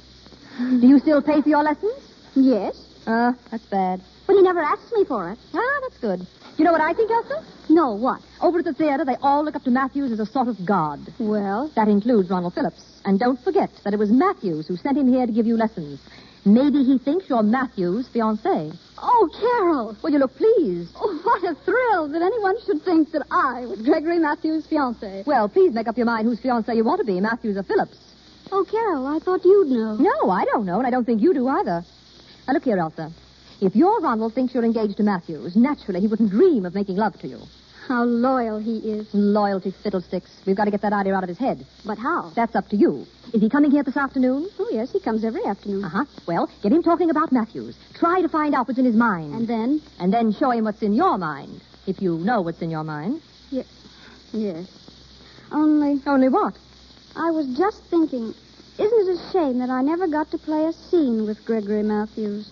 Do you still pay for your lessons? Yes. That's bad. But he never asks me for it. Ah, that's good. You know what I think, Elsa? No, what? Over at the theater, they all look up to Matthews as a sort of god. Well? That includes Ronald Phillips. And don't forget that it was Matthews who sent him here to give you lessons. Maybe he thinks you're Matthews' fiancée. Oh, Carol. Well, you look pleased. Oh, what a thrill that anyone should think that I was Gregory Matthews' fiancée. Well, please make up your mind whose fiancée you want to be, Matthews or Phillips. Oh, Carol, I thought you'd know. No, I don't know, and I don't think you do either. Now, look here, Elsa. If your Ronald thinks you're engaged to Matthews, naturally he wouldn't dream of making love to you. How loyal he is. Loyalty fiddlesticks. We've got to get that idea out of his head. But how? That's up to you. Is he coming here this afternoon? Oh, yes, he comes every afternoon. Uh-huh. Well, get him talking about Matthews. Try to find out what's in his mind. And then? And then show him what's in your mind. If you know what's in your mind. Yes. Only what? I was just thinking, isn't it a shame that I never got to play a scene with Gregory Matthews?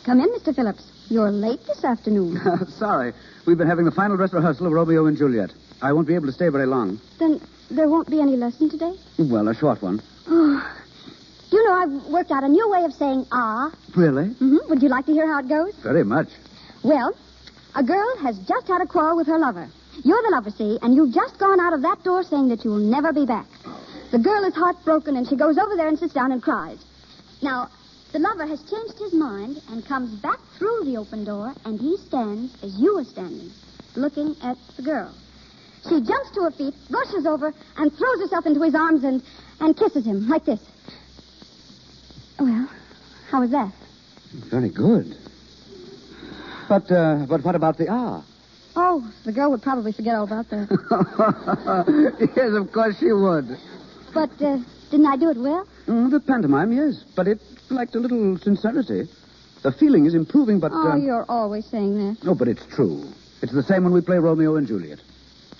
Come in, Mr. Phillips. You're late this afternoon. Sorry. We've been having the final dress rehearsal of Romeo and Juliet. I won't be able to stay very long. Then there won't be any lesson today? Well, a short one. Oh. You know, I've worked out a new way of saying ah. Really? Mm-hmm. Would you like to hear how it goes? Very much. Well, a girl has just had a quarrel with her lover. You're the lover, see, and you've just gone out of that door saying that you'll never be back. The girl is heartbroken, and she goes over there and sits down and cries. Now, the lover has changed his mind and comes back through the open door, and he stands as you are standing, looking at the girl. She jumps to her feet, rushes over, and throws herself into his arms and kisses him, like this. Well, how was that? Very good. But what about the ah? Oh, the girl would probably forget all about that. Yes, of course she would. But didn't I do it well? The pantomime, yes. But it lacked a little sincerity. The feeling is improving, but... Oh, you're always saying that. No, but it's true. It's the same when we play Romeo and Juliet.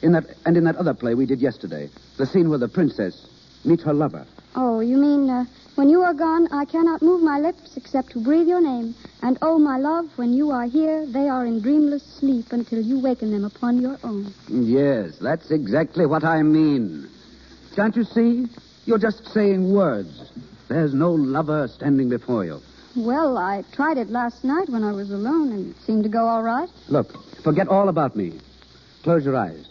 In that other play we did yesterday, the scene where the princess meets her lover. Oh, you mean, when you are gone, I cannot move my lips except to breathe your name. And, oh, my love, when you are here, they are in dreamless sleep until you waken them upon your own. Yes, that's exactly what I mean. Can't you see? You're just saying words. There's no lover standing before you. Well, I tried it last night when I was alone, and it seemed to go all right. Look, forget all about me. Close your eyes.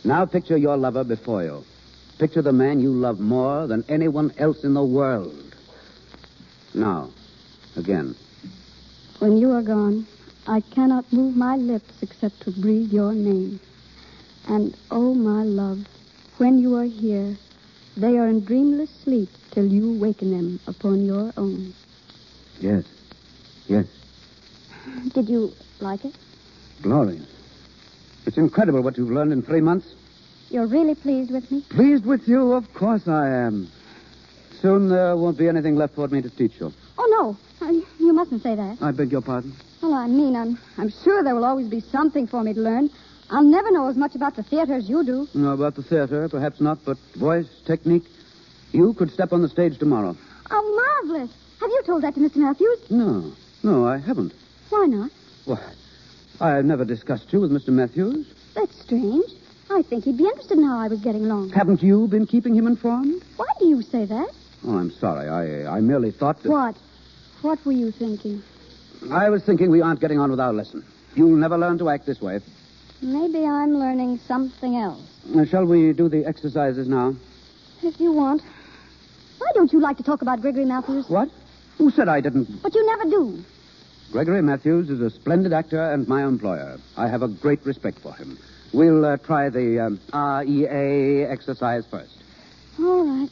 Now picture your lover before you. Picture the man you love more than anyone else in the world. Now, again. When you are gone, I cannot move my lips except to breathe your name. And, oh, my love, when you are here, they are in dreamless sleep till you waken them upon your own. Yes. Yes. Did you like it? Glorious. It's incredible what you've learned in 3 months. You're really pleased with me? Pleased with you? Of course I am. Soon there won't be anything left for me to teach you. Oh, no. You mustn't say that. I beg your pardon? Well, I mean, I'm sure there will always be something for me to learn. I'll never know as much about the theater as you do. No, about the theater, perhaps not, but voice, technique. You could step on the stage tomorrow. Oh, marvelous. Have you told that to Mr. Matthews? No, I haven't. Why not? Well, I've never discussed you with Mr. Matthews. That's strange. I think he'd be interested in how I was getting along. Haven't you been keeping him informed? Why do you say that? Oh, I'm sorry. I merely thought that... What? What were you thinking? I was thinking we aren't getting on with our lesson. You'll never learn to act this way. Maybe I'm learning something else. Shall we do the exercises now? If you want. Why don't you like to talk about Gregory Matthews? What? Who said I didn't? But you never do. Gregory Matthews is a splendid actor and my employer. I have a great respect for him. We'll try the R-E-A exercise first. All right.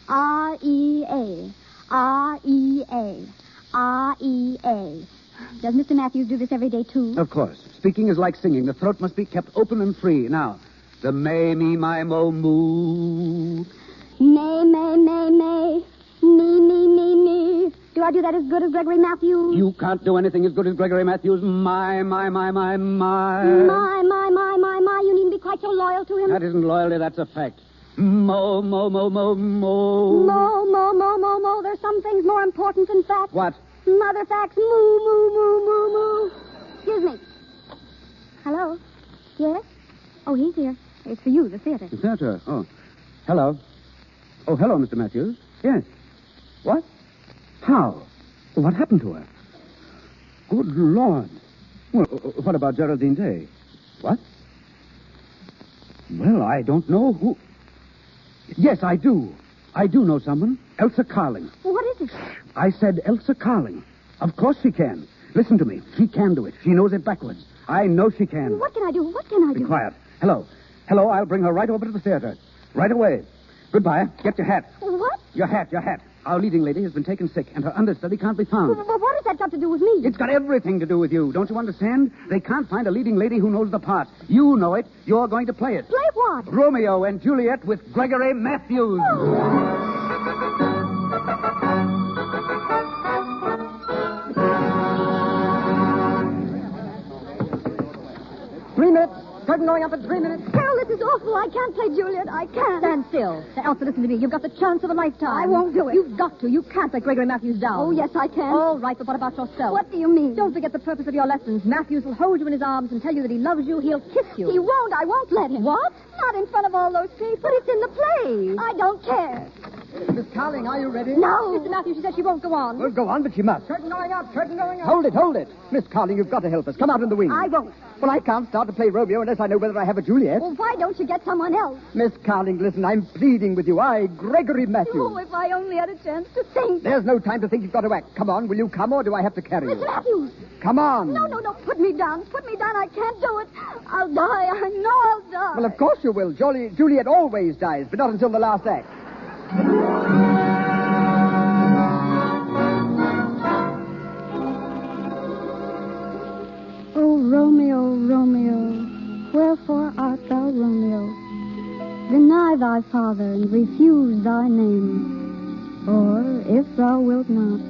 R-E-A. R-E-A. R-E-A. Does Mr. Matthews do this every day, too? Of course. Speaking is like singing. The throat must be kept open and free. Now, the may, me, my, mo, moo. May, may, may, may. Do I do that as good as Gregory Matthews? You can't do anything as good as Gregory Matthews. My. You needn't be quite so loyal to him. That isn't loyalty, that's a fact. Mo. Mo. There's some things more important than facts. What? Mother facts. Moo. Excuse me. Hello? Yes? Oh, he's here. It's for you, the theater. The theater? Oh. Hello. Oh, hello, Mr. Matthews. Yes. What? How? What happened to her? Good Lord. Well, what about Geraldine Day? What? Well, I don't know who... Yes, I do. I do know someone. Elsa Carling. What is it? I said Elsa Carling. Of course she can. Listen to me. She can do it. She knows it backwards. I know she can. What can I do? Be quiet. Hello. I'll bring her right over to the theater. Right away. Goodbye. Get your hat. What? Your hat. Our leading lady has been taken sick, and her understudy can't be found. Well, what has that got to do with me? It's got everything to do with you. Don't you understand? They can't find a leading lady who knows the part. You know it. You're going to play it. Play what? Romeo and Juliet with Gregory Matthews. 3 minutes. Curtain going up in 3 minutes. Carol, this is awful. I can't play Juliet. I can't. Stand still. Elsa, listen to me. You've got the chance of a lifetime. I won't do it. You've got to. You can't let Gregory Matthews down. Oh, yes, I can. All right, but what about yourself? What do you mean? Don't forget the purpose of your lessons. Matthews will hold you in his arms and tell you that he loves you. He'll kiss you. He won't. I won't let him. What? Not in front of all those people. But it's in the play. I don't care. Miss Carling, are you ready? No. Mr. Matthews, she said she won't go on. Well, go on, but she must. Curtain going up. Hold it. Miss Carling, you've got to help us. Come out in the wing. I won't. Well, I can't start to play Romeo unless I know whether I have a Juliet. Well, why don't you get someone else? Miss Carling, listen, I'm pleading with you. Gregory Matthews. Oh, if I only had a chance to think. There's no time to think. You've got to act. Come on, will you come, or do I have to carry you? Mr. Matthews. Come on. No. Put me down. I can't do it. I'll die. I know I'll die. Well, of course you will. Juliet always dies, but not until the last act. Oh, Romeo, Romeo, wherefore art thou Romeo? Deny thy father and refuse thy name, or if thou wilt not.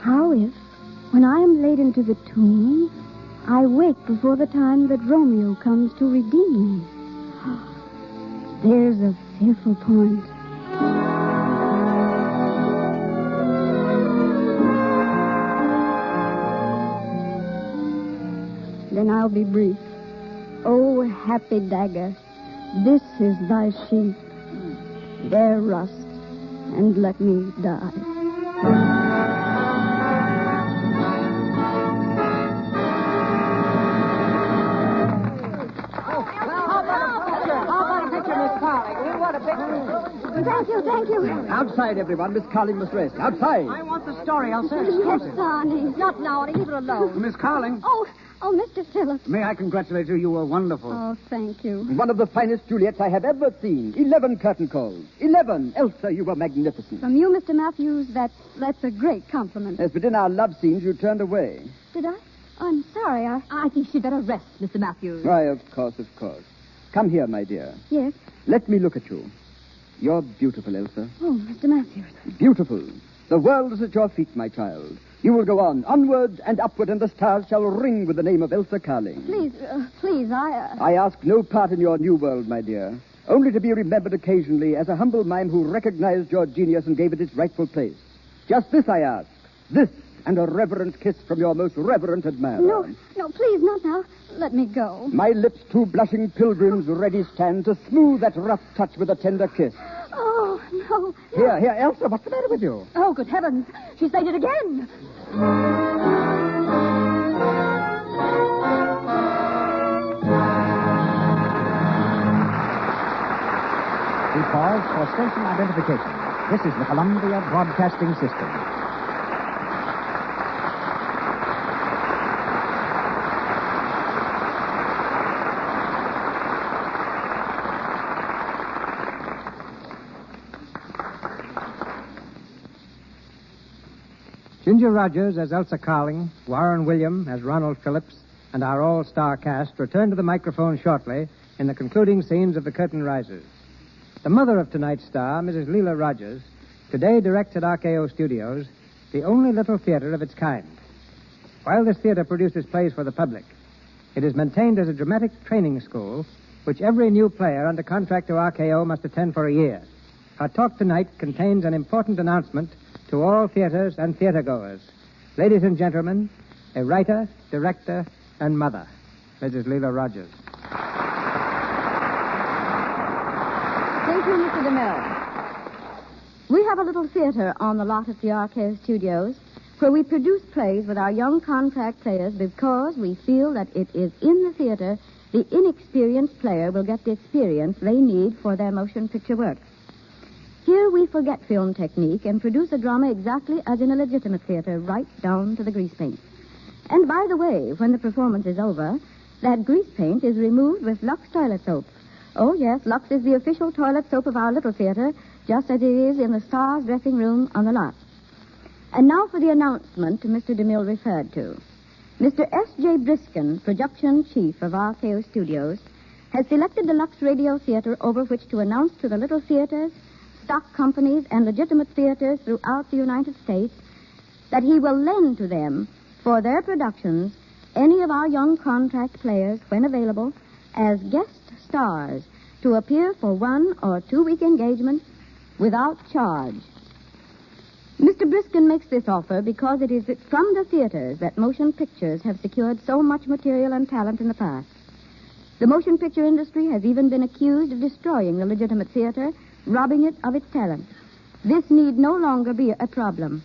How if, when I am laid into the tomb, I wake before the time that Romeo comes to redeem me? There's a fearful point. Then I'll be brief. Oh, happy dagger, this is thy sheath. There rust, and let me die. Thank you. Outside, everyone. Miss Carling must rest. Outside. I want the story, Elsa. Yes, Sonny. Not now, Arnie. Leave her alone. Miss Carling. Oh, Mr. Phillips. May I congratulate you? You were wonderful. Oh, thank you. One of the finest Juliets I have ever seen. 11 curtain calls. 11. Elsa, you were magnificent. From you, Mr. Matthews, that's a great compliment. Yes, but in our love scenes, you turned away. Did I? I'm sorry. I think she'd better rest, Mr. Matthews. Why, of course. Come here, my dear. Yes? Let me look at you. You're beautiful, Elsa. Oh, Mr. Matthews. Beautiful. The world is at your feet, my child. You will go on, onward and upward, and the stars shall ring with the name of Elsa Carling. Please, I ask no part in your new world, my dear. Only to be remembered occasionally as a humble mime who recognized your genius and gave it its rightful place. Just this I ask. This and a reverent kiss from your most reverent admirer. No, please, not now. Let me go. My lips, two blushing pilgrims, ready stand to smooth that rough touch with a tender kiss. Oh, no. Here, Elsa, what's the matter with you? Oh, good heavens. She's fainted again. We pause for station identification. This is the Columbia Broadcasting System. Ginger Rogers as Elsa Carling, Warren William as Ronald Phillips, and our all-star cast return to the microphone shortly in the concluding scenes of The Curtain Rises. The mother of tonight's star, Mrs. Leela Rogers, today directs at RKO Studios the only little theater of its kind. While this theater produces plays for the public, it is maintained as a dramatic training school which every new player under contract to RKO must attend for a year. Our talk tonight contains an important announcement to all theaters and theatergoers. Ladies and gentlemen, a writer, director, and mother, Mrs. Leela Rogers. Thank you, Mr. DeMille. We have a little theater on the lot at the RKO Studios where we produce plays with our young contract players because we feel that it is in the theater the inexperienced player will get the experience they need for their motion picture work. Here we forget film technique and produce a drama exactly as in a legitimate theater, right down to the grease paint. And by the way, when the performance is over, that grease paint is removed with Lux toilet soap. Oh, yes, Lux is the official toilet soap of our little theater, just as it is in the Stars dressing room on the lot. And now for the announcement Mr. DeMille referred to. Mr. S.J. Briskin, production chief of RKO Studios, has selected the Lux Radio Theater over which to announce to the little theaters, stock companies, and legitimate theaters throughout the United States that he will lend to them, for their productions, any of our young contract players, when available, as guest stars to appear for 1 or 2 week engagements without charge. Mr. Briskin makes this offer because it is from the theaters that motion pictures have secured so much material and talent in the past. The motion picture industry has even been accused of destroying the legitimate theater, robbing it of its talent. This need no longer be a problem.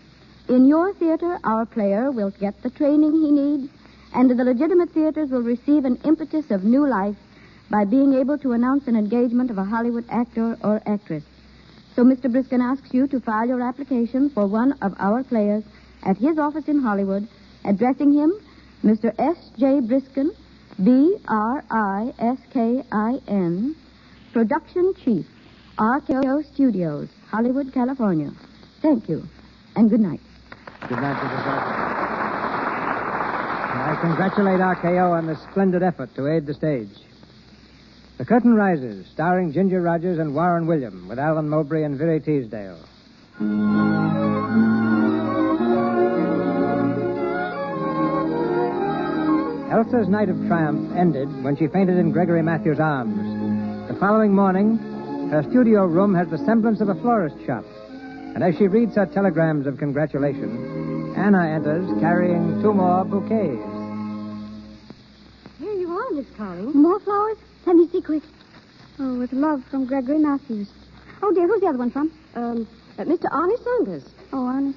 In your theater, our player will get the training he needs, and the legitimate theaters will receive an impetus of new life by being able to announce an engagement of a Hollywood actor or actress. So Mr. Briskin asks you to file your application for one of our players at his office in Hollywood, addressing him Mr. S.J. Briskin, B-R-I-S-K-I-N, Production Chief, RKO Studios, Hollywood, California. Thank you, and good night. Good night, Mrs. Rogers. I congratulate RKO on this splendid effort to aid the stage. The Curtain Rises, starring Ginger Rogers and Warren William, with Alan Mowbray and Virry Teasdale. Elsa's night of triumph ended when she fainted in Gregory Matthews' arms. The following morning, her studio room has the semblance of a florist shop. And as she reads her telegrams of congratulation, Anna enters carrying 2 more bouquets. Here you are, Miss Collins. More flowers? Let me see quick. Oh, with love from Gregory Matthews. Oh, dear, who's the other one from? Mr. Arnie Saunders. Oh, Arnie.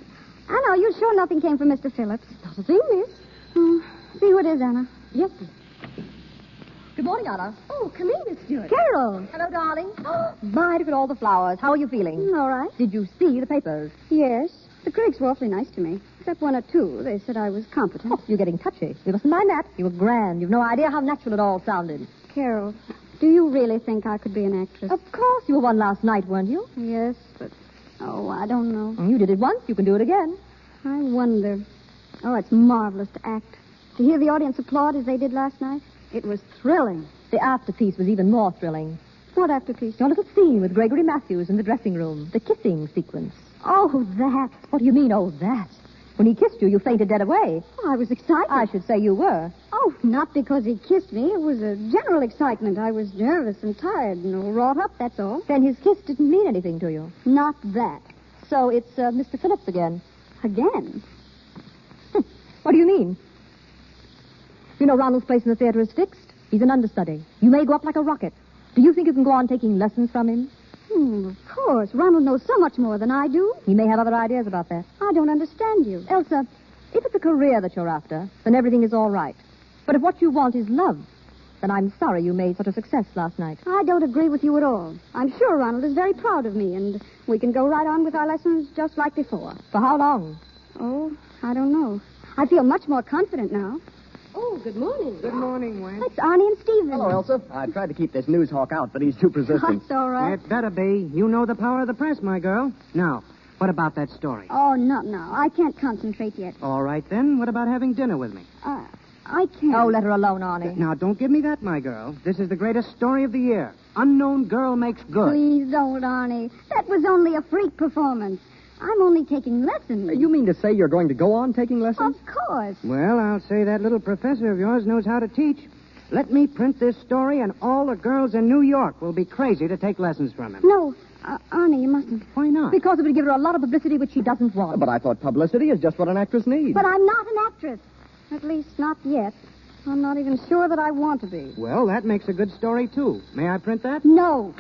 Anna, are you sure nothing came from Mr. Phillips? Not a thing, miss. See who it is, Anna. Yes, miss. Good morning, Anna. Oh, come in, Miss Stewart. Carol. Hello, darling. My, look at all the flowers. How are you feeling? All right. Did you see the papers? Yes. The critics were awfully nice to me. Except 1 or 2. They said I was competent. Oh, you're getting touchy. You mustn't mind that. You were grand. You've no idea how natural it all sounded. Carol, do you really think I could be an actress? Of course. You were one last night, weren't you? Yes, but... Oh, I don't know. You did it once. You can do it again. I wonder. Oh, it's marvelous to act. To hear the audience applaud as they did last night, it was thrilling. The afterpiece was even more thrilling. What afterpiece? Your little scene with Gregory Matthews in the dressing room. The kissing sequence. Oh, that. What do you mean, oh, that? When he kissed you, you fainted dead away. Oh, I was excited. I should say you were. Oh, not because he kissed me. It was a general excitement. I was nervous and tired and wrought up, that's all. Then his kiss didn't mean anything to you. Not that. So it's Mr. Phillips again. Again? What do you mean? You know Ronald's place in the theater is fixed. He's an understudy. You may go up like a rocket. Do you think you can go on taking lessons from him? Of course. Ronald knows so much more than I do. He may have other ideas about that. I don't understand you. Elsa, if it's a career that you're after, then everything is all right. But if what you want is love, then I'm sorry you made such a success last night. I don't agree with you at all. I'm sure Ronald is very proud of me, and we can go right on with our lessons just like before. For how long? Oh, I don't know. I feel much more confident now. Oh, good morning. Good morning, Wayne. It's Arnie and Stephen. Hello, Elsa. I tried to keep this news hawk out, but he's too persistent. That's all right. It better be. You know the power of the press, my girl. Now, what about that story? Oh, no. I can't concentrate yet. All right, then. What about having dinner with me? I can't. Oh, let her alone, Arnie. Now, don't give me that, my girl. This is the greatest story of the year. Unknown girl makes good. Please don't, Arnie. That was only a freak performance. I'm only taking lessons. You mean to say you're going to go on taking lessons? Of course. Well, I'll say that little professor of yours knows how to teach. Let me print this story, and all the girls in New York will be crazy to take lessons from him. No, Arnie, you mustn't. Why not? Because it would give her a lot of publicity which she doesn't want. But I thought publicity is just what an actress needs. But I'm not an actress. At least not yet. I'm not even sure that I want to be. Well, that makes a good story, too. May I print that? No.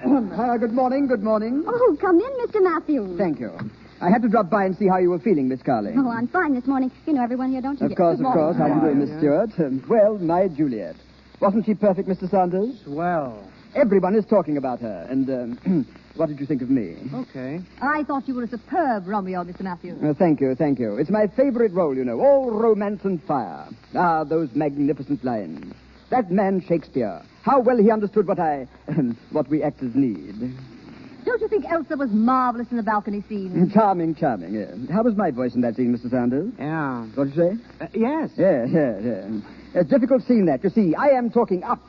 Good morning, good morning. Oh, come in, Mr. Matthews. Thank you. I had to drop by and see how you were feeling, Miss Carling. Oh, I'm fine this morning. You know everyone here, don't you? Of course. How are you doing, Miss Yeah. Stewart? Well, my Juliet. Wasn't she perfect, Mr. Saunders? Well. Everyone is talking about her. And what did you think of me? Okay. I thought you were a superb Romeo, Mr. Matthews. Thank you, thank you. It's my favorite role, you know. All romance and fire. Ah, those magnificent lines. That man Shakespeare. How well he understood what we actors need. Don't you think Elsa was marvelous in the balcony scene? Charming, charming, yeah. How was my voice in that scene, Mr. Saunders? Yeah. What'd you say? Yes. Yeah. It's a difficult scene, that. You see, I am talking up.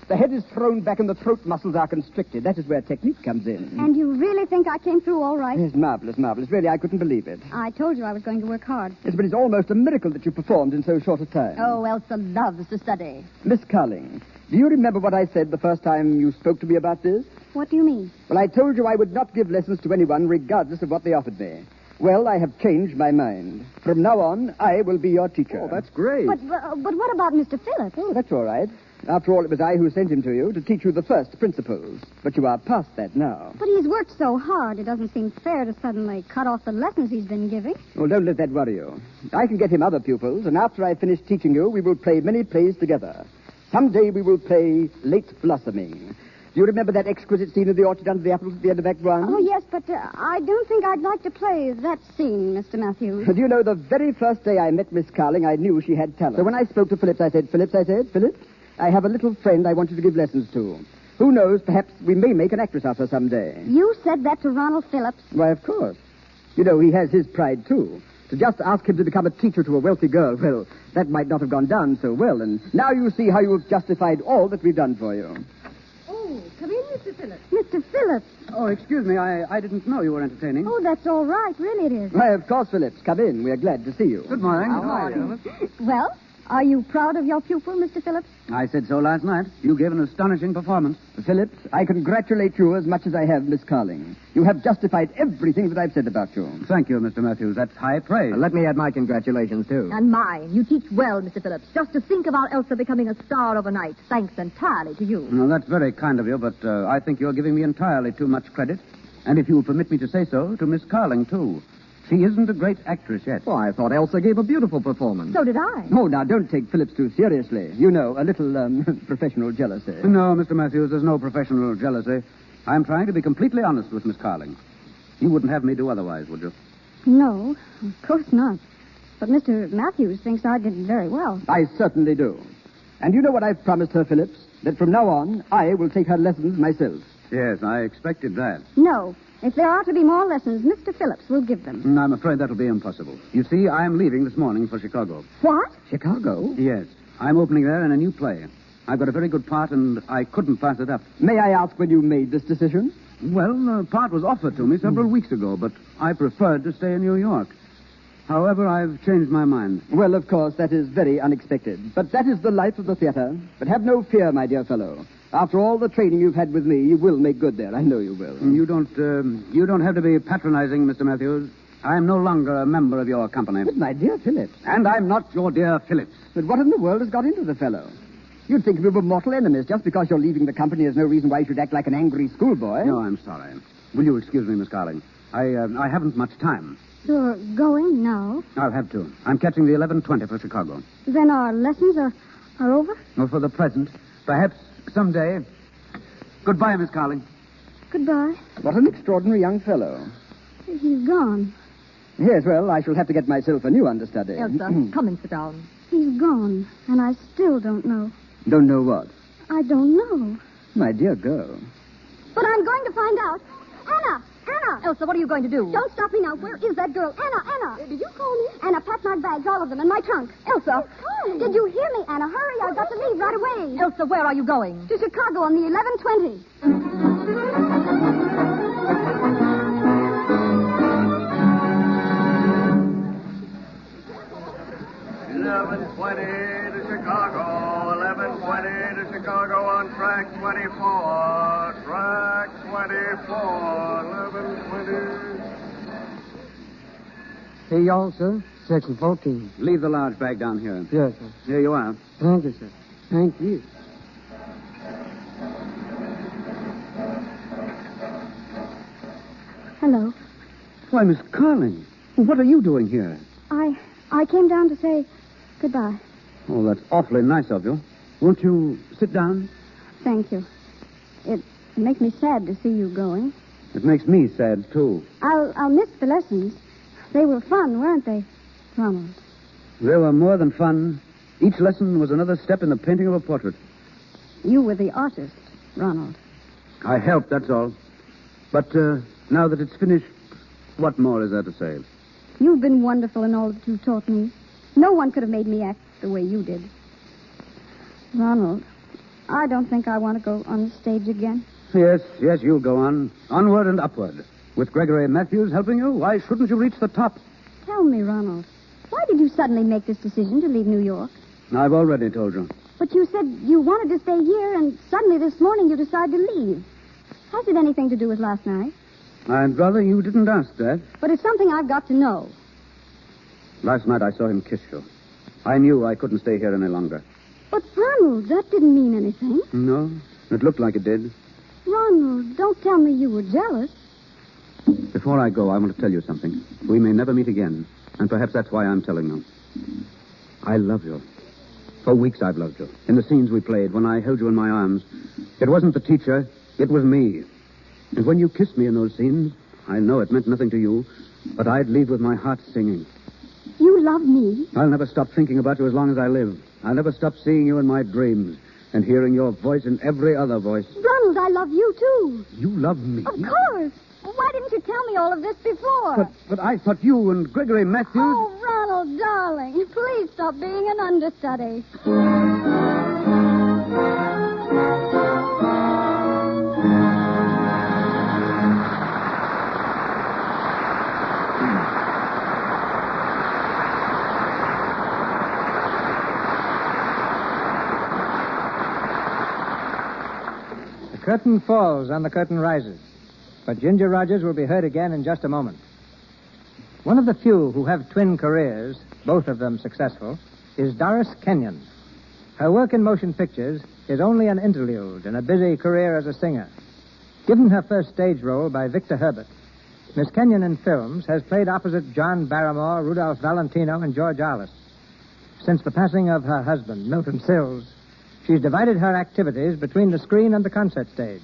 The head is thrown back and the throat muscles are constricted. That is where technique comes in. And you really think I came through all right? Yes, marvelous, marvelous. Really, I couldn't believe it. I told you I was going to work hard. Yes, but it's almost a miracle that you performed in so short a time. Oh, Elsa loves to study. Miss Carling, do you remember what I said the first time you spoke to me about this? What do you mean? Well, I told you I would not give lessons to anyone regardless of what they offered me. Well, I have changed my mind. From now on, I will be your teacher. Oh, that's great. But what about Mr. Phillips? Oh, that's all right. After all, it was I who sent him to you to teach you the first principles. But you are past that now. But he's worked so hard, it doesn't seem fair to suddenly cut off the lessons he's been giving. Well, don't let that worry you. I can get him other pupils, and after I finish teaching you, we will play many plays together. Someday we will play Late Blossoming. Do you remember that exquisite scene of the orchard under the apples at the end of Act One? Oh, yes, but I don't think I'd like to play that scene, Mr. Matthews. Do you know, the very first day I met Miss Carling, I knew she had talent. So when I spoke to Phillips, I said, Phillips, I have a little friend I want you to give lessons to. Who knows, perhaps we may make an actress of her someday. You said that to Ronald Phillips? Why, of course. You know, he has his pride, too. To just ask him to become a teacher to a wealthy girl, well, that might not have gone down so well. And now you see how you've justified all that we've done for you. Oh, come in, Mr. Phillips. Mr. Phillips. Oh, excuse me. I didn't know you were entertaining. Oh, that's all right. Really it is. Why, of course, Phillips. Come in. We're glad to see you. Good morning. How are you? Well, are you proud of your pupil, Mr. Phillips? I said so last night. You gave an astonishing performance. Phillips, I congratulate you as much as I have Miss Carling. You have justified everything that I've said about you. Thank you, Mr. Matthews. That's high praise. Let me add my congratulations, too. And mine. You teach well, Mr. Phillips. Just to think about Elsa becoming a star overnight, thanks entirely to you. Well, that's very kind of you, but I think you're giving me entirely too much credit. And if you'll permit me to say so, to Miss Carling, too. She isn't a great actress yet. Oh, I thought Elsa gave a beautiful performance. So did I. Oh, now, don't take Phillips too seriously. You know, a little, professional jealousy. No, Mr. Matthews, there's no professional jealousy. I'm trying to be completely honest with Miss Carling. You wouldn't have me do otherwise, would you? No, of course not. But Mr. Matthews thinks I did very well. I certainly do. And you know what I've promised her, Phillips? That from now on, I will take her lessons myself. Yes, I expected that. No. If there are to be more lessons, Mr. Phillips will give them. I'm afraid that'll be impossible. You see, I'm leaving this morning for Chicago. What? Chicago? Yes. I'm opening there in a new play. I've got a very good part, and I couldn't pass it up. May I ask when you made this decision? Well, the part was offered to me several weeks ago, but I preferred to stay in New York. However, I've changed my mind. Well, of course, that is very unexpected. But that is the life of the theater. But have no fear, my dear fellow. After all the training you've had with me, you will make good there. I know you will. You don't have to be patronizing, Mr. Matthews. I'm no longer a member of your company. But my dear Phillips. And I'm not your dear Phillips. But what in the world has got into the fellow? You'd think we were mortal enemies. Just because you're leaving the company, there's no reason why you should act like an angry schoolboy. No, I'm sorry. Will you excuse me, Miss Carling? I haven't much time. You're going now? I'll have to. I'm catching the 11:20 for Chicago. Then our lessons are over? Well, for the present. Perhaps someday. Goodbye, Miss Carling. Goodbye. What an extraordinary young fellow. He's gone. Yes, well, I shall have to get myself a new understudy. Elsa, come and sit down. He's gone, and I still don't know. Don't know what? I don't know. My dear girl. But I'm going to find out. Anna! Elsa, what are you going to do? Don't stop me now. Where is that girl? Anna! Did you call me? Anna, pack my bags, all of them, in my trunk. Elsa! Did you hear me, Anna? Hurry, I've got to leave right away. Elsa, where are you going? To Chicago on the 11:20. 11:20 to Chicago. 11:20 to Chicago on track 24. Track 24. 11:20. Here you all, sir. Section 14. Leave the large bag down here. Yes, sir. Here you are. Thank you, sir. Thank you. Hello. Why, Miss Carling, what are you doing here? I came down to say goodbye. Oh, that's awfully nice of you. Won't you sit down? Thank you. It makes me sad to see you going. It makes me sad, too. I'll miss the lessons. They were fun, weren't they, Ronald? They were more than fun. Each lesson was another step in the painting of a portrait. You were the artist, Ronald. I helped, that's all. But now that it's finished, what more is there to say? You've been wonderful in all that you've taught me. No one could have made me act the way you did. Ronald, I don't think I want to go on the stage again. Yes, you'll go on. Onward and upward. With Gregory Matthews helping you, why shouldn't you reach the top? Tell me, Ronald, why did you suddenly make this decision to leave New York? I've already told you. But you said you wanted to stay here, and suddenly this morning you decided to leave. Has it anything to do with last night? I'd rather you didn't ask that. But it's something I've got to know. Last night I saw him kiss you. I knew I couldn't stay here any longer. But, Ronald, that didn't mean anything. No, it looked like it did. Ronald, don't tell me you were jealous. Before I go, I want to tell you something. We may never meet again, and perhaps that's why I'm telling you. I love you. For weeks I've loved you. In the scenes we played, when I held you in my arms, it wasn't the teacher, it was me. And when you kissed me in those scenes, I know it meant nothing to you, but I'd leave with my heart singing. You love me? I'll never stop thinking about you as long as I live. I'll never stop seeing you in my dreams and hearing your voice in every other voice. Ronald, I love you, too. You love me? Of course. Why didn't you tell me all of this before? But I thought you and Gregory Matthews... Oh, Ronald, darling, please stop being an understudy. The curtain falls and the curtain rises. But Ginger Rogers will be heard again in just a moment. One of the few who have twin careers, both of them successful, is Doris Kenyon. Her work in motion pictures is only an interlude in a busy career as a singer. Given her first stage role by Victor Herbert, Miss Kenyon in films has played opposite John Barrymore, Rudolph Valentino, and George Arliss. Since the passing of her husband, Milton Sills, she's divided her activities between the screen and the concert stage.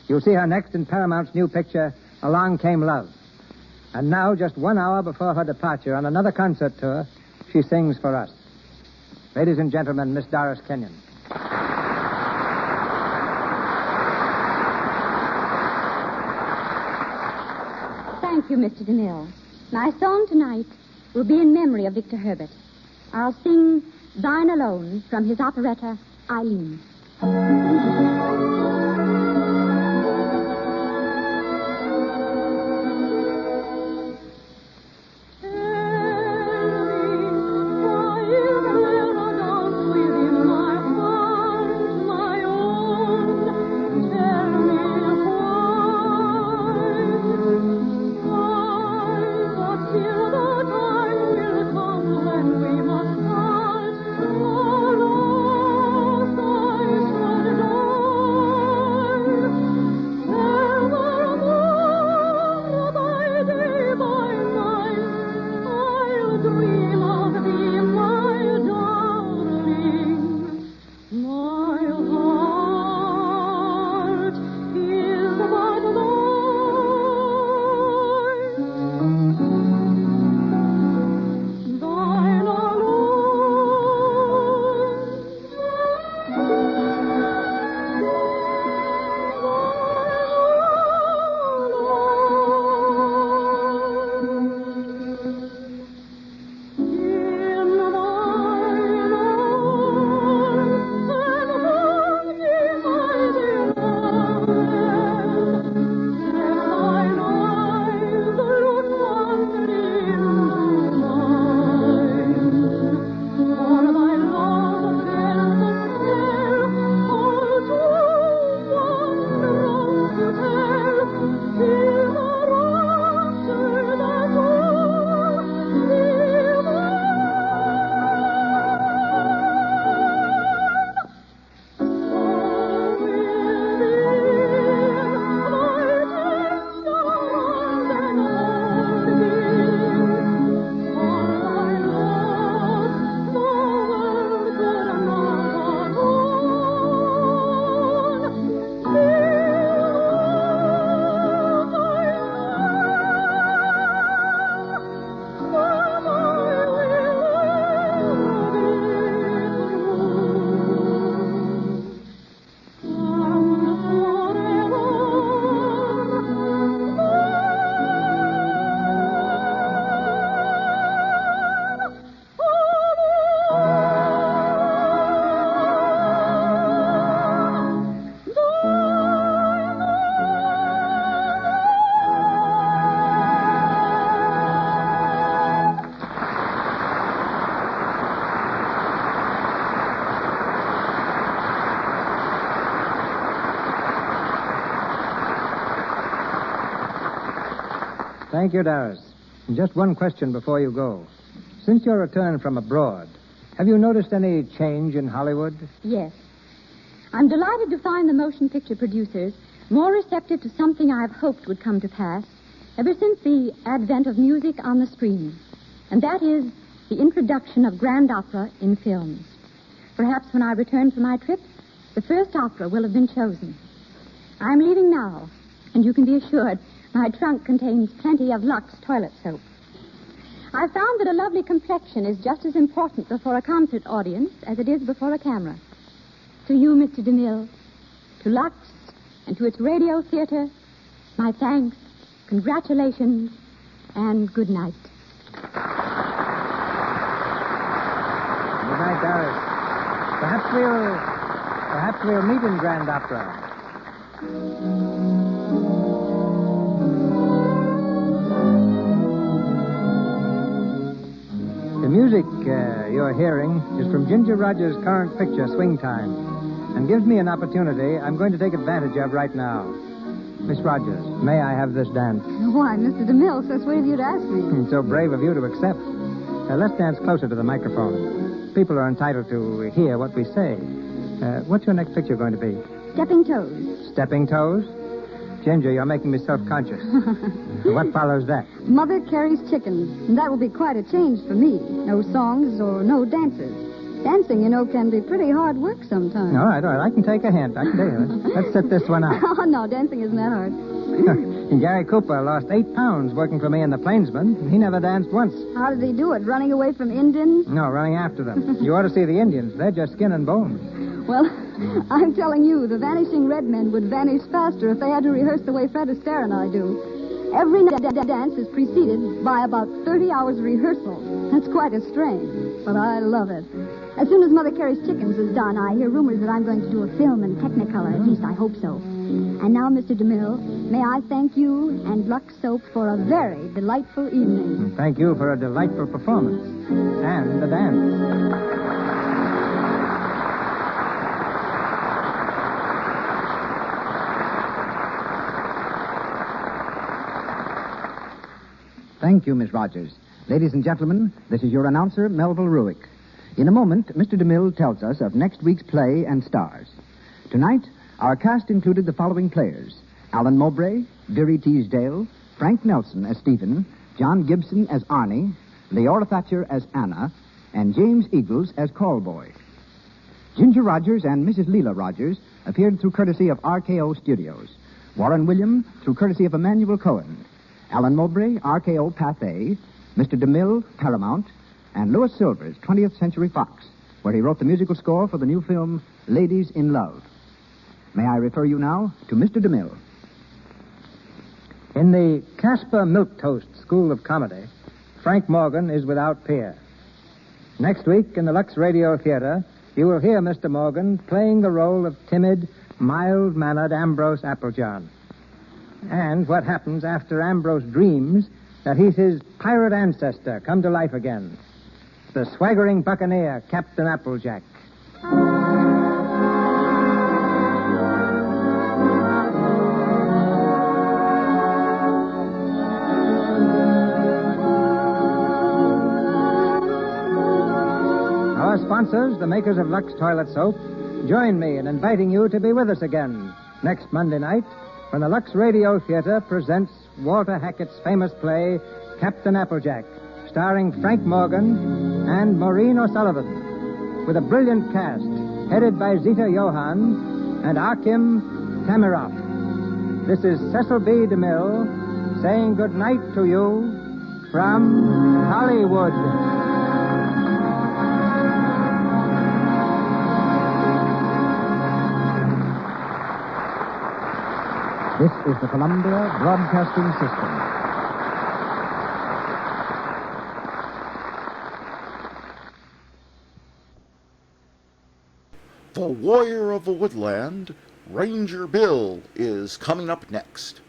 You'll see her next in Paramount's new picture, Along Came Love. And now, just 1 hour before her departure on another concert tour, she sings for us. Ladies and gentlemen, Miss Doris Kenyon. Thank you, Mr. DeMille. My song tonight will be in memory of Victor Herbert. I'll sing Thine Alone from his operetta, Eileen. When we must part, oh, Lord, I Thank you, Doris. And just one question before you go. Since your return from abroad, have you noticed any change in Hollywood? Yes. I'm delighted to find the motion picture producers more receptive to something I've hoped would come to pass ever since the advent of music on the screen. And that is the introduction of grand opera in films. Perhaps when I return from my trip, the first opera will have been chosen. I'm leaving now, and you can be assured my trunk contains plenty of Lux toilet soap. I've found that a lovely complexion is just as important before a concert audience as it is before a camera. To you, Mr. DeMille, to Lux, and to its radio theater, my thanks, congratulations, and good night. Good night, Doris. Perhaps we'll meet in Grand Opera. The music you're hearing is from Ginger Rogers' current picture, Swing Time, and gives me an opportunity I'm going to take advantage of right now. Miss Rogers, may I have this dance? Why, Mr. DeMille, so sweet of you to ask me. So brave of you to accept. Let's dance closer to the microphone. People are entitled to hear what we say. What's your next picture going to be? Stepping Toes. Stepping Toes? Ginger, you're making me self-conscious. What follows that? Mother Carries Chickens. And that will be quite a change for me. No songs or no dances. Dancing, you know, can be pretty hard work sometimes. All right. I can take a hint. I can tell you. Let's set this one out. Oh, no, dancing isn't that hard. Gary Cooper lost 8 pounds working for me in the Plainsman, and he never danced once. How did he do it? Running away from Indians? No, running after them. You ought to see the Indians. They're just skin and bones. Well, I'm telling you, the Vanishing Red Men would vanish faster if they had to rehearse the way Fred Astaire and I do. Every dance is preceded by about 30 hours rehearsal. That's quite a strain, but I love it. As soon as Mother Carries Chickens is done, I hear rumors that I'm going to do a film in Technicolor. At least I hope so. And now, Mr. DeMille, may I thank you and Lux Soap for a very delightful evening. Thank you for a delightful performance. And the dance. Thank you, Miss Rogers. Ladies and gentlemen, this is your announcer, Melville Ruick. In a moment, Mr. DeMille tells us of next week's play and stars. Tonight, our cast included the following players: Alan Mowbray, Deary Teasdale, Frank Nelson as Stephen, John Gibson as Arnie, Leora Thatcher as Anna, and James Eagles as Callboy. Ginger Rogers and Mrs. Leela Rogers appeared through courtesy of RKO Studios. Warren William through courtesy of Emmanuel Cohen. Alan Mowbray, RKO Pathé, Mr. DeMille, Paramount, and Louis Silvers, 20th Century Fox, where he wrote the musical score for the new film Ladies in Love. May I refer you now to Mr. DeMille? In the Casper Milquetoast School of Comedy, Frank Morgan is without peer. Next week in the Lux Radio Theater, you will hear Mr. Morgan playing the role of timid, mild-mannered Ambrose Applejohn. And what happens after Ambrose dreams that he's his pirate ancestor come to life again. The swaggering buccaneer, Captain Applejack. Our sponsors, the makers of Lux Toilet Soap, join me in inviting you to be with us again next Monday night when the Lux Radio Theater presents Walter Hackett's famous play, Captain Applejack, starring Frank Morgan and Maureen O'Sullivan, with a brilliant cast headed by Zita Johann and Akim Tamiroff. This is Cecil B. DeMille saying good night to you from Hollywood. This is the Columbia Broadcasting System. The Warrior of the Woodland, Ranger Bill, is coming up next.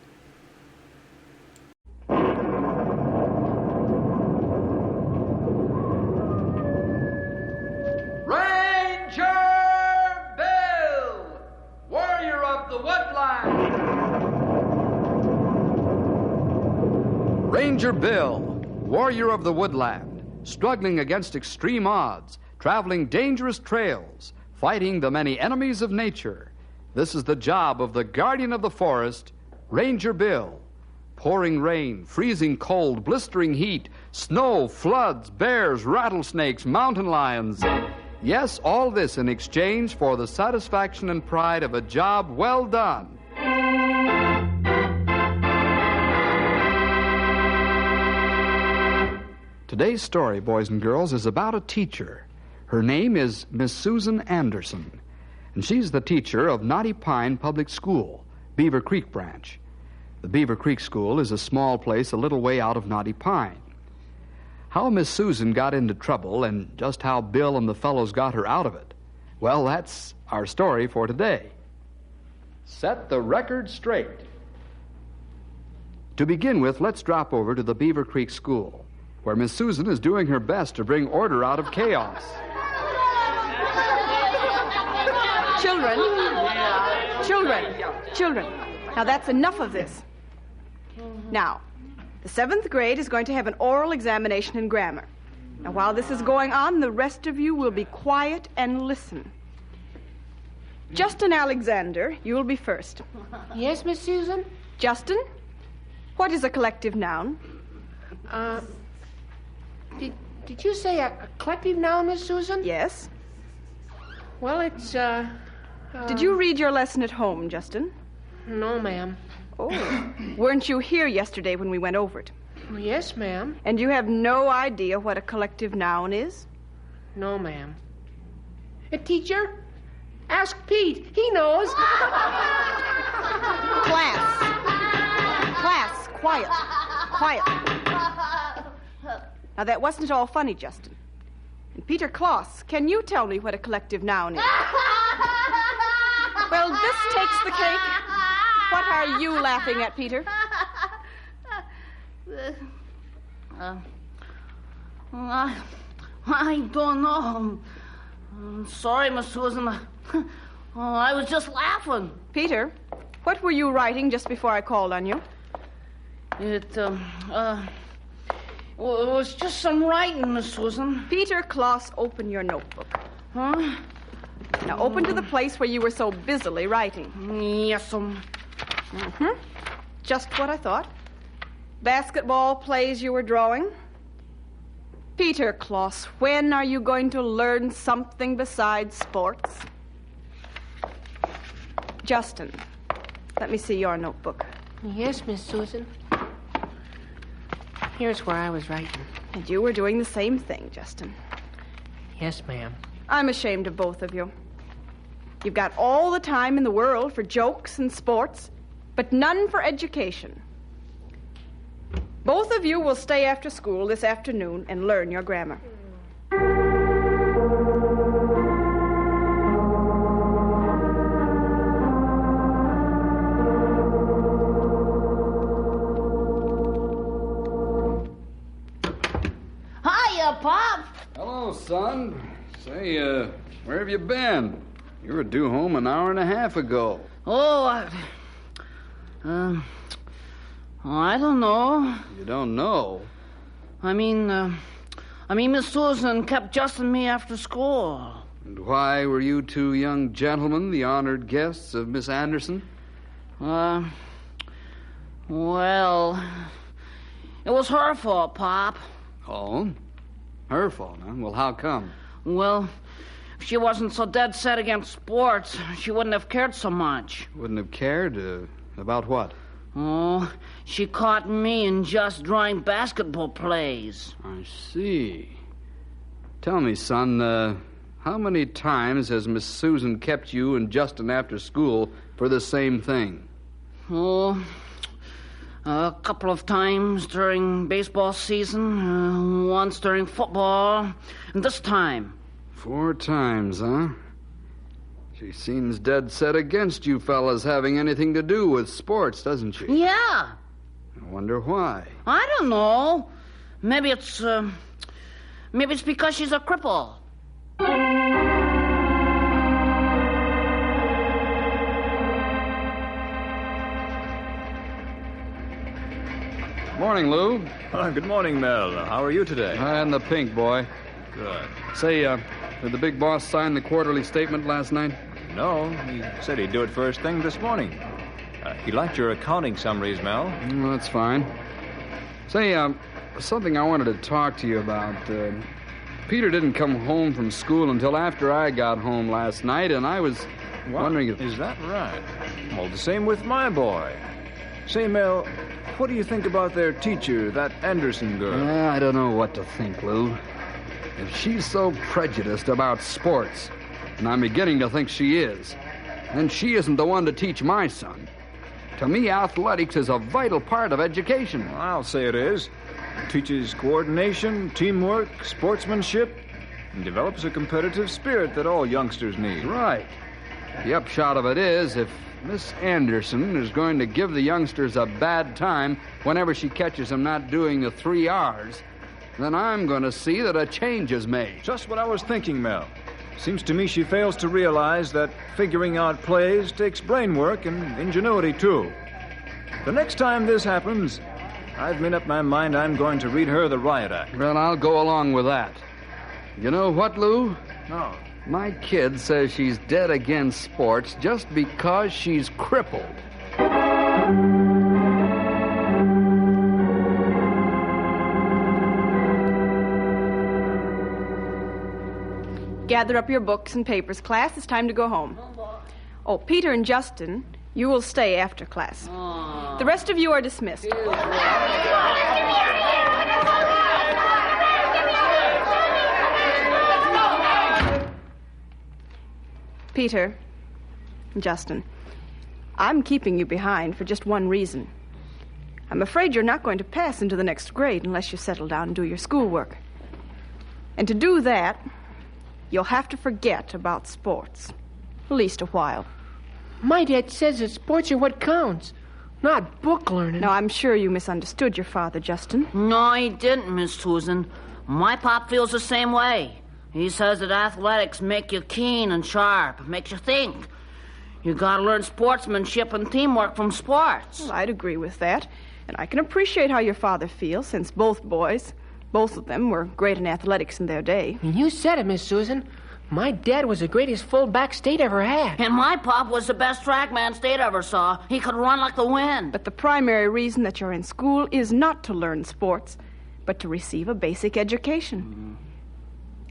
Ranger Bill, Warrior of the Woodland. Ranger Ranger Bill, warrior of the woodland, struggling against extreme odds, traveling dangerous trails, fighting the many enemies of nature. This is the job of the guardian of the forest, Ranger Bill. Pouring rain, freezing cold, blistering heat, snow, floods, bears, rattlesnakes, mountain lions. Yes, all this in exchange for the satisfaction and pride of a job well done. Today's story, boys and girls, is about a teacher. Her name is Miss Susan Anderson, and she's the teacher of Knotty Pine Public School, Beaver Creek branch. The Beaver Creek School is a small place a little way out of Knotty Pine. How Miss Susan got into trouble and just how Bill and the fellows got her out of it, well, that's our story for today. Set the record straight. To begin with, let's drop over to the Beaver Creek School, where Miss Susan is doing her best to bring order out of chaos. Children. Now, that's enough of this. Now, the 7th grade is going to have an oral examination in grammar. Now, while this is going on, the rest of you will be quiet and listen. Justin Alexander, you will be first. Yes, Miss Susan? Justin, what is a collective noun? Did you say a collective noun, Miss Susan? Yes. Well, it's, Did you read your lesson at home, Justin? No, ma'am. Oh. Weren't you here yesterday when we went over it? Yes, ma'am. And you have no idea what a collective noun is? No, ma'am. Teacher, ask Pete. He knows. Class, quiet. Now, that wasn't all funny, Justin. And Peter Kloss, can you tell me what a collective noun is? Well, this takes the cake. What are you laughing at, Peter? I don't know. I'm sorry, Miss Susan. I was just laughing. Peter, what were you writing just before I called on you? It was just some writing, Miss Susan. Peter Kloss, open your notebook. Huh? Now, open to the place where you were so busily writing. Yes, Just what I thought. Basketball plays you were drawing. Peter Kloss, when are you going to learn something besides sports? Justin, let me see your notebook. Yes, Miss Susan. Here's where I was writing. And you were doing the same thing, Justin. Yes, ma'am. I'm ashamed of both of you. You've got all the time in the world for jokes and sports, but none for education. Both of you will stay after school this afternoon and learn your grammar. Hiya, Pop. Hello, son. Say, where have you been? You were due home an hour and a half ago. Oh, I don't know. You don't know? I mean, Miss Susan kept Justin and me after school. And why were you two young gentlemen the honored guests of Miss Anderson? Well, it was her fault, Pop. Oh? Her fault, huh? Well, how come? Well, if she wasn't so dead set against sports, she wouldn't have cared so much. Wouldn't have cared? About what? Oh, she caught me in just drawing basketball plays. I see. Tell me, son, how many times has Miss Susan kept you and Justin after school for the same thing? Oh, a couple of times during baseball season, once during football, and this time. 4 times, huh? She seems dead set against you fellas having anything to do with sports, doesn't she? Yeah. I wonder why. I don't know. Maybe it's because she's a cripple. Morning, Lou. Good morning, Mel. How are you today? In the pink, boy. Good. Say, did the big boss sign the quarterly statement last night? No, he said he'd do it first thing this morning. He liked your accounting summaries, Mel. That's fine. Say, something I wanted to talk to you about. Peter didn't come home from school until after I got home last night, and I was wondering if... Is that right? Well, the same with my boy. Say, Mel, what do you think about their teacher, that Anderson girl? I don't know what to think, Lou. If she's so prejudiced about sports, and I'm beginning to think she is, then she isn't the one to teach my son. To me, athletics is a vital part of education. Well, I'll say it is. It teaches coordination, teamwork, sportsmanship, and develops a competitive spirit that all youngsters need. Right. The upshot of it is, if Miss Anderson is going to give the youngsters a bad time whenever she catches them not doing the 3 R's, then I'm going to see that a change is made. Just what I was thinking, Mel. Seems to me she fails to realize that figuring out plays takes brain work and ingenuity, too. The next time this happens, I've made up my mind I'm going to read her the Riot Act. Well, I'll go along with that. You know what, Lou? No. My kid says she's dead against sports just because she's crippled. Gather up your books and papers, class. It's time to go home. Oh, Peter and Justin, you will stay after class. The rest of you are dismissed. Peter and Justin, I'm keeping you behind for just one reason. I'm afraid you're not going to pass into the next grade unless you settle down and do your schoolwork. And to do that, you'll have to forget about sports, at least a while. My dad says that sports are what counts, not book learning. Now, I'm sure you misunderstood your father, Justin. No, he didn't, Miss Susan. My pop feels the same way. He says that athletics make you keen and sharp, makes you think. You gotta learn sportsmanship and teamwork from sports. Well, I'd agree with that. And I can appreciate how your father feels, since both of them were great in athletics in their day. You said it, Miss Susan. My dad was the greatest fullback State ever had. And my pop was the best trackman State ever saw. He could run like the wind. But the primary reason that you're in school is not to learn sports, but to receive a basic education.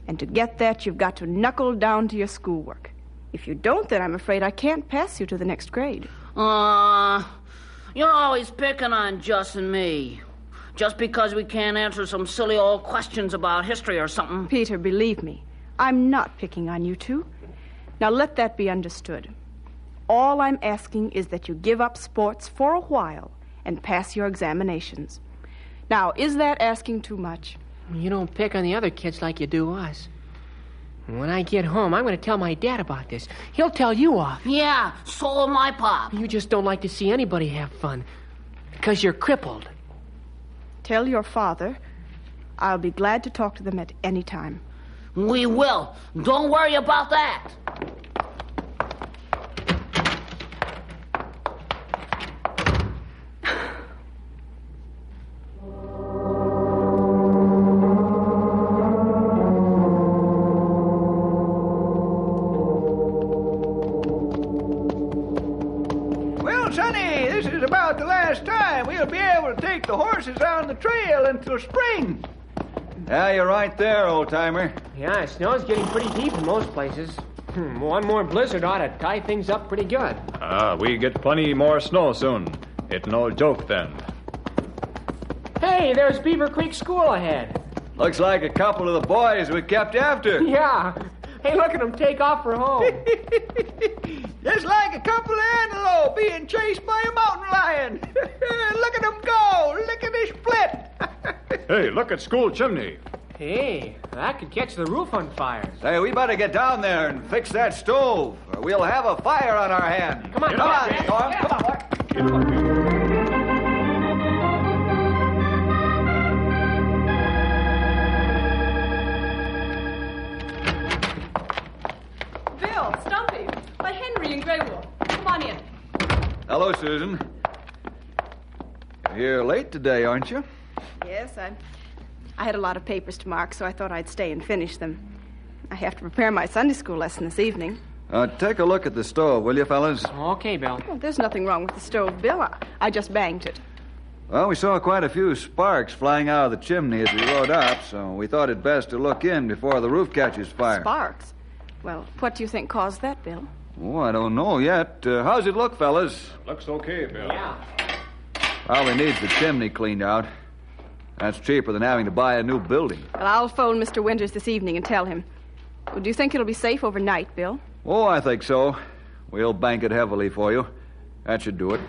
And to get that, you've got to knuckle down to your schoolwork. If you don't, then I'm afraid I can't pass you to the next grade. You're always picking on Just and me. Just because we can't answer some silly old questions about history or something. Peter, believe me, I'm not picking on you two. Now let that be understood. All I'm asking is that you give up sports for a while and pass your examinations. Now, is that asking too much? You don't pick on the other kids like you do us. When I get home, I'm going to tell my dad about this. He'll tell you off. Yeah, so will my pop. You just don't like to see anybody have fun because you're crippled. Tell your father I'll be glad to talk to them at any time. We will. Don't worry about that. Well, Sonny, this is about the last time we'll be able to take the horses on the trail until spring. Yeah, you're right there, old-timer. Yeah, snow's getting pretty deep in most places. One more blizzard ought to tie things up pretty good. We get plenty more snow soon. It's no joke then. Hey, there's Beaver Creek School ahead. Looks like a couple of the boys we kept after. Yeah. Hey, look at them take off for home. Just like a couple of antelope being chased by a mountain lion. Look at them go. Look at this split. Hey, look at school chimney. Hey, that could catch the roof on fire. Say, we better get down there and fix that stove, or we'll have a fire on our hands. Come on, Come on, Storm. Come on, boy. Bill, Stumpy, by Henry and Grey Wolf. Come on in. Hello, Susan. You're late today, aren't you? Yes, I had a lot of papers to mark, so I thought I'd stay and finish them. I have to prepare my Sunday school lesson this evening. Take a look at the stove, will you, fellas? Okay, Bill. Well, there's nothing wrong with the stove, Bill. I just banged it. Well, we saw quite a few sparks flying out of the chimney as we rode up, so we thought it best to look in before the roof catches fire. Sparks? Well, what do you think caused that, Bill? Oh, I don't know yet. How's it look, fellas? Looks okay, Bill. Yeah. Probably needs the chimney cleaned out. That's cheaper than having to buy a new building. Well, I'll phone Mr. Winters this evening and tell him. Well, do you think it'll be safe overnight, Bill? Oh, I think so. We'll bank it heavily for you. That should do it.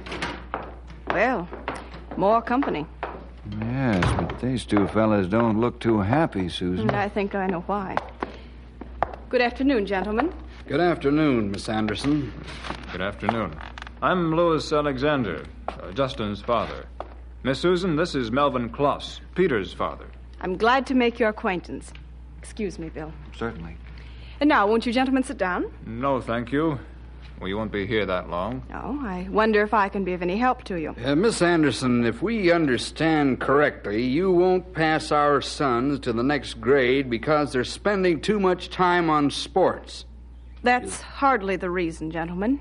Well, more company. Yes, but these two fellas don't look too happy, Susan. And I think I know why. Good afternoon, gentlemen. Good afternoon, Miss Anderson. Good afternoon. I'm Louis Alexander, Justin's father. Miss Susan, this is Melvin Kloss, Peter's father. I'm glad to make your acquaintance. Excuse me, Bill. Certainly. And now, won't you gentlemen sit down? No, thank you. We won't be here that long. No, I wonder if I can be of any help to you. Miss Anderson, if we understand correctly, you won't pass our sons to the next grade because they're spending too much time on sports. That's hardly the reason, gentlemen.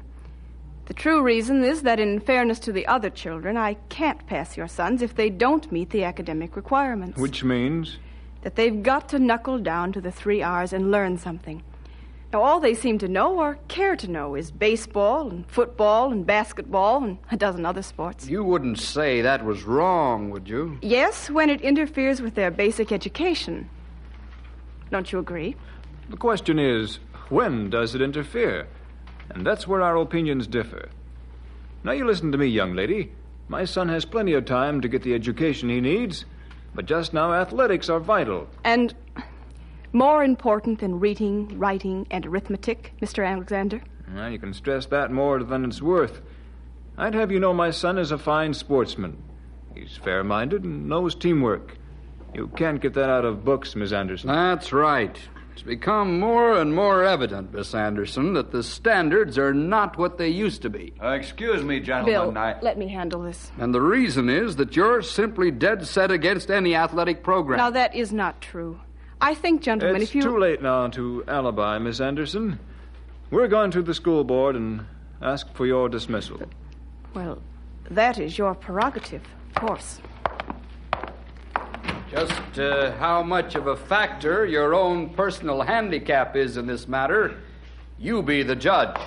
The true reason is that in fairness to the other children, I can't pass your sons if they don't meet the academic requirements. Which means? That they've got to knuckle down to the 3 R's and learn something. Now, all they seem to know or care to know is baseball and football and basketball and a dozen other sports. You wouldn't say that was wrong, would you? Yes, when it interferes with their basic education. Don't you agree? The question is, when does it interfere? And that's where our opinions differ. Now, you listen to me, young lady. My son has plenty of time to get the education he needs, but just now athletics are vital. And more important than reading, writing, and arithmetic, Mr. Alexander? Well, you can stress that more than it's worth. I'd have you know my son is a fine sportsman. He's fair-minded and knows teamwork. You can't get that out of books, Miss Anderson. That's right. It's become more and more evident, Miss Anderson, that the standards are not what they used to be. Excuse me, gentlemen. Bill, let me handle this. And the reason is that you're simply dead set against any athletic program. Now, that is not true. I think, gentlemen, it's if you... too late now to alibi, Miss Anderson. We're going to the school board and ask for your dismissal. Well, that is your prerogative, of course. Just how much of a factor your own personal handicap is in this matter, you be the judge.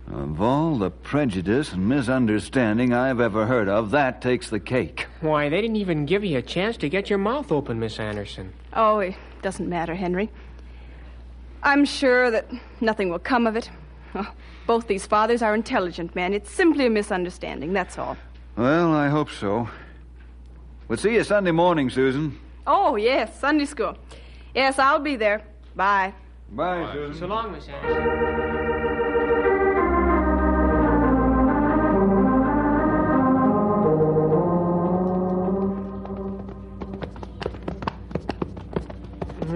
Of all the prejudice and misunderstanding I've ever heard of, that takes the cake. Why, they didn't even give you a chance to get your mouth open, Miss Anderson. Oh, it doesn't matter, Henry. I'm sure that nothing will come of it. Oh, both these fathers are intelligent men. It's simply a misunderstanding, that's all. Well, I hope so. We'll see you Sunday morning, Susan. Oh, yes, Sunday school. Yes, I'll be there. Bye. Bye, Susan. So long, Miss Anderson.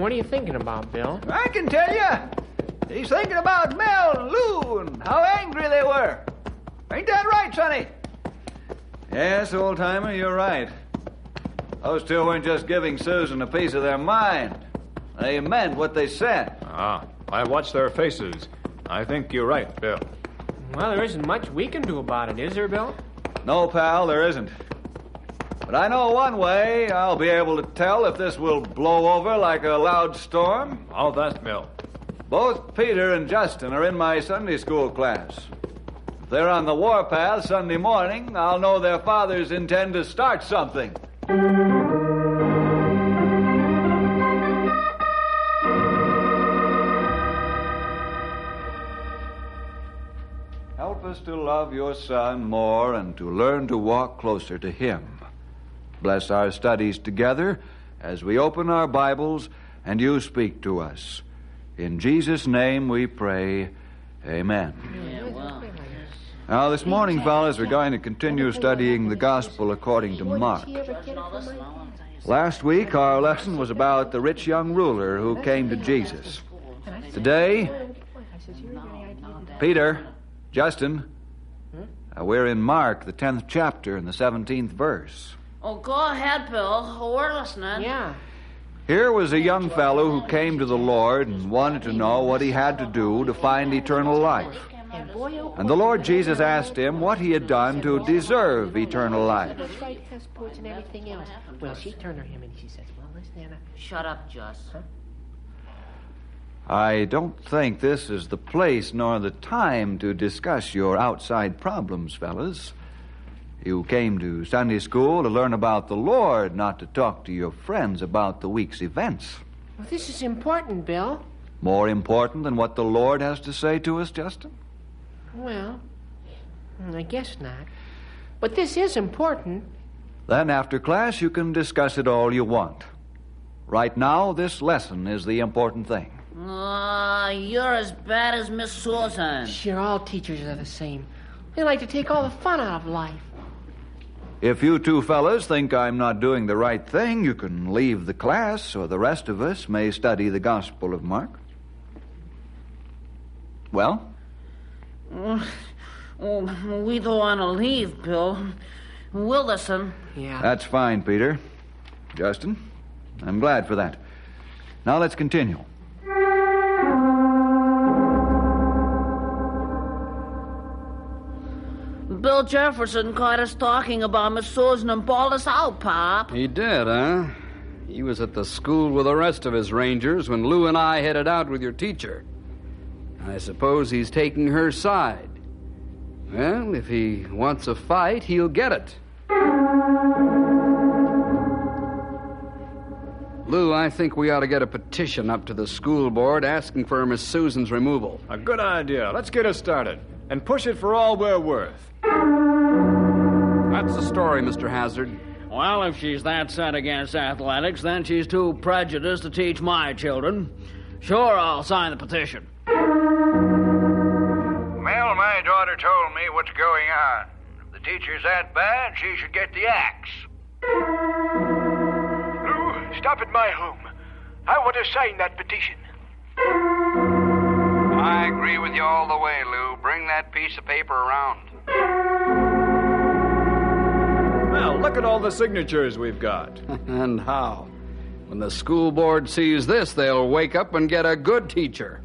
What are you thinking about, Bill? I can tell you. He's thinking about Mel and Lou and how angry they were. Ain't that right, Sonny? Yes, old-timer, you're right. Those two weren't just giving Susan a piece of their mind. They meant what they said. I watched their faces. I think you're right, Bill. Well, there isn't much we can do about it, is there, Bill? No, pal, there isn't. But I know one way I'll be able to tell if this will blow over like a loud storm. How's that, Bill? Both Peter and Justin are in my Sunday school class. If they're on the warpath Sunday morning, I'll know their fathers intend to start something. Help us to love your son more and to learn to walk closer to him. Bless our studies together as we open our Bibles and you speak to us. In Jesus' name we pray, amen. Now, this morning, fellas, we're going to continue studying the Gospel according to Mark. Last week, our lesson was about the rich young ruler who came to Jesus. Today, Peter, Justin, We're in Mark, the 10th chapter, and the 17th verse. Oh, go ahead, Bill. We're listening. Yeah. Here was a young fellow who came to the Lord and wanted to know what he had to do to find eternal life. And the Lord Jesus asked him what he had done to deserve eternal life. Sports and everything else. Well, she turned to him and she says, well, listen, Anna. Shut up, Just. Huh? I don't think this is the place nor the time to discuss your outside problems, fellas. You came to Sunday school to learn about the Lord, not to talk to your friends about the week's events. Well, this is important, Bill. More important than what the Lord has to say to us, Justin? Well, I guess not. But this is important. Then after class, you can discuss it all you want. Right now, this lesson is the important thing. You're as bad as Miss Susan. Sure, all teachers are the same. They like to take all the fun out of life. If you two fellas think I'm not doing the right thing, you can leave the class, or the rest of us may study the Gospel of Mark. Well? We don't want to leave, Bill. We'll listen. Yeah. That's fine, Peter. Justin, I'm glad for that. Now let's continue. Bill Jefferson caught us talking about Miss Susan and bawled us out, Pop. He did, huh? He was at the school with the rest of his rangers when Lou and I headed out with your teacher. I suppose he's taking her side. Well, if he wants a fight, he'll get it. Lou, I think we ought to get a petition up to the school board asking for Miss Susan's removal. A good idea. Let's get it started. And push it for all we're worth. That's the story, Mr. Hazard. Well, if she's that set against athletics, then she's too prejudiced to teach my children. Sure, I'll sign the petition. Well, my daughter told me what's going on. If the teacher's that bad, she should get the axe. Lou, stop at my home. I want to sign that petition. I agree with you all the way, Lou. Bring that piece of paper around. Well, look at all the signatures we've got. And how? When the school board sees this, they'll wake up and get a good teacher.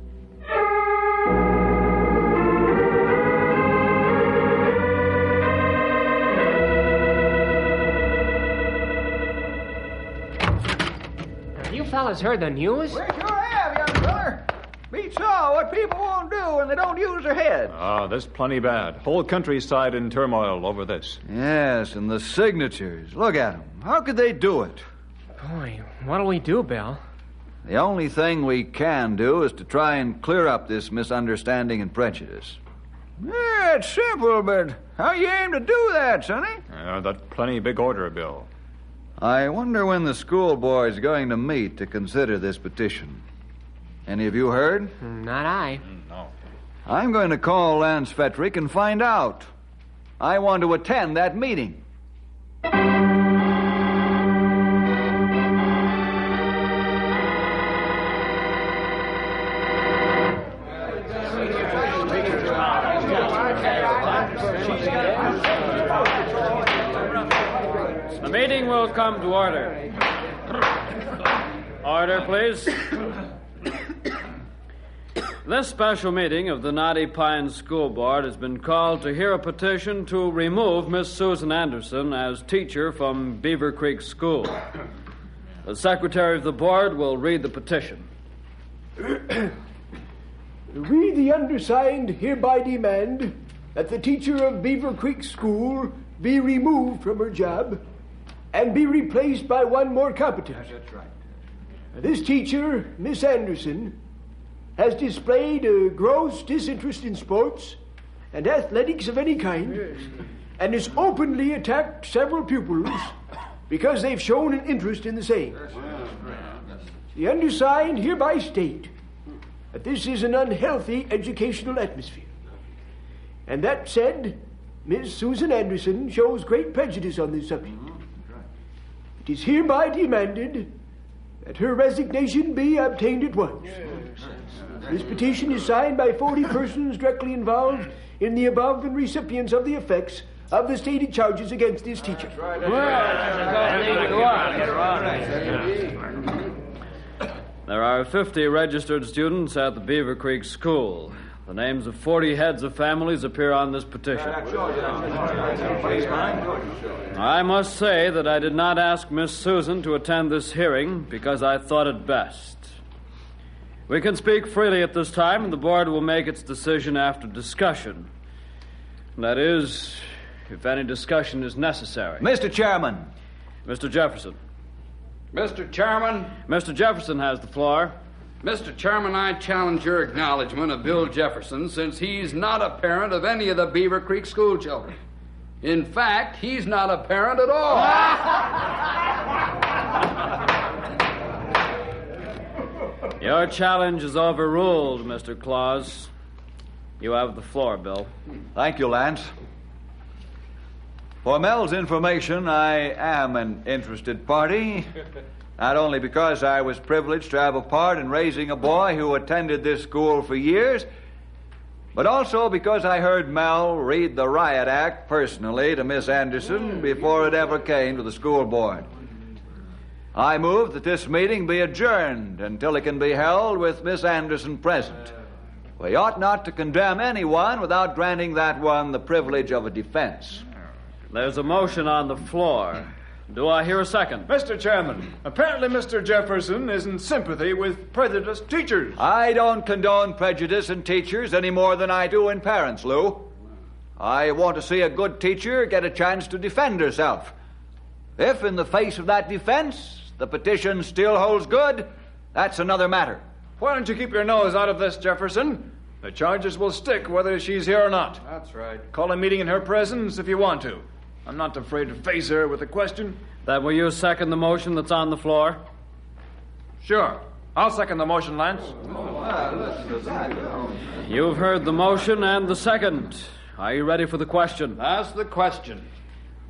Have you fellas heard the news? We sure have, young feller. We saw what people won't do when they don't use their heads. This plenty bad. Whole countryside in turmoil over this. Yes, and the signatures. Look at them. How could they do it? Boy, what do we do, Bill? The only thing we can do is to try and clear up this misunderstanding and prejudice. Yeah, it's simple, but how you aim to do that, Sonny? That plenty big order, Bill. I wonder when the school board's going to meet to consider this petition. Any of you heard? Not I. No. I'm going to call Lance Fetrick and find out. I want to attend that meeting. The meeting will come to order. Order, please. This special meeting of the Knotty Pines School Board has been called to hear a petition to remove Miss Susan Anderson as teacher from Beaver Creek School. The secretary of the board will read the petition. We, the undersigned, hereby demand that the teacher of Beaver Creek School be removed from her job and be replaced by one more competent. That's right. This teacher, Miss Anderson, has displayed a gross disinterest in sports and athletics of any kind, and has openly attacked several pupils because they've shown an interest in the same. The undersigned hereby state that this is an unhealthy educational atmosphere, and that said, Miss Susan Anderson shows great prejudice on this subject. It is hereby demanded that her resignation be obtained at once. This petition is signed by 40 persons directly involved in the above and recipients of the effects of the stated charges against this teacher. There are 50 registered students at the Beaver Creek School. The names of 40 heads of families appear on this petition. I must say that I did not ask Miss Susan to attend this hearing because I thought it best. We can speak freely at this time, and the board will make its decision after discussion. That is, if any discussion is necessary. Mr. Chairman. Mr. Jefferson. Mr. Chairman. Mr. Jefferson has the floor. Mr. Chairman, I challenge your acknowledgement of Bill Jefferson since he's not a parent of any of the Beaver Creek school children. In fact, he's not a parent at all. Your challenge is overruled, Mr. Claus. You have the floor, Bill. Thank you, Lance. For Mel's information, I am an interested party. Not only because I was privileged to have a part in raising a boy who attended this school for years, but also because I heard Mel read the riot act personally to Miss Anderson before it ever came to the school board. I move that this meeting be adjourned until it can be held with Miss Anderson present. We ought not to condemn anyone without granting that one the privilege of a defense. There's a motion on the floor. Do I hear a second? Mr. Chairman, apparently Mr. Jefferson is in sympathy with prejudiced teachers. I don't condone prejudice in teachers any more than I do in parents, Lou. I want to see a good teacher get a chance to defend herself. If, in the face of that defense, the petition still holds good, that's another matter. Why don't you keep your nose out of this, Jefferson? The charges will stick whether she's here or not. That's right. Call a meeting in her presence if you want to. I'm not afraid to face her with a question. Then will you second the motion that's on the floor? Sure. I'll second the motion, Lance. You've heard the motion and the second. Are you ready for the question? Ask the question.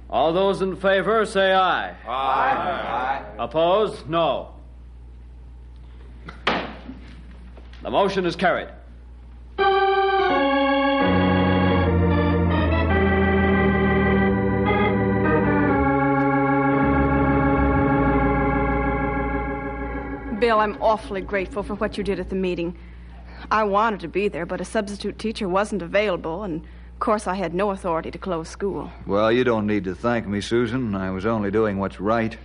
All those in favor, say aye. Aye. Opposed? No. The motion is carried. Bill, I'm awfully grateful for what you did at the meeting. I wanted to be there, but a substitute teacher wasn't available, and of course I had no authority to close school. Well, you don't need to thank me, Susan. I was only doing what's right.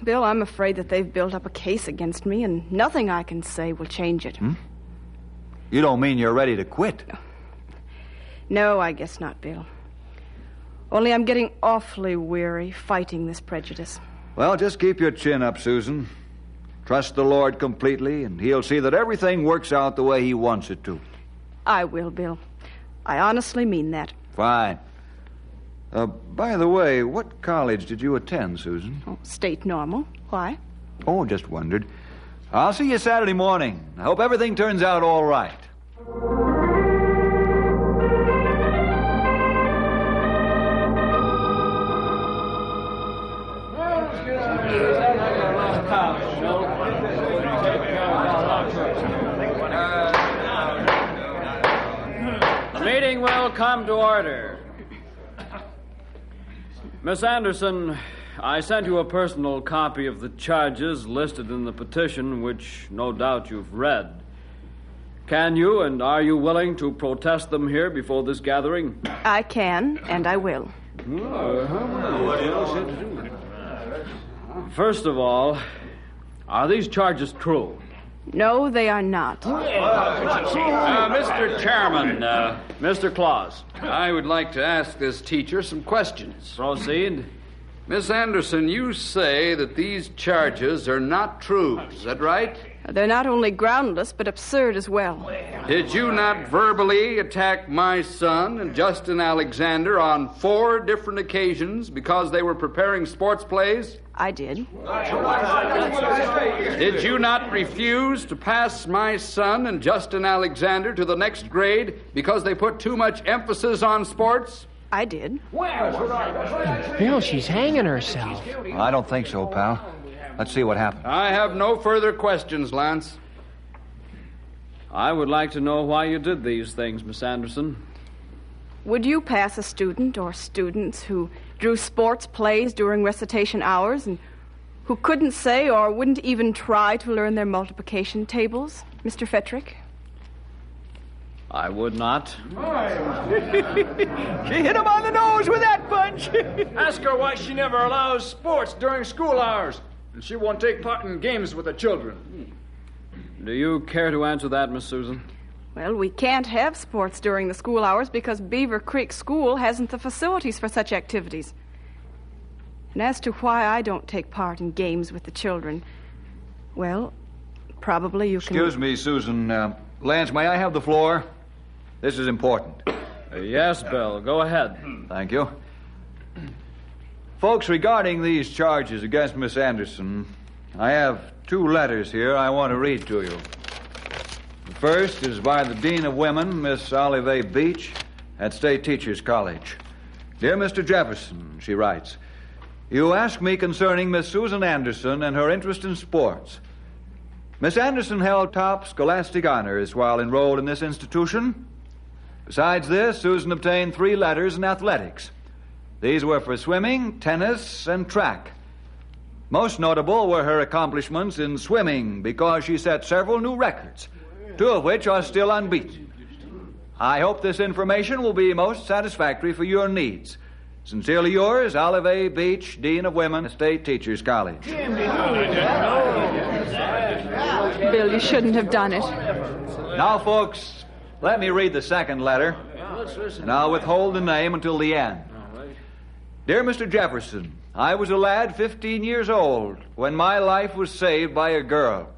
Bill, I'm afraid that they've built up a case against me, and nothing I can say will change it. You don't mean you're ready to quit? No, I guess not, Bill. Only I'm getting awfully weary fighting this prejudice. Well, just keep your chin up, Susan. Trust the Lord completely, and He'll see that everything works out the way He wants it to. I will, Bill. I honestly mean that. Fine. By the way, what college did you attend, Susan? Oh, State Normal. Why? Oh, just wondered. I'll see you Saturday morning. I hope everything turns out all right. The meeting will come to order. Miss Anderson, I sent you a personal copy of the charges listed in the petition, which no doubt you've read. Can you and are you willing to protest them here before this gathering? I can, and I will. First of all, are these charges true? No, they are not. Mr. Chairman, Mr. Claus. I would like to ask this teacher some questions. Proceed. Miss Anderson, you say that these charges are not true. Is that right? They're not only groundless, but absurd as well. Did you not verbally attack my son and Justin Alexander on 4 different occasions because they were preparing sports plays? I did. Did you not refuse to pass my son and Justin Alexander to the next grade because they put too much emphasis on sports? I did. Bill, she's hanging herself. I don't think so, pal. Let's see what happened. I have no further questions, Lance. I would like to know why you did these things, Miss Anderson. would you pass a student or students who drew sports plays during recitation hours and who couldn't say or wouldn't even try to learn their multiplication tables, Mr. Fettrick? I would not. She hit him on the nose with that punch. Ask her why she never allows sports during school hours, and she won't take part in games with the children. Do you care to answer that, Miss Susan? Well, we can't have sports during the school hours because Beaver Creek School hasn't the facilities for such activities. And as to why I don't take part in games with the children, well, probably you can... Excuse me, Susan. Lance, may I have the floor? This is important. Yes, Bill. Go ahead. Thank you. Folks, regarding these charges against Miss Anderson, I have 2 letters here I want to read to you. The first is by the Dean of Women, Miss Olive A. Beach, at State Teachers College. Dear Mr. Jefferson, she writes, you ask me concerning Miss Susan Anderson and her interest in sports. Miss Anderson held top scholastic honors while enrolled in this institution. Besides this, Susan obtained 3 letters in athletics. These were for swimming, tennis, and track. Most notable were her accomplishments in swimming because she set several new records, 2 of which are still unbeaten. I hope this information will be most satisfactory for your needs. Sincerely yours, Olive A. Beach, Dean of Women, State Teachers College. Bill, you shouldn't have done it. Now, folks, let me read the second letter, and I'll withhold the name until the end. Dear Mr. Jefferson, I was a lad 15 years old when my life was saved by a girl.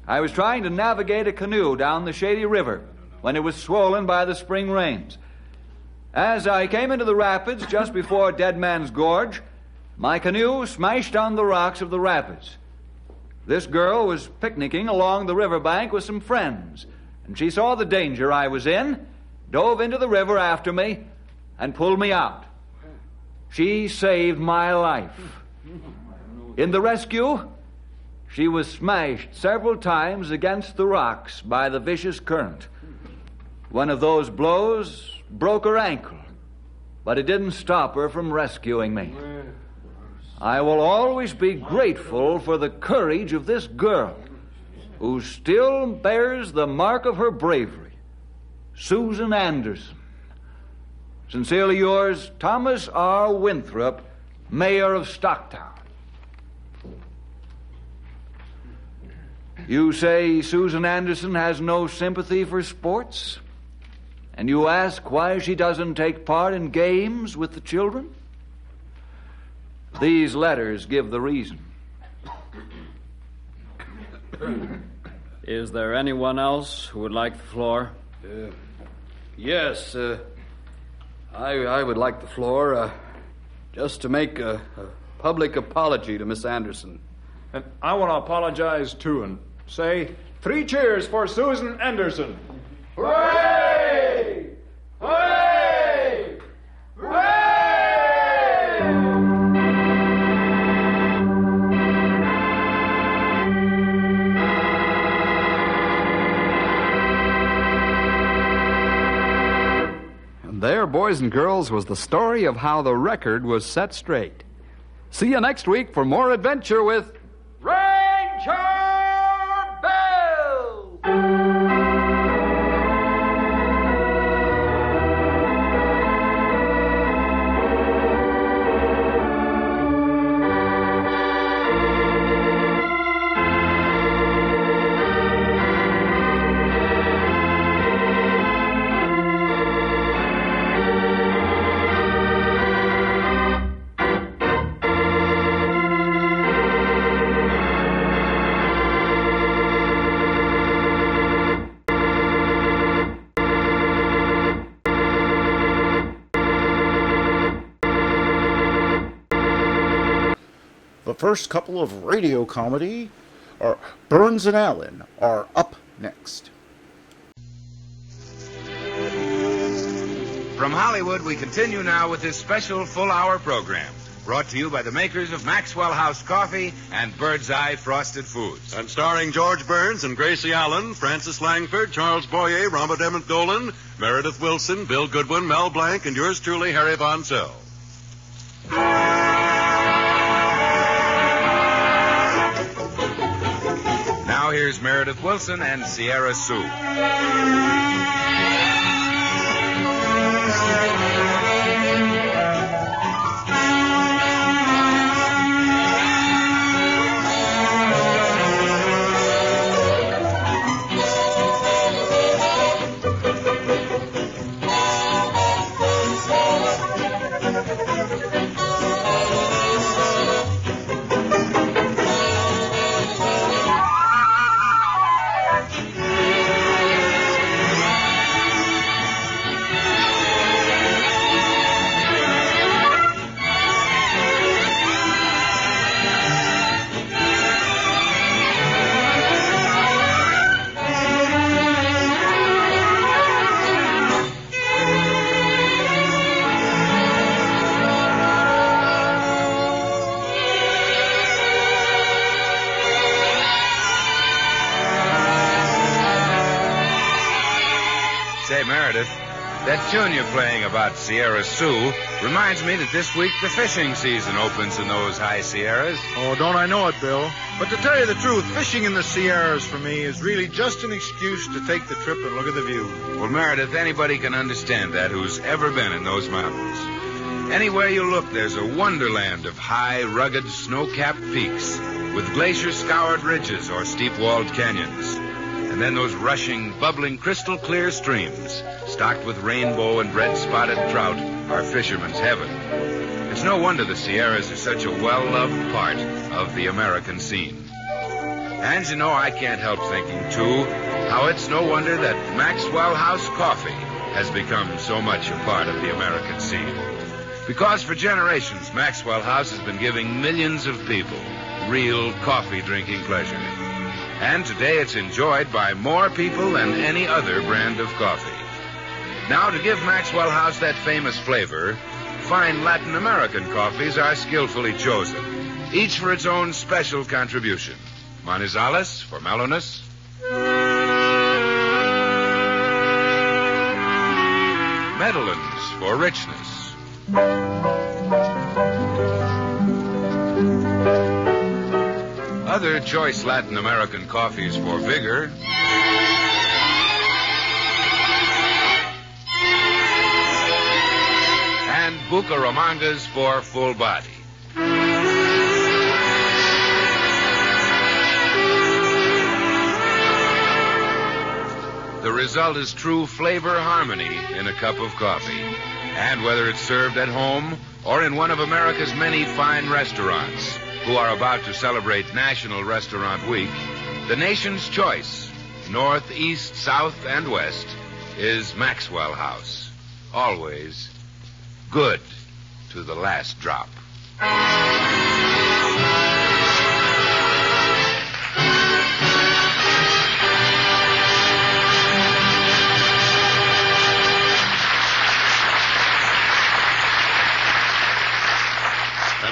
I was trying to navigate a canoe down the Shady River when it was swollen by the spring rains. As I came into the rapids just before Dead Man's Gorge, my canoe smashed on the rocks of the rapids. This girl was picnicking along the riverbank with some friends, and she saw the danger I was in, dove into the river after me, and pulled me out. She saved my life. In the rescue, she was smashed several times against the rocks by the vicious current. One of those blows broke her ankle, but it didn't stop her from rescuing me. I will always be grateful for the courage of this girl, who still bears the mark of her bravery, Susan Anderson. Sincerely yours, Thomas R. Winthrop, Mayor of Stocktown. You say Susan Anderson has no sympathy for sports? And you ask why she doesn't take part in games with the children? These letters give the reason. Is there anyone else who would like the floor? Yes, I would like the floor just to make a public apology to Miss Anderson. And I want to apologize, too, and say 3 cheers for Susan Anderson. Hooray! Hooray! Hooray! And there, boys and girls, was the story of how the record was set straight. See you next week for more adventure with Ranger Bill! The first couple of radio comedy, or Burns and Allen, are up next. From Hollywood, we continue now with this special full-hour program. Brought to you by the makers of Maxwell House Coffee and Bird's Eye Frosted Foods. And starring George Burns and Gracie Allen, Francis Langford, Charles Boyer, Robert Emmett Dolan, Meredith Wilson, Bill Goodwin, Mel Blanc, and yours truly, Harry Von Zell. Now here's Meredith Wilson and Sierra Sue. Say, Meredith, that tune you're playing about Sierra Sue reminds me that this week the fishing season opens in those high Sierras. Oh, don't I know it, Bill? But to tell you the truth, fishing in the Sierras for me is really just an excuse to take the trip and look at the view. Well, Meredith, anybody can understand that who's ever been in those mountains. Anywhere you look, there's a wonderland of high, rugged, snow-capped peaks with glacier-scoured ridges or steep-walled canyons. And then those rushing, bubbling, crystal-clear streams, stocked with rainbow and red-spotted trout, are fishermen's heaven. It's no wonder the Sierras are such a well-loved part of the American scene. And you know, I can't help thinking, too, how it's no wonder that Maxwell House Coffee has become so much a part of the American scene. Because for generations, Maxwell House has been giving millions of people real coffee-drinking pleasure. And today it's enjoyed by more people than any other brand of coffee. Now, to give Maxwell House that famous flavor, fine Latin American coffees are skillfully chosen, each for its own special contribution. Manizales for mellowness. Medellins for richness. Other choice Latin American coffees for vigor. And Bucaramangas for full body. The result is true flavor harmony in a cup of coffee. And whether it's served at home or in one of America's many fine restaurants who are about to celebrate National Restaurant Week, the nation's choice, north, east, south, and west, is Maxwell House. Always good to the last drop.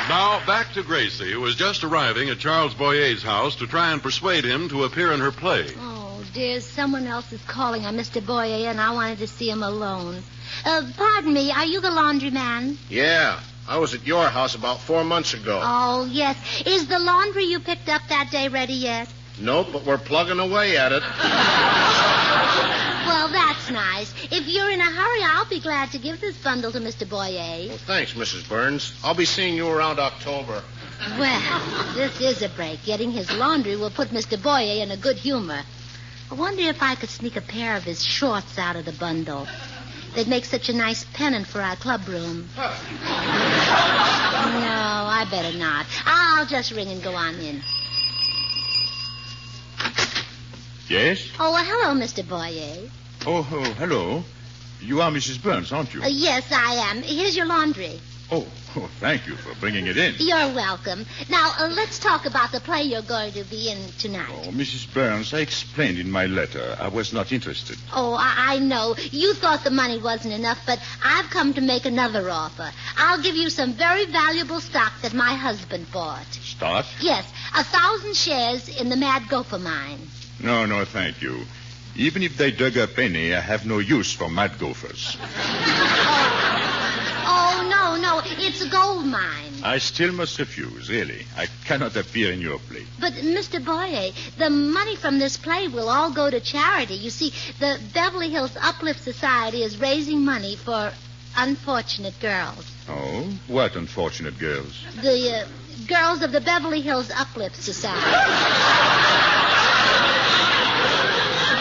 Now, back to Gracie, who was just arriving at Charles Boyer's house to try and persuade him to appear in her play. Oh, dear, someone else is calling on Mr. Boyer, and I wanted to see him alone. Pardon me, are you the laundryman? Yeah, I was at your house about 4 months ago. Oh, yes. Is the laundry you picked up that day ready yet? Nope, but we're plugging away at it. Well, that's nice. If you're in a hurry, I'll be glad to give this bundle to Mr. Boyer. Well, thanks, Mrs. Burns. I'll be seeing you around October. Well, this is a break. Getting his laundry will put Mr. Boyer in a good humor. I wonder if I could sneak a pair of his shorts out of the bundle. They'd make such a nice pennant for our club room. No, I better not. I'll just ring and go on in. Yes? Oh, well, hello, Mr. Boyer. Oh, hello. You are Mrs. Burns, aren't you? Yes, I am. Here's your laundry. Oh, Oh, thank you for bringing it in. You're welcome. Now, let's talk about the play you're going to be in tonight. Oh, Mrs. Burns, I explained in my letter I was not interested. Oh, I know. You thought the money wasn't enough, but I've come to make another offer. I'll give you some very valuable stock that my husband bought. Stock? Yes, 1,000 shares in the Mad Gopher mine. No, thank you. Even if they dug up any, I have no use for mad gophers. Oh, no, it's a gold mine. I still must refuse, really. I cannot appear in your play. But, Mr. Boyer, the money from this play will all go to charity. You see, the Beverly Hills Uplift Society is raising money for unfortunate girls. Oh? What unfortunate girls? The girls of the Beverly Hills Uplift Society.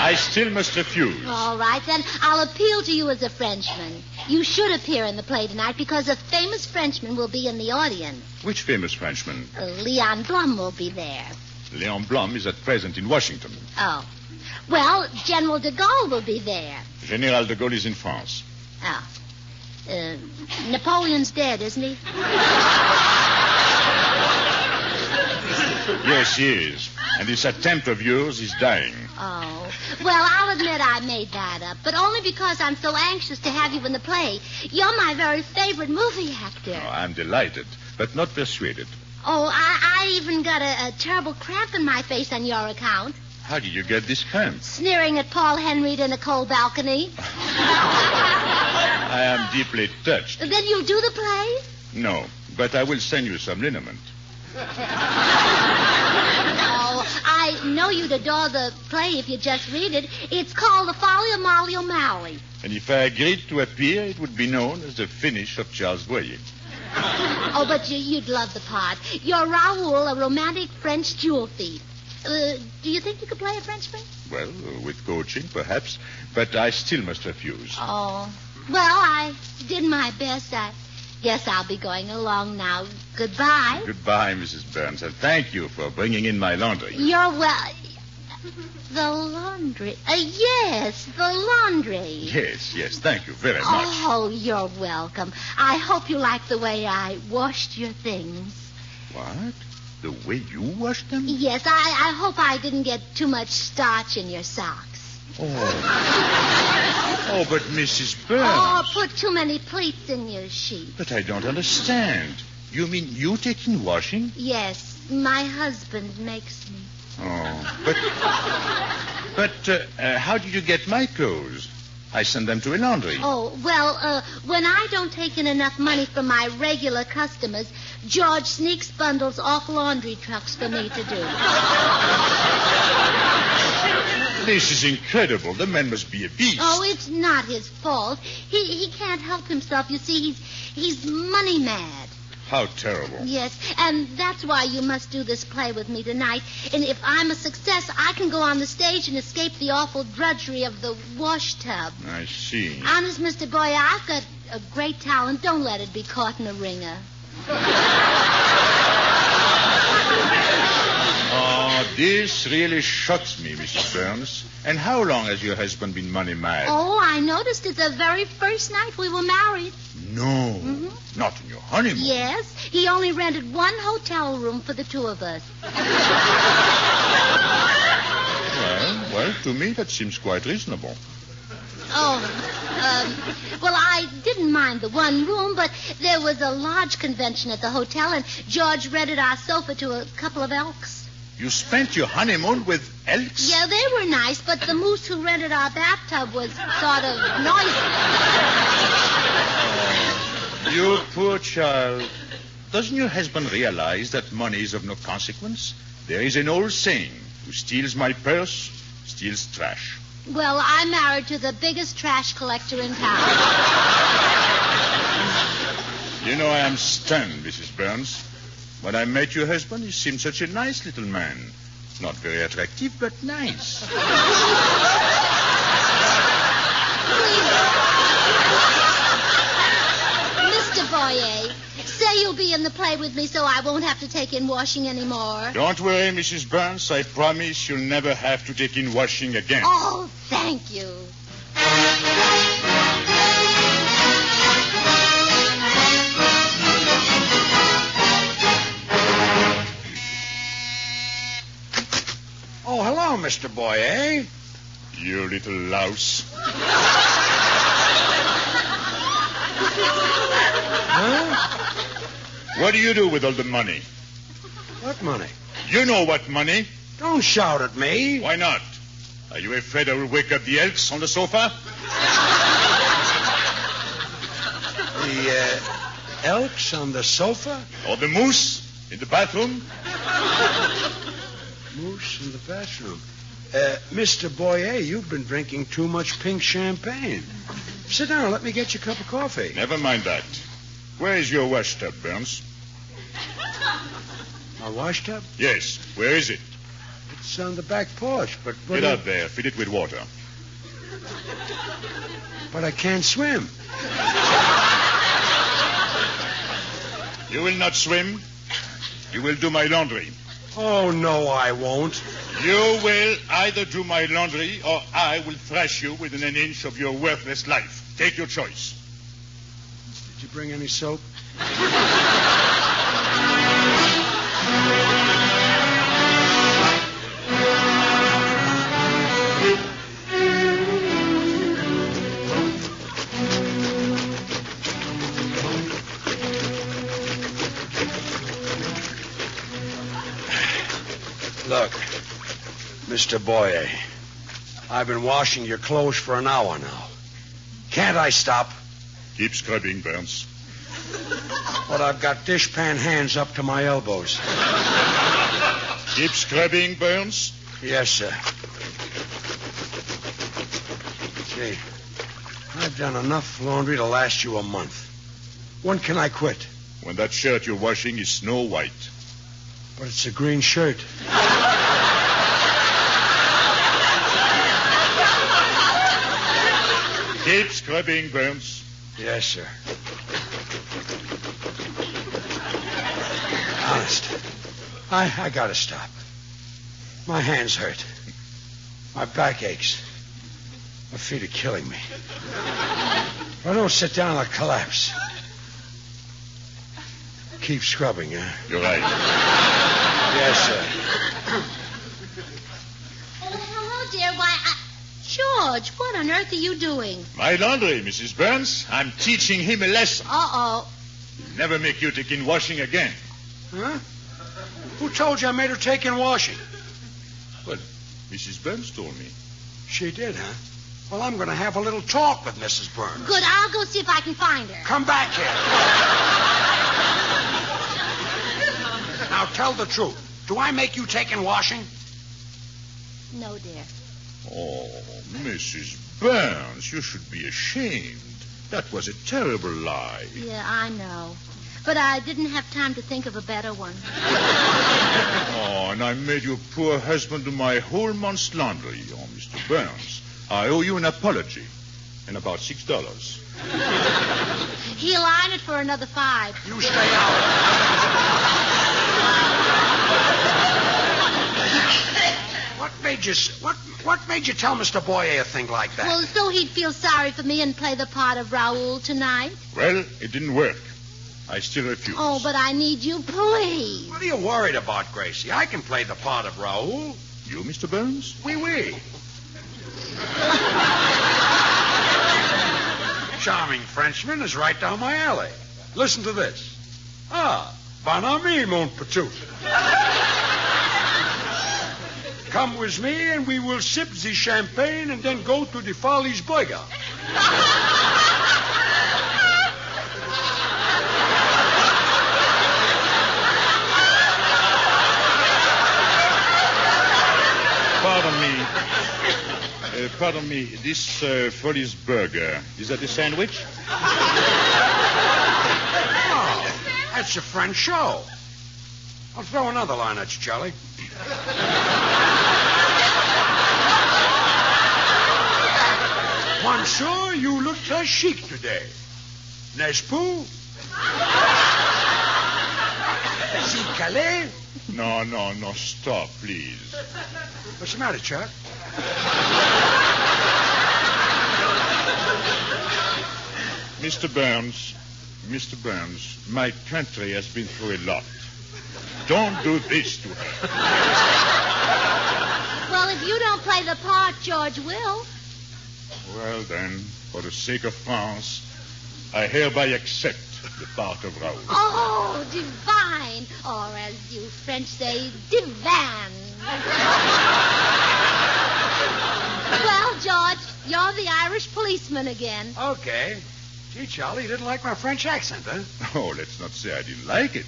I still must refuse. All right, then I'll appeal to you as a Frenchman. You should appear in the play tonight because a famous Frenchman will be in the audience. Which famous Frenchman? Leon Blum will be there. Leon Blum is at present in Washington. Oh. Well, General de Gaulle will be there. General de Gaulle is in France. Oh. Napoleon's dead, isn't he? Yes, he is. And this attempt of yours is dying. Oh. Well, I'll admit I made that up, but only because I'm so anxious to have you in the play. You're my very favorite movie actor. Oh, I'm delighted, but not persuaded. Oh, I even got a terrible cramp in my face on your account. How did you get this cramp? Sneering at Paul Henreid in a cold balcony. I am deeply touched. Then you'll do the play? No, but I will send you some liniment. Oh, I know you'd adore the play if you just read it. It's called The Folly of Molly O'Malley. And if I agreed to appear, it would be known as the finish of Charles Boyer. Oh, but you'd love the part. You're Raoul, a romantic French jewel thief. Do you think you could play a Frenchman? Well, with coaching, perhaps, but I still must refuse. Oh, well, I did my best. I guess I'll be going along now. Goodbye. Goodbye, Mrs. Burns, and thank you for bringing in my laundry. You're well. The laundry. Yes, the laundry. Yes, thank you very much. Oh, you're welcome. I hope you like the way I washed your things. What? The way you washed them? Yes, I hope I didn't get too much starch in your socks. Oh, but Mrs. Burns. Oh, put too many pleats in your sheet. But I don't understand. You mean you take in washing? Yes, my husband makes me. Oh, but how did you get my clothes? I send them to a laundry. Oh, well, when I don't take in enough money from my regular customers, George sneaks bundles off laundry trucks for me to do. This is incredible. The man must be a beast. Oh, it's not his fault. He can't help himself. You see, he's money mad. How terrible. Yes, and that's why you must do this play with me tonight. And if I'm a success, I can go on the stage and escape the awful drudgery of the wash tub. I see. Honest, Mr. Boyer, I've got a great talent. Don't let it be caught in a ringer. Oh, this really shocks me, Mrs. Burns. And how long has your husband been money mad? Oh, I noticed it the very first night we were married. No, not in your honeymoon. Yes, he only rented one hotel room for the two of us. Well, to me that seems quite reasonable. Oh, well, I didn't mind the one room, but there was a lodge convention at the hotel, and George rented our sofa to a couple of elks. You spent your honeymoon with elks? Yeah, they were nice, but the moose who rented our bathtub was sort of noisy. You poor child. Doesn't your husband realize that money is of no consequence? There is an old saying, who steals my purse, steals trash. Well, I'm married to the biggest trash collector in town. You know, I am stunned, Mrs. Burns. When I met your husband, he seemed such a nice little man. Not very attractive, but nice. Mr. Boyer, say you'll be in the play with me so I won't have to take in washing anymore. Don't worry, Mrs. Burns. I promise you'll never have to take in washing again. Oh, thank you. Oh, hello, Mr. Boyer. You little louse. Huh? What do you do with all the money? What money? You know what money. Don't shout at me. Why not? Are you afraid I will wake up the Elks on the sofa? The Elks on the sofa? Or the moose in the bathroom? Moose in the bathroom. Mr. Boyer, you've been drinking too much pink champagne. Sit down. Let me get you a cup of coffee. Never mind that. Where is your wash tub, Burns? My wash tub? Yes. Where is it? It's on the back porch, but... Get out there. Fill it with water. But I can't swim. You will not swim. You will do my laundry. Oh, no, I won't. You will either do my laundry or I will thrash you within an inch of your worthless life. Take your choice. Did you bring any soap? Look, Mr. Boyer, I've been washing your clothes for an hour now. Can't I stop? Keep scrubbing, Burns. But I've got dishpan hands up to my elbows. Keep scrubbing, Burns? Yes, sir. Gee, I've done enough laundry to last you a month. When can I quit? When that shirt you're washing is snow white. But it's a green shirt. Keep scrubbing, Burns. Yes, sir. Honest, I gotta stop. My hands hurt. My back aches. My feet are killing me. If I don't sit down, I'll collapse. Keep scrubbing, huh? You're right. Yes, sir. Oh, hello, dear. Why, George, what on earth are you doing? My laundry, Mrs. Burns. I'm teaching him a lesson. Uh-oh. Never make you take in washing again. Huh? Who told you I made her take in washing? Well, Mrs. Burns told me. She did, huh? Well, I'm going to have a little talk with Mrs. Burns. Good. I'll go see if I can find her. Come back here. Now, tell the truth. Do I make you take in washing? No, dear. Oh, Mrs. Burns, you should be ashamed. That was a terrible lie. Yeah, I know. But I didn't have time to think of a better one. Oh, and I made your poor husband do my whole month's laundry. Oh, Mr. Burns, I owe you an apology. And about $6. He'll iron it for another $5. You stay out. What made you tell Mr. Boyer a thing like that? Well, so he'd feel sorry for me and play the part of Raoul tonight. Well, it didn't work. I still refuse. Oh, but I need you, please. What are you worried about, Gracie? I can play the part of Raoul. You, Mr. Burns? Oui, oui. Charming Frenchman is right down my alley. Listen to this. Ah, bon ami, mon petit. Come with me and we will sip the champagne and then go to the Follies Burger. Pardon me. This Follies Burger, is that a sandwich? Oh, that's a French show. I'll throw another line at you, Charlie. Monsieur, you look très chic today. N'est-ce pas? C'est Calais? No, stop, please. What's the matter, Chuck? Mr. Burns, my country has been through a lot. Don't do this to her. play the part, George will. Well, then, for the sake of France, I hereby accept the part of Raoul. Oh, divine. Or as you French say, divan. Well, George, you're the Irish policeman again. Okay. Gee, Charlie, you didn't like my French accent, huh? Oh, let's not say I didn't like it.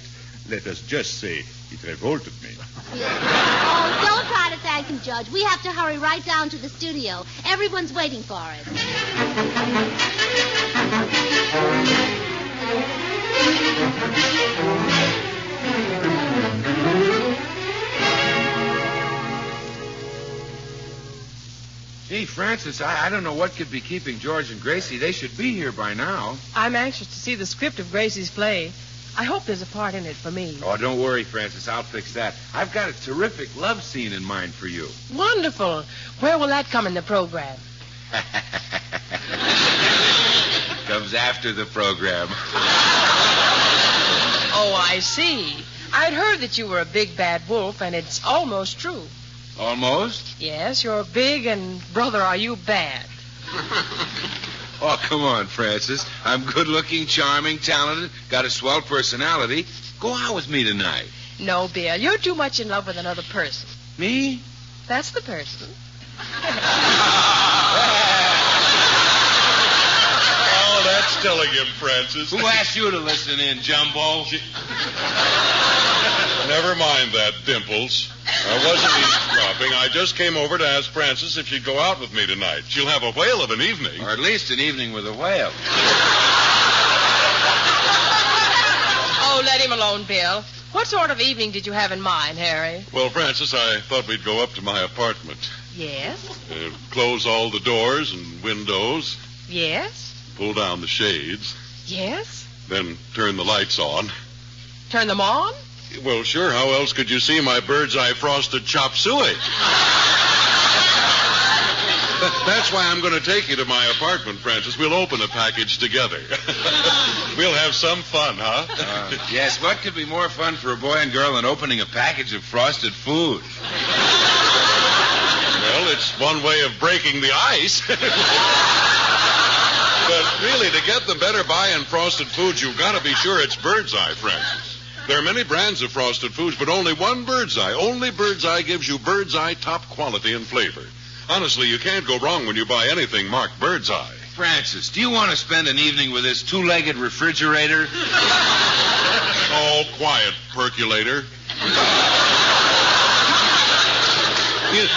Let us just say it revolted me. Oh, don't try to thank him, Judge. We have to hurry right down to the studio. Everyone's waiting for us. Gee, Francis, I don't know what could be keeping George and Gracie. They should be here by now. I'm anxious to see the script of Gracie's play. I hope there's a part in it for me. Oh, don't worry, Francis. I'll fix that. I've got a terrific love scene in mind for you. Wonderful. Where will that come in the program? Comes after the program. Oh, I see. I'd heard that you were a big bad wolf, and it's almost true. Almost? Yes, you're big, and brother, are you bad? Oh, come on, Francis. I'm good-looking, charming, talented, got a swell personality. Go out with me tonight. No, Bill, you're too much in love with another person. Me? That's the person. Oh, that's telling him, Francis. Who asked you to listen in, Jumbo? Never mind that, Dimples. I wasn't eavesdropping. I just came over to ask Frances if she'd go out with me tonight. She'll have a whale of an evening. Or at least an evening with a whale. Oh, let him alone, Bill. What sort of evening did you have in mind, Harry? Well, Frances, I thought we'd go up to my apartment. Yes? Close all the doors and windows. Yes? Pull down the shades. Yes? Then turn the lights on. Turn them on? Well, sure. How else could you see my bird's eye frosted chop suey? That's why I'm going to take you to my apartment, Francis. We'll open a package together. We'll have some fun, huh? Yes, what could be more fun for a boy and girl than opening a package of frosted food? Well, it's one way of breaking the ice. But really, to get the better buy in frosted foods, you've got to be sure it's Bird's Eye, Francis. There are many brands of frosted foods, but only one Bird's Eye. Only Bird's Eye gives you Bird's Eye top quality and flavor. Honestly, you can't go wrong when you buy anything marked Bird's Eye. Francis, do you want to spend an evening with this two-legged refrigerator? Oh, quiet, percolator.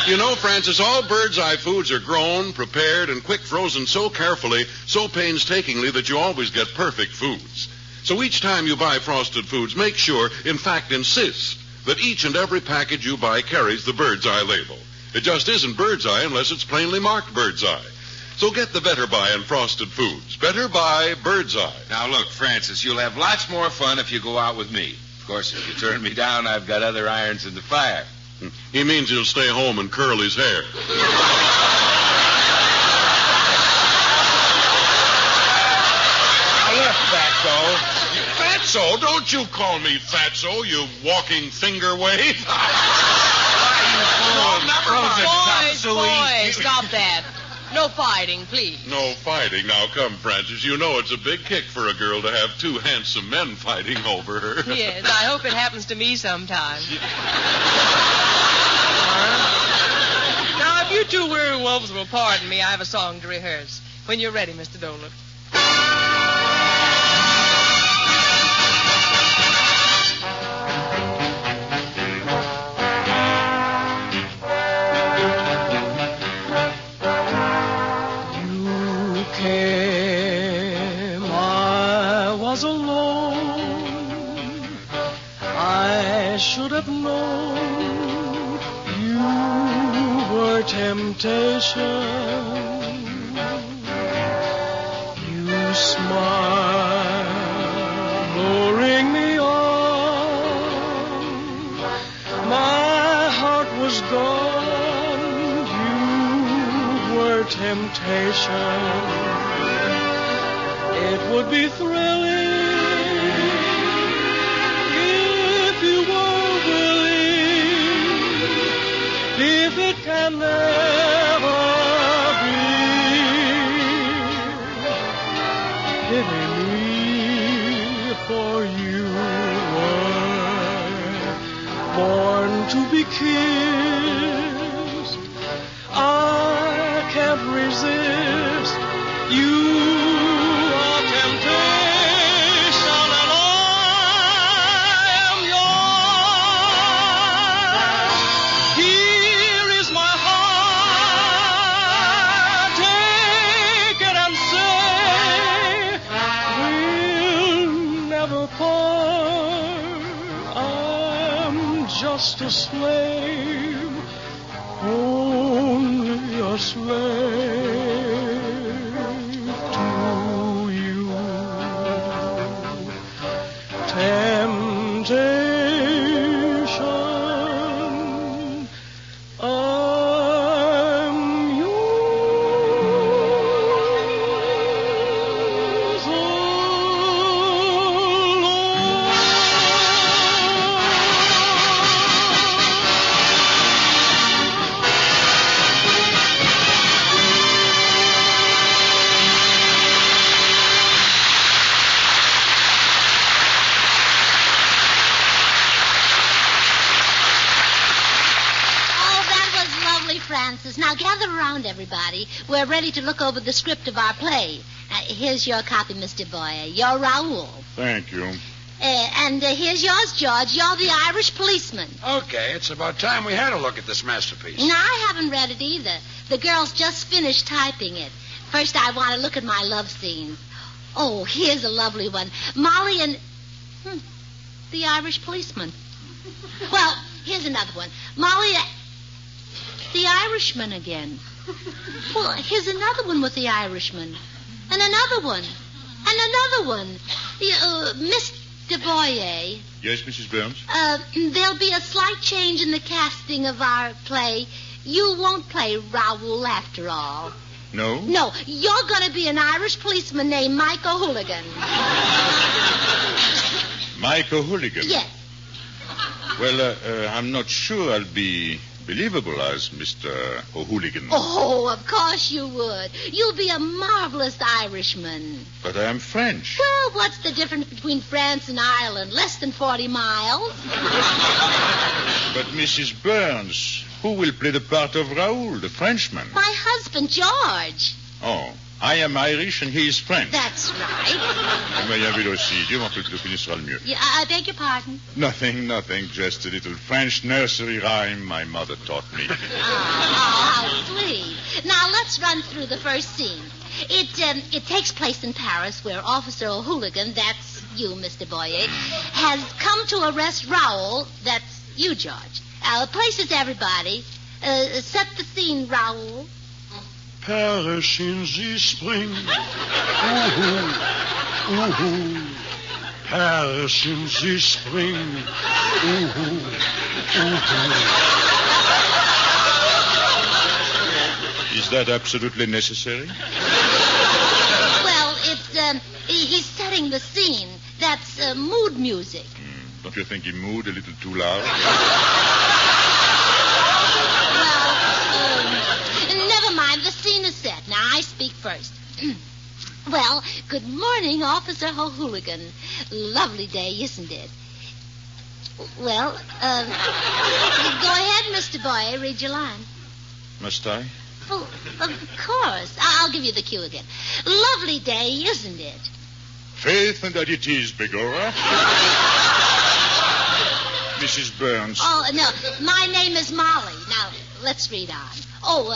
You know, Francis, all Bird's Eye foods are grown, prepared, and quick frozen so carefully, so painstakingly that you always get perfect foods. So each time you buy frosted foods, make sure, in fact insist, that each and every package you buy carries the Bird's Eye label. It just isn't Bird's Eye unless it's plainly marked Bird's Eye. So get the Better Buy in frosted foods. Better Buy Bird's Eye. Now, look, Francis, you'll have lots more fun if you go out with me. Of course, if you turn me down, I've got other irons in the fire. He means he'll stay home and curl his hair. Look, Fatso. Fatso? Don't you call me Fatso, you walking finger wave. Boys, stop that. No fighting, please. No fighting. Now, come, Francis. You know it's a big kick for a girl to have two handsome men fighting over her. Yes, I hope it happens to me sometime. Now, if you two weary wolves will pardon me, I have a song to rehearse. When you're ready, Mr. Dolan. Should have known you were temptation. You smile, luring me on. My heart was gone. You were temptation. It would be thrilling if it can never be. Pity me, for you were born to be kissed. I can't resist you. Are temptation, and I am yours. Here is my heart. Take it and say we'll never part. I'm just a slave, only a slave to you. Temptation, I'm yours Oh, that was lovely, Francis. Now gather around, everybody. We're ready to look over the script of our play. Here's your copy, Mr. Boyer. You're Raoul. Thank you. And here's yours, George. You're the Irish policeman. Okay, it's about time we had a look at this masterpiece. No, I haven't read it either. The girls just finished typing it. First, I want to look at my love scenes. Oh, here's a lovely one. Molly and... the Irish policeman. Well, here's another one. Molly... the Irishman again. Well, here's another one with the Irishman. And another one. And another one. Mr. Boyer. Yes, Mrs. Burns? There'll be a slight change in the casting of our play. You won't play Raoul after all. No? No, you're going to be an Irish policeman named Mike O'Hooligan. Mike O'Hooligan? Yes. Well, I'm not sure I'll be believable as Mr. O'Hooligan. Oh, of course you would. You'll be a marvelous Irishman. But I am French. Well, what's the difference between France and Ireland? Less than 40 miles. But Mrs. Burns, who will play the part of Raoul, the Frenchman? My husband, George. Oh, I am Irish and he is French. That's right. Mais il y avait aussi. Dieu m'en peut le finir sera le mieux. Yeah, I beg your pardon. Nothing. Just a little French nursery rhyme my mother taught me. Oh, how sweet. Now, let's run through the first scene. It takes place in Paris, where Officer O'Hooligan, that's you, Mr. Boyer, has come to arrest Raoul, that's you, George. Places everybody. Set the scene, Raoul. Paris in the spring. Ooh-hoo, ooh-hoo. Paris in the spring. Ooh-hoo, ooh-hoo. Is that absolutely necessary? Well, he's setting the scene. That's mood music. Don't you think he moved a little too loud? Never mind. The scene is set. Now, I speak first. Well, good morning, Officer O'Hooligan. Lovely day, isn't it? Well, go ahead, Mr. Boyer. Read your line. Must I? Oh, of course. I'll give you the cue again. Lovely day, isn't it? Faith and that it is, Begorra. Mrs. Burns. Oh, no. My name is Molly. Now, let's read on. Oh,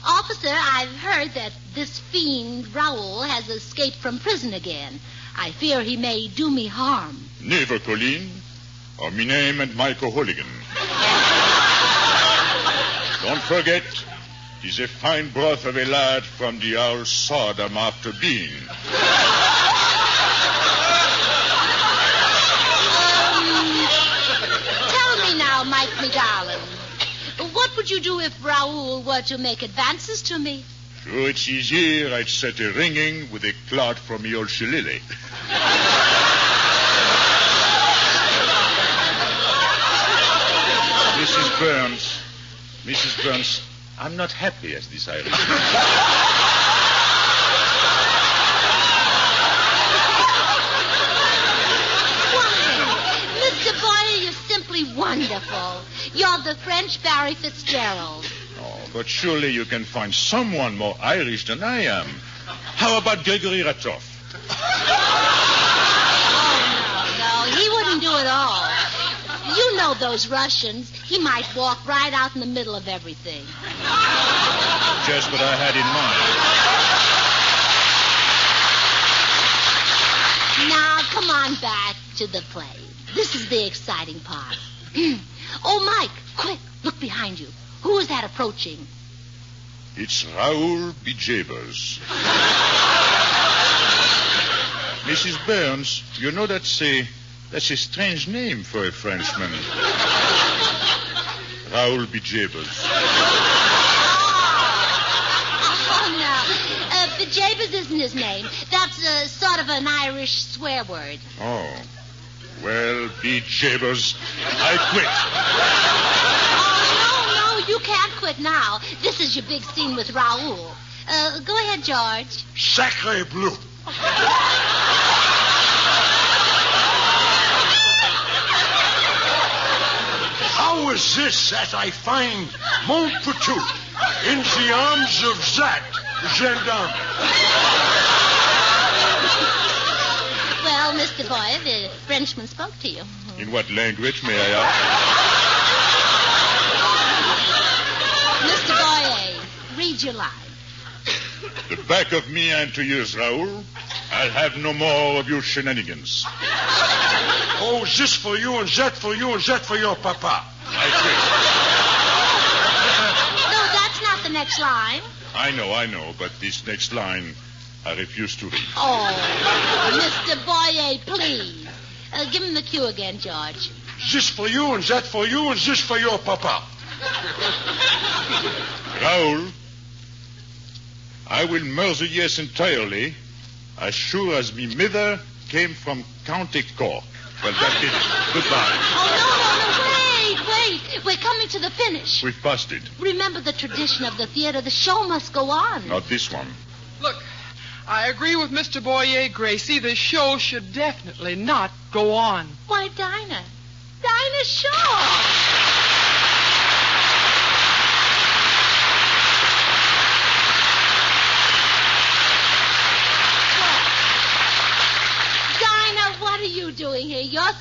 officer, I've heard that this fiend Raoul has escaped from prison again. I fear he may do me harm. Never, Colleen. Or me name and Mike O'Hooligan. Don't forget, he's a fine broth of a lad from the old sod I'm after being. Tell me now, Mike, me darling. What would you do if Raoul were to make advances to me? Sure, it's easier. I'd set a ringing with a clot from the old shillelagh. Mrs. Burns, Mrs. Burns, I'm not happy as this Irish. Mr. Boyer, you're simply wonderful. You're the French Barry Fitzgerald. Oh, but surely you can find someone more Irish than I am. How about Gregory Ratoff? No, he wouldn't do it all. You know those Russians. He might walk right out in the middle of everything. Just what I had in mind. Now, come on back to the play. This is the exciting part. Oh, Mike, quick, look behind you. Who is that approaching? It's Raoul Bijabers. Mrs. Burns, you know that's a strange name for a Frenchman. Raoul Bijabers. Oh, no. Bijabers isn't his name. That's sort of an Irish swear word. Oh. Well, Bijabers, I quit. Oh, no, you can't quit now. This is your big scene with Raoul. Go ahead, George. Sacre bleu. How is this that I find Montpetit in the arms of that gendarme? Well, Mr. Boyer, the Frenchman spoke to you. In what language, may I ask? Mr. Boyer, read your line. The back of me and to yours, Raoul. I'll have no more of your shenanigans. Oh, this for you and that for you and that for your papa. No, that's not the next line. I know, but this next line I refuse to read. Oh, Mr. Boyer, please. Give him the cue again, George. This for you and that for you and this for your papa. Raoul, I will murder yes entirely, as sure as me mither came from County Cork. Well, that's it. Goodbye. Oh, no, wait. We're coming to the finish. We've busted. Remember the tradition of the theater. The show must go on. Not this one. Look, I agree with Mr. Boyer, Gracie. The show should definitely not go on. Why, Dinah. Dinah Shaw. What are you doing here? You're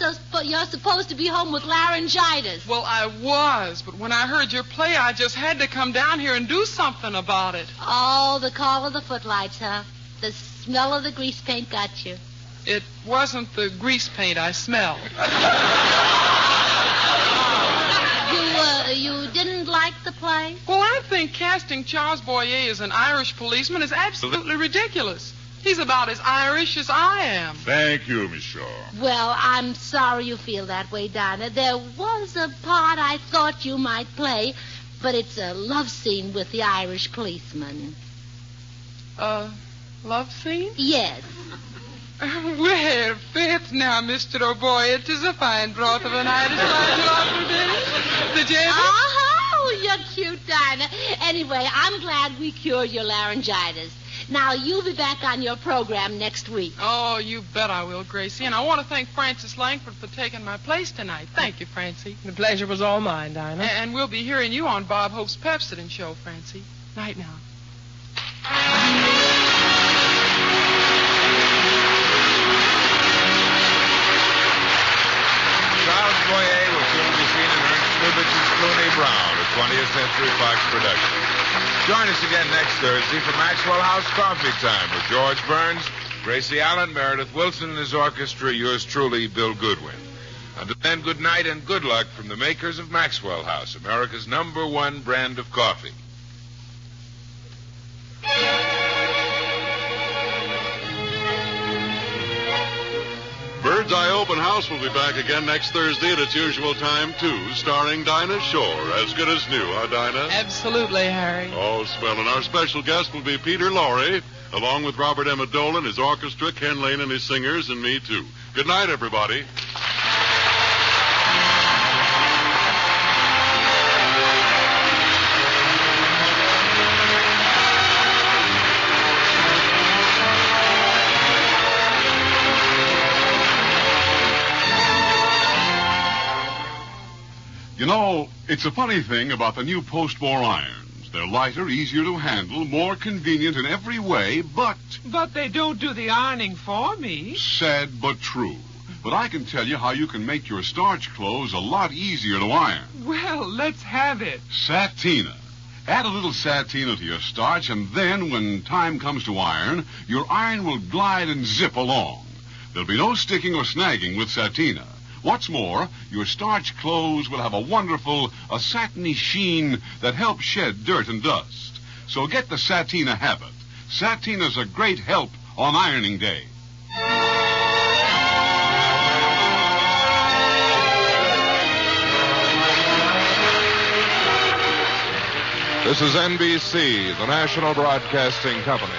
supposed to be home with laryngitis. Well, I was, but when I heard your play, I just had to come down here and do something about it. Oh, the call of the footlights, huh? The smell of the grease paint got you. It wasn't the grease paint I smelled. You didn't like the play? Well, I think casting Charles Boyer as an Irish policeman is absolutely ridiculous. He's about as Irish as I am. Thank you, Miss Shaw. Well, I'm sorry you feel that way, Dinah. There was a part I thought you might play, but it's a love scene with the Irish policeman. Love scene? Yes. Well, faith now, Mr. O'Boy, it is a fine broth of an Irish lad you offer me. The James? Oh, you're cute, Dinah. Anyway, I'm glad we cured your laryngitis. Now, you'll be back on your program next week. Oh, you bet I will, Gracie. And I want to thank Francis Langford for taking my place tonight. Thank you, Francie. The pleasure was all mine, Dinah. And we'll be hearing you on Bob Hope's Pepsodent show, Francie. Night now. Charles Boyer will soon be seen in Ernst Lubitsch's Clooney Brown, a 20th Century Fox production. Join us again next Thursday for Maxwell House Coffee Time with George Burns, Gracie Allen, Meredith Wilson, and his orchestra, yours truly, Bill Goodwin. Until then, good night and good luck from the makers of Maxwell House, America's #1 brand of coffee. Bird's Eye Open House will be back again next Thursday at its usual time, too, starring Dinah Shore. As good as new, huh, Dinah? Absolutely, Harry. Oh, swell. And our special guest will be Peter Lorre, along with Robert Emmett Dolan, his orchestra, Ken Lane and his singers, and me, too. Good night, everybody. It's a funny thing about the new post-bore irons. They're lighter, easier to handle, more convenient in every way, but... But they don't do the ironing for me. Sad but true. But I can tell you how you can make your starch clothes a lot easier to iron. Well, let's have it. Satina. Add a little Satina to your starch, and then when time comes to iron, your iron will glide and zip along. There'll be no sticking or snagging with Satina. What's more, your starch clothes will have a wonderful, satiny sheen that helps shed dirt and dust. So get the Satina habit. Satina's a great help on ironing day. This is NBC, the National Broadcasting Company.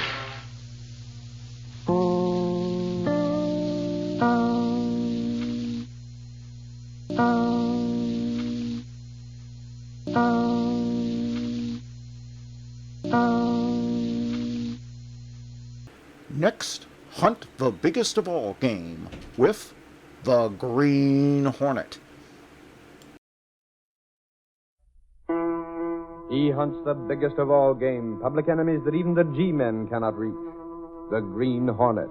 Next, hunt the biggest of all game with the Green Hornet. He hunts the biggest of all game, public enemies that even the G-men cannot reach. The Green Hornet.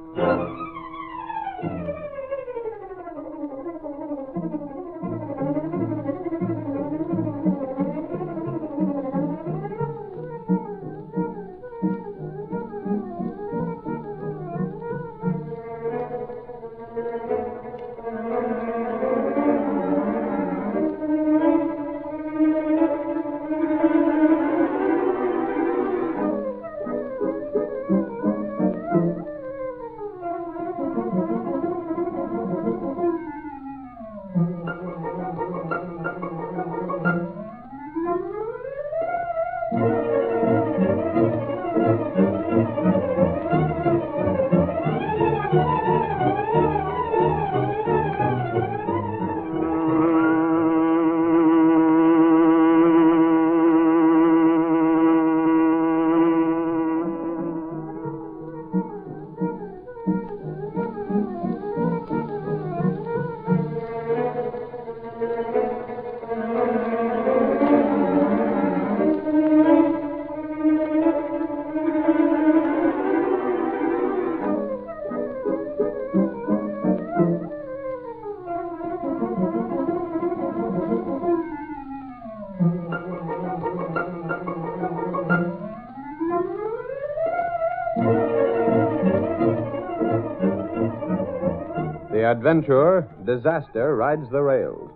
The adventurer, Disaster, rides the rails.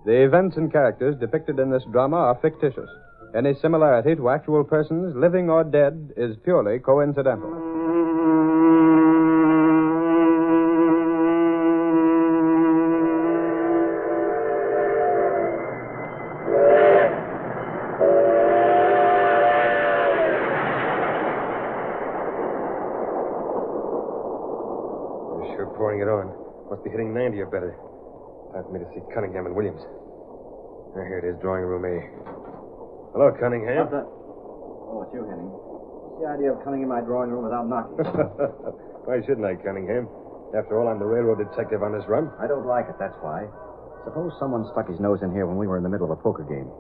The events and characters depicted in this drama are fictitious. Any similarity to actual persons, living or dead, is purely coincidental. You're sure pouring it on. Must be hitting 90 or better. Time for me to see Cunningham and Williams. Here it is, drawing room A. Hello, Cunningham. Oh, it's you, Henning. What's the idea of coming in my drawing room without knocking? Why shouldn't I, Cunningham? After all, I'm the railroad detective on this run. I don't like it, that's why. Suppose someone stuck his nose in here when we were in the middle of a poker game.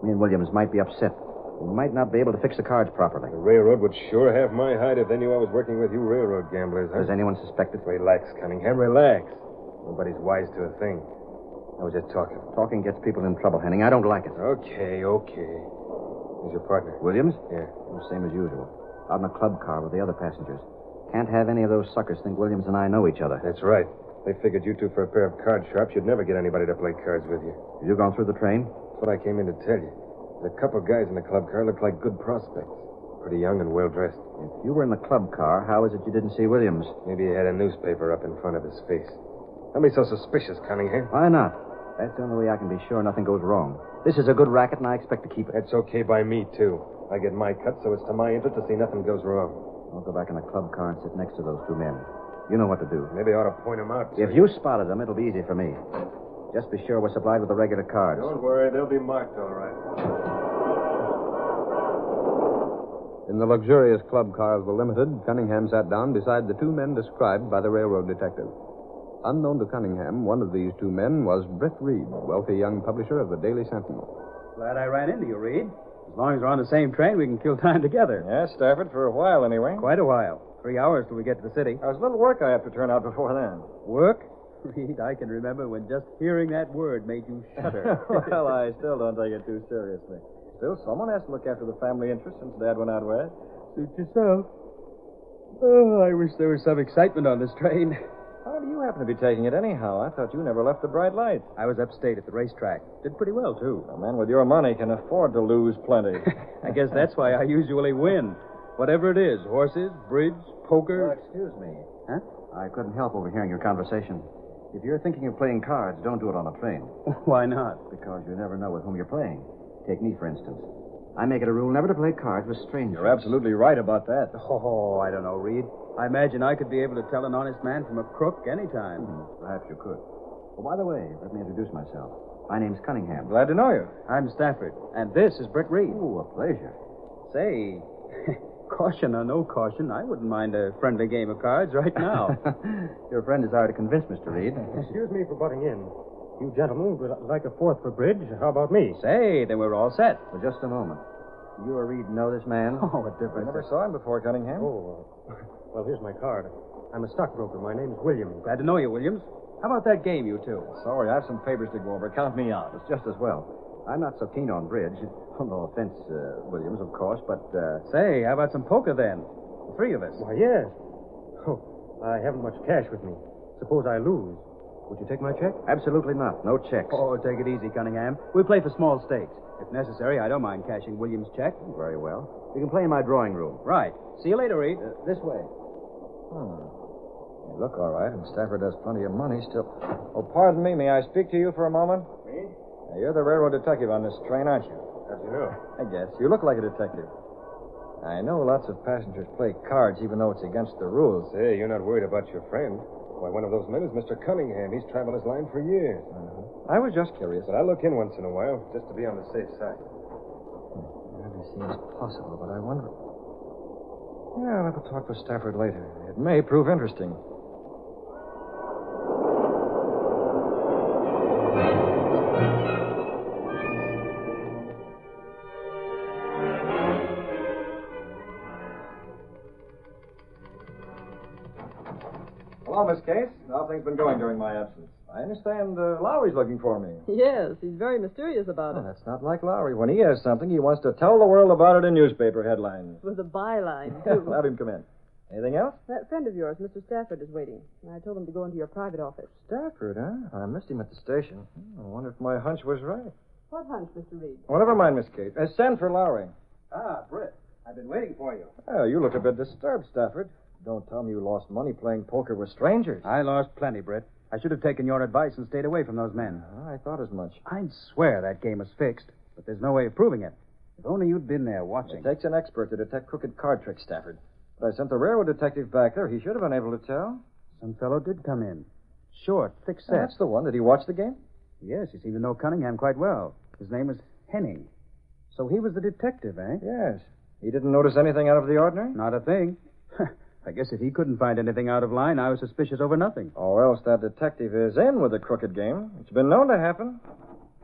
Me and Williams might be upset. We might not be able to fix the cards properly. The railroad would sure have my hide if they knew I was working with you railroad gamblers, huh? Does anyone suspect it? Relax, Cunningham, relax. Nobody's wise to a thing. I was just talking. Talking gets people in trouble, Henning. I don't like it. Okay. Who's your partner? Williams? Yeah. Same as usual. Out in a club car with the other passengers. Can't have any of those suckers think Williams and I know each other. That's right. They figured you two for a pair of card sharps. You'd never get anybody to play cards with you. Have you gone through the train? That's what I came in to tell you. There's a couple of guys in the club car looked like good prospects. Pretty young and well-dressed. If you were in the club car, how is it you didn't see Williams? Maybe he had a newspaper up in front of his face. Don't be so suspicious, Cunningham. Why not? That's the only way I can be sure nothing goes wrong. This is a good racket, and I expect to keep it. That's okay by me, too. I get my cut, so it's to my interest to see nothing goes wrong. I'll go back in the club car and sit next to those two men. You know what to do. Maybe I ought to point them out. If you spotted them, it'll be easy for me. Just be sure we're supplied with the regular cards. Don't worry, they'll be marked all right. In the luxurious club car of the Limited, Cunningham sat down beside the two men described by the railroad detective. Unknown to Cunningham, one of these two men was Britt Reed, wealthy young publisher of the Daily Sentinel. Glad I ran into you, Reed. As long as we're on the same train, we can kill time together. Yeah, Stafford, for a while anyway. Quite a while. 3 hours till we get to the city. There's a little work I have to turn out before then. Work? Reed, I can remember when just hearing that word made you shudder. Well, I still don't take it too seriously. Still, someone has to look after the family interest since Dad went out west. Suit yourself. Oh, I wish there was some excitement on this train. How do you happen to be taking it anyhow? I thought you never left the bright lights. I was upstate at the racetrack. Did pretty well, too. A man with your money can afford to lose plenty. I guess that's why I usually win. Whatever it is, horses, bridge, poker. Excuse me. Huh? I couldn't help overhearing your conversation. If you're thinking of playing cards, don't do it on a train. Why not? Because you never know with whom you're playing. Take me, for instance. I make it a rule never to play cards with strangers. You're absolutely right about that. Oh, I don't know, Reed. I imagine I could be able to tell an honest man from a crook anytime. Perhaps you could. Oh, by the way, let me introduce myself. My name's Cunningham. Glad to know you. I'm Stafford, and this is Britt Reed. Oh, a pleasure. Say, caution or no caution, I wouldn't mind a friendly game of cards right now. Your friend is hard to convince, Mr. Reed. Excuse me for butting in. You gentlemen would like a fourth for bridge. How about me? Say, then we're all set. For just a moment. Do you or Reed know this man? Oh, a difference. I never saw him before, Cunningham. Oh, well, here's my card. I'm a stockbroker. My name's Williams. Glad to know you, Williams. How about that game, you two? Sorry, I have some favors to go over. Count me out. It's just as well. I'm not so keen on bridge. Oh, no offense, Williams, of course, but... Say, how about some poker, then? The three of us. Why, yes. Oh, I haven't much cash with me. Suppose I lose. Would you take my check? Absolutely not. No checks. Oh, take it easy, Cunningham. We play for small stakes. If necessary, I don't mind cashing Williams' check. Very well. You can play in my drawing room. Right. See you later, Reed. This way. You look all right, and Stafford has plenty of money still. Oh, pardon me. May I speak to you for a moment? Me? You're the railroad detective on this train, aren't you? How'd you know? I guess. You look like a detective. I know lots of passengers play cards even though it's against the rules. Say, you're not worried about your friend. Why, one of those men is Mr. Cunningham. He's traveled his line for years. I was just curious. But I look in once in a while, just to be on the safe side. Really seems possible, but I wonder... Yeah, I'll have a talk with Stafford later. It may prove interesting. Hello, Miss Case. How have things been going during my absence? I understand Lowry's looking for me. Yes, he's very mysterious about it. That's not like Lowry. When he has something, he wants to tell the world about it in newspaper headlines. With a byline, too. Have him come in. Anything else? That friend of yours, Mr. Stafford, is waiting. I told him to go into your private office. Stafford, huh? I missed him at the station. I wonder if my hunch was right. What hunch, Mr. Reed? Well, never mind, Miss Case. Send for Lowry. Ah, Britt. I've been waiting for you. Oh, you look a bit disturbed, Stafford. Don't tell me you lost money playing poker with strangers. I lost plenty, Britt. I should have taken your advice and stayed away from those men. I thought as much. I'd swear that game was fixed, but there's no way of proving it. If only you'd been there watching. It takes an expert to detect crooked card tricks, Stafford. But I sent the railroad detective back there. He should have been able to tell. Some fellow did come in. Short, thick set. That's the one. Did he watch the game? Yes, he seemed to know Cunningham quite well. His name was Henning. So he was the detective, eh? Yes. He didn't notice anything out of the ordinary? Not a thing. I guess if he couldn't find anything out of line, I was suspicious over nothing. Or else that detective is in with the crooked game. It's been known to happen.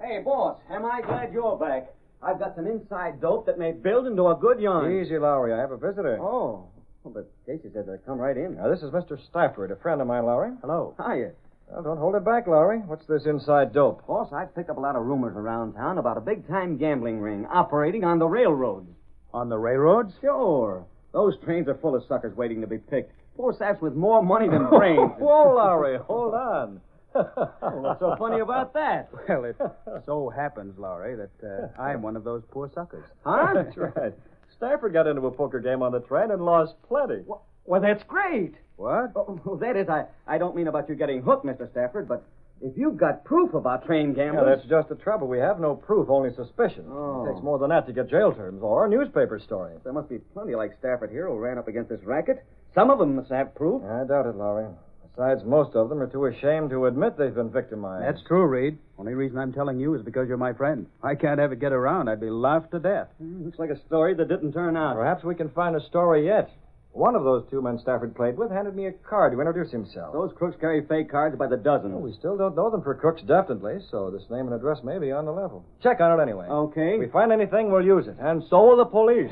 Hey, boss, am I glad you're back? I've got some inside dope that may build into a good yarn. Easy, Lowry. I have a visitor. Oh, but Casey said to come right in. Now, this is Mr. Stafford, a friend of mine, Lowry. Hello. Hiya. Well, don't hold it back, Lowry. What's this inside dope? Boss, I've picked up a lot of rumors around town about a big-time gambling ring operating on the railroads. On the railroads? Sure. Those trains are full of suckers waiting to be picked. Poor saps with more money than brains. Whoa, Lowry, hold on. What's so funny about that? Well, it so happens, Lowry, that I'm one of those poor suckers. Huh? That's right. Stafford got into a poker game on the train and lost plenty. Well, that's great. What? Oh, that is, I don't mean about you getting hooked, Mr. Stafford, but if you've got proof about train gamblers... Yeah, that's just the trouble. We have no proof, only suspicion. Oh. It takes more than that to get jail terms or a newspaper story. There must be plenty like Stafford here who ran up against this racket. Some of them must have proof. I doubt it, Lowry. Besides, most of them are too ashamed to admit they've been victimized. That's true, Reed. Only reason I'm telling you is because you're my friend. I can't have it get around. I'd be laughed to death. Looks like a story that didn't turn out. Perhaps we can find a story yet. One of those two men Stafford played with handed me a card to introduce himself. Those crooks carry fake cards by the dozen. Well, we still don't know them for crooks, definitely, so this name and address may be on the level. Check on it anyway. Okay. If we find anything, we'll use it. And so will the police.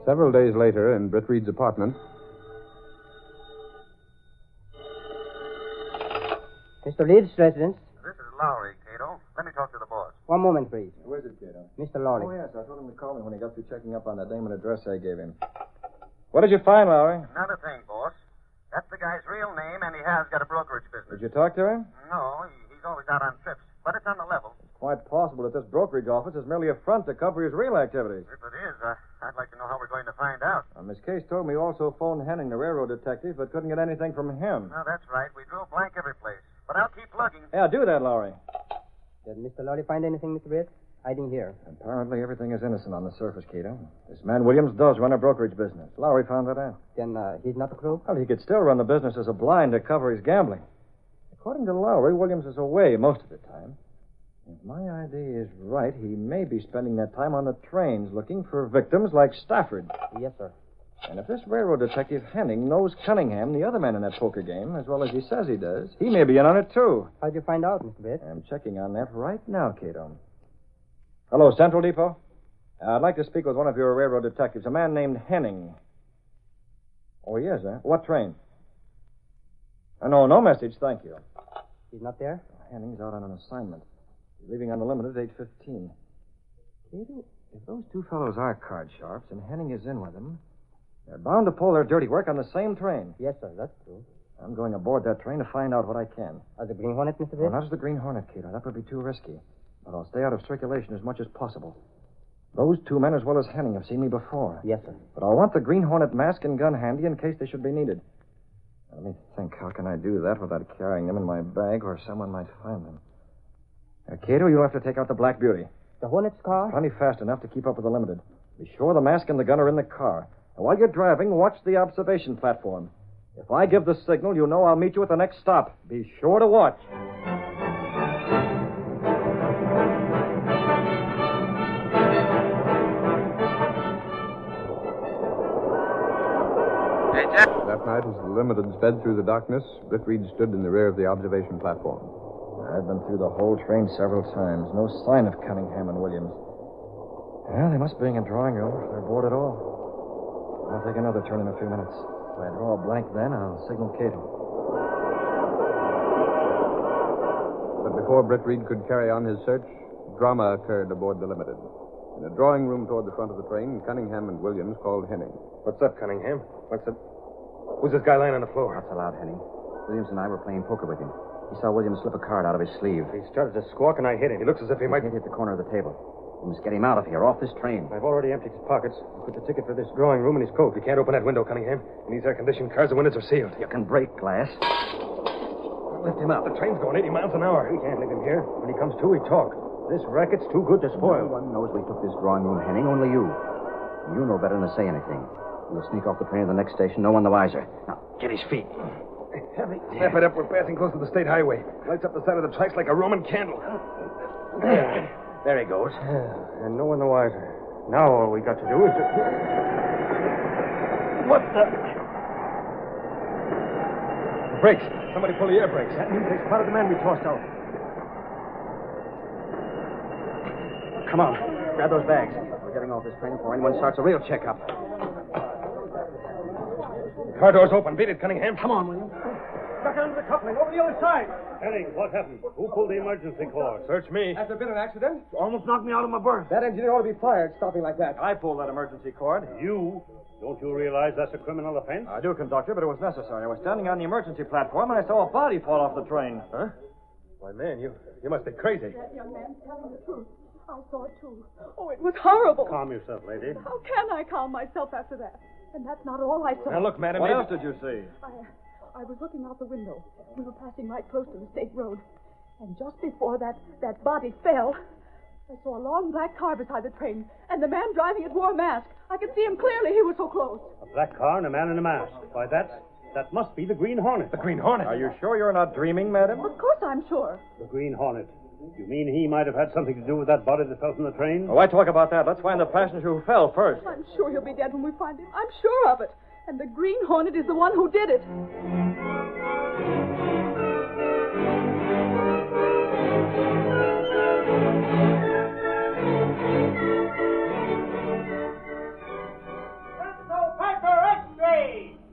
Several days later, in Britt Reed's apartment. Mr. Reed's residence. This is Lowry, Cato. Let me talk to the boss. One moment, please. Who is it, Cato? Mr. Lowry. Oh, yes. I told him to call me when he got through checking up on that name and address I gave him. What did you find, Lowry? Not a thing, boss. That's the guy's real name, and he has got a brokerage business. Did you talk to him? No, he's always out on trips, but it's on the level. It's quite possible that this brokerage office is merely a front to cover his real activities. If it is, I'd like to know how we're going to find out. Miss Case told me you also phoned Henning, the railroad detective, but couldn't get anything from him. No, that's right. We drove blank every place. But I'll keep plugging. Yeah, do that, Lowry. Did Mr. Lowry find anything, Mr. Britt? I didn't hear. Apparently everything is innocent on the surface, Cato. This man Williams does run a brokerage business. Lowry found that out. Then he's not a crook? Well, he could still run the business as a blind to cover his gambling. According to Lowry, Williams is away most of the time. If my idea is right, he may be spending that time on the trains looking for victims like Stafford. Yes, sir. And if this railroad detective Henning knows Cunningham, the other man in that poker game, as well as he says he does, he may be in on it, too. How'd you find out, Mr. Britt? I'm checking on that right now, Cato. Hello, Central Depot. I'd like to speak with one of your railroad detectives, a man named Henning. Oh, he is, huh? What train? No message, thank you. He's not there? Henning's out on an assignment. He's leaving on the limit at 8:15. Cato, if those two fellows are card sharps and Henning is in with them, they're bound to pull their dirty work on the same train. Yes, sir, that's true. I'm going aboard that train to find out what I can. The Green Hornet, Mr. No, Britt? not as the Green Hornet, Cato. That would be too risky. But I'll stay out of circulation as much as possible. Those two men, as well as Henning, have seen me before. Yes, sir. But I'll want the Green Hornet mask and gun handy in case they should be needed. Let me think. How can I do that without carrying them in my bag where someone might find them? Cato, you'll have to take out the Black Beauty. The Hornet's car? Plenty fast enough to keep up with the limited. Be sure the mask and the gun are in the car. And while you're driving, watch the observation platform. If I give the signal, you know I'll meet you at the next stop. Be sure to watch. That night, as the limited sped through the darkness, Britt Reed stood in the rear of the observation platform. I've been through the whole train several times. No sign of Cunningham and Williams. Well, they must be in a drawing room. If they're bored at all. I'll take another turn in a few minutes. If I draw a blank then, I'll signal Cato. But before Britt Reed could carry on his search, drama occurred aboard the limited. In a drawing room toward the front of the train, Cunningham and Williams called Henning. What's up, Cunningham? Who's this guy lying on the floor? That's allowed, Henning. Williams and I were playing poker with him. He saw Williams slip a card out of his sleeve. He started to squawk, and I hit him. He looks as if he might... Hit the corner of the table. We must get him out of here, off this train. I've already emptied his pockets. I put the ticket for this drawing room in his coat. You can't open that window, Cunningham. And these air-conditioned cars, the windows are sealed. You can break glass. Lift him up. The train's going 80 miles an hour. We can't leave him here. When he comes to, we talk. This racket's too good to spoil. No one knows we took this drawing room, Henning. Only you. You know better than to say anything. We'll sneak off the train at the next station, no one the wiser. Now, get his feet. Heavy. Step it up. We're passing close to the state highway. Lights up the side of the tracks like a Roman candle. There he goes. And no one the wiser. Now all we got to do is to... What the... Brakes. Somebody pull the air brakes. That means they spotted the man we tossed out. Come on. Grab those bags. We're getting off this train before anyone starts a real checkup. Car door's open. Beat it, Cunningham. Come on, William. Back onto the coupling. Over the other side. Henning, what happened? Who pulled the emergency cord? Search me. Has there been an accident? You almost knocked me out of my berth. That engineer ought to be fired, stopping like that. I pulled that emergency cord. You? Don't you realize that's a criminal offense? I do, conductor, but it was necessary. I was standing on the emergency platform and I saw a body fall off the train. Huh? Why, man, you must be crazy. That young man's telling the truth. I saw it, too. Oh, it was horrible. Calm yourself, lady. How can I calm myself after that? And that's not all I saw. Now, look, madam. What else did you see? I was looking out the window. We were passing right close to the state road. And just before that body fell, I saw a long black car beside the train. And the man driving it wore a mask. I could see him clearly. He was so close. A black car and a man in a mask. Why, that's That must be the Green Hornet. The Green Hornet? Are you sure you're not dreaming, madam? Of course I'm sure. The Green Hornet. You mean he might have had something to do with that body that fell from the train? Oh, why talk about that? Let's find the passenger who fell first. I'm sure he'll be dead when we find him. I'm sure of it. And the Green Hornet is the one who did it.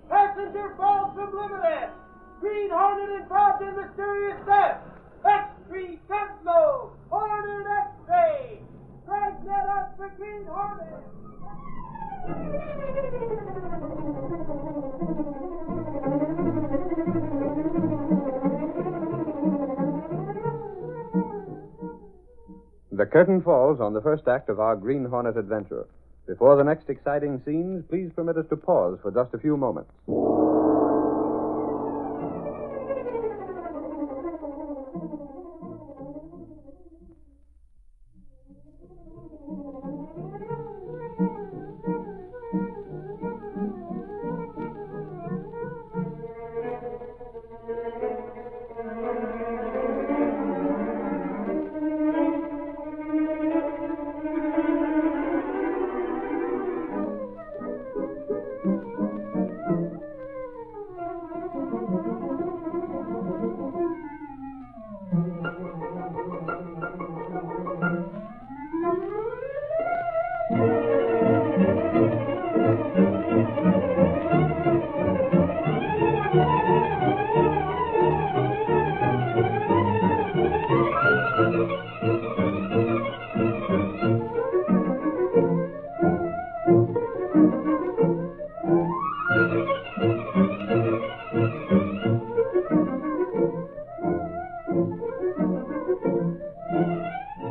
Passenger falls from Limited. Green Hornet involved in mysterious death. X3 Sentinel. Hornet X-ray. Dragnet up for Green Hornet. The curtain falls on the first act of our Green Hornet adventure. Before the next exciting scenes, please permit us to pause for just a few moments.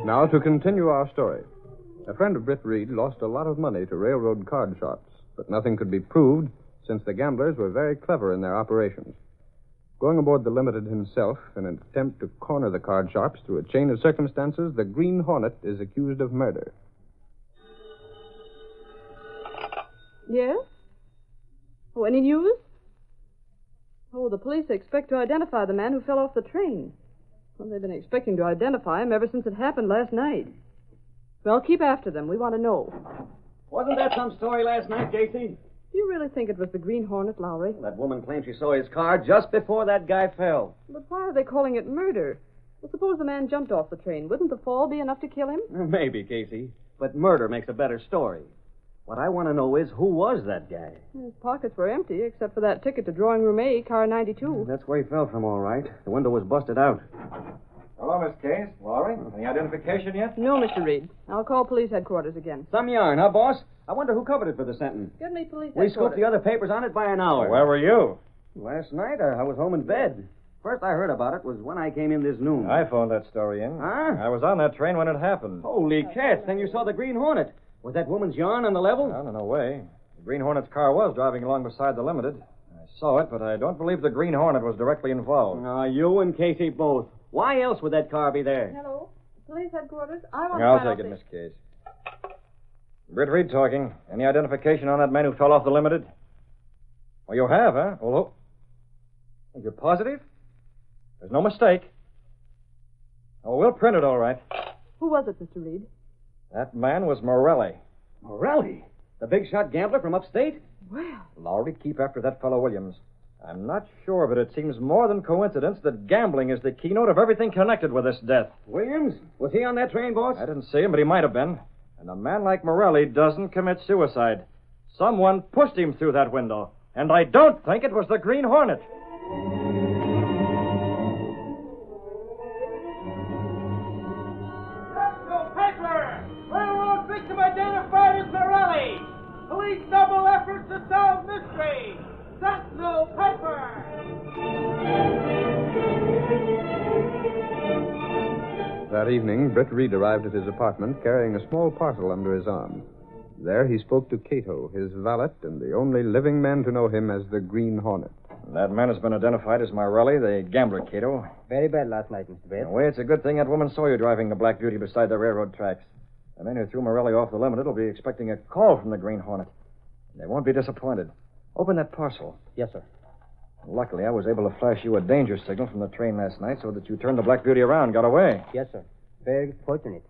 Now, to continue our story. A friend of Britt Reed lost a lot of money to railroad card shops, but nothing could be proved since the gamblers were very clever in their operations. Going aboard the Limited himself in an attempt to corner the card shops through a chain of circumstances, the Green Hornet is accused of murder. Yes? Oh, any news? Oh, the police expect to identify the man who fell off the train. Well, they've been expecting to identify him ever since it happened last night. Well, keep after them. We want to know. Wasn't that some story last night, Casey? Do you really think it was the Green Hornet, Lowry? That woman claims she saw his car just before that guy fell. But why are they calling it murder? Well, suppose the man jumped off the train. Wouldn't the fall be enough to kill him? Maybe, Casey. But murder makes a better story. What I want to know is, who was that guy? His pockets were empty, except for that ticket to Drawing Room A, car 92. That's where he fell from, all right. The window was busted out. Hello, Miss Case. Lowry, any identification yet? No, Mr. Reed. I'll call police headquarters again. Some yarn, huh, boss? I wonder who covered it for the sentence. Get me police We headquarters. scooped the other papers on it by an hour. Where were you? Last night, I was home in bed. First I heard about it was when I came in this noon. I phoned that story in. Huh? I was on that train when it happened. Holy cats, then you saw the Green Hornet. Was that woman's yarn on the level? No, no way. The Green Hornet's car was driving along beside the Limited. I saw it, but I don't believe the Green Hornet was directly involved. You and Casey both. Why else would that car be there? Hello? Police headquarters? I want I'll to find take it, out Miss Case. Britt Reed talking. Any identification on that man who fell off the Limited? Oh, you have, huh? Well, who? You're positive? There's no mistake. Oh, we'll print it all right. Who was it, Mr. Reed? That man was Morelli. Morelli? The big shot gambler from upstate? Well. Lowry, keep after that fellow Williams. I'm not sure, but it seems more than coincidence that gambling is the keynote of everything connected with this death. Williams? Was he on that train, boss? I didn't see him, but he might have been. And a man like Morelli doesn't commit suicide. Someone pushed him through that window. And I don't think it was the Green Hornet. Railroad victim identified as Morelli. Police double efforts to solve mystery. Sentinel paper. That evening, Britt Reed arrived at his apartment carrying a small parcel under his arm. There he spoke to Cato, his valet, and the only living man to know him as the Green Hornet. That man has been identified as Morelli, the gambler, Cato. Very bad last night, Mr. Bates. Anyway, it's a good thing that woman saw you driving the Black Beauty beside the railroad tracks. The men who threw Morelli off the Limited will be expecting a call from the Green Hornet. They won't be disappointed. Open that parcel. Yes, sir. Luckily, I was able to flash you a danger signal from the train last night so that you turned the Black Beauty around and got away. Yes, sir. Very fortunate.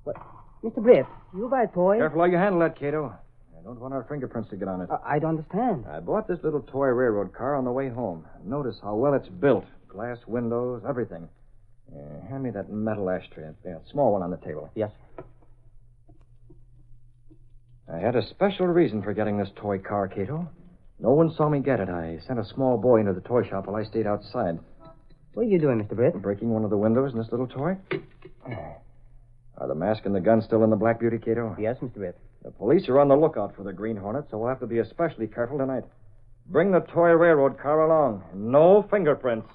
What? Mr. Britt, you buy toy? Careful how you handle that, Cato. I don't want our fingerprints to get on it. I don't understand. I bought this little toy railroad car on the way home. Notice how well it's built. Glass windows, everything. Hand me that metal ashtray. Yeah, small one on the table. Yes, sir. I had a special reason for getting this toy car, Cato. No one saw me get it. I sent a small boy into the toy shop while I stayed outside. What are you doing, Mr. Britt? Breaking one of the windows in this little toy. Are the mask and the gun still in the Black Beauty, Cato? Yes, Mr. Britt. The police are on the lookout for the Green Hornet, so we'll have to be especially careful tonight. Bring the toy railroad car along. No fingerprints.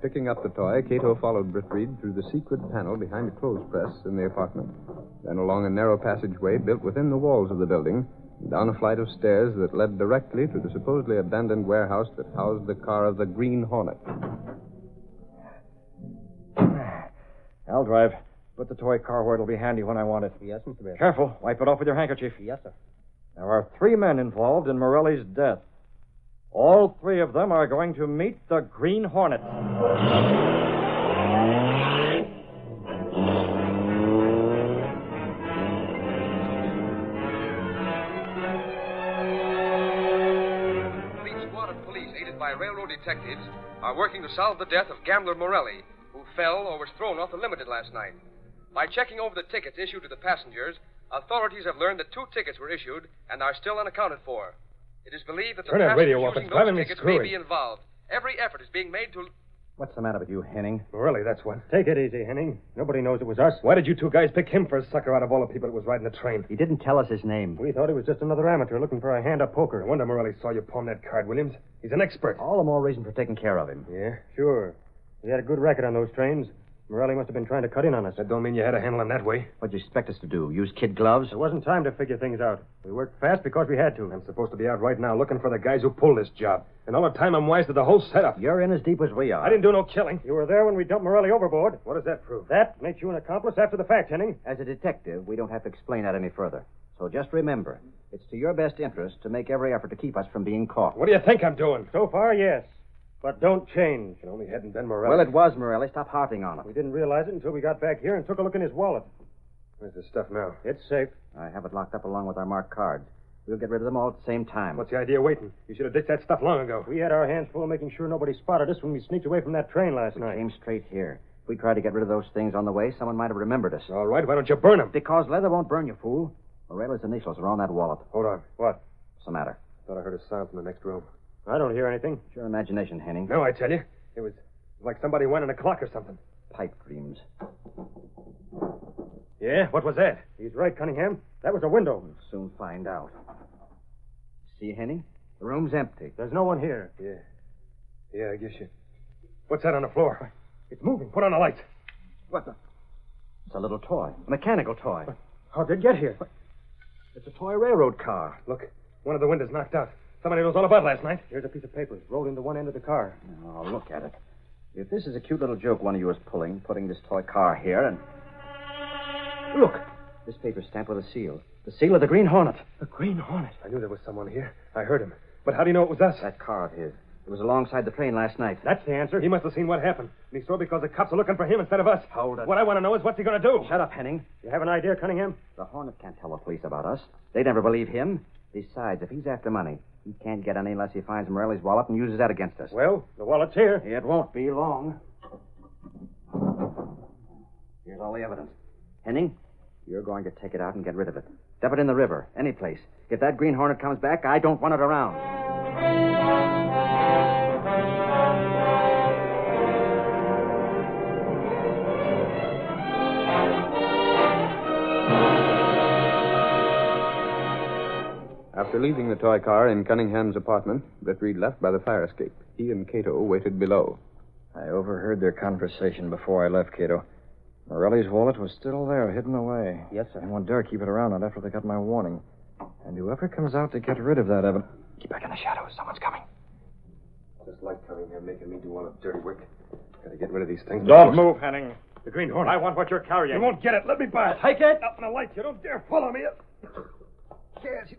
Picking up the toy, Cato followed Britt Reed through the secret panel behind a clothes press in the apartment, then along a narrow passageway built within the walls of the building, and down a flight of stairs that led directly to the supposedly abandoned warehouse that housed the car of the Green Hornet. I'll drive. Put the toy car where it'll be handy when I want it. Yes, Mr. Britt. Careful. Wipe it off with your handkerchief. Yes, sir. There are 3 men involved in Morelli's death. All 3 of them are going to meet the Green Hornet. Fleet squad of police, aided by railroad detectives, are working to solve the death of gambler Morelli, who fell or was thrown off the Limited last night. By checking over the tickets issued to the passengers, authorities have learned that 2 tickets were issued and are still unaccounted for. It is believed that the Turn that radio passengers off. It's using driving me those tickets may screwy. be involved. Every effort is being made to... What's the matter with you, Henning? Really, that's what. Take it easy, Henning. Nobody knows it was us. Why did you 2 guys pick him for a sucker out of all the people that was riding the train? He didn't tell us his name. We thought he was just another amateur looking for a hand at poker. No wonder Morelli saw you pawn that card, Williams. He's an expert. All the more reason for taking care of him. Yeah, sure. He had a good record on those trains. Morelli must have been trying to cut in on us. That don't mean you had to handle him that way. What'd you expect us to do? Use kid gloves? There wasn't time to figure things out. We worked fast because we had to. I'm supposed to be out right now looking for the guys who pulled this job. And all the time I'm wise to the whole setup. You're in as deep as we are. I didn't do no killing. You were there when we dumped Morelli overboard. What does that prove? That makes you an accomplice after the fact, Henning. As a detective, we don't have to explain that any further. So just remember, it's to your best interest to make every effort to keep us from being caught. What do you think I'm doing? So far, yes. But don't change. It only hadn't been Morelli. Well, it was Morelli. Stop harping on it. We didn't realize it until we got back here and took a look in his wallet. Where's the stuff now? It's safe. I have it locked up along with our marked cards. We'll get rid of them all at the same time. What's the idea of waiting? You should have ditched that stuff long ago. We had our hands full making sure nobody spotted us when we sneaked away from that train last night. We came straight here. If we tried to get rid of those things on the way, someone might have remembered us. All right, why don't you burn them? Because leather won't burn you, fool. Morelli's initials are on that wallet. Hold on. What? What's the matter? Thought I heard a sound from the next room. I don't hear anything. It's your imagination, Henning. No, I tell you. It was like somebody went in a clock or something. Pipe dreams. Yeah, what was that? He's right, Cunningham. That was a window. We'll soon find out. See, Henning? The room's empty. There's no one here. Yeah, I guess you... What's that on the floor? It's moving. Put on the lights. What the... It's a little toy. A mechanical toy. How did it get here? It's a toy railroad car. Look, one of the windows knocked out. Somebody knows all about last night. Here's a piece of paper rolled into one end of the car. Oh, look at it. If this is a cute little joke one of you is putting this toy car here and... Look! This paper's stamped with a seal. The seal of the Green Hornet. The Green Hornet? I knew there was someone here. I heard him. But how do you know it was us? That car of his. It was alongside the train last night. That's the answer. He must have seen what happened. And he saw because the cops are looking for him instead of us. Hold it. What I want to know is what's he going to do? Shut up, Henning. You have an idea, Cunningham? The Hornet can't tell the police about us. They never believe him. Besides, if he's after money, he can't get any unless he finds Morelli's wallet and uses that against us. Well, the wallet's here. It won't be long. Here's all the evidence. Henning, you're going to take it out and get rid of it. Dump it in the river, any place. If that Green Hornet comes back, I don't want it around. After leaving the toy car in Cunningham's apartment, Britt Reed left by the fire escape. He and Cato waited below. I overheard their conversation before I left, Cato. Morelli's wallet was still there, hidden away. Yes, sir. Anyone dare keep it around not after they got my warning. And whoever comes out to get rid of that evidence... Keep back in the shadows. Someone's coming. Just like Cunningham making me do all the dirty work. Gotta get rid of these things. Don't move, Henning. The Green Hornet. I want what you're carrying. You won't get it. Let me buy it. Take it. Up in the lights. You don't dare follow me. Yes.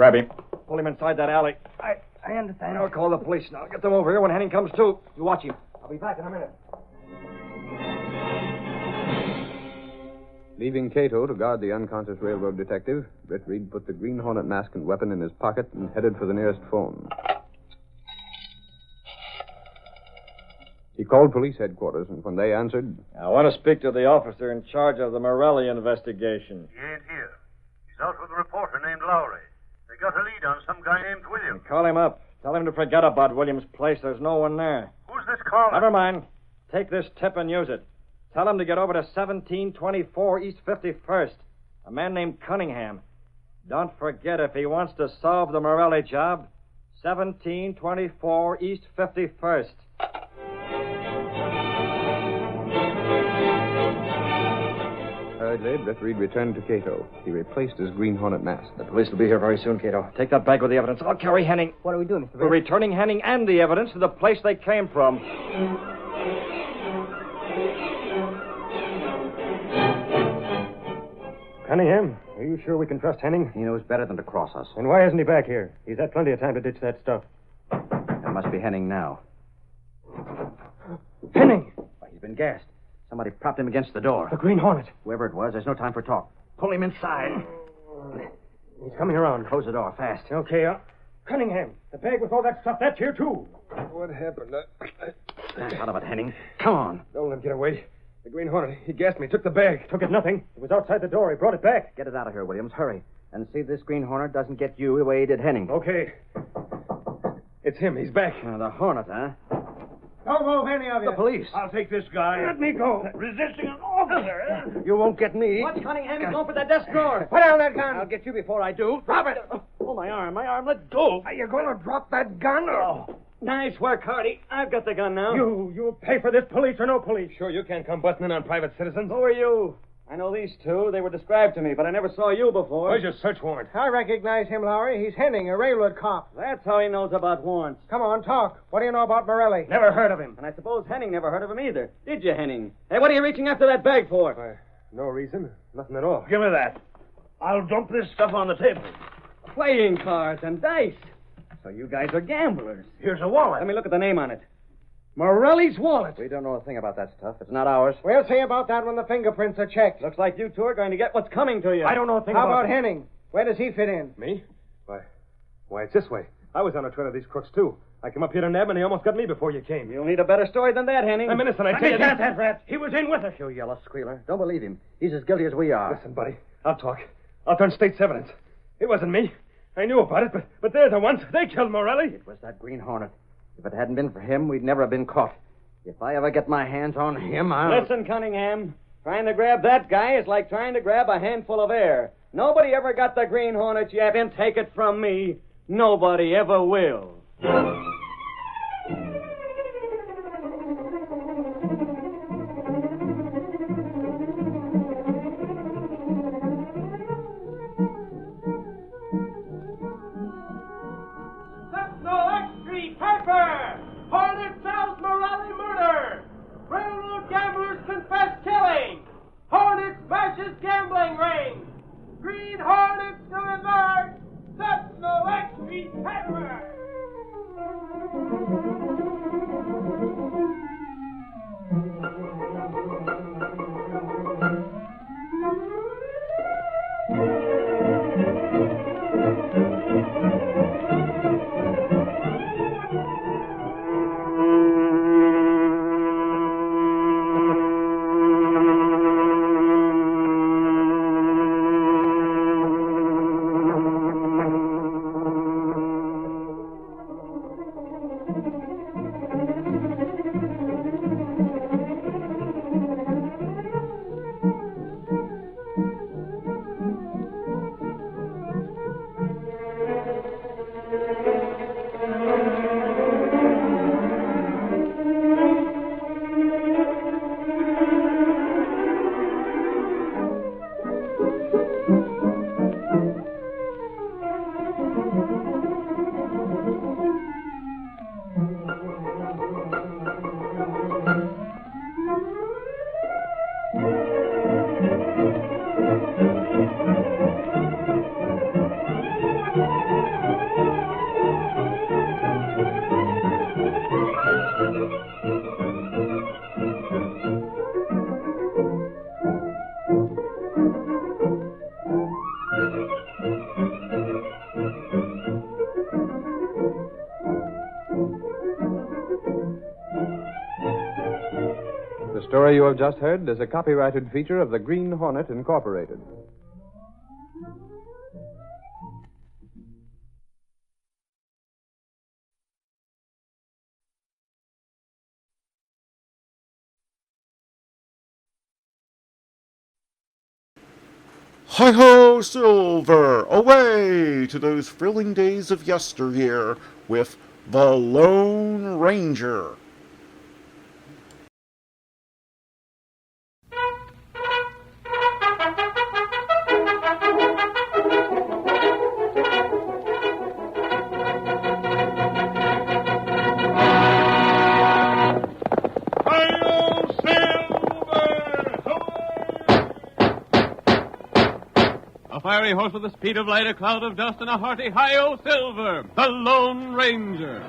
Grab him. Pull him inside that alley. I understand. I'll call the police now. Get them over here when Henning comes to. You watch him. I'll be back in a minute. Leaving Cato to guard the unconscious railroad detective, Britt Reed put the Green Hornet mask and weapon in his pocket and headed for the nearest phone. He called police headquarters, and when they answered... I want to speak to the officer in charge of the Morelli investigation. He ain't here. He's out with a reporter named Lowry. They got a lead on some guy named Williams. Call him up. Tell him to forget about Williams' place. There's no one there. Who's this caller? Never mind. Take this tip and use it. Tell him to get over to 1724 East 51st. A man named Cunningham. Don't forget, if he wants to solve the Morelli job, 1724 East 51st. Hurriedly, Britt Reed returned to Cato. He replaced his Green Hornet mask. The police will be here very soon, Cato. Take that bag with the evidence. I'll carry Henning. What are we doing, Mr. We're returning Henning and the evidence to the place they came from. Cunningham, are you sure we can trust Henning? He knows better than to cross us. And why isn't he back here? He's had plenty of time to ditch that stuff. It must be Henning now. Henning! Why, he's been gassed. Somebody propped him against the door. The Green Hornet. Whoever it was, there's no time for talk. Pull him inside. He's coming around. Close the door, fast. Okay, Cunningham, the bag with all that stuff, that's here, too. What happened? Out of it, Henning. Come on. Don't let him get away. The Green Hornet, he gassed me, took the bag. Took it nothing. It was outside the door. He brought it back. Get it out of here, Williams. Hurry. And see this Green Hornet doesn't get you the way he did Henning. Okay. It's him. He's back. The Hornet, huh? Don't move, any of you. The police. I'll take this guy. Let me go. Resisting an officer. You won't get me. Watch Cunningham. He's going for that desk drawer. Put down that gun. I'll get you before I do. Drop it. Oh, my arm. Let go. Are you going to drop that gun? Oh. Nice work, Hardy. I've got the gun now. You'll pay for this, police or no police. Sure, you can't come busting in on private citizens. Who are you? I know these two. They were described to me, but I never saw you before. Where's your search warrant? I recognize him, Lowry. He's Henning, a railroad cop. That's how he knows about warrants. Come on, talk. What do you know about Morelli? Never heard of him. And I suppose Henning never heard of him either. Did you, Henning? Hey, what are you reaching after that bag for? No reason. Nothing at all. Give me that. I'll dump this stuff on the table. Playing cards and dice. So you guys are gamblers. Here's a wallet. Let me look at the name on it. Morelli's wallet. We don't know a thing about that stuff. It's not ours. We'll see about that when the fingerprints are checked. Looks like you two are going to get what's coming to you. I don't know a thing How about about Henning? Where does he fit in? Me? Why, it's this way. I was on a trail of these crooks, too. I came up here to nab, and he almost got me before you came. You'll need a better story than that, Henning. I'm innocent, I tell you. That rat. He was in with us. You yellow squealer. Don't believe him. He's as guilty as we are. Listen, buddy. I'll talk. I'll turn state's evidence. It wasn't me. I knew about it, but they're the ones. They killed Morelli. It was that Green Hornet. If it hadn't been for him, we'd never have been caught. If I ever get my hands on him, I'll... Listen, Cunningham. Trying to grab that guy is like trying to grab a handful of air. Nobody ever got the Green Hornet yet, and take it from me, nobody ever will. Sentinel X-Street paper! Hornet solves Morelli murder! Railroad gamblers confess killing! Hornet smashes gambling ring! Green Hornet to alert! Sentinel X-Street paper! story you have just heard is a copyrighted feature of the Green Hornet, Incorporated. Hi-ho, Silver! Away to those thrilling days of yesteryear with the Lone Ranger. A fiery horse with the speed of light, a cloud of dust, and a hearty hi-yo Silver, the Lone Ranger.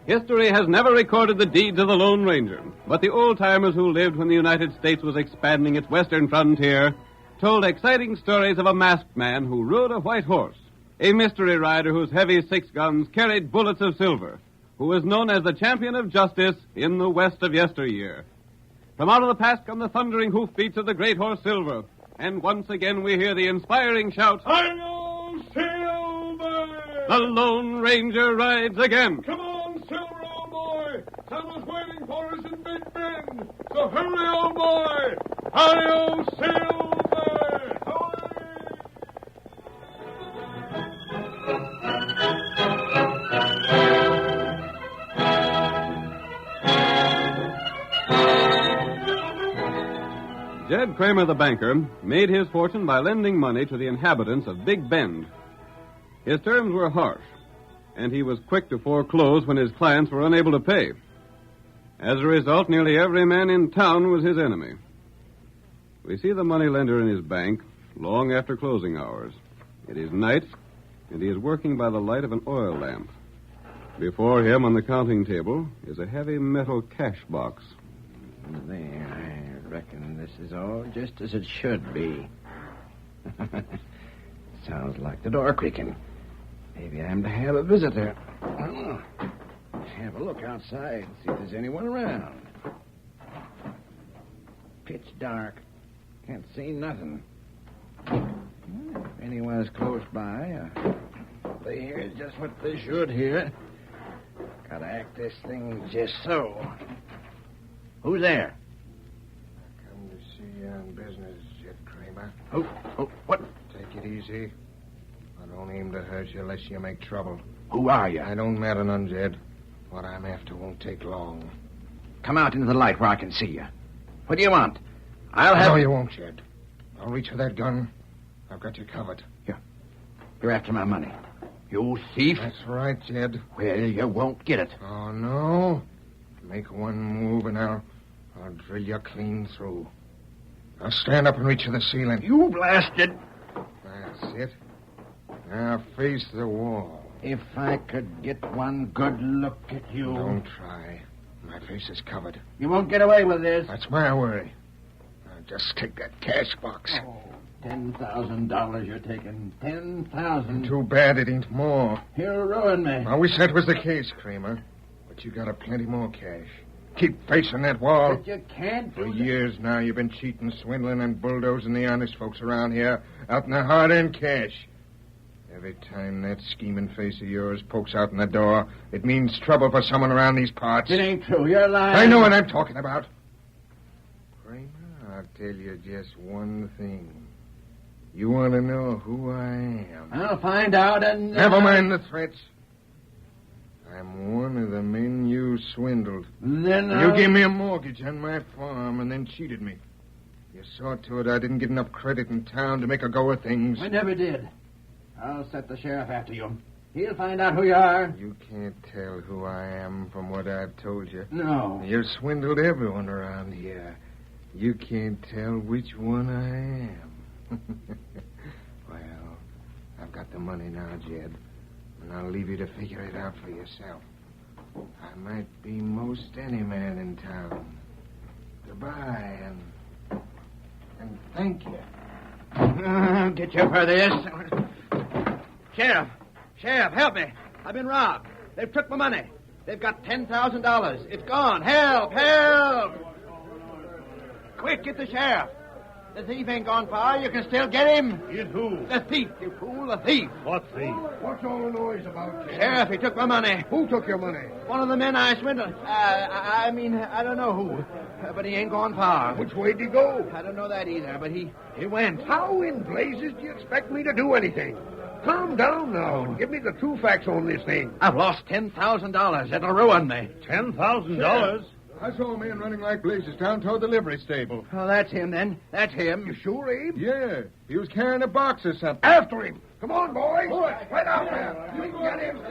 History has never recorded the deeds of the Lone Ranger, but the old-timers who lived when the United States was expanding its western frontier told exciting stories of a masked man who rode a white horse, a mystery rider whose heavy 6 guns carried bullets of silver, who was known as the champion of justice in the west of yesteryear. From out of the past come the thundering hoofbeats of the great horse Silver, and once again we hear the inspiring shout, Hi-yo, Silver! The Lone Ranger rides again. Come on, Silver, old boy! Someone's waiting for us in Big Bend. So hurry, old boy! Hi-yo, Silver! Jed Kramer, the banker, made his fortune by lending money to the inhabitants of Big Bend. His terms were harsh, and he was quick to foreclose when his clients were unable to pay. As a result, nearly every man in town was his enemy. We see the moneylender in his bank long after closing hours. It is night, and he is working by the light of an oil lamp. Before him on the counting table is a heavy metal cash box. There, I reckon this is all just as it should be. Sounds like the door creaking. Maybe I'm to have a visitor. Have a look outside, see if there's anyone around. Pitch dark. Can't see nothing. If anyone is close by, they hear just what they should hear. Gotta act this thing just so. Who's there? Come to see you on business, Jed Kramer. What? Take it easy. I don't aim to hurt you unless you make trouble. Who are you? I don't matter none, Jed. What I'm after won't take long. Come out into the light where I can see you. What do you want? I'll have... No, you won't, Jed. I'll reach for that gun. I've got you covered. You're after my money. You thief. That's right, Jed. Well, you won't get it. Oh, no? Make one move and I'll drill you clean through. Now stand up and reach for the ceiling. You blasted. That's it. Now face the wall. If I could get one good look at you. Don't try. My face is covered. You won't get away with this. That's my worry. Now, just take that cash box. Oh, $10,000 you're taking. $10,000. Too bad it ain't more. He'll ruin me. I wish that was the case, Kramer. But you got a plenty more cash. Keep facing that wall. But you can't For do years now, you've been cheating, swindling, and bulldozing the honest folks around here out in the hard-earned cash. Every time that scheming face of yours pokes out in the door, it means trouble for someone around these parts. It ain't true. You're lying. I know what I'm talking about. Kramer, I'll tell you just one thing. You want to know who I am? I'll find out and... Never mind the threats. I'm one of the men you swindled. Then You gave me a mortgage on my farm and then cheated me. You saw to it I didn't get enough credit in town to make a go of things. I never did. I'll set the sheriff after you. He'll find out who you are. You can't tell who I am from what I've told you. No. You've swindled everyone around here. You can't tell which one I am. Well, I've got the money now, Jed. And I'll leave you to figure it out for yourself. I might be most any man in town. Goodbye, and thank you. I'll get you for this. Sheriff, help me. I've been robbed. They've took my money. They've got $10,000. It's gone. Help! Quick, get the sheriff. The thief ain't gone far. You can still get him. Get who? The thief, you fool, the thief. What thief? What's all the noise about, Jed? Sheriff, he took my money. Who took your money? One of the men I swindled. I don't know who. But he ain't gone far. Which way did he go? I don't know that either, but he went. How in blazes do you expect me to do anything? Calm down now and give me the true facts on this thing. I've lost $10,000. It'll ruin me. $10,000? I saw a man running like blazes down toward the livery stable. Oh, that's him, then. That's him. You sure, Abe? Yeah. He was carrying a box or something. After him. Come on, boys. Right out there. We can get him.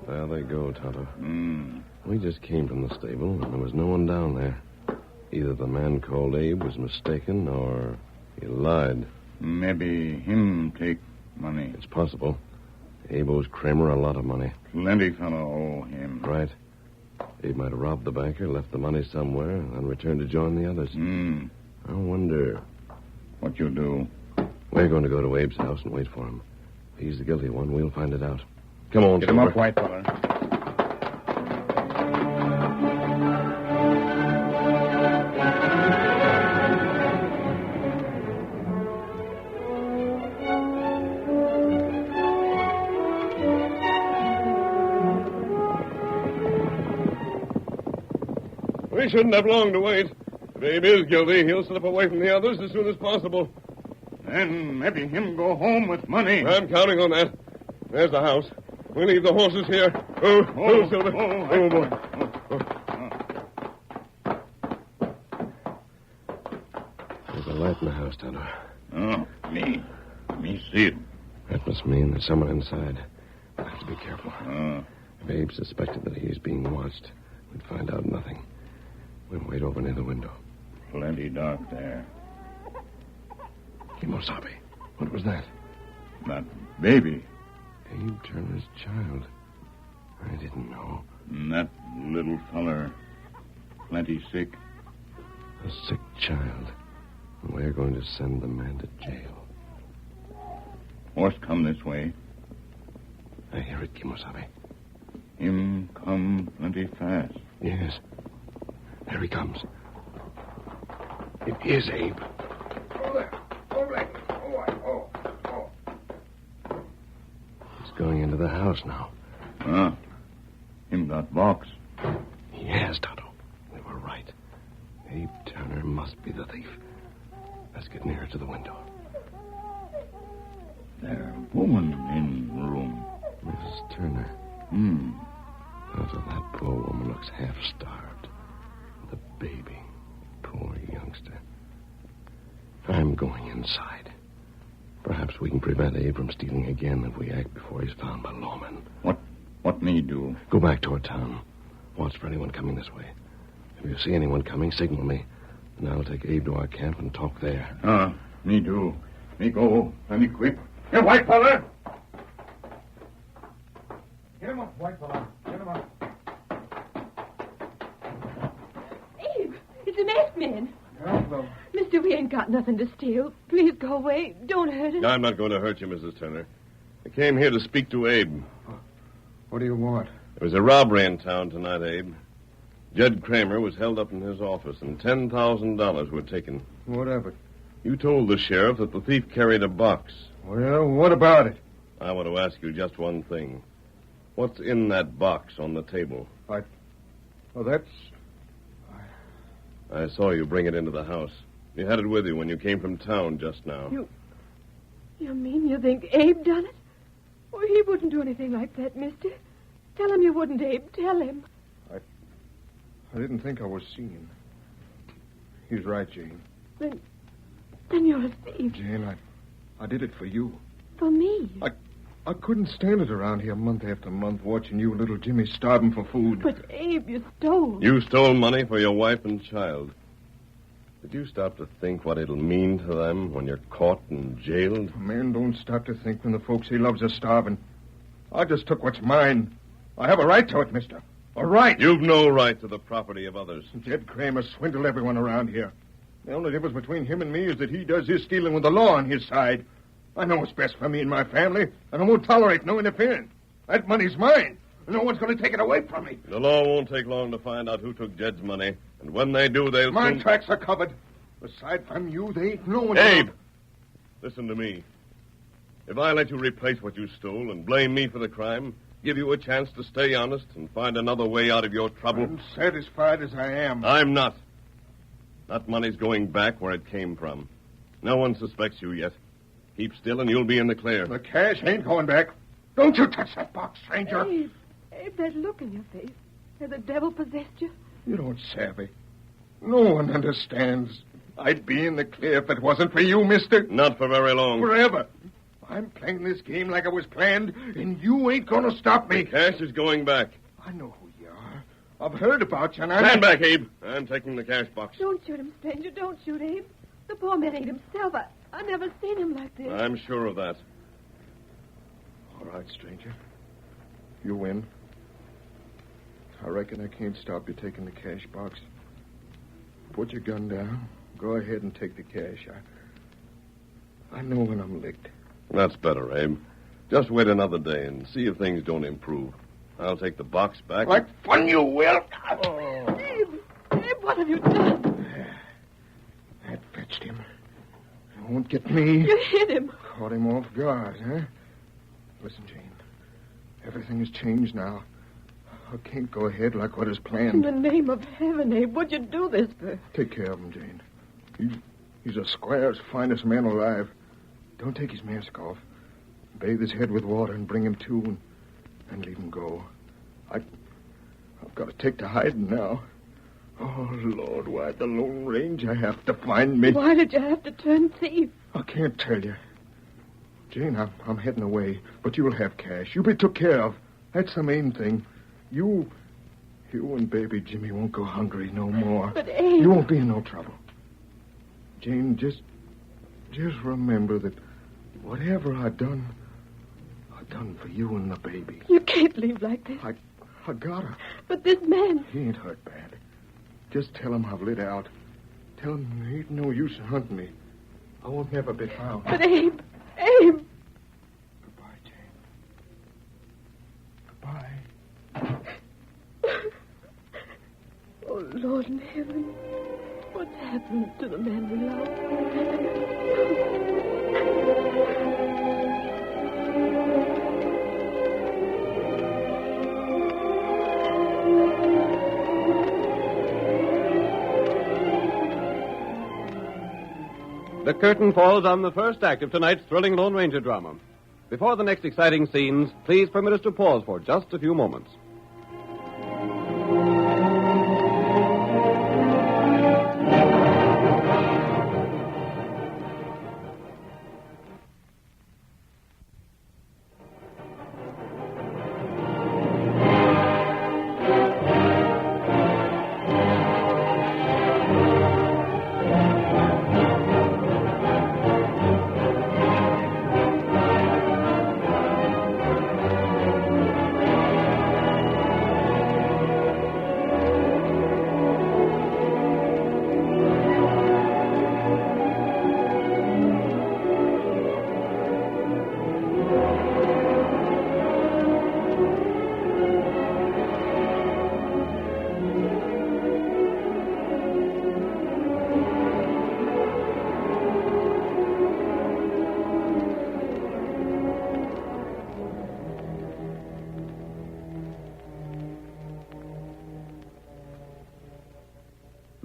There they go, Tonto. We just came from the stable, and there was no one down there. Either the man called Abe was mistaken, or he lied. Maybe him take money. It's possible. Abe owes Kramer a lot of money. Plenty fellow owe him. Right. Abe might have robbed the banker, left the money somewhere, and then returned to join the others. I wonder... What you do? We're going to go to Abe's house and wait for him. If he's the guilty one, we'll find it out. Come on, Get him Silver. up, white feller. We shouldn't have long to wait. If Abe is guilty, he'll slip away from the others as soon as possible. Then maybe him go home with money. I'm counting on that. There's the house. We leave the horses here. Oh, Silver. Oh, boy. There's a light in the house, Tonto. Oh, me see it. That must mean there's someone inside. We'll have to be careful. If Abe suspected that he is being watched, we'd find out nothing. We'll wait over near the window. Plenty dark there. Kimosabe. What was that? That baby. Abe Turner's child. I didn't know. That little feller. Plenty sick. A sick child. We're going to send the man to jail. Horse come this way. I hear it, Kimosabe. Him come plenty fast. Yes. There he comes. It is Abe. He's going into the house now. Him got box. He has, Tonto. We were right. Abe Turner must be the thief. Let's get nearer to the window. There, woman in room. Mrs. Turner. Tonto, that poor woman looks half-starved. With a baby. Poor youngster. I'm going inside. Perhaps we can prevent Abe from stealing again if we act before he's found by lawmen. What me do? Go back toward town. Watch for anyone coming this way. If you see anyone coming, signal me. And I'll take Abe to our camp and talk there. Me do. Me go. Let me quick. Hey, white fella! Get him up, white fella. Get him up. Abe, it's a masked man. Hello. Mister, we ain't got nothing to steal. Please go away. Don't hurt us. I'm not going to hurt you, Mrs. Turner. I came here to speak to Abe. What do you want? There was a robbery in town tonight, Abe. Jed Kramer was held up in his office, and $10,000 were taken. What of it? You told the sheriff that the thief carried a box. Well, what about it? I want to ask you just one thing. What's in that box on the table? Well, that's... I saw you bring it into the house. You had it with you when you came from town just now. You mean you think Abe done it? Oh, he wouldn't do anything like that, mister. Tell him you wouldn't, Abe. Tell him. I didn't think I was seeing. He's right, Jane. Then you're a thief. Jane, I did it for you. For me. I couldn't stand it around here month after month watching you and little Jimmy starving for food. But, Abe, you stole. You stole money for your wife and child. Did you stop to think what it'll mean to them when you're caught and jailed? A man don't stop to think when the folks he loves are starving. I just took what's mine. I have a right to it, mister. A right. You've no right to the property of others. Jed Kramer swindled everyone around here. The only difference between him and me is that he does his stealing with the law on his side. I know what's best for me and my family, and I won't tolerate no interference. That money's mine. No one's going to take it away from me. The law won't take long to find out who took Jed's money, and when they do, they'll My soon... tracks are covered. Aside from you, they ain't no one... Abe! Listen to me. If I let you replace what you stole and blame me for the crime, give you a chance to stay honest and find another way out of your trouble... I'm satisfied as I am. I'm not. That money's going back where it came from. No one suspects you yet. Keep still and you'll be in the clear. The cash ain't going back. Don't you touch that box, stranger. Abe, that look in your face. Has the devil possessed you? You don't savvy. No one understands. I'd be in the clear if it wasn't for you, mister. Not for very long. Forever. I'm playing this game like it was planned, and you ain't going to stop me. Cash is going back. I know who you are. I've heard about you, and Stand back, Abe. I'm taking the cash box. Don't shoot him, stranger. Don't shoot, Abe. The poor man ain't himself. I never seen him like this. I'm sure of that. All right, stranger. You win. I reckon I can't stop you taking the cash box. Put your gun down. Go ahead and take the cash. I know when I'm licked. That's better, Abe. Just wait another day and see if things don't improve. I'll take the box back. Like fun you will. Abe, what have you done? That fetched him. It won't get me. You hit him. Caught him off guard, huh? Listen, Jane. Everything has changed now. I can't go ahead like what is planned. In the name of heaven, Abe, what'd you do this for? Take care of him, Jane. He's a squire's finest man alive. Don't take his mask off. Bathe his head with water and bring him to and leave him go. I've got to take to hiding now. Oh, Lord, why the Lone Ranger have to find me? Why did you have to turn thief? I can't tell you. Jane, I'm heading away, but you'll have cash. You'll be took care of. That's the main thing. You and baby Jimmy won't go hungry no more. But, Abe... You won't be in no trouble. Jane, just remember that whatever I done for you and the baby. You can't leave like this. I gotta. But this man... He ain't hurt bad. Just tell him I've lit out. Tell him there ain't no use in hunting me. I won't never be found. But, Abe... Abe... Goodbye, Jane. Goodbye. Oh, Lord in heaven. What's happened to the man we love? The curtain falls on the first act of tonight's thrilling Lone Ranger drama. Before the next exciting scenes, please permit us to pause for just a few moments.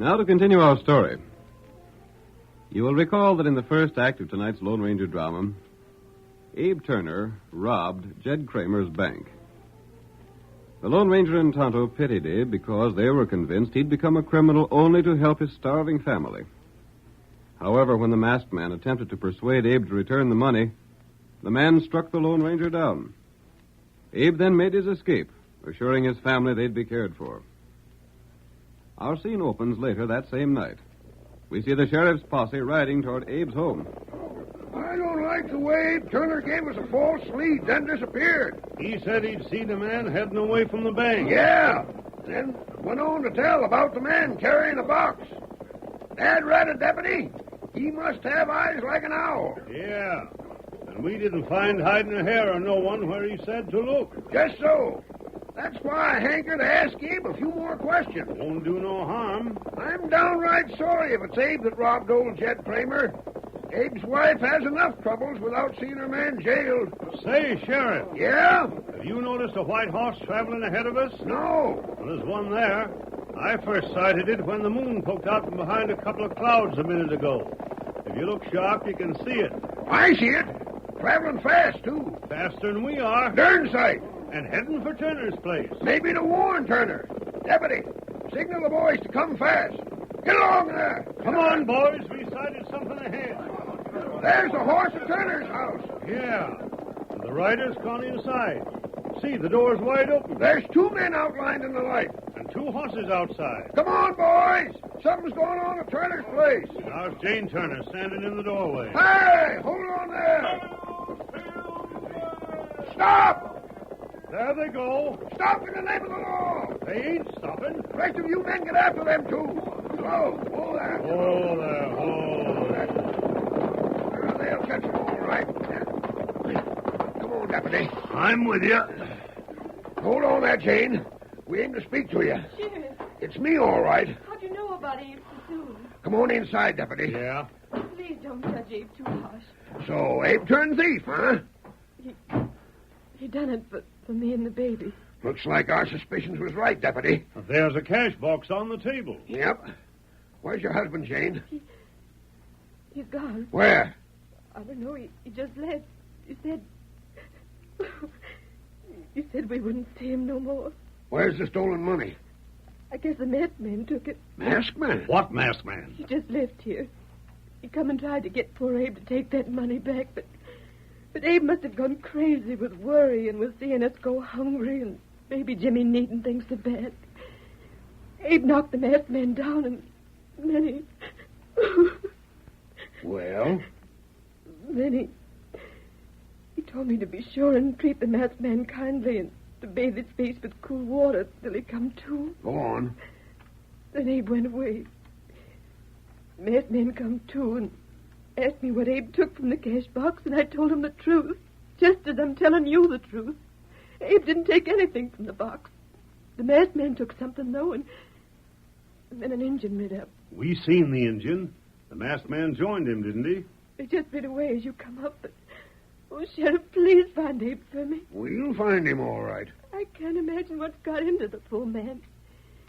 Now to continue our story. You will recall that in the first act of tonight's Lone Ranger drama, Abe Turner robbed Jed Kramer's bank. The Lone Ranger and Tonto pitied Abe because they were convinced he'd become a criminal only to help his starving family. However, when the masked man attempted to persuade Abe to return the money, the man struck the Lone Ranger down. Abe then made his escape, assuring his family they'd be cared for. Our scene opens later that same night. We see the sheriff's posse riding toward Abe's home. I don't like the way Abe Turner gave us a false lead, then disappeared. He said he'd seen a man heading away from the bank. Yeah. Then went on to tell about the man carrying a box. Dad read a deputy. He must have eyes like an owl. Yeah. And we didn't find hiding a hair or no one where he said to look. Just so. That's why I hanker to ask Abe a few more questions. Won't do no harm. I'm downright sorry if it's Abe that robbed old Jed Kramer. Abe's wife has enough troubles without seeing her man jailed. Say, Sheriff. Yeah? Have you noticed a white horse traveling ahead of us? No. Well, there's one there. I first sighted it when the moon poked out from behind a couple of clouds a minute ago. If you look sharp, you can see it. I see it. Traveling fast, too. Faster than we are. Darn sight. And heading for Turner's place. Maybe to warn Turner. Deputy, signal the boys to come fast. Get along there. Come on, boys. We sighted something ahead. There's the horse at Turner's house. Yeah. And the rider's gone inside. See, the door's wide open. There's two men outlined in the light. And two horses outside. Come on, boys. Something's going on at Turner's place. How's Jane Turner standing in the doorway? Hey, hold on there. Stop! There they go. Stop in the name of the law. They ain't stopping. The rest of you men get after them, too. Slow. Hold there. Hold there. Hold there. They'll catch them all right. Come on, Deputy. I'm with you. Hold on there, Jane. We aim to speak to you. Sheriff. It's me, all right. How'd you know about Abe so soon? Come on inside, Deputy. Yeah? Please don't judge Abe too harsh. So, Abe turned thief, huh? He done it for me and the baby. Looks like our suspicions was right, Deputy. There's a cash box on the table. Yep. Where's your husband, Jane? He's gone. Where? I don't know. He just left. He said... he said we wouldn't see him no more. Where's the stolen money? I guess the masked man took it. Masked man? What masked man? He just left here. He come and tried to get poor Abe to take that money back, but Abe must have gone crazy with worry and with seeing us go hungry and maybe Jimmy needing things so bad. Abe knocked the masked man down and then he... Well? Then he told me to be sure and treat the masked man kindly and to bathe his face with cool water till he come to. Go on. Then Abe went away. The masked man come to and asked me what Abe took from the cash box, and I told him the truth, just as I'm telling you the truth. Abe didn't take anything from the box. The masked man took something, though, and then an engine lit up. We seen the engine. The masked man joined him, didn't he? They just rid away as you come up, but... Oh, Sheriff, please find Abe for me. We'll find him all right. I can't imagine what's got into the poor man.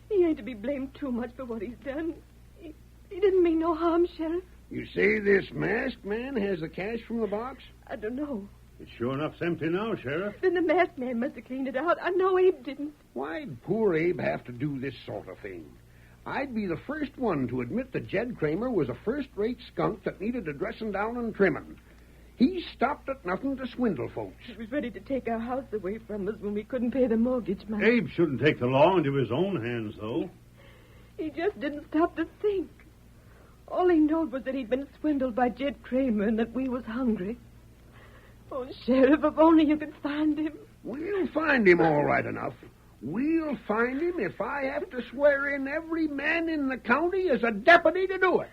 He ain't to be blamed too much for what he's done. He didn't mean no harm, Sheriff. You say this masked man has the cash from the box? I don't know. It's sure enough empty now, Sheriff. Then the masked man must have cleaned it out. I know Abe didn't. Why'd poor Abe have to do this sort of thing? I'd be the first one to admit that Jed Kramer was a first-rate skunk that needed a dressing down and trimming. He stopped at nothing to swindle folks. He was ready to take our house away from us when we couldn't pay the mortgage money. Abe shouldn't take the law into his own hands, though. He just didn't stop to think. All he knowed was that he'd been swindled by Jed Kramer and that we was hungry. Oh, Sheriff, if only you could find him. We'll find him all right enough. We'll find him if I have to swear in every man in the county as a deputy to do it.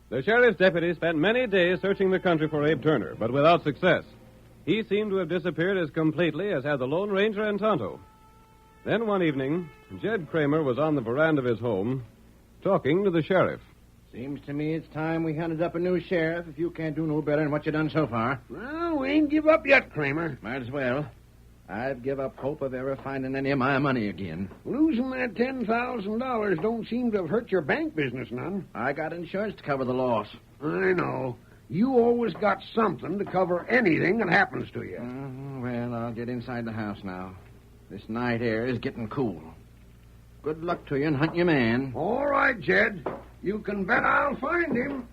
The sheriff's deputy spent many days searching the country for Abe Turner, but without success. He seemed to have disappeared as completely as had the Lone Ranger and Tonto. Then one evening, Jed Kramer was on the veranda of his home, talking to the sheriff. Seems to me it's time we hunted up a new sheriff if you can't do no better than what you done so far. Well, we ain't give up yet, Kramer. Might as well. I'd give up hope of ever finding any of my money again. Losing that $10,000 don't seem to have hurt your bank business none. I got insurance to cover the loss. I know. You always got something to cover anything that happens to you. Well, I'll get inside the house now. This night air is getting cool. Good luck to you and hunt your man. All right, Jed. You can bet I'll find him.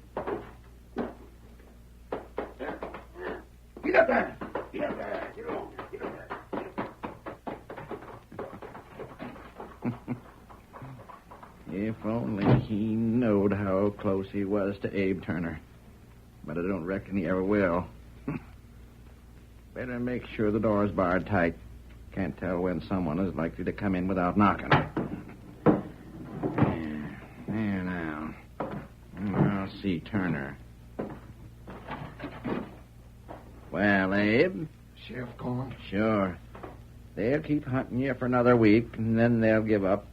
Get up there. Get up there. Get on. Get up there. If only he knowed how close he was to Abe Turner. But I don't reckon he ever will. Better make sure the door's barred tight. Can't tell when someone is likely to come in without knocking. There now. I'll see Turner. Well, Abe? Sheriff gone? Sure. They'll keep hunting you for another week, and then they'll give up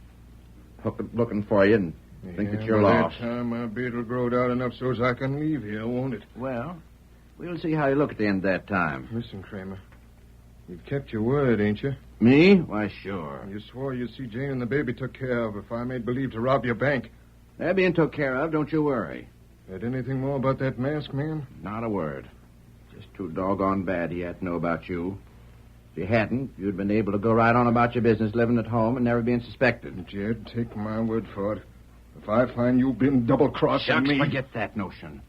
looking for you and think that you're by lost. That time, my beard will grow out enough so as I can leave here, won't it? Well, we'll see how you look at the end of that time. Listen, Kramer. You've kept your word, ain't you? Me? Why, sure. You swore you'd see Jane and the baby took care of if I made believe to rob your bank. They're being took care of, don't you worry. Heard anything more about that masked man? Not a word. Just too doggone bad he had to know about you. If you hadn't, you'd been able to go right on about your business, living at home and never being suspected. Jed, take my word for it. If I find you've been double-crossing me... Forget that notion.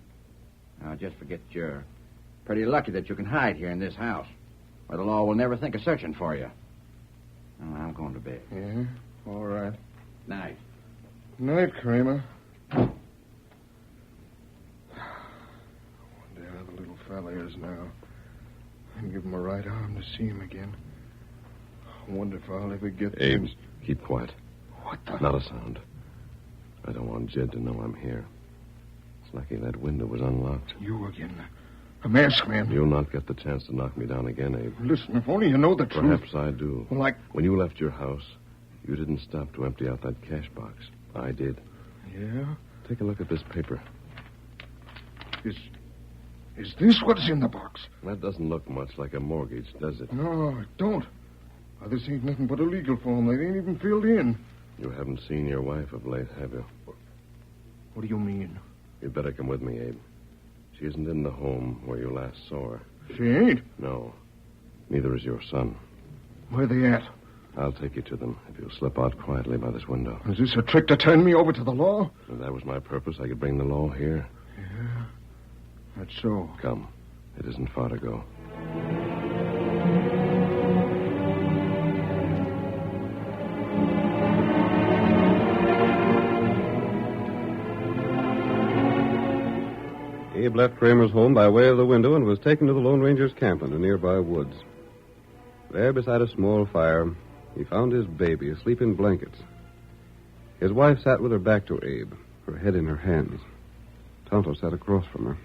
Now, just forget you're pretty lucky that you can hide here in this house, or the law will never think of searching for you. Now, I'm going to bed. Yeah? All right. Night. Night, Kramer. Wonder how the little fella is now. And give him a right arm to see him again. I wonder if I'll ever get Abe, things... keep quiet. What the... Not a sound. I don't want Jed to know I'm here. It's lucky that window was unlocked. You again. A masked man. You'll not get the chance to knock me down again, Abe. Listen, if only you know the truth... Perhaps I do. Well, When you left your house, you didn't stop to empty out that cash box. I did. Yeah? Take a look at this paper. Is this what's in the box? That doesn't look much like a mortgage, does it? No, it don't. This ain't nothing but a legal form. They ain't even filled in. You haven't seen your wife of late, have you? What do you mean? You'd better come with me, Abe. She isn't in the home where you last saw her. She ain't? No. Neither is your son. Where they at? I'll take you to them if you'll slip out quietly by this window. Is this a trick to turn me over to the law? If that was my purpose, I could bring the law here. Yeah, that's so. Come. It isn't far to go. Abe left Kramer's home by way of the window and was taken to the Lone Ranger's camp in the nearby woods. There, beside a small fire, he found his baby asleep in blankets. His wife sat with her back to Abe, her head in her hands. Tonto sat across from her.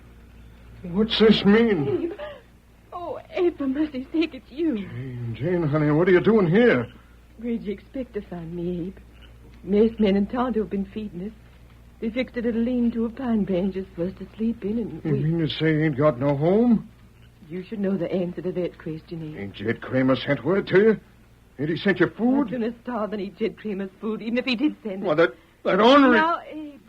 What's this mean? Abe. Oh, Abe, for mercy's sake, it's you. Jane, honey, what are you doing here? Where'd you expect to find me, Abe? Masked men and Tonto have been feeding us. They fixed a little lean-to of pine branches for us to sleep in, and You mean to say you ain't got no home? You should know the answer to that question, Abe. Ain't Jed Kramer sent word to you? Ain't he sent you I'd food? sooner starve than eat Jed Kramer's food, even if he did send it. Well, that ornery... Now, Abe,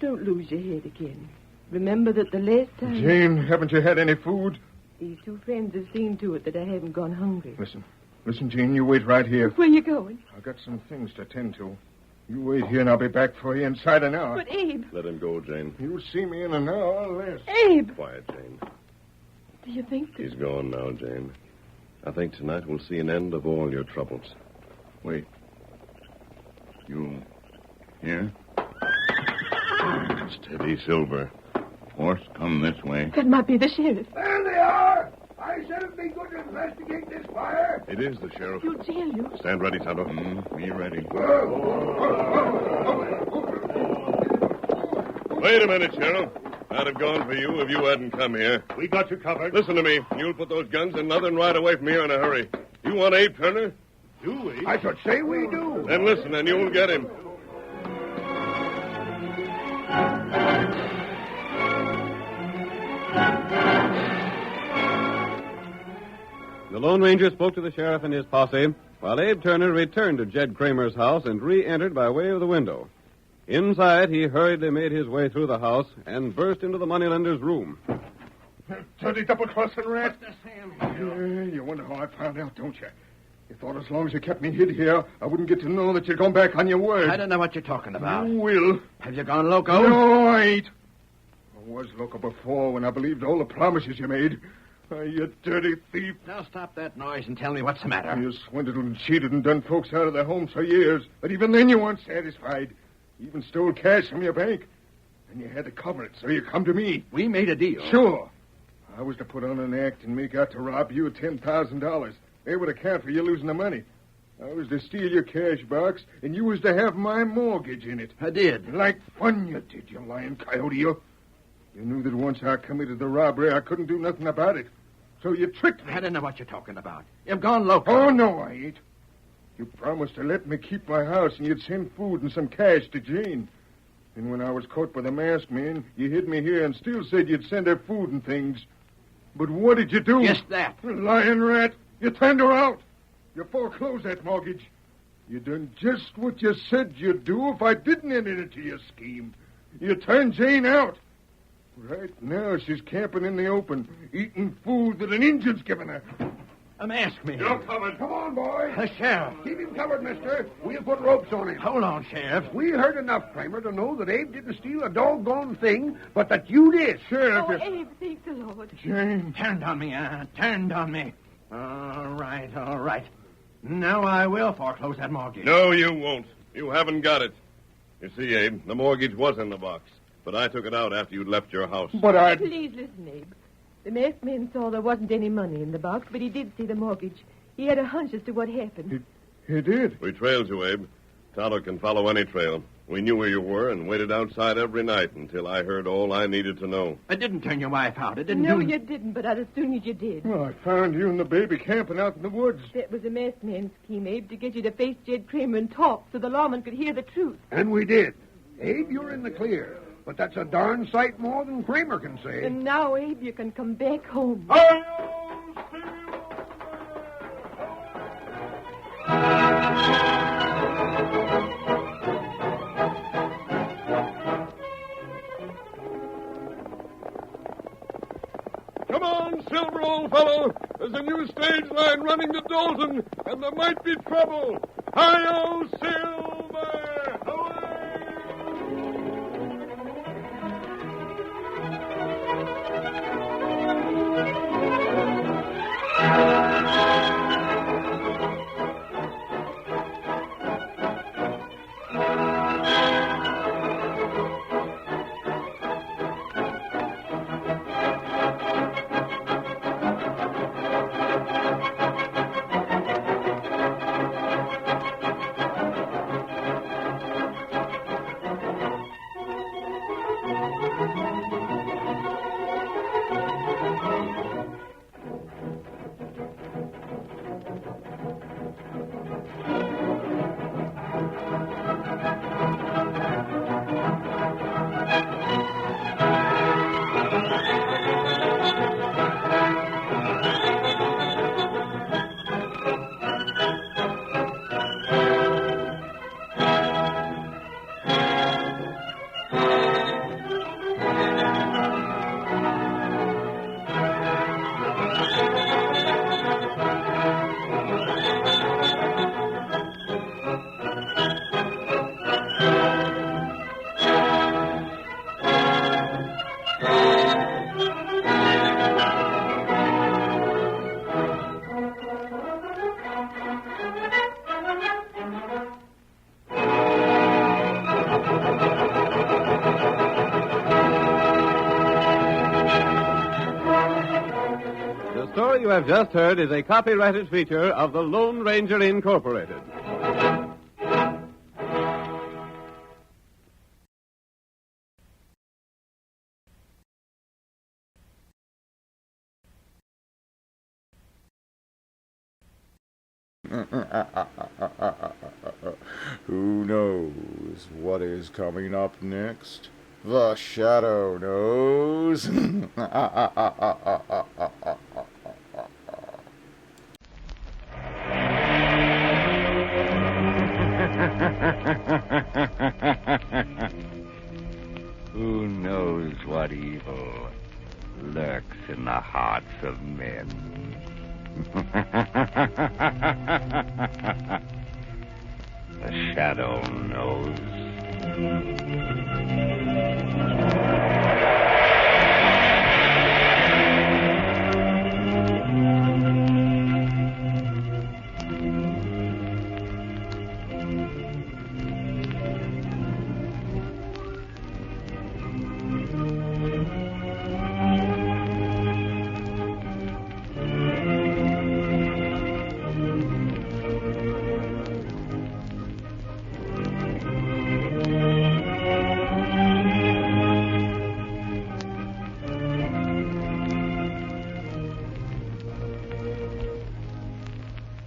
don't lose your head again. Remember that the last time... Jane, haven't you had any food? These two friends have seen to it that I haven't gone hungry. Listen, Jane, you wait right here. Where you going? I've got some things to tend to. You wait here and I'll be back for you inside an hour. But, Abe... Let him go, Jane. You'll see me in an hour or less. Abe! Quiet, Jane. Do you think that... He's gone now, Jane. I think tonight we'll see an end of all your troubles. Wait. You here? Steady, Silver. Horse, come this way. That might be the sheriff. There they are! I said it'd be good to investigate this fire. It is the sheriff. He'll jail you. Stand ready, Tonto. Be ready. Wait a minute, Sheriff. I'd have gone for you if you hadn't come here. We got you covered. Listen to me. You'll put those guns in nothing right away from here in a hurry. You want Abe Turner? Do we? I should say we do. Then listen, and you'll get him. The Lone Ranger spoke to the sheriff and his posse, while Abe Turner returned to Jed Kramer's house and re-entered by way of the window. Inside, he hurriedly made his way through the house and burst into the moneylender's room. Dirty double-crossing rat. What's the Sam Yeah, you wonder how I found out, don't you? You thought as long as you kept me hid here, I wouldn't get to know that you'd gone back on your word. I don't know what you're talking about. You will. Have you gone loco? No, I ain't. I was loco before when I believed all the promises you made. You dirty thief. Now stop that noise and tell me what's the matter. You swindled and cheated and done folks out of their homes for years. But even then you weren't satisfied. You even stole cash from your bank. And you had to cover it, so you come to me. We made a deal. Sure. I was to put on an act and make out to rob you of $10,000. They would account for you losing the money. I was to steal your cash box, and you was to have my mortgage in it. I did. Like fun you did, you lying coyote, you. You knew that once I committed the robbery, I couldn't do nothing about it. So you tricked me. I don't know what you're talking about. You've gone loco. Oh, no, I ain't. You promised to let me keep my house, and you'd send food and some cash to Jane. And when I was caught by the masked man, you hid me here and still said you'd send her food and things. But what did you do? Just that. Lying rat. You turned her out. You foreclosed that mortgage. You done just what you said you'd do if I didn't enter into your scheme. You turned Jane out. Right now, she's camping in the open, eating food that an Injun's given her. Mask me. You're coming. Come on, boy. Sheriff. Keep him covered, mister. We'll put ropes on him. Hold on, Sheriff. We heard enough, Kramer, to know that Abe didn't steal a doggone thing, but that you did. Sheriff. Oh, Abe, thank the Lord. Jane. Turned on me, turned on me. All right. Now I will foreclose that mortgage. No, you won't. You haven't got it. You see, Abe, the mortgage was in the box, but I took it out after you'd left your house. But I... Please listen, Abe. The masked man saw there wasn't any money in the box, but he did see the mortgage. He had a hunch as to what happened. He did? We trailed you, Abe. Tyler can follow any trail. We knew where you were and waited outside every night until I heard all I needed to know. I didn't turn your wife out. It didn't No, do... you didn't, but as soon as you did. Well, I found you and the baby camping out in the woods. That was a masked man's scheme, Abe, to get you to face Jed Kramer and talk so the lawman could hear the truth. And we did. Abe, you're in the clear. But that's a darn sight more than Kramer can say. And now, Abe, you can come back home. Come on, Silver, old fellow. There's a new stage line running to Dalton, and there might be trouble. Hi-yo, Silver! The story you have just heard is a copyrighted feature of the Lone Ranger Incorporated. Who knows what is coming up next? The Shadow knows. The shadow knows.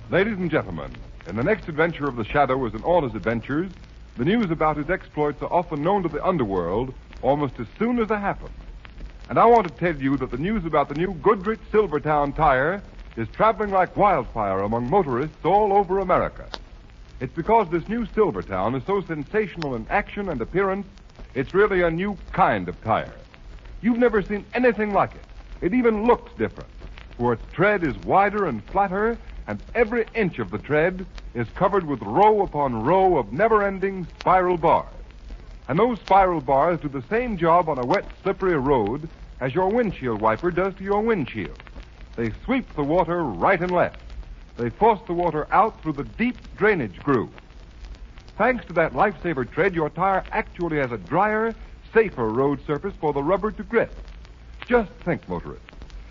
Ladies and gentlemen, in the next adventure of the Shadow as in all his adventures, the news about his exploits are often known to the underworld almost as soon as they happen. And I want to tell you that the news about the new Goodrich Silvertown tire is traveling like wildfire among motorists all over America. It's because this new Silvertown is so sensational in action and appearance, it's really a new kind of tire. You've never seen anything like it. It even looks different, for its tread is wider and flatter, and every inch of the tread is covered with row upon row of never-ending spiral bars. And those spiral bars do the same job on a wet, slippery road as your windshield wiper does to your windshield. They sweep the water right and left. They force the water out through the deep drainage groove. Thanks to that lifesaver tread, your tire actually has a drier, safer road surface for the rubber to grip. Just think, motorists.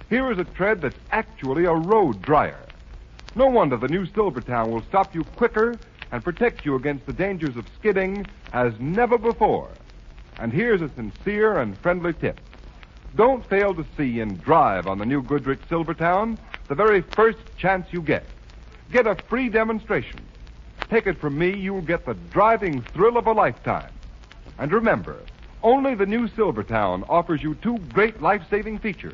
Here is a tread that's actually a road dryer. No wonder the new Silvertown will stop you quicker and protect you against the dangers of skidding as never before. And here's a sincere and friendly tip. Don't fail to see and drive on the new Goodrich Silvertown the very first chance you get. Get a free demonstration. Take it from me, you'll get the driving thrill of a lifetime. And remember, only the new Silvertown offers you two great life-saving features.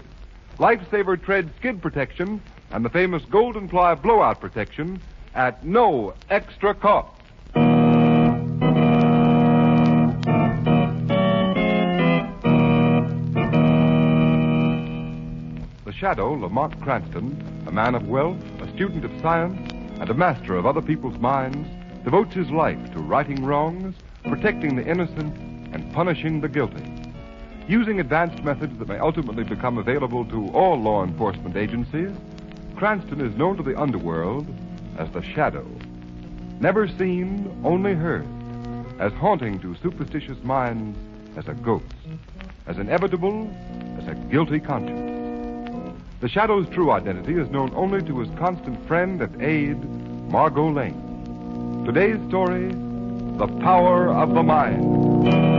Lifesaver tread skid protection and the famous Golden Ply blowout protection at no extra cost. The Shadow, Lamont Cranston, a man of wealth, a student of science, and a master of other people's minds, devotes his life to righting wrongs, protecting the innocent, and punishing the guilty. Using advanced methods that may ultimately become available to all law enforcement agencies, Cranston is known to the underworld as the Shadow. Never seen, only heard. As haunting to superstitious minds as a ghost. As inevitable as a guilty conscience. The Shadow's true identity is known only to his constant friend and aide, Margot Lane. Today's story, The Power of the Mind.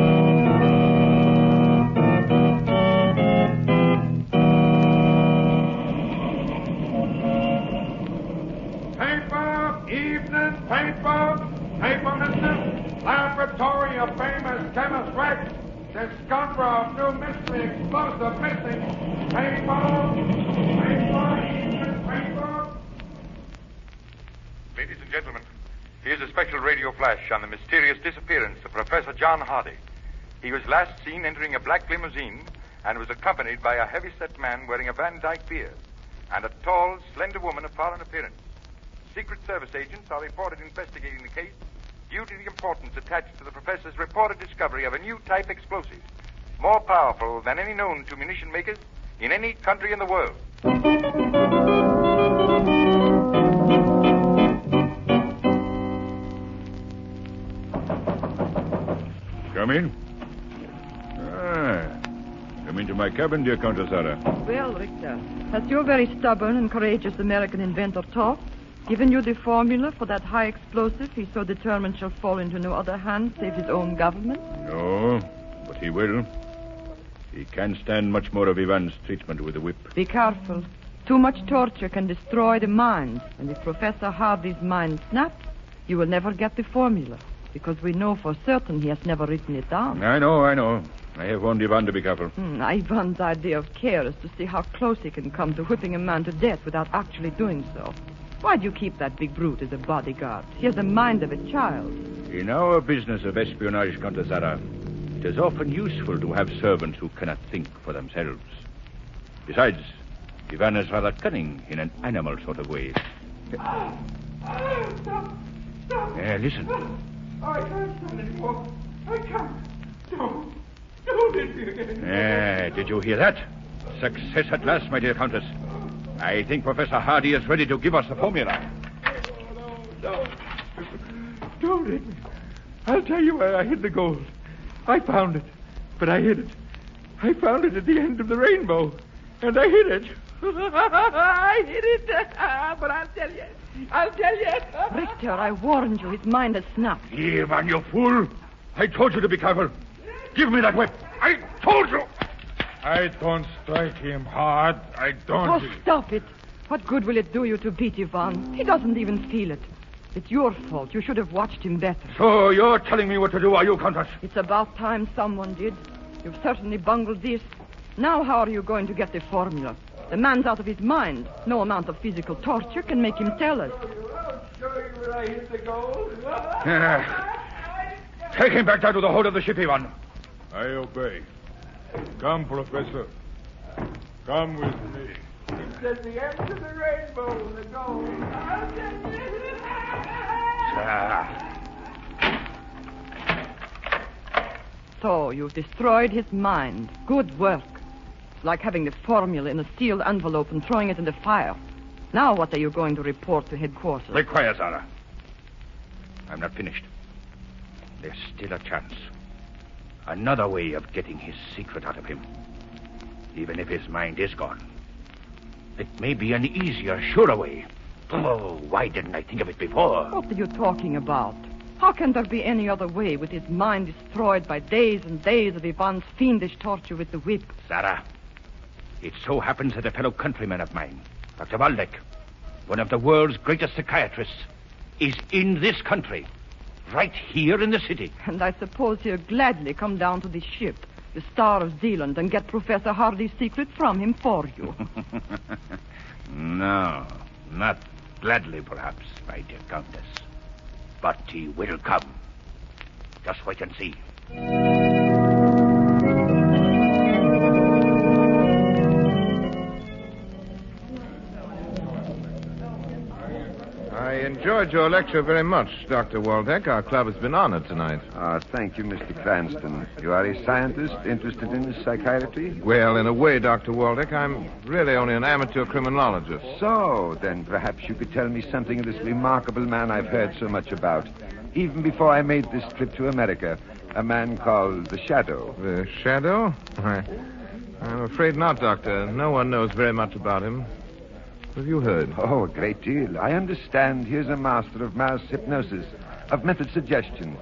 Paper, mister. Laboratory of famous chemist Rex. Discoverer of new mystery explosive missing. Paper. Ladies and gentlemen, here's a special radio flash on the mysterious disappearance of Professor John Hardy. He was last seen entering a black limousine and was accompanied by a heavy-set man wearing a Van Dyke beard and a tall, slender woman of foreign appearance. Secret Service agents are reported investigating the case due to the importance attached to the professor's reported discovery of a new type explosive, more powerful than any known to munition makers in any country in the world. Come in. Come into my cabin, dear Countess Sarah. Well, Richter, has your very stubborn and courageous American inventor talked? Given you the formula for that high explosive he so determined shall fall into no other hands save his own government? No, but he will. He can't stand much more of Ivan's treatment with the whip. Be careful. Too much torture can destroy the mind. And if Professor Hardy's mind snaps, you will never get the formula. Because we know for certain he has never written it down. I know. I have warned Ivan to be careful. Ivan's idea of care is to see how close he can come to whipping a man to death without actually doing so. Why do you keep that big brute as a bodyguard? He has the mind of a child. In our business of espionage, Countess Sarah, it is often useful to have servants who cannot think for themselves. Besides, Ivan is rather cunning in an animal sort of way. Listen. I can't stand anymore. I can't. Don't hit me again. Did you hear that? Success at last, my dear Countess. I think Professor Hardy is ready to give us the formula. No. Don't hit me. I'll tell you where I hid the gold. I found it, but I hid it. I found it at the end of the rainbow, and I hid it. I hid it, but I'll tell you. Richter, I warned you. His mind has snapped. Ivan, you fool. I told you to be careful. Give me that whip. I told you. I don't strike him hard. I don't. Oh, stop it. What good will it do you to beat Ivan? He doesn't even feel it. It's your fault. You should have watched him better. So you're telling me what to do, are you, Countess? It's about time someone did. You've certainly bungled this. Now how are you going to get the formula? The man's out of his mind. No amount of physical torture can make him tell us. I'll show you where I hid the gold. Take him back down to the hold of the ship, Ivan. I obey. Come, Professor. Come with me. It's at the end of the rainbow, the gold. So you've destroyed his mind. Good work. It's like having the formula in a sealed envelope and throwing it in the fire. Now what are you going to report to headquarters? Be quiet, Zara. I'm not finished. There's still a chance. Another way of getting his secret out of him. Even if his mind is gone. It may be an easier, surer way. Oh, why didn't I think of it before? What are you talking about? How can there be any other way with his mind destroyed by days and days of Ivan's fiendish torture with the whip? Sarah, it so happens that a fellow countryman of mine, Dr. Waldeck, one of the world's greatest psychiatrists, is in this country, right here in the city. And I suppose he'll gladly come down to the ship, the Star of Zealand, and get Professor Hardy's secret from him for you. No, not gladly, perhaps, my dear Countess. But he will come. Just wait and see. I enjoyed your lecture very much, Dr. Waldeck. Our club has been honored tonight. Thank you, Mr. Cranston. You are a scientist interested in psychiatry? Well, in a way, Dr. Waldeck, I'm really only an amateur criminologist. So, then perhaps you could tell me something of this remarkable man I've heard so much about. Even before I made this trip to America, a man called the Shadow. The Shadow? I'm afraid not, Doctor. No one knows very much about him. What have you heard? Oh, a great deal. I understand he is a master of mass hypnosis, of mental suggestion.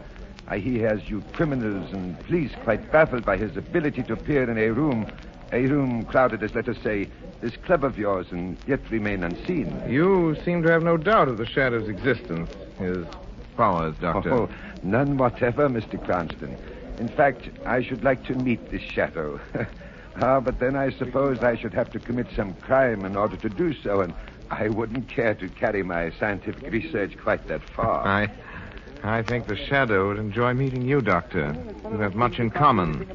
He has you criminals and police quite baffled by his ability to appear in a room crowded as, let us say, this club of yours, and yet remain unseen. You seem to have no doubt of the Shadow's existence, his powers, Doctor. Oh, none whatever, Mr. Cranston. In fact, I should like to meet this Shadow. But then I suppose I should have to commit some crime in order to do so, and I wouldn't care to carry my scientific research quite that far. I think the Shadow would enjoy meeting you, Doctor. You have much in common.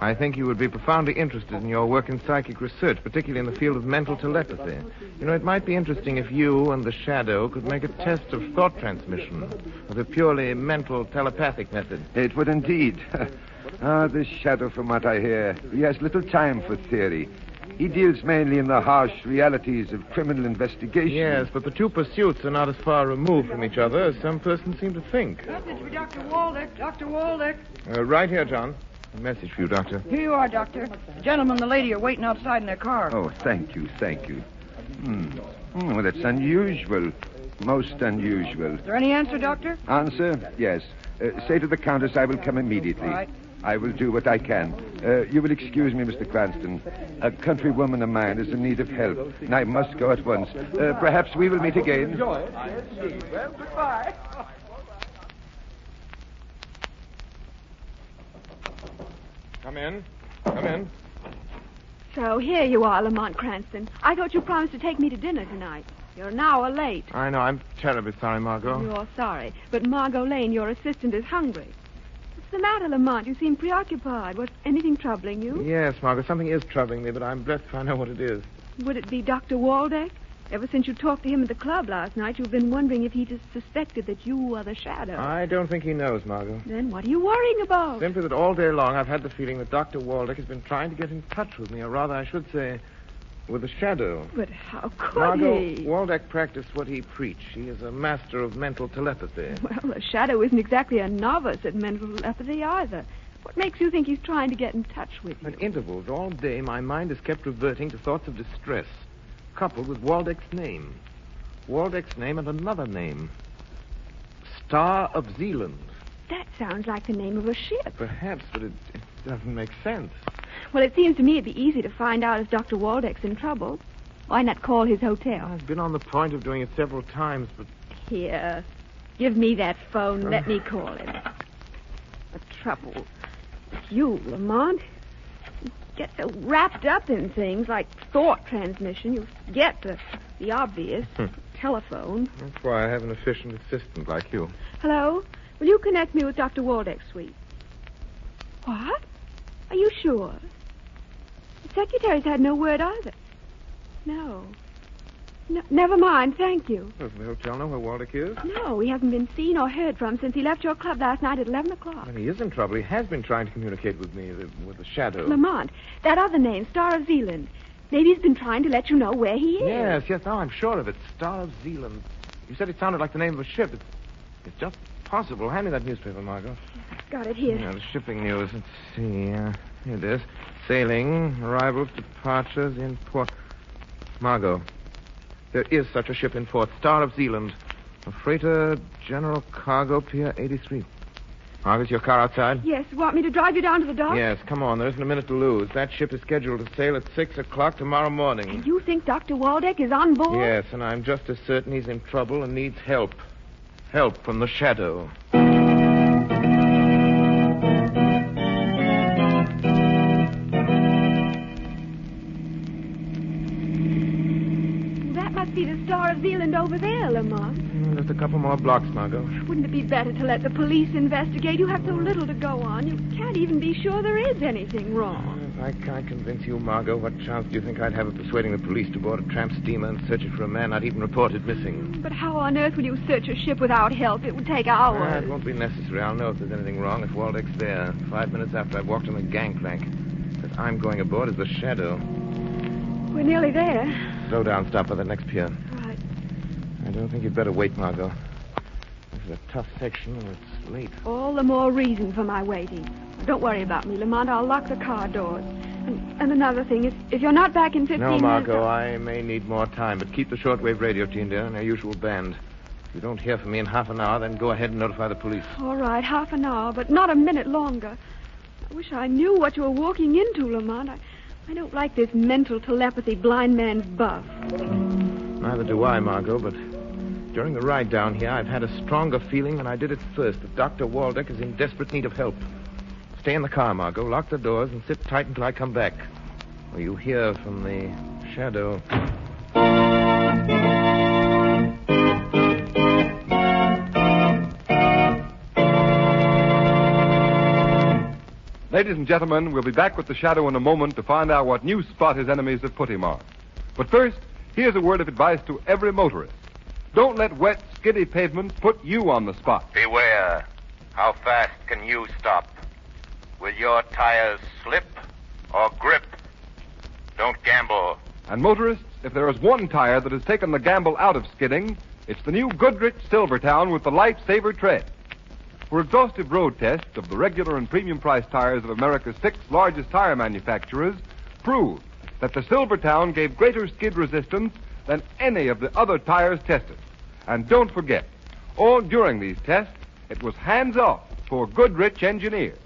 I think he would be profoundly interested in your work in psychic research, particularly in the field of mental telepathy. You know, it might be interesting if you and the Shadow could make a test of thought transmission with a purely mental telepathic method. It would indeed. This Shadow, from what I hear, he has little time for theory. He deals mainly in the harsh realities of criminal investigation. Yes, but the two pursuits are not as far removed from each other as some persons seem to think. Message for Dr. Waldeck. Dr. Waldeck. Right here, John. A message for you, Doctor. Here you are, Doctor. The gentleman and the lady are waiting outside in their car. Oh, thank you. Well, that's unusual. Most unusual. Is there any answer, Doctor? Answer? Yes. Say to the Countess I will come immediately. All right. I will do what I can. You will excuse me, Mr. Cranston. A countrywoman of mine is in need of help, and I must go at once. Perhaps we will meet again. Enjoy it. Yes, well, goodbye. Come in. So here you are, Lamont Cranston. I thought you promised to take me to dinner tonight. You're an hour late. I know. I'm terribly sorry, Margot. You're sorry. But Margot Lane, your assistant, is hungry. What's the matter, Lamont? You seem preoccupied. Was anything troubling you? Yes, Margot, something is troubling me, but I'm blessed if I know what it is. Would it be Dr. Waldeck? Ever since you talked to him at the club last night, you've been wondering if he just suspected that you are the Shadow. I don't think he knows, Margot. Then what are you worrying about? Simply that all day long I've had the feeling that Dr. Waldeck has been trying to get in touch with me, or rather, I should say, with the Shadow. But how could Margot, he? Waldeck practiced what he preached. He is a master of mental telepathy. Well, the Shadow isn't exactly a novice at mental telepathy either. What makes you think he's trying to get in touch with you? At intervals all day, my mind is kept reverting to thoughts of distress, coupled with Waldeck's name. Waldeck's name and another name. Star of Zealand. That sounds like the name of a ship. Perhaps, but it doesn't make sense. Well, it seems to me it'd be easy to find out if Dr. Waldeck's in trouble. Why not call his hotel? I've been on the point of doing it several times, but... Here. Give me that phone. Let me call him. The trouble. You, Lamont. You get so wrapped up in things like thought transmission, you forget the obvious. Telephone. That's why I have an efficient assistant like you. Hello? Will you connect me with Dr. Waldeck's suite? What? Are you sure? The secretary's had no word either. No, never mind, thank you. Does the hotel know where Waldeck is? No, he hasn't been seen or heard from since he left your club last night at 11 o'clock. Well, he is in trouble. He has been trying to communicate with me, with the Shadow. Lamont, that other name, Star of Zealand. Maybe he's been trying to let you know where he is. Yes, now I'm sure of it. Star of Zealand. You said it sounded like the name of a ship. It's just possible. Hand me that newspaper, Margot. Got it here. Yeah, the shipping news. Let's see. Here it is. Sailing, arrivals, departures in port. Margot, there is such a ship in port. Star of Zealand. A freighter, general cargo, Pier 83. Margot, is your car outside? Yes. Want me to drive you down to the dock? Yes, come on. There isn't a minute to lose. That ship is scheduled to sail at 6 o'clock tomorrow morning. And you think Dr. Waldeck is on board? Yes, and I'm just as certain he's in trouble and needs help. Help from the Shadow. That must be the Star of Zealand over there, Lamont. Just a couple more blocks, Margot. Wouldn't it be better to let the police investigate? You have so little to go on. You can't even be sure there is anything wrong. If I can't convince you, Margot, what chance do you think I'd have of persuading the police to board a tramp steamer and search it for a man not even reported missing? But how on earth will you search a ship without help? It would take hours. It won't be necessary. I'll know if there's anything wrong if Waldeck's there. 5 minutes after I've walked on the gangplank. Because I'm going aboard as the Shadow. We're nearly there. Slow down. Stop by the next pier. Right. I don't think you'd better wait, Margot. This is a tough section, and it's late. All the more reason for my waiting. Don't worry about me, Lamont. I'll lock the car doors. And another thing, if you're not back in 15 No, minutes... Margot, I may need more time, but keep the shortwave radio tuned in on their usual band. If you don't hear from me in half an hour, then go ahead and notify the police. All right, half an hour, but not a minute longer. I wish I knew what you were walking into, Lamont. I don't like this mental telepathy blind man's buff. Neither do I, Margot, but during the ride down here, I've had a stronger feeling than I did at first that Dr. Waldeck is in desperate need of help. Stay in the car, Margot. Lock the doors and sit tight until I come back. Or you hear from the Shadow. Ladies and gentlemen, we'll be back with the Shadow in a moment to find out what new spot his enemies have put him on. But first, here's a word of advice to every motorist. Don't let wet, skiddy pavement put you on the spot. Beware. How fast can you stop? Will your tires slip or grip? Don't gamble. And motorists, if there is one tire that has taken the gamble out of skidding, it's the new Goodrich Silvertown with the Lifesaver tread. For exhaustive road tests of the regular and premium price tires of America's 6 largest tire manufacturers proved that the Silvertown gave greater skid resistance than any of the other tires tested. And don't forget, all during these tests, it was hands-off for Goodrich engineers.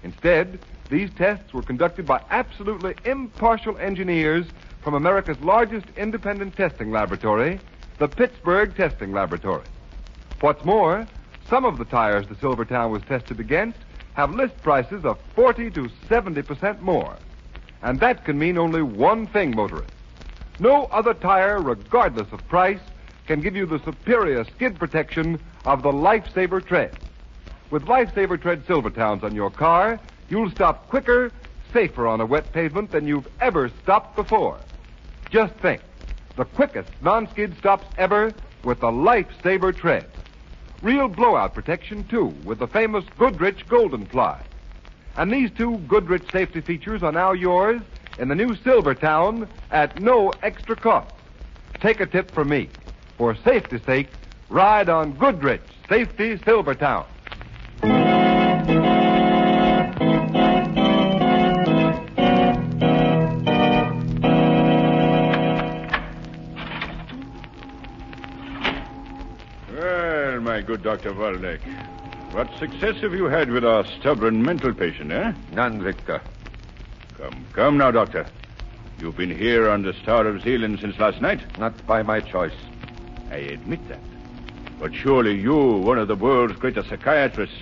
Instead, these tests were conducted by absolutely impartial engineers from America's largest independent testing laboratory, the Pittsburgh Testing Laboratory. What's more, some of the tires the Silvertown was tested against have list prices of 40 to 70% more. And that can mean only one thing, motorists. No other tire, regardless of price, can give you the superior skid protection of the Lifesaver tread. With Lifesaver tread Silvertowns on your car, you'll stop quicker, safer on a wet pavement than you've ever stopped before. Just think. The quickest non-skid stops ever with the Lifesaver tread. Real blowout protection, too, with the famous Goodrich Golden Ply. And these two Goodrich safety features are now yours in the new Silvertown at no extra cost. Take a tip from me. For safety's sake, ride on Goodrich Safety Silvertown. Well, my good Dr. Waldeck, what success have you had with our stubborn mental patient, eh? None, Richter. Come now, Doctor. You've been here on the Star of Zealand since last night? Not by my choice. I admit that. But surely you, one of the world's greatest psychiatrists,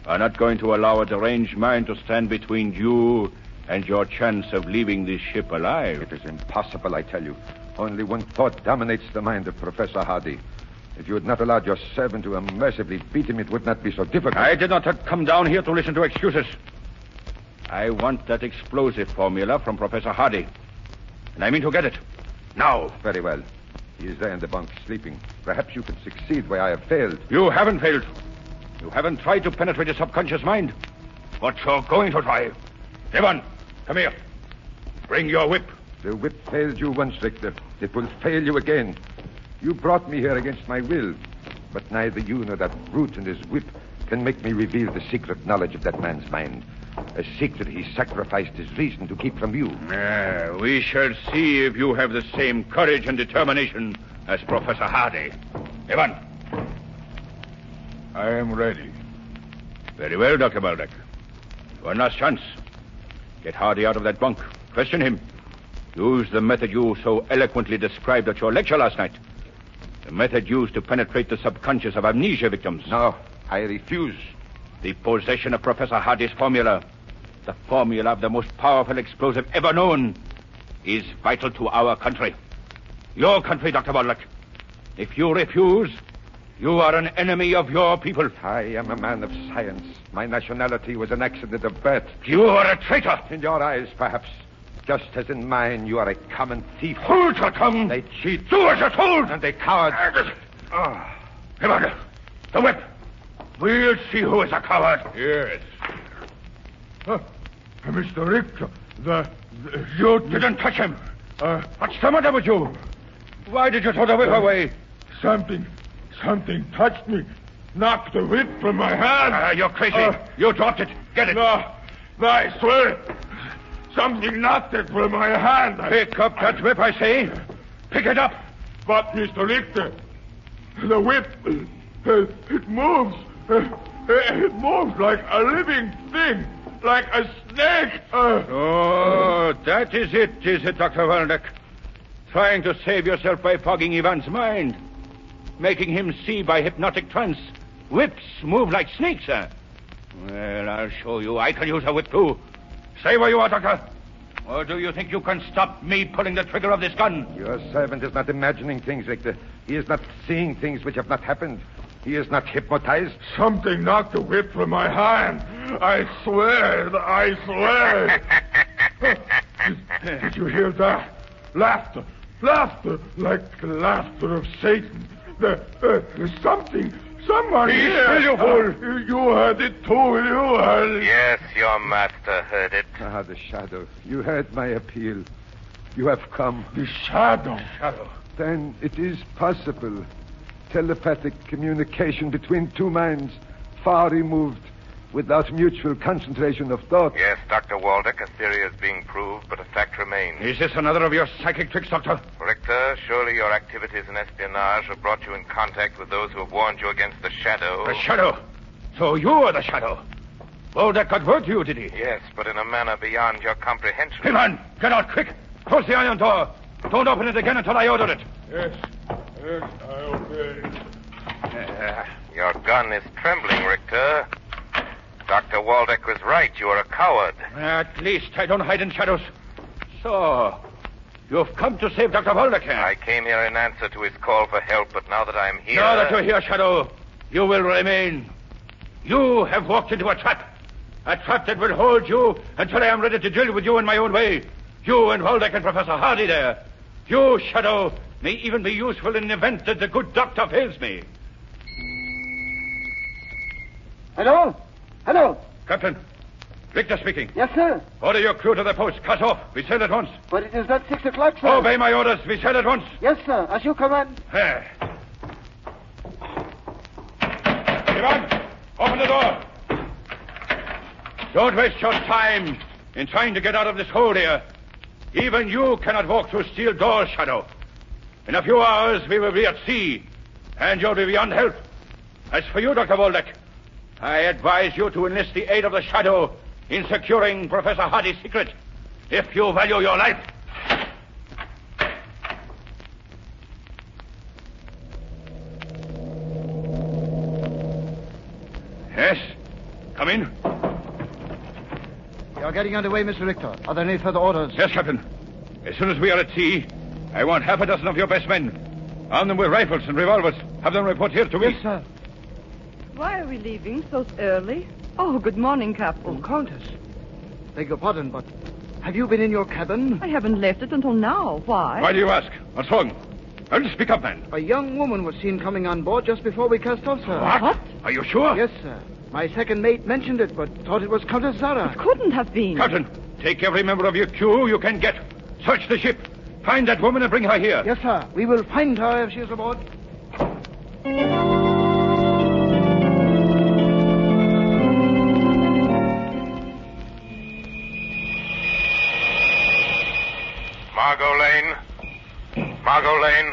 are not going to allow a deranged mind to stand between you and your chance of leaving this ship alive. It is impossible, I tell you. Only one thought dominates the mind of Professor Hardy. If you had not allowed your servant to unmercifully beat him, it would not be so difficult. I did not come down here to listen to excuses. I want that explosive formula from Professor Hardy. And I mean to get it. Now. Very well. He is there in the bunk, sleeping. Perhaps you could succeed where I have failed. You haven't failed. You haven't tried to penetrate his subconscious mind. But you're going to try. Ivan, come here. Bring your whip. The whip failed you once, Richter. It will fail you again. You brought me here against my will. But neither you nor that brute and his whip can make me reveal the secret knowledge of that man's mind. A secret he sacrificed his reason to keep from you. We shall see if you have the same courage and determination as Professor Hardy. Ivan. I am ready. Very well, Dr. Waldeck. One last chance. Get Hardy out of that bunk. Question him. Use the method you so eloquently described at your lecture last night. The method used to penetrate the subconscious of amnesia victims. No, I refuse. The possession of Professor Hardy's formula, the formula of the most powerful explosive ever known, is vital to our country. Your country, Dr. Waldeck. If you refuse, you are an enemy of your people. I am a man of science. My nationality was an accident of birth. You are a traitor. In your eyes, perhaps. Just as in mine, you are a common thief. Hold your tongue. They cheat. Do as you're told. And they coward. Ivan, the whip. We'll see who is a coward. Yes. Mr. Richter, you didn't touch him. What's the matter with you? Why did you throw the whip away? Something touched me. Knocked the whip from my hand. You're crazy. You dropped it. Get it. No, I swear it. Something knocked it from my hand. Pick up that whip, I say. Pick it up. But, Mr. Richter, the whip, it moves. It moves like a living thing. Like a snake. Oh, that is it, Dr. Waldeck? Trying to save yourself by fogging Ivan's mind. Making him see by hypnotic trance. Whips move like snakes, sir. Well, I'll show you. I can use a whip, too. Stay where you are, Doctor. Or do you think you can stop me pulling the trigger of this gun? Your servant is not imagining things, Richter. He is not seeing things which have not happened. He is not hypnotized. Something knocked the whip from my hand. I swear. Did you hear that? Laughter, like the laughter of Satan. Someone here. You fool. You heard it too, you heard it. Yes, your master heard it. The shadow. You heard my appeal. You have come. The shadow. Then it is possible. Telepathic communication between two minds, far removed, without mutual concentration of thought. Yes, Dr. Waldeck, a theory is being proved, but a fact remains. Is this another of your psychic tricks, Doctor? Richter, surely your activities in espionage have brought you in contact with those who have warned you against the Shadow. The Shadow? So you are the Shadow? Waldeck got word to you, did he? Yes, but in a manner beyond your comprehension. Hey, man, get out quick. Close the iron door. Don't open it again until I order it. Yes, I obey. Your gun is trembling, Richter. Dr. Waldeck was right. You are a coward. At least I don't hide in shadows. So, you've come to save Dr. Waldeck, eh? I came here in answer to his call for help, but now that I'm here... Now that you're here, Shadow, you will remain. You have walked into a trap. A trap that will hold you until I am ready to deal with you in my own way. You and Waldeck and Professor Hardy there. You, Shadow, may even be useful in the event that the good doctor fails me. Hello? Hello? Captain, Victor speaking. Yes, sir. Order your crew to the post. Cut off. We sail at once. But it is not 6 o'clock, sir. Obey my orders. We sail at once. Yes, sir. As you command. There. Ivan, open the door. Don't waste your time in trying to get out of this hole here. Even you cannot walk through steel doors, Shadow. In a few hours, we will be at sea, and you'll be beyond help. As for you, Dr. Waldeck, I advise you to enlist the aid of the Shadow in securing Professor Hardy's secret, if you value your life. Yes? Come in. You're getting underway, Mr. Richter. Are there any further orders? Yes, Captain. As soon as we are at sea, I want half a dozen of your best men. Arm them with rifles and revolvers. Have them report here to me. Yes, sir. Why are we leaving so early? Oh, good morning, Captain. Countess. Beg your pardon, but have you been in your cabin? I haven't left it until now. Why? Why do you ask? What's wrong? Well, speak up, man. A young woman was seen coming on board just before we cast off, sir. What? Are you sure? Yes, sir. My second mate mentioned it, but thought it was Countess Zara. It couldn't have been. Captain, take every member of your crew you can get. Search the ship. Find that woman and bring her here. Yes, sir. We will find her if she is aboard. Margot Lane. Margot Lane.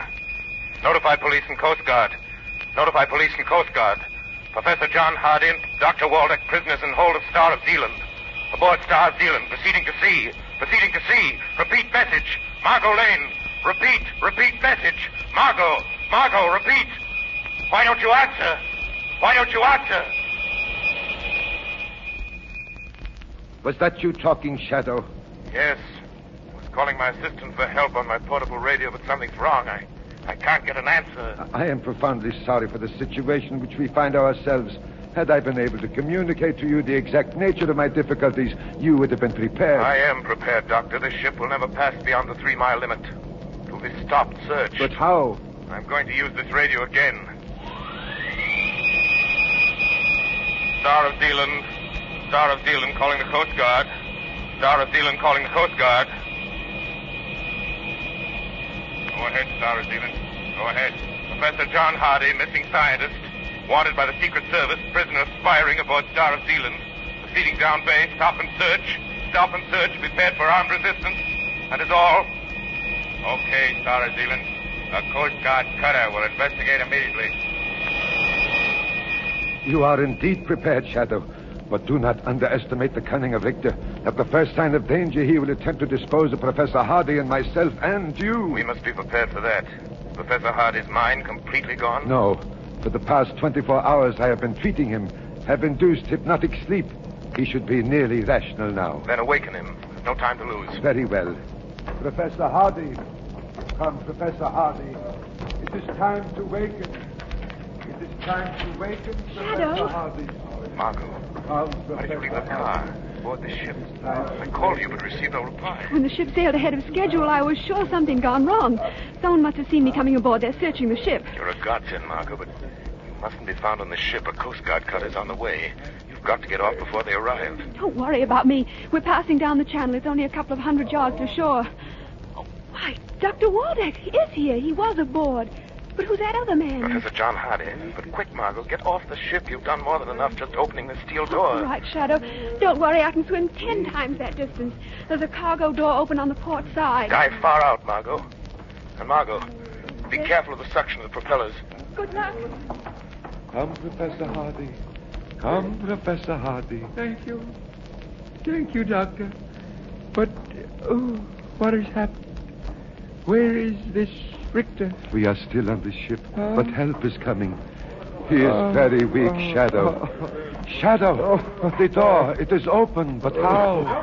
Notify police and Coast Guard. Notify police and Coast Guard. Professor John Hardy and Dr. Waldeck, prisoners in hold of Star of Zealand. Aboard Star of Zealand, proceeding to sea. Proceeding to sea. Repeat message. Margot Lane. Repeat message. Margot, repeat. Why don't you answer? Why don't you answer? Was that you talking, Shadow? Yes. I was calling my assistant for help on my portable radio, but something's wrong. I can't get an answer. I am profoundly sorry for the situation in which we find ourselves. Had I been able to communicate to you the exact nature of my difficulties, you would have been prepared. I am prepared, Doctor. This ship will never pass beyond the 3-mile limit. It will be stopped, searched. But how? I'm going to use this radio again. Star of Zealand. Star of Zealand calling the Coast Guard. Star of Zealand calling the Coast Guard. Go ahead, Star of Zealand. Go ahead. Professor John Hardy, missing scientist. Wanted by the Secret Service, prisoner aspiring aboard Star of Zealand. Proceeding down bay, stop and search. Stop and search, prepared for armed resistance. That is all. Okay, Star of Zealand. A Coast Guard cutter will investigate immediately. You are indeed prepared, Shadow. But do not underestimate the cunning of Richter. At the first sign of danger, he will attempt to dispose of Professor Hardy and myself and you. We must be prepared for that. Professor Hardy's mind completely gone? No. For the past 24 hours, I have been treating him, have induced hypnotic sleep. He should be nearly rational now. Then awaken him. There's no time to lose. Very well. Professor Hardy. Come, Professor Hardy. It is time to waken. It is time to waken, Shadow. Professor Hardy. Margot, Come, why did you leave the Professor car Hardy. aboard the ship? I called you but received no reply. When the ship sailed ahead of schedule, I was sure something gone wrong. Someone must have seen me coming aboard. They're searching the ship. You're a godsend, Margot, but you mustn't be found on the ship. A Coast Guard cutter's on the way. You've got to get off before they arrive. Don't worry about me. We're passing down the channel. It's only a couple of 100 yards to shore. Oh, why, Dr. Waldeck is here. He was aboard. But who's that other man? Professor John Hardy. But quick, Margot, get off the ship. You've done more than enough just opening the steel door. All right, Shadow. Don't worry. I can swim 10 times that distance. There's a cargo door open on the port side. Dive far out, Margot. And Margot, be careful of the suction of the propellers. Good luck. Come, Professor Hardy. Come, Professor Hardy. Thank you. Thank you, Doctor. But, what has happened? Where is this Richter? We are still on the ship, but help is coming. He is very weak, Shadow. Shadow, the door, it is open, but how?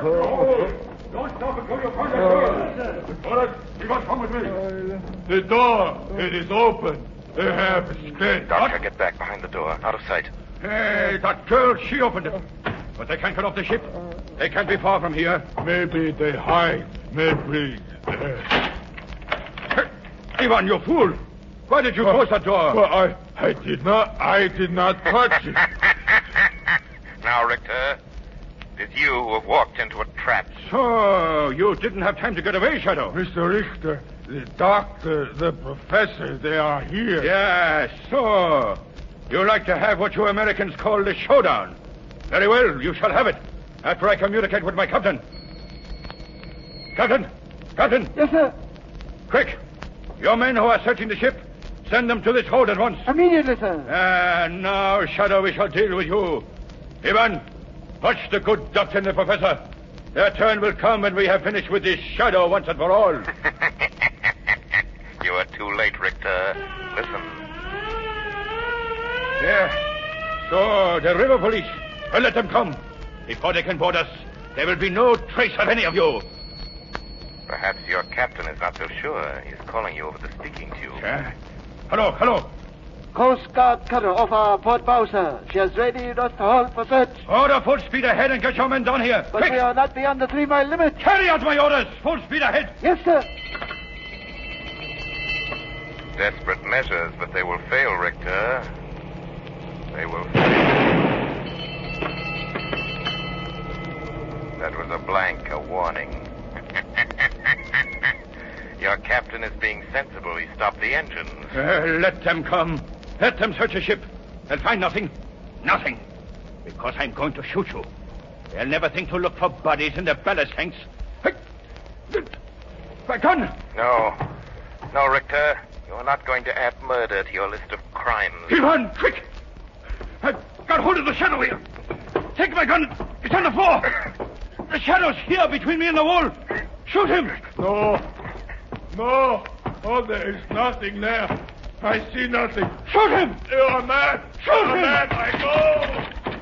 Don't stop until you find the door. Waldeck, you must come with me. The door, it is open. They have escaped. Doctor, get back behind the door, out of sight. Hey, that girl, she opened it. But they can't get off the ship. They can't be far from here. Maybe they hide. Maybe. Ivan, you fool! Why did you close that door? Well, I did not touch it. Now, Richter, it is you who have walked into a trap. So, you didn't have time to get away, Shadow? Mr. Richter, the doctor, the professor, they are here. Yes, so. You like to have what you Americans call the showdown. Very well, you shall have it. After I communicate with my captain. Captain! Captain! Yes, sir. Quick! Your men who are searching the ship, send them to this hold at once. Immediately, sir. And now, Shadow, we shall deal with you. Ivan, watch the good doctor and the professor. Their turn will come when we have finished with this Shadow once and for all. You are too late, Richter. Listen. Yeah. So, the river police. Well, let them come. Before they can board us, there will be no trace of any of you. Perhaps your captain is not so sure. He's calling you over the speaking tube. Hello, hello. Coast Guard cutter off our port bow, sir. She has readied us to hold for search. Order full speed ahead and get your men down here. But Quick. we are not beyond the 3-mile limit. Carry out my orders. Full speed ahead. Yes, sir. Desperate measures, but they will fail, Richter. They will fail. That was a blank, a warning. Your captain is being sensible. He stopped the engines. Let them come. Let them search the ship. They'll find nothing. Nothing. Because I'm going to shoot you. They'll never think to look for bodies in the ballast tanks. My gun! No. No, Richter. You're not going to add murder to your list of crimes. Ivan, quick! I've got hold of the Shadow here. Take my gun. It's on the floor. The Shadow's here between me and the wall. Shoot him. No. No. Oh, there is nothing there. I see nothing. Shoot him. You are mad. Shoot him. Mad. I go.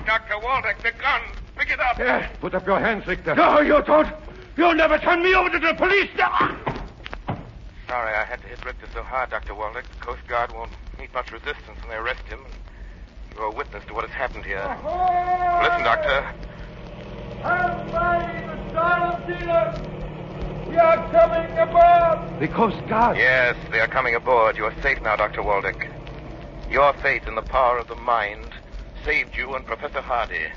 Dr. Waldeck, the gun. Pick it up. Yeah. Put up your hands, Richter. No, you don't. You'll never turn me over to the police. Sorry I had to hit Richter so hard, Dr. Waldeck. The Coast Guard won't meet much resistance when they arrest him. You're a witness to what has happened here. Listen, Doctor. I'm fighting the silent dealer. We are coming aboard. The Coast Guard. Yes, they are coming aboard. You are safe now, Dr. Waldeck. Your faith in the power of the mind saved you and Professor Hardy.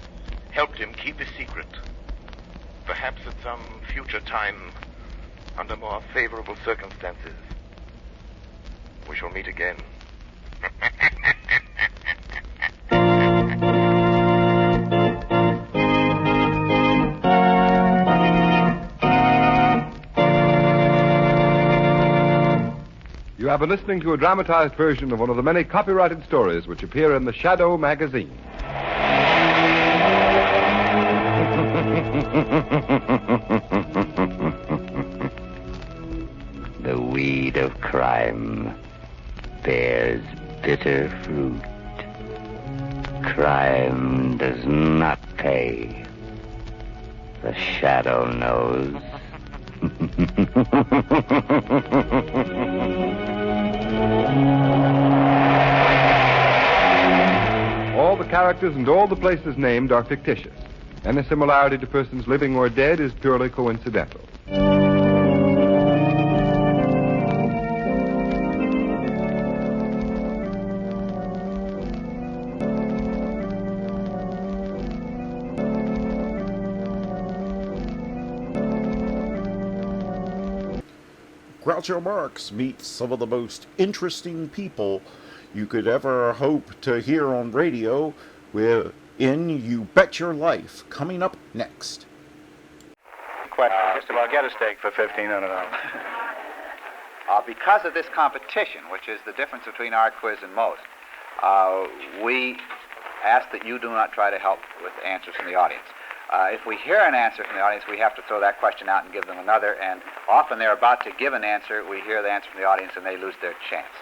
Helped him keep his secret. Perhaps at some future time, under more favorable circumstances, we shall meet again. You have been listening to a dramatized version of one of the many copyrighted stories which appear in the Shadow magazine. The weed of crime bears bitter fruit. Crime does not pay. The Shadow knows. All the characters and all the places named are fictitious. Any similarity to persons living or dead is purely coincidental. Groucho Marx meets some of the most interesting people you could ever hope to hear on radio in You Bet Your Life, coming up next. Just about get a steak for $1,500. Because of this competition, which is the difference between our quiz and most, we ask that you do not try to help with answers from the audience. If we hear an answer from the audience, we have to throw that question out and give them another, and often they're about to give an answer, we hear the answer from the audience, and they lose their chance.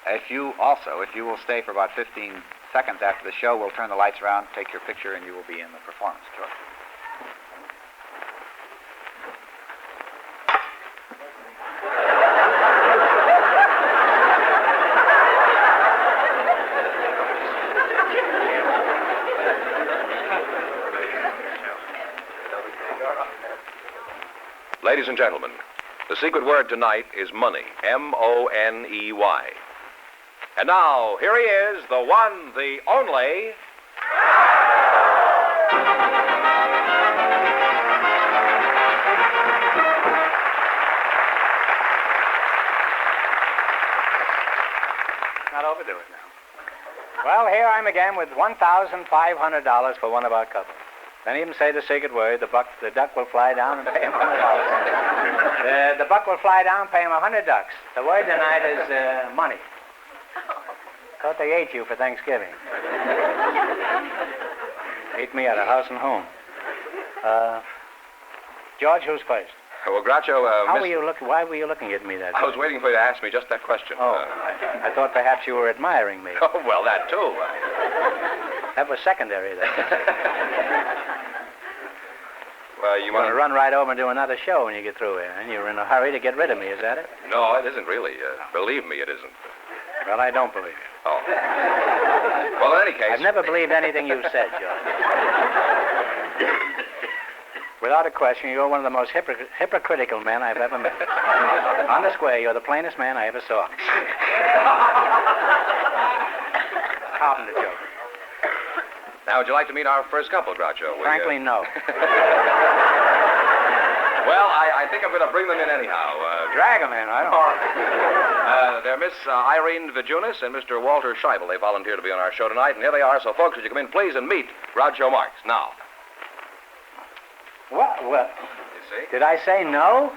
If you will stay for about 15 seconds after the show, we'll turn the lights around, take your picture, and you will be in the performance. George. Ladies and gentlemen, The secret word tonight is money. M-O-N-E-Y. And now, here he is, the one, the only... Not overdo it now. Well, here I'm again with $1,500 for one of our couples. Don't even say the secret word. The duck will fly down and pay him $100. The buck will fly down, pay him 100 ducks. The word tonight is money. Thought they ate you for Thanksgiving. Ate me at a house and home. George, who's first? Well, Groucho, Why were you looking at me that way? I was waiting for you to ask me just that question. Oh, I thought perhaps you were admiring me. Oh, well, that too. That was secondary, then. Well, you want to run right over and do another show when you get through here, and you're in a hurry to get rid of me, is that it? No, it isn't really. Believe me, it isn't. Well, I don't believe it. Oh. Well, in any case... I've never believed anything you've said, George. Without a question, you're one of the most hypocritical men I've ever met. On the square, you're the plainest man I ever saw. Carpenter joke. Now, would you like to meet our first couple, Groucho? Frankly, no. Well, I think I'm going to bring them in anyhow. Drag them in, I don't know. They're Miss Irene Vijunas and Mr. Walter Scheibel. They volunteered to be on our show tonight, and here they are. So, folks, would you come in, please, and meet Groucho Marx. Now. What? You see? Did I say no?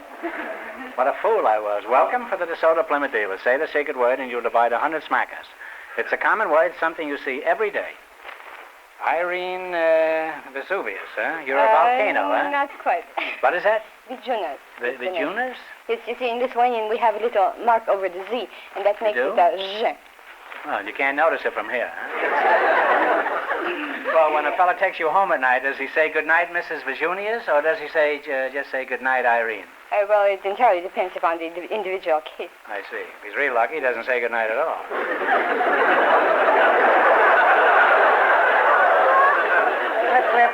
What a fool I was. Welcome for the DeSoto Plymouth dealer. Say the secret word, and you'll divide 100 smackers. It's a common word, something you see every day. Irene Vesuvius, huh? You're a volcano, huh? Not quite. What is that? Vijunas. Vijunas? Yes, you see, in Lithuanian we have a little mark over the Z, and that makes it a Z. Well, you can't notice it from here, huh? Well, when a fellow takes you home at night, does he say good night, Mrs. Vijunius, or does he say just say good night, Irene? Well, it entirely depends upon the individual case. I see. If he's real lucky, he doesn't say good night at all. Clip.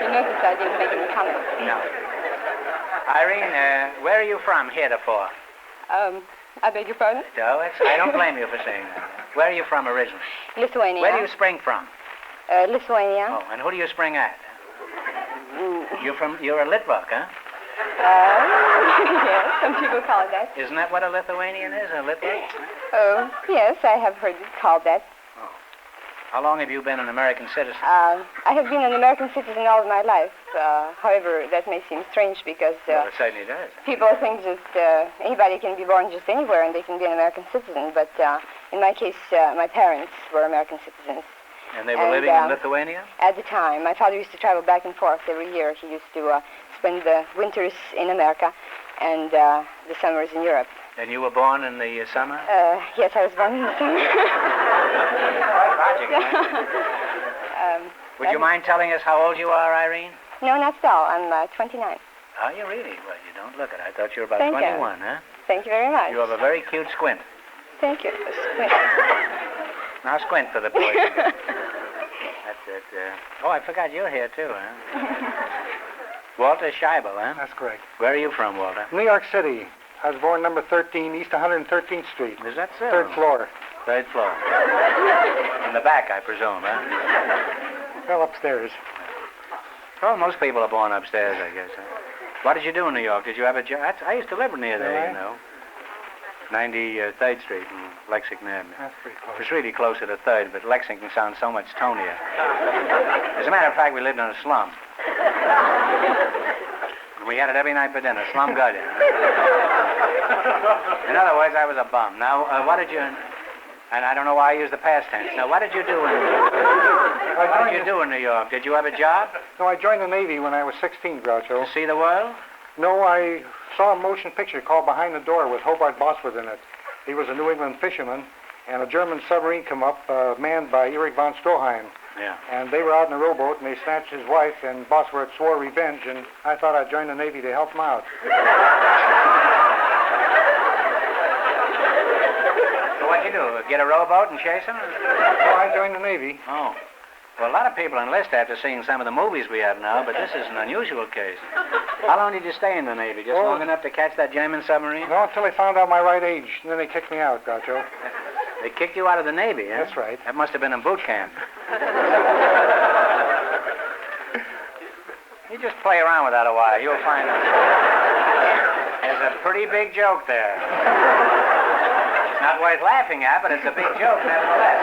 You notice I didn't make any comment. No. Irene, where are you from, heretofore? I beg your pardon? No, I don't blame you for saying that. Where are you from originally? Lithuania. Where do you spring from? Lithuania. Oh, and who do you spring at? You're a Litvak, huh? Yes, some people call it that. Isn't that what a Lithuanian is, a Litvak? Oh, yes, I have heard it called that. Oh. How long have you been an American citizen? I have been an American citizen all of my life. However, that may seem strange because... well, it certainly does. People think just anybody can be born just anywhere and they can be an American citizen. But in my case, my parents were American citizens. And they were living in Lithuania? At the time. My father used to travel back and forth every year. He used to spend the winters in America and the summers in Europe. And you were born in the summer? Yes, I was born in the summer. Would you mind telling us how old you are, Irene? No, not at all. I'm 29. Are you really? Well, you don't look it. I thought you were about Thank 21, you. huh? Thank you very much. You have a very cute squint. Thank you. Squint. Now squint for the boys. That's it. Oh, I forgot you're here, too, huh? Walter Scheibel, huh? That's correct. Where are you from, Walter? New York City. I was born number 13, East 113th Street. Is that so? Third floor. Third floor. In the back, I presume, huh? Well, upstairs. Well, most people are born upstairs, I guess. Huh? What did you do in New York? Did you have a job? I used to live near there, you know. 93rd Street in Lexington Avenue. That's pretty close. It's really closer to 3rd, but Lexington sounds so much tonier. As a matter of fact, we lived in a slum. We had it every night for dinner, slum garden. In other words, I was a bum. Now, what did you... And I don't know why I use the past tense. Now, what did you do in... What did you do in New York? Did you have a job? No, I joined the Navy when I was 16, Groucho. To see the world? No, I saw a motion picture called Behind the Door with Hobart Bosworth in it. He was a New England fisherman, and a German submarine come up manned by Erich von Stroheim. Yeah. And they were out in a rowboat, and they snatched his wife, and Bosworth swore revenge, and I thought I'd join the Navy to help him out. So what'd you do? Get a rowboat and chase him? Oh, I joined the Navy. Oh. Well, a lot of people enlist after seeing some of the movies we have now, but this is an unusual case. How long did you stay in the Navy? Just long enough to catch that German submarine? No, until they found out my right age. And then they kicked me out, Groucho. They kicked you out of the Navy, huh? That's right. That must have been in boot camp. You just play around with that a while. You'll find out. There's a pretty big joke there. It's not worth laughing at, but it's a big joke nevertheless.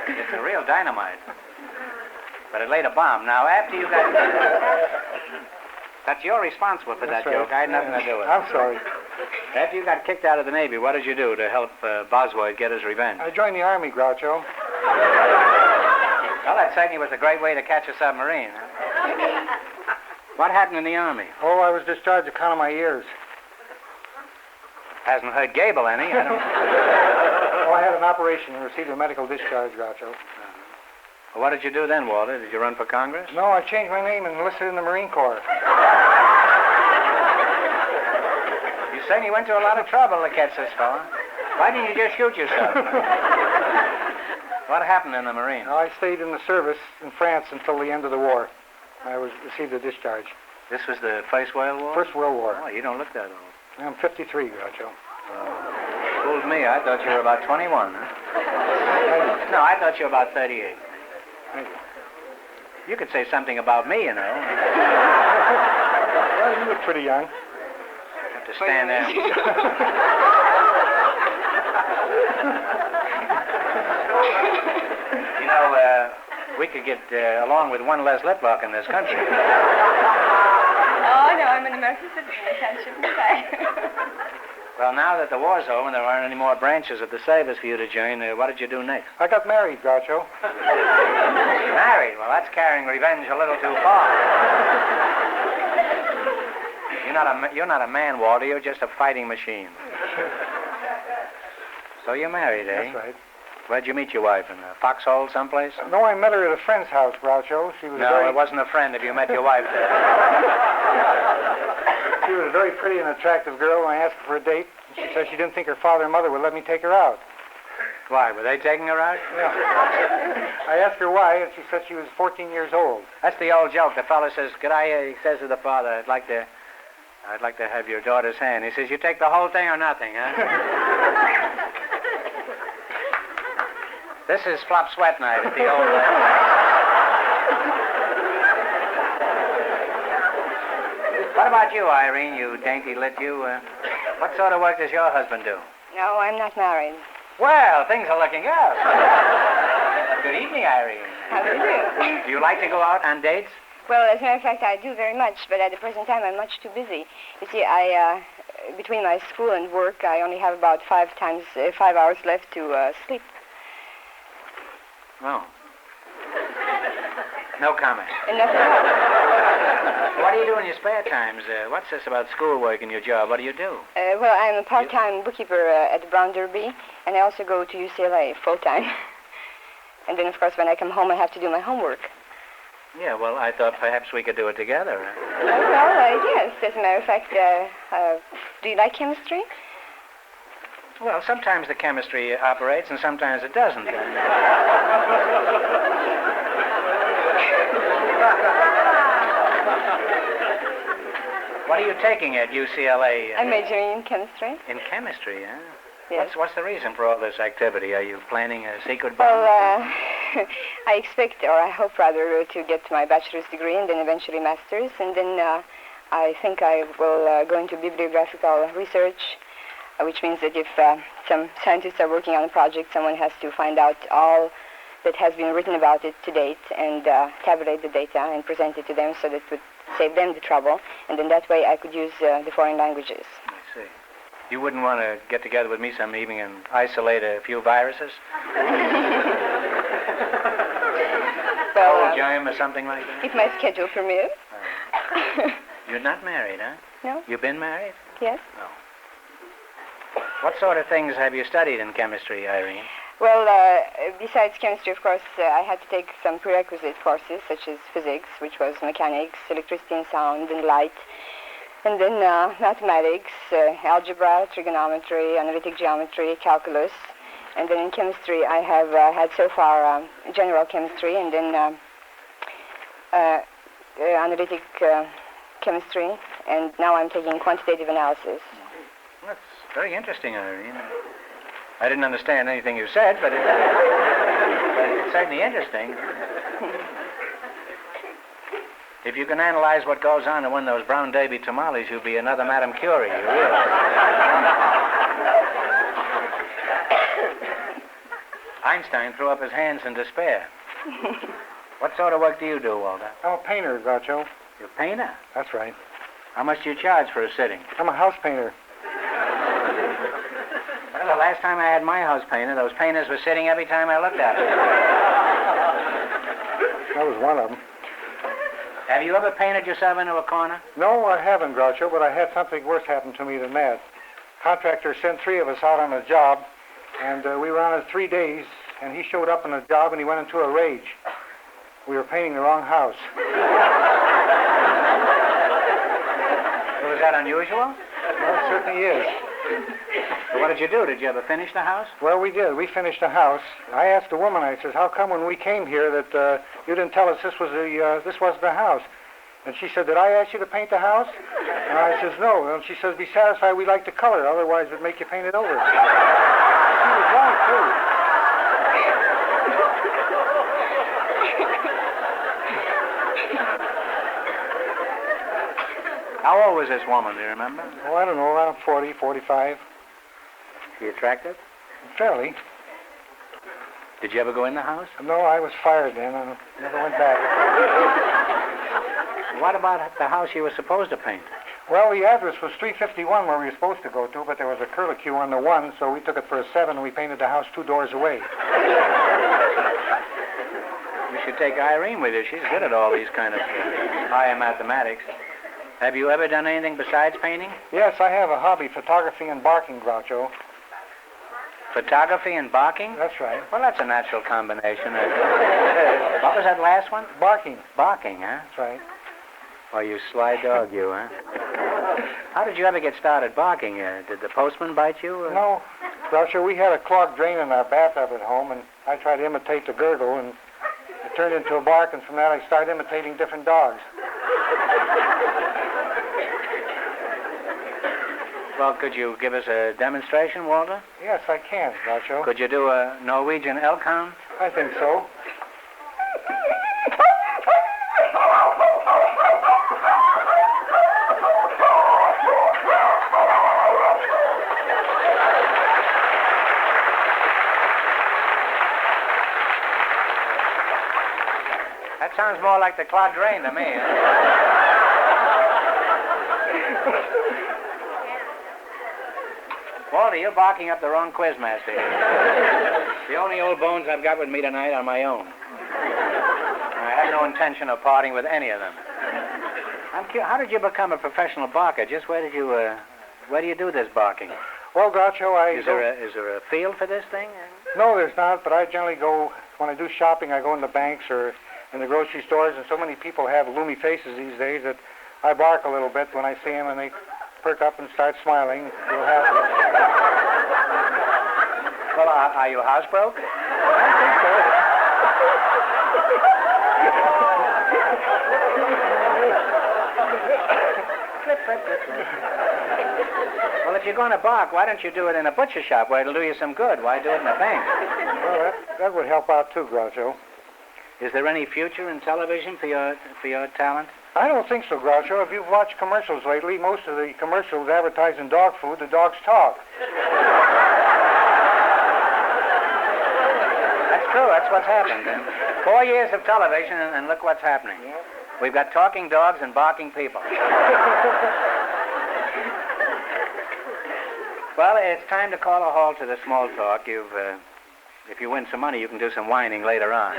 It's a real dynamite. But it laid a bomb. Now, after you got... That's you're responsible for that joke. I had nothing to do with it. I'm sorry. After you got kicked out of the Navy, what did you do to help Bosworth get his revenge? I joined the Army, Groucho. Well, that certainly was a great way to catch a submarine. Huh? What happened in the Army? Oh, I was discharged account of my ears. Hasn't heard Gable any. I don't... Oh, I had an operation and received a medical discharge, Groucho. Well, what did you do then, Walter? Did you run for Congress? No, I changed my name and enlisted in the Marine Corps. You certainly went to a lot of trouble to catch this fella. Why didn't you just shoot yourself? What happened in the Marine? I stayed in the service in France until the end of the war. I received a discharge. This was the First World War? First World War. Oh, you don't look that old. I'm 53, Groucho. Fooled me. I thought you were about 21, huh? No, I thought you were about 38. Thank you. You could say something about me, you know. Well, you look pretty young. Have to stand there. You know, we could get along with one less lip lock in this country. Oh, no, I'm an American citizen. I shouldn't say. Well, now that the war's over and there aren't any more branches of the service for you to join, what did you do next? I got married, Groucho. Married? Well, that's carrying revenge a little too far. You're not a man, Walter. You're just a fighting machine. So you're married, eh? That's right. Where'd you meet your wife? In a foxhole someplace? No, I met her at a friend's house, Groucho. She was it wasn't a friend if you met your wife there. She was a very pretty and attractive girl, and I asked her for a date. She said she didn't think her father and mother would let me take her out. Why? Were they taking her out? Yeah. I asked her why, and she said she was 14 years old. That's the old joke. The fellow says, he says to the father, I'd like to have your daughter's hand. He says, you take the whole thing or nothing, huh? This is Flop Sweat Night at the old... What about you, Irene, you dainty lit you? What sort of work does your husband do? No, I'm not married. Well, things are looking up. Good evening, Irene. How do you do? Do you like to go out on dates? Well, as a matter of fact, I do very much, but at the present time, I'm much too busy. You see, between my school and work, I only have about 5 hours left to sleep. Oh. No comment. And nothing else. What do you do in your spare times? What's this about schoolwork and your job? What do you do? Well, I'm a part-time bookkeeper at the Brown Derby, and I also go to UCLA full-time. And then, of course, when I come home, I have to do my homework. Yeah, well, I thought perhaps we could do it together. Yes. As a matter of fact, do you like chemistry? Well, sometimes the chemistry operates, and sometimes it doesn't. What are you taking at UCLA? I'm majoring in chemistry. In chemistry, huh? Yes. What's the reason for all this activity? Are you planning a secret bomb? Well, I expect, or I hope rather, to get my bachelor's degree and then eventually master's. And then I think I will go into bibliographical research, which means that if some scientists are working on a project, someone has to find out all that has been written about it to date and tabulate the data and present it to them so that it would save them the trouble. And then that way I could use the foreign languages. I see. You wouldn't want to get together with me some evening and isolate a few viruses? Well, germ or something like that? If my schedule permits. You're not married, huh? No. You've been married? Yes. No. What sort of things have you studied in chemistry, Irene? Well, besides chemistry, of course, I had to take some prerequisite courses, such as physics, which was mechanics, electricity and sound, and light, and then mathematics, algebra, trigonometry, analytic geometry, calculus, And then in chemistry, I have had so far general chemistry, and then analytic chemistry, and now I'm taking quantitative analysis. That's very interesting, Irene. I didn't understand anything you said, but it's certainly interesting. If you can analyze what goes on to win those brown Davy tamales, you'll be another Madame Curie, you realize. Einstein threw up his hands in despair. What sort of work do you do, Walter? I'm a painter, Groucho. You're a painter? That's right. How much do you charge for a sitting? I'm a house painter. Well, the last time I had my house painted, those painters were sitting every time I looked at them. That was one of them. Have you ever painted yourself into a corner? No, I haven't, Groucho, but I had something worse happen to me than that. Contractor sent 3 of us out on a job, and we were on it 3 days, and he showed up on the job, and he went into a rage. We were painting the wrong house. Was that unusual? Well, it certainly is. So what did you do? Did you ever finish the house? Well, we did. We finished the house. I asked the woman, I says, how come when we came here that you didn't tell us this was the house? And she said, did I ask you to paint the house? And I says, no. And she says, be satisfied we like the color, otherwise we'd make you paint it over. She was right, too. How old was this woman, do you remember? Oh, I don't know, around 40, 45. She attractive? Fairly. Did you ever go in the house? No, I was fired then. I never went back. What about the house you were supposed to paint? Well, the address was 351 where we were supposed to go to, but there was a curlicue on the 1, so we took it for a 7 and we painted the house 2 doors away. You should take Irene with you. She's good at all these kind of higher mathematics. Have you ever done anything besides painting? Yes, I have a hobby, photography and barking, Groucho. Photography and barking? That's right. Well, that's a natural combination. What was that last one? Barking. Barking, huh? That's right. Oh, you sly dog, you, huh? How did you ever get started barking? Did the postman bite you? No. Groucho, we had a clogged drain in our bathtub at home, and I tried to imitate the gurgle, and it turned into a bark, and from that I started imitating different dogs. Well, could you give us a demonstration, Walter? Yes, I can, Groucho. Could you do a Norwegian elk hound? I think so. That sounds more like the Claude Drain to me. Walter, you're barking up the wrong quizmaster here. The only old bones I've got with me tonight are my own. I have no intention of parting with any of them. How did you become a professional barker? Just where do you do this barking? Well, Groucho, Is there a field for this thing? No, there's not, but I generally go, when I do shopping, I go in the banks or in the grocery stores, and so many people have gloomy faces these days that I bark a little bit when I see them, and they perk up and start smiling. Real happy. Well, are you housebroke? I think so. Flip, flip, flip, flip. Well, if you're going to bark, why don't you do it in a butcher shop where it'll do you some good? Why do it in a bank? Well, that would help out too, Groucho. Is there any future in television for your talent? I don't think so, Groucho. If you've watched commercials lately, most of the commercials advertising dog food, the dogs talk. That's true. That's what's happened. 4 years of television, and look what's happening. We've got talking dogs and barking people. Well, it's time to call a halt to the small talk. If you win some money, you can do some whining later on.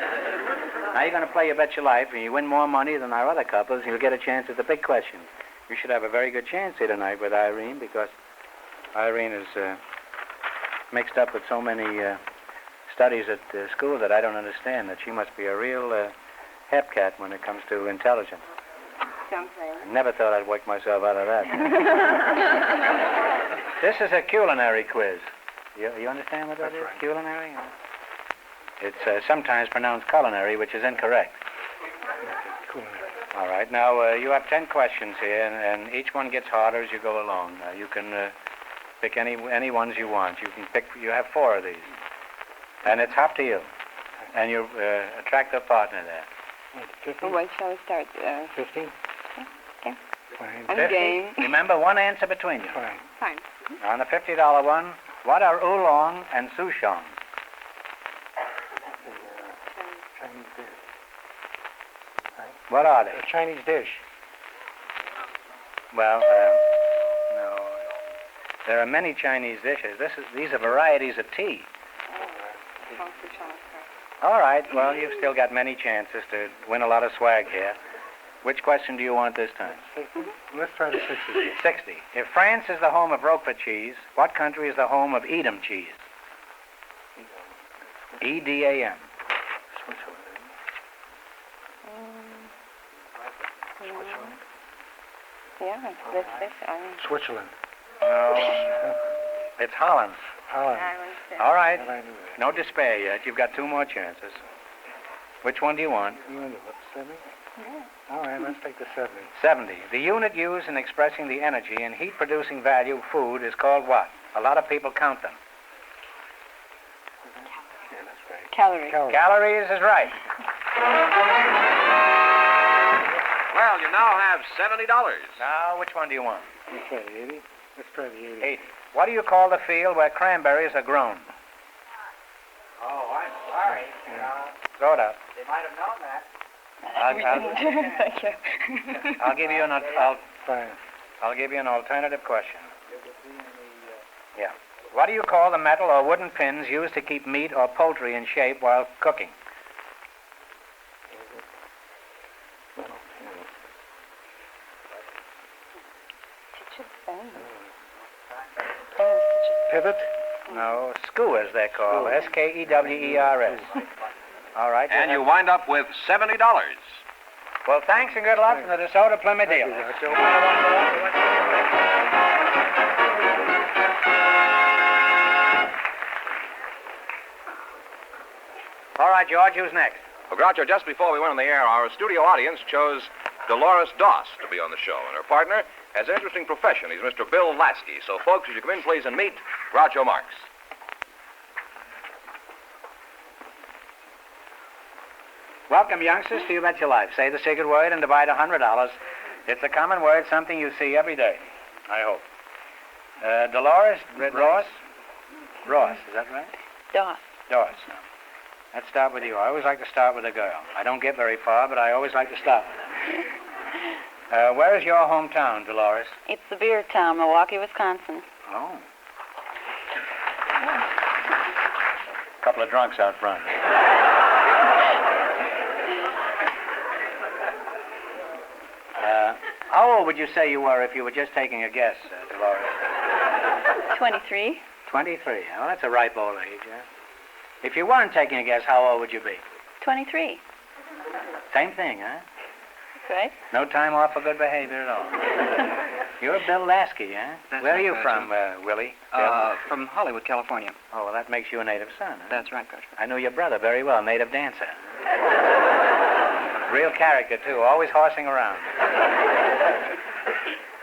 Now you're going to play You Bet Your Life, and you win more money than our other couples, and you'll get a chance at the big question. You should have a very good chance here tonight with Irene, because Irene is mixed up with so many studies at school that I don't understand, that she must be a real hepcat when it comes to intelligence. Something. I never thought I'd work myself out of that. This is a culinary quiz. You understand what that is? Right. Culinary? It's sometimes pronounced culinary, which is incorrect. All right. Now, you have 10 questions here, and each one gets harder as you go along. You can pick any ones you want. You have 4 of these. And it's up to you. And you attract a partner there. 15? When shall we start? 15? Okay. Fine. I'm game. Remember, one answer between you. Fine. On the $50 one, what are oolong and souchong? Chinese dish. What are they? A Chinese dish. Well, no. There are many Chinese dishes. These are varieties of tea. All right. Well, you've still got many chances to win a lot of swag here. Which question do you want this time? Let's try the 60. 60. If France is the home of Roquefort cheese, what country is the home of Edam cheese? E-D-A-M. Yeah, that's this. Switzerland. No. It's Holland. Holland. All right. No despair yet. You've got 2 more chances. Which one do you want? You want what, 70? All right, let's take the 70. 70. The unit used in expressing the energy and heat-producing value of food is called what? A lot of people count them. Calories. Calories is right. Well, you now have $70. Now, which one do you want? Let's try the 80. Let's try the 80. 80. What do you call the field where cranberries are grown? Oh, I'm sorry. Throw it up. They might have known that. Thank you. I'll give you an alternative question. Yeah. What do you call the metal or wooden pins used to keep meat or poultry in shape while cooking? Pivot? No, skewers they're called. S-K-E-W-E-R-S. All right. And you wind up with $70. Well, thanks and good luck from the DeSoto Plymouth deal. All right, George, who's next? Well, Groucho, just before we went on the air, our studio audience chose Dolores Doss to be on the show, and her partner has an interesting profession. He's Mr. Bill Lasky. So, folks, would you come in, please, and meet Groucho Marx. Welcome, youngsters, to You Bet Your Life. Say the secret word and divide $100. It's a common word, something you see every day, I hope. Dolores Ross? Ross, is that right? Doss. Doss. Let's start with you. I always like to start with a girl. I don't get very far, but I always like to start with her. Where is your hometown, Dolores? It's the beer town, Milwaukee, Wisconsin. Oh. A couple of drunks out front. How old would you say you were if you were just taking a guess, Dolores? 23. 23. Well, that's a ripe old age, huh? If you weren't taking a guess, how old would you be? 23. Same thing, huh? Right. No time off for good behavior at all. You're Bill Lasky, huh? That's Where are right, you Groucho. from, Willie? From Hollywood, California. Oh, well, that makes you a native son, huh? That's right, Groucho. I knew your brother very well, native dancer. Real character, too, always horsing around.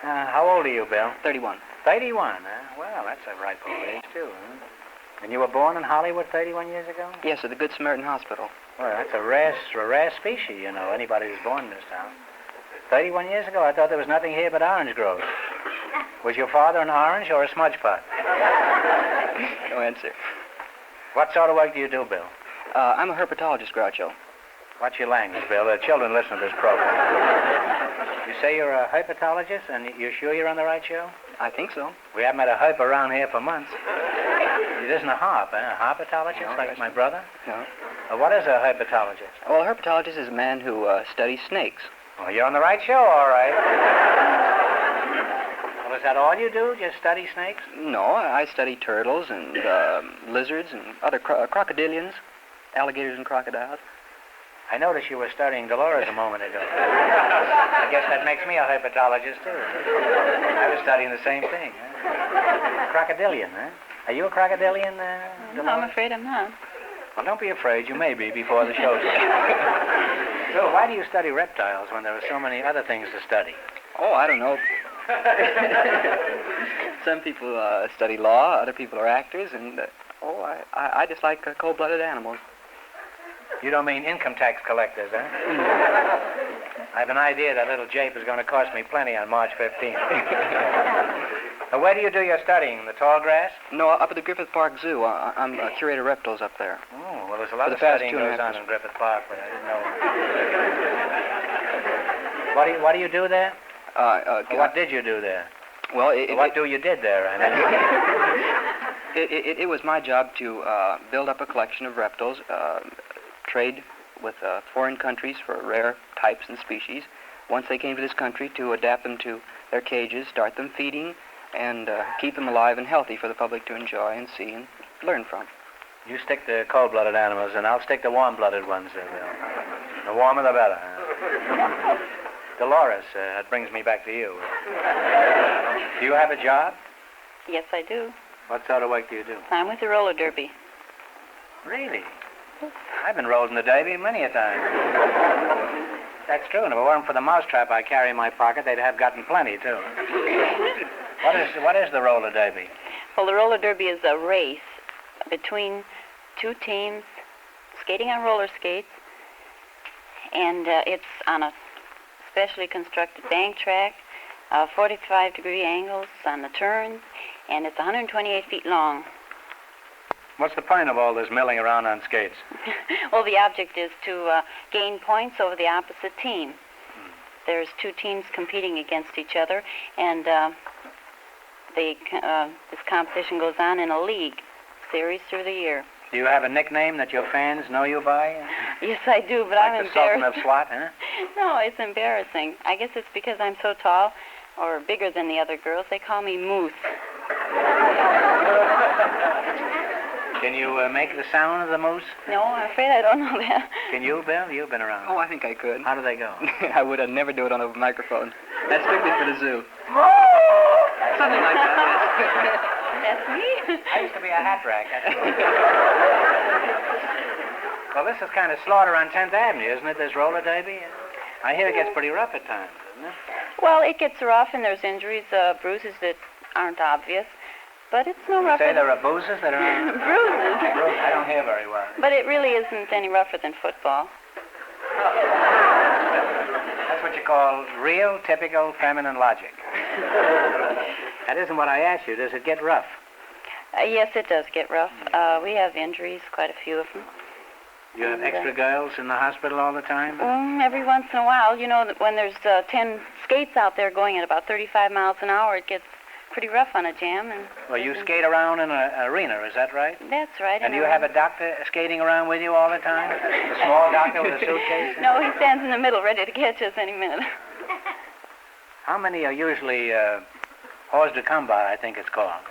How old are you, Bill? 31. 31, huh? Well, that's a ripe old age, too, huh? And you were born in Hollywood 31 years ago? Yes, at the Good Samaritan Hospital. Well, that's a rare species, you know, anybody who's born in this town. 31 years ago, I thought there was nothing here but orange groves. Was your father an orange or a smudge pot? No answer. What sort of work do you do, Bill? I'm a herpetologist, Groucho. What's your language, Bill? The children listen to this program. You say you're a herpetologist, and you're sure you're on the right show? I think so. We haven't had a herp around here for months. It isn't a harp, eh? A herpetologist, like my brother? No. What is a herpetologist? Well, a herpetologist is a man who studies snakes. Well, you're on the right show, all right. Well, is that all you do, just study snakes? No, I study turtles and lizards and other crocodilians, alligators and crocodiles. I noticed you were studying Dolores a moment ago. I guess that makes me a herpetologist, too. I was studying the same thing, huh? Crocodilian, huh? Are you a crocodilian, No, I'm afraid I'm not. Well, don't be afraid. You may be before the show's over. So, why do you study reptiles when there are so many other things to study? Oh, I don't know. Some people study law, other people are actors, and I just like cold-blooded animals. You don't mean income tax collectors, huh? I have an idea that little jape is going to cost me plenty on March 15th. Where do you do your studying? The tall grass? No, up at the Griffith Park Zoo. I'm curator of reptiles up there. Oh, well, there's a lot of studying goes on in Griffith Park, but I didn't know. What do you do there? What did you do there? Well, what you did there? I mean. It was my job to build up a collection of reptiles, trade with foreign countries for rare types and species. Once they came to this country, to adapt them to their cages, start them feeding, and keep them alive and healthy for the public to enjoy and see and learn from. You stick to cold-blooded animals, and I'll stick to warm-blooded ones, Bill. The warmer, the better. Dolores, that brings me back to you. Do you have a job? Yes, I do. What sort of work do you do? I'm with the roller derby. Really? I've been rolled in the derby many a time. That's true, and if it weren't for the mousetrap I carry in my pocket, they'd have gotten plenty, too. What is the roller derby? Well, the roller derby is a race between two teams skating on roller skates, and it's on a specially constructed bank track, 45-degree angles on the turns, and it's 128 feet long. What's the point of all this milling around on skates? Well, the object is to gain points over the opposite team. There's two teams competing against each other, and this competition goes on in a league series through the year. Do you have a nickname that your fans know you by? Yes, I do, but like I'm the embarrassed. Sultan of SWAT, huh? No, it's embarrassing. I guess it's because I'm so tall or bigger than the other girls. They call me Moose. Can you make the sound of the moose? No, I'm afraid I don't know that. Can you, Bill? You've been around. Oh, I think I could. How do they go? I would never do it on a microphone. That's strictly for the zoo. Something like that. That's me? I used to be a hat rack. Well, this is kind of slaughter on 10th Avenue, isn't it, this roller derby? I hear it gets pretty rough at times, doesn't it? Well, it gets rough, and there's injuries, bruises that aren't obvious. But it's no rougher. Say there are bruises that are... Bruises. I don't hear very well. But it really isn't any rougher than football. That's what you call real, typical feminine logic. That isn't what I asked you. Does it get rough? Yes, it does get rough. We have injuries, quite a few of them. You have extra girls in the hospital all the time? Every once in a while. You know that when there's 10 skates out there going at about 35 miles an hour, it gets pretty rough on a jam. And well, you skate around in an arena, is that right? That's right. And you have a doctor skating around with you all the time? A small doctor with a suitcase? No, he stands in the middle ready to catch us any minute. How many are usually hors de combat, I think it's called?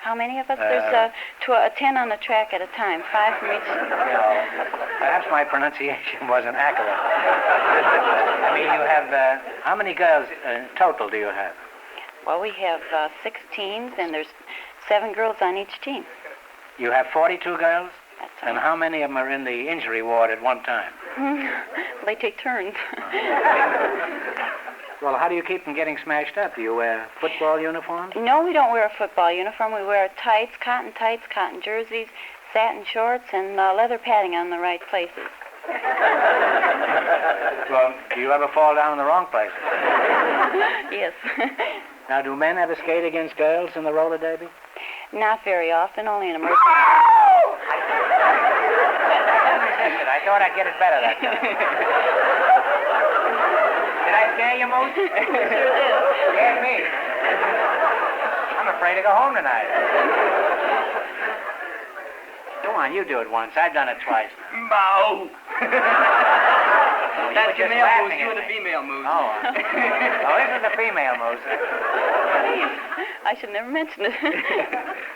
How many of us? There's 10 on the track at a time, 5 from each. Perhaps my pronunciation wasn't accurate. I mean, you have, how many girls total do you have? Well, we have 6 teams, and there's 7 girls on each team. You have 42 girls? That's right. And how many of them are in the injury ward at one time? They take turns. Well, how do you keep them getting smashed up? Do you wear football uniforms? No, we don't wear a football uniform. We wear tights, cotton jerseys, satin shorts, and leather padding on the right places. Well, do you ever fall down in the wrong places? Yes. Now, do men ever skate against girls in the roller derby? Not very often, only in emergency. I thought I'd get it better that time. Did I scare you, Moose? Sure did. Scared me. I'm afraid to go home tonight. Go on, you do it once. I've done it twice. Bow. That's the male moose. You at and the female moose. Oh, this is the female moose. I should never mention it.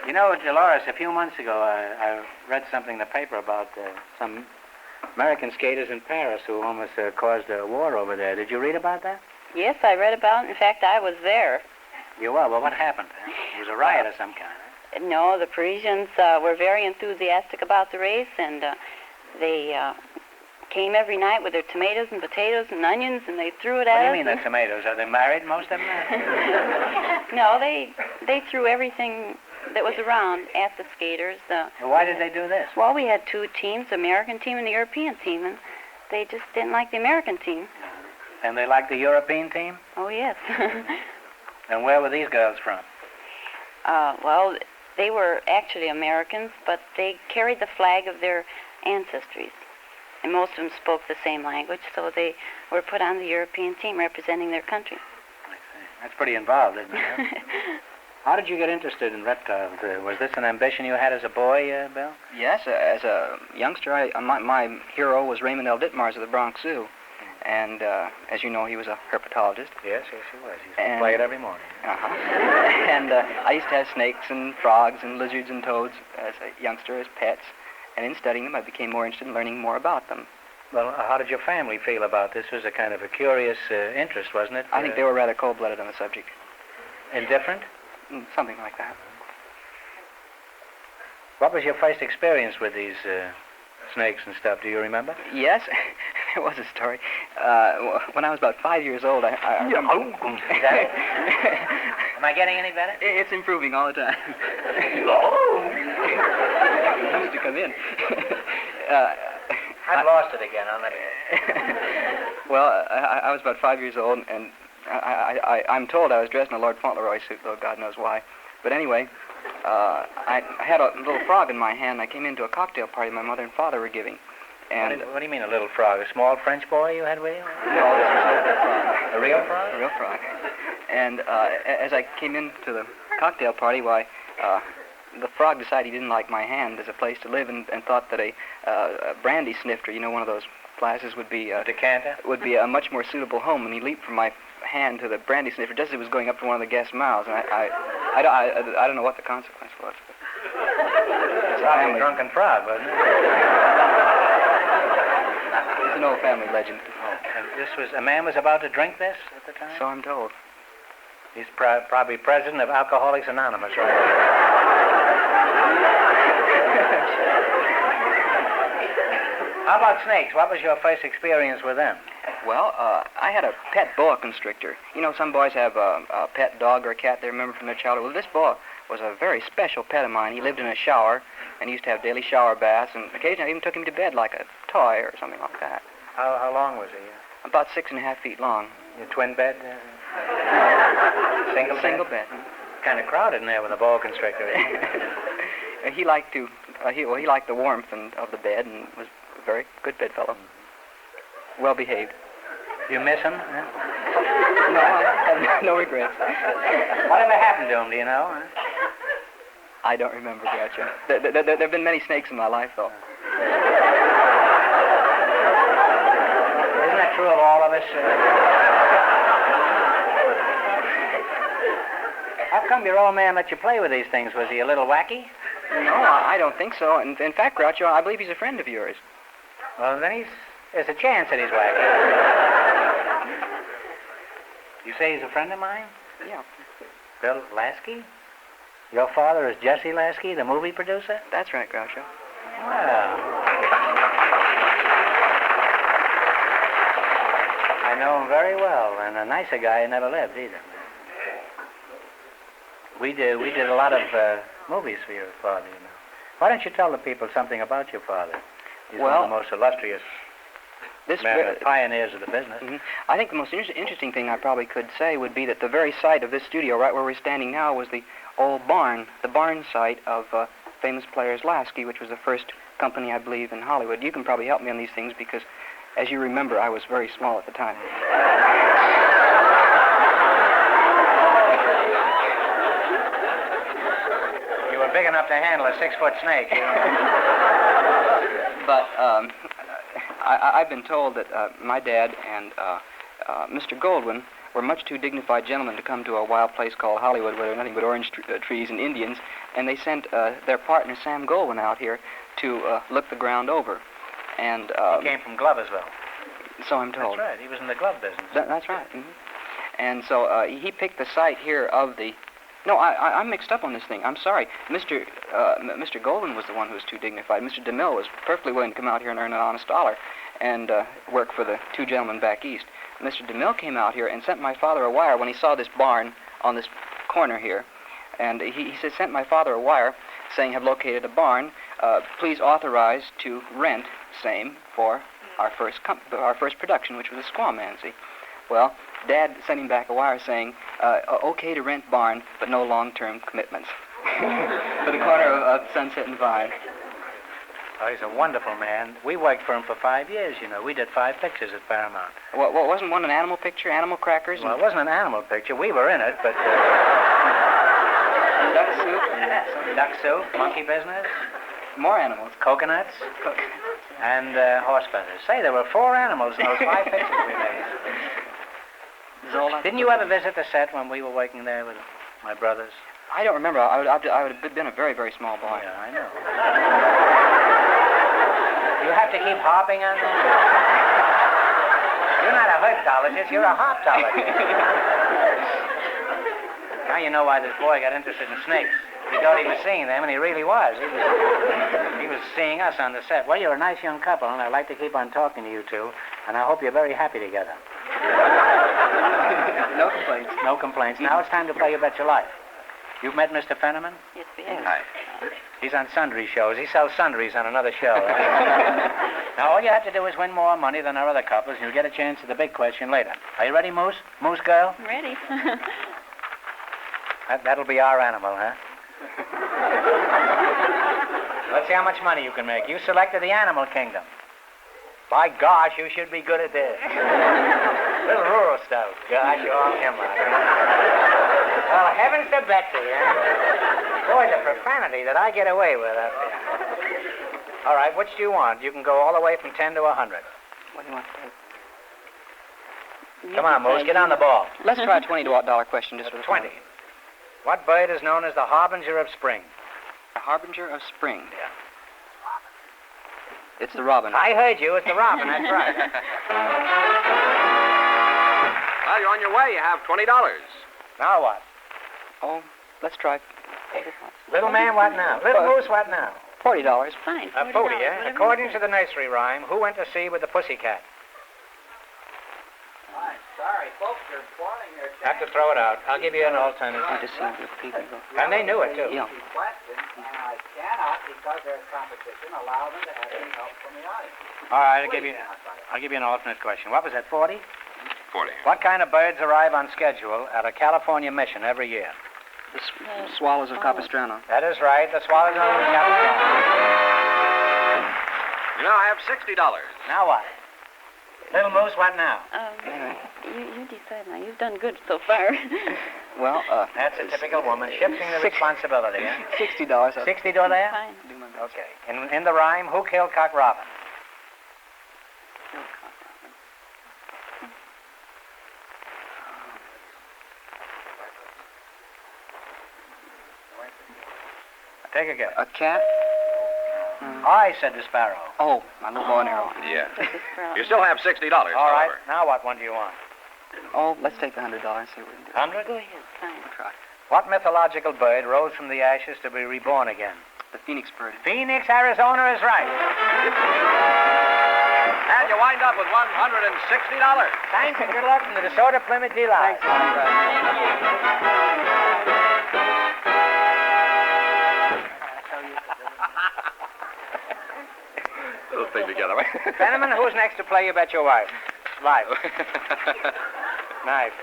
You know, Dolores, a few months ago, I read something in the paper about some American skaters in Paris who almost caused a war over there. Did you read about that? Yes, I read about it. In fact, I was there. You were? Well, what happened? It was a riot of some kind. No, the Parisians were very enthusiastic about the race, and they came every night with their tomatoes and potatoes and onions, and they threw it at us. What do you mean, the tomatoes? Are they married, most of them? No, they threw everything that was around at the skaters. Well, why did they do this? Well, we had two teams, the American team and the European team, and they just didn't like the American team. And they liked the European team? Oh, yes. And where were these girls from? Well, they were actually Americans, but they carried the flag of their ancestries. And most of them spoke the same language, so they were put on the European team representing their country. I see. That's pretty involved, isn't it? How did you get interested in reptiles? Was this an ambition you had as a boy, Bill? Yes, as a youngster, my hero was Raymond L. Ditmars of the Bronx Zoo. And as you know, he was a herpetologist. Yes, he was. He used to play it every morning. Uh-huh. And I used to have snakes and frogs and lizards and toads as a youngster as pets. And in studying them, I became more interested in learning more about them. Well, how did your family feel about this? It was a kind of a curious interest, wasn't it? I think they were rather cold-blooded on the subject. Indifferent? Something like that. What was your first experience with these snakes and stuff? Do you remember? Yes, there was a story. When I was about 5 years old, I Am I getting any better? It's improving all the time. Used to come in. I've lost it again. I'll let you. Well, I was about 5 years old, and I'm told I was dressed in a Lord Fauntleroy suit, though God knows why. But anyway, I had a little frog in my hand. I came into a cocktail party my mother and father were giving. And what do you mean, a little frog? A small French boy you had with you? No, this was a real frog. A real frog. And as I came into the cocktail party, the frog decided he didn't like my hand as a place to live, and thought that a brandy snifter, one of those glasses, would be decanter, would be a much more suitable home. And he leaped from my hand to the brandy sniffer just as it was going up to one of the guests' mouths, and I don't know what the consequence was. It's probably a drunken frog, wasn't it? It's an old family legend. Oh, and a man was about to drink this at the time? So I'm told. He's probably president of Alcoholics Anonymous, right? How about snakes? What was your first experience with them? Well, I had a pet boa constrictor. Some boys have a pet dog or a cat they remember from their childhood. Well, this boa was a very special pet of mine. He lived in a shower, and he used to have daily shower baths, and occasionally I even took him to bed like a toy or something like that. How long was he? About 6.5 feet long. Your twin bed? Single bed. Kind of crowded in there with a boa constrictor. He liked to. He liked the warmth of the bed, and was a very good bedfellow. Well behaved. You miss him? Huh? No, I have no regrets. Whatever happened to him, do you know? Huh? I don't remember, Groucho. There have been many snakes in my life, though. Isn't that true of all of us? How come your old man let you play with these things? Was he a little wacky? No, I don't think so. In fact, Groucho, I believe he's a friend of yours. Well, then there's a chance that he's wacky. You say he's a friend of mine? Yeah. Bill Lasky? Your father is Jesse Lasky, the movie producer? That's right, Groucho. Well, I know him very well, and a nicer guy who never lived either. We did a lot of movies for your father, you know. Why don't you tell the people something about your father? He's one of the most illustrious pioneers of the business. Mm-hmm. I think the most interesting thing I probably could say would be that the very site of this studio, right where we're standing now, was the old barn, the barn site of famous Players Lasky, which was the first company, I believe, in Hollywood. You can probably help me on these things because, as you remember, I was very small at the time. You were big enough to handle a 6-foot snake. You know? But I've been told that my dad and Mr. Goldwyn were much too dignified gentlemen to come to a wild place called Hollywood where there are nothing but orange trees and Indians, and they sent their partner, Sam Goldwyn, out here to look the ground over. And he came from Gloversville. So I'm told. That's right. He was in the glove business. That's right. Mm-hmm. And so he picked the site here of the No, I'm mixed up on this thing. I'm sorry. Mr. Golden was the one who was too dignified. Mr. DeMille was perfectly willing to come out here and earn an honest dollar and work for the two gentlemen back east. Mr. DeMille came out here and sent my father a wire when he saw this barn on this corner here. And he sent my father a wire saying, have located a barn. Please authorize to rent same for our first production, which was a Squaw-Mancy. Well, Dad sent him back a wire saying, okay to rent barn, but no long-term commitments. For the corner of Sunset and Vine. Oh, he's a wonderful man. We worked for him for 5 years, you know. We did 5 pictures at Paramount. Well, wasn't one an animal picture, Animal Crackers? Well, it wasn't an animal picture. We were in it, but... Duck soup? Duck soup, monkey business. More animals. Coconuts. And horse feathers. Say, there were 4 animals in those 5 pictures we made. Zola. Didn't you ever visit the set when we were working there with my brothers? I don't remember. I would have been a very, very small boy. Yeah, I know. You have to keep hopping on that? You're not a herpetologist, you're a hoptologist. Now you know why this boy got interested in snakes. He thought he was seeing them, and he really was. He was seeing us on the set. Well, you're a nice young couple, and I'd like to keep on talking to you two, and I hope you're very happy together. No complaints. No complaints. Now it's time to play You Bet Your Life. You've met Mr. Fenneman? Yes, we have. Hi. He's on sundry shows. He sells sundries on another show. Now, all you have to do is win more money than our other couples, and you'll get a chance at the big question later. Are you ready, Moose? Moose girl? I'm ready. That'll be our animal, huh? Let's see how much money you can make. You selected the animal kingdom. By gosh, you should be good at this. Little rural stuff. Gosh, you're all hemlock. Well, heavens to Betsy, huh? Boy, the profanity that I get away with up there. All right, which do you want? You can go all the way from 10 to 100. What do you want to do? Come on, Moose, get on the ball. Let's try a $20 question just for the 20. What bird is known as the harbinger of spring? The harbinger of spring? Yeah. It's the robin. I heard you. It's the robin. That's right. Well, you're on your way. You have $20. Now what? Oh, let's try. Little man, what now? Little Moose, what now? $40. Fine. $40, eh? According to the nursery rhyme, who went to sea with the pussycat? I'm sorry, folks are spoiling your Have to throw it out. I'll give you an alternative. And they knew it, too. question, and I cannot, because there's competition, allow them to have any help from the audience. All right, I'll give you an alternate question. What was that, 40? 40. What kind of birds arrive on schedule at a California mission every year? The swallows of Capistrano. That is right, the swallows of Capistrano. You now have $60. Now what? Little Moose, what now? You decide now. You've done good so far. Well, that's a typical woman, shifting the responsibility, huh? $60. $60 there? Fine. Okay. In the rhyme, who killed Cock Robin? Take a guess. A cat? I said the sparrow. Oh, my little bow and arrow. Yeah. You still have $60, All right. however. Now what one do you want? Oh, let's take the $100 and see what we can do. 100? Go ahead. Fine. We'll try. What mythological bird rose from the ashes to be reborn again? The phoenix bird. Phoenix, Arizona is right. And you wind up with $160. Thanks and good luck from the DeSoto Plymouth Dealer. Little thing together. Fenneman, who's next to play You Bet Your Wife? Life. Knife.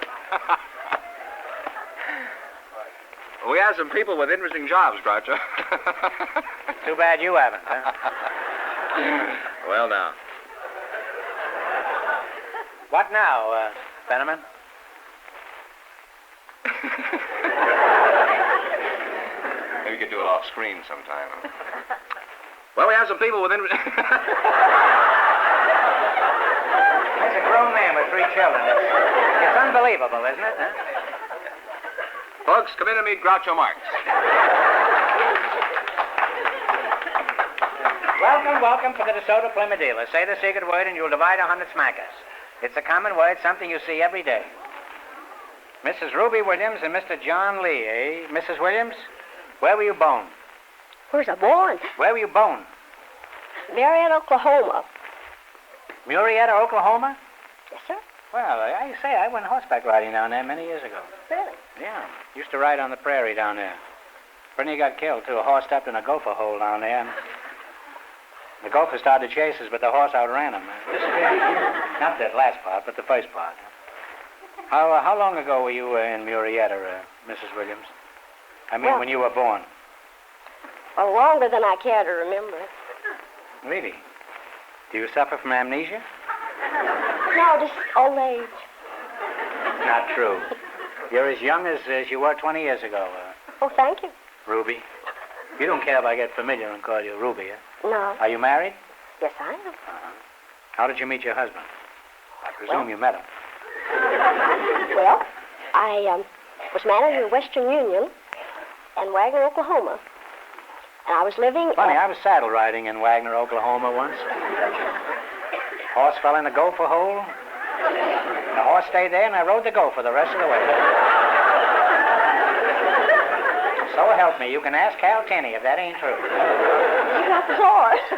We have some people with interesting jobs, Groucho. Too bad you haven't, huh? Well, now. What now, Fenneman? Maybe we could do it off screen sometime. Well, we have some people with There's a grown man with 3 children. It's unbelievable, isn't it? Huh? Folks, come in and meet Groucho Marx. Welcome to the DeSoto Plymouth Dealer. Say the secret word and you'll divide 100 smackers. It's a common word, something you see every day. Mrs. Ruby Williams and Mr. John Lee, eh? Mrs. Williams, where were you born? Where's I born? Where were you born? Marietta, Oklahoma. Murrieta, Oklahoma? Yes, sir. Well, I say, I went horseback riding down there many years ago. Really? Yeah. Used to ride on the prairie down there. Brittany got killed, too. A horse stepped in a gopher hole down there. And the gopher started to chase us, but the horse outran him. Not that last part, but the first part. How long ago were you in Murrieta, Mrs. Williams? I mean, Well- when you were born. Well, longer than I care to remember. Really? Do you suffer from amnesia? No, just old age. Not true. You're as young as you were 20 years ago, Oh, thank you. Ruby. You don't care if I get familiar and call you Ruby, eh? No. Are you married? Yes, I am. How did you meet your husband? I presume Well- you met him. Well, I was manager of Western Union in Wagner, Oklahoma. And I was living Funny, at... I was saddle riding in Wagner, Oklahoma once. Horse fell in the gopher hole. The horse stayed there, and I rode the gopher the rest of the way. So help me, you can ask Hal Tenney if that ain't true. You got the horse.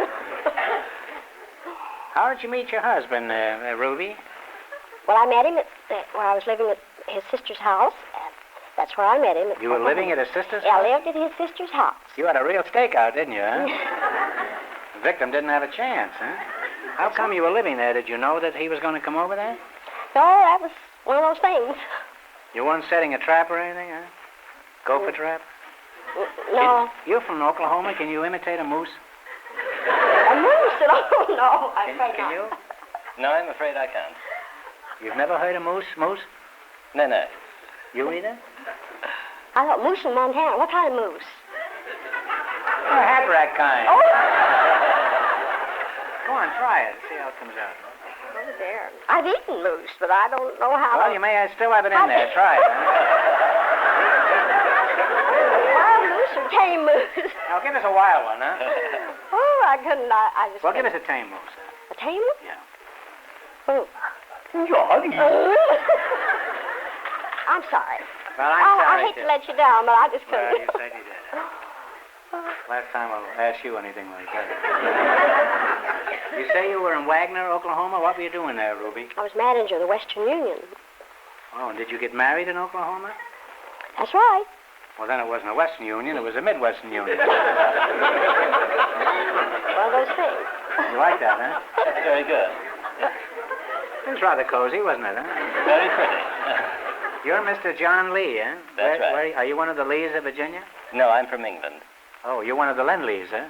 How did you meet your husband, Ruby? Well, I met him where I was living at his sister's house. And that's where I met him. You were living at his sister's Yeah, house? I lived at his sister's house. You had a real stakeout, didn't you, huh? The victim didn't have a chance, huh? How come you were living there? Did you know that he was going to come over there? So that was one of those things. You weren't setting a trap or anything, huh? Gopher trap? No. You're from Oklahoma. Can you imitate a moose? A moose? Oh, no. I'm afraid Can not. you? No, I'm afraid I can't. You've never heard a moose? No, no. You either? I thought moose in Montana. What kind of moose? A hat rack kind. Oh! Go on, try it. See how it comes out. Oh, there. I've eaten moose, but I don't know how Well, to... you may still have it in there. Try it. Wild moose or tame moose? Now, give us a wild one, huh? Oh, I couldn't. I just... Well, give couldn't. us a tame moose. A tame one? Yeah. Oh. Johnny. I'm sorry. Well, I'm I sorry, hate too. to let you down, but I just Well, couldn't. you said you did. Last time I'll ask you anything like that. You say you were in Wagner, Oklahoma? What were you doing there, Ruby? I was manager of the Western Union. Oh, and did you get married in Oklahoma? That's right. Well, then it wasn't a Western Union, it was a Midwestern Union. One of those things. You like that, huh? Very good. It was rather cozy, wasn't it, huh? Very pretty. You're Mr. John Lee, eh? That's right. Are you one of the Lees of Virginia? No, I'm from England. Oh, you're one of the Lend-Lees, eh?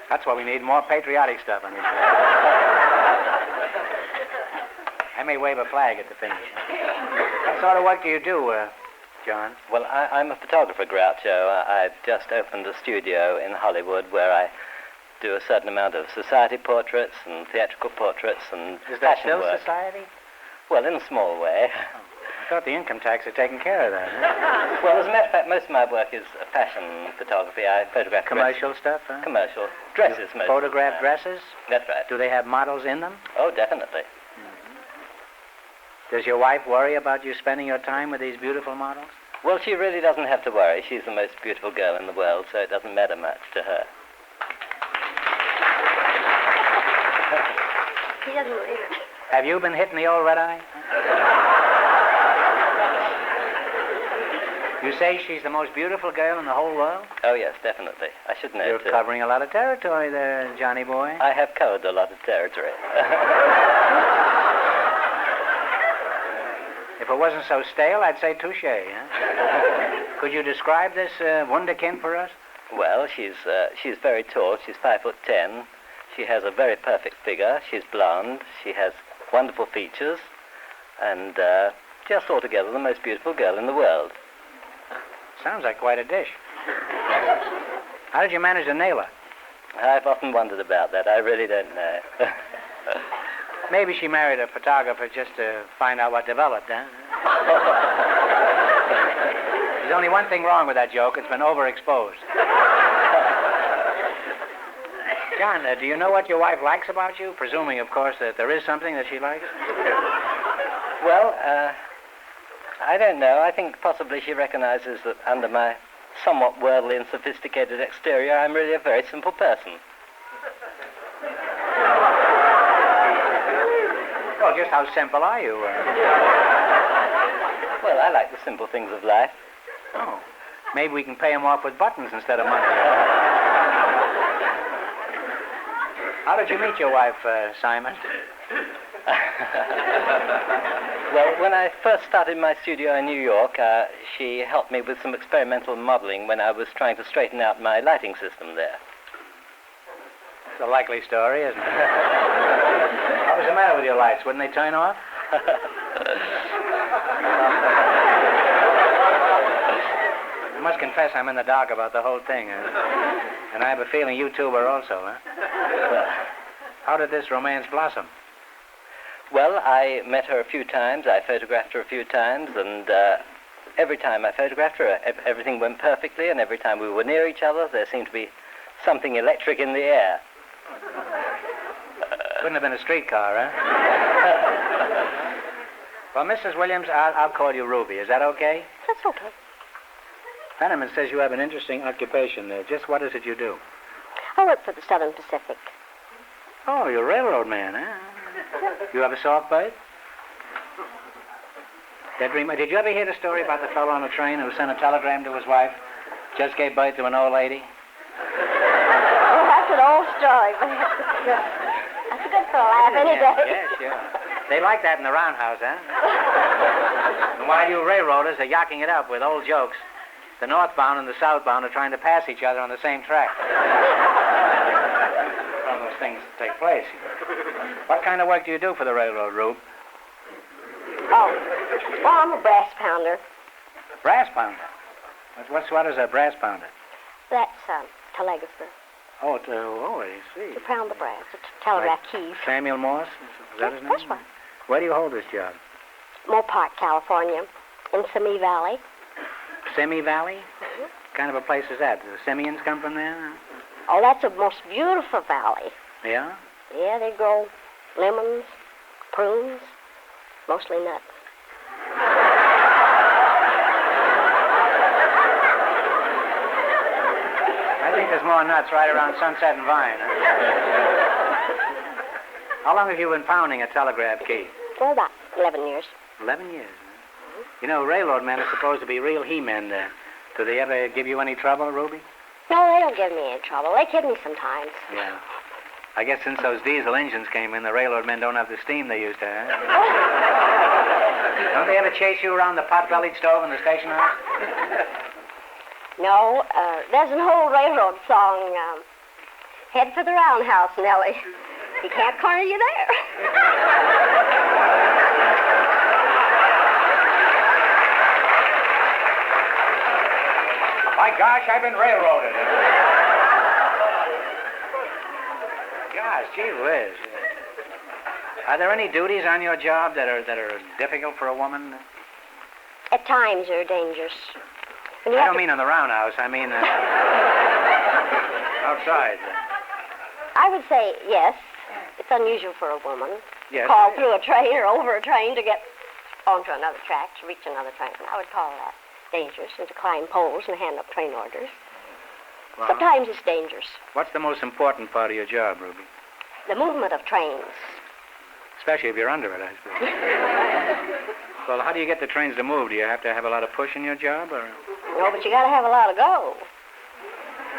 That's why we need more patriotic stuff on this show. I may wave a flag at the finish. What sort of work do you do, John? Well, I'm a photographer, Groucho. I've just opened a studio in Hollywood where I do a certain amount of society portraits and theatrical portraits and Is that fashion still work. society? Well, in a small way. I thought the income tax had taken care of that. Huh? Well, as a matter of fact, most of my work is fashion photography. I photograph Commercial stuff, huh? Commercial. Dresses, mostly. Photograph dresses? That's right. Do they have models in them? Oh, definitely. Does your wife worry about you spending your time with these beautiful models? Well, she really doesn't have to worry. She's the most beautiful girl in the world, so it doesn't matter much to her. He doesn't believe it. Have you been hitting the old red eye? You say she's the most beautiful girl in the whole world? Oh, yes, definitely. I should know, You're too. covering a lot of territory there, Johnny boy. I have covered a lot of territory. If it wasn't so stale, I'd say touche, huh? Could you describe this wunderkind for us? Well, she's very tall. She's 5'10". She has a very perfect figure. She's blonde. She has wonderful features. And just altogether the most beautiful girl in the world. Sounds like quite a dish. How did you manage to nail her? I've often wondered about that. I really don't know. Maybe she married a photographer just to find out what developed, huh? There's only one thing wrong with that joke. It's been overexposed. John, do you know what your wife likes about you? Presuming, of course, that there is something that she likes. Well, I don't know. I think possibly she recognizes that under my somewhat worldly and sophisticated exterior, I'm really a very simple person. Well, just how simple are you? Well, I like the simple things of life. Oh, maybe we can pay him off with buttons instead of money. How did you meet your wife, Simon? Well, when I first started my studio in New York, she helped me with some experimental modeling when I was trying to straighten out my lighting system there. It's a likely story, isn't it? What was the matter with your lights? Wouldn't they turn off? I must confess I'm in the dark about the whole thing. And I have a feeling you two were also, huh? How did this romance blossom? Well, I met her a few times, I photographed her a few times, and every time I photographed her, everything went perfectly, and every time we were near each other, there seemed to be something electric in the air. Couldn't have been a streetcar, huh? Well, Mrs. Williams, I'll call you Ruby. Is that okay? That's okay. Fenneman says you have an interesting occupation. Just what is it you do? I work for the Southern Pacific. Oh, you're a railroad man, huh? You have a soft berth? Did you ever hear the story about the fellow on the train who sent a telegram to his wife, just gave birth to an old lady? Oh, that's an old story, but that's good for a laugh any day. Yes, sure. They like that in the roundhouse, huh? And while you railroaders are yacking it up with old jokes, the northbound and the southbound are trying to pass each other on the same track. One of those things take place. What kind of work do you do for the railroad, Rube? Oh, well, I'm a brass pounder. Brass pounder? What is a brass pounder? That's telegrapher. Oh, I see. To pound the brass, to telegraph keys. Samuel Morse? Is that his name? That's right. Where do you hold this job? Mopar, California, in Simi Valley. Simi Valley? Mm-hmm. What kind of a place is that? Do the simians come from there? Oh, that's a most beautiful valley. Yeah? Yeah, they grow lemons, prunes, mostly nuts. I think there's more nuts right around Sunset and Vine. Huh? How long have you been pounding a telegraph key? Oh, about 11 years. 11 years, huh? You know, railroad men are supposed to be real he-men. Do they ever give you any trouble, Ruby? No, they don't give me any trouble. They kid me sometimes. Yeah. I guess since those diesel engines came in, the railroad men don't have the steam they used to have. Don't they ever chase you around the pot-bellied stove in the station house? No, there's an old railroad song, Head for the Roundhouse, Nellie. He can't corner you there. My gosh, I've been railroaded. Gosh, gee whiz. Are there any duties on your job that are difficult for a woman? At times they're dangerous. I don't mean on the roundhouse. I mean outside. I would say yes. It's unusual for a woman Yes. to call through a train or over a train to get onto another track, to reach another train. I would call that dangerous, and to climb poles and hand up train orders. Well, Sometimes it's dangerous. what's the most important part of your job, Ruby? The movement of trains. Especially if you're under it, I suppose. Well, how do you get the trains to move? Do you have to have a lot of push in your job, or? No, but you got to have a lot of go.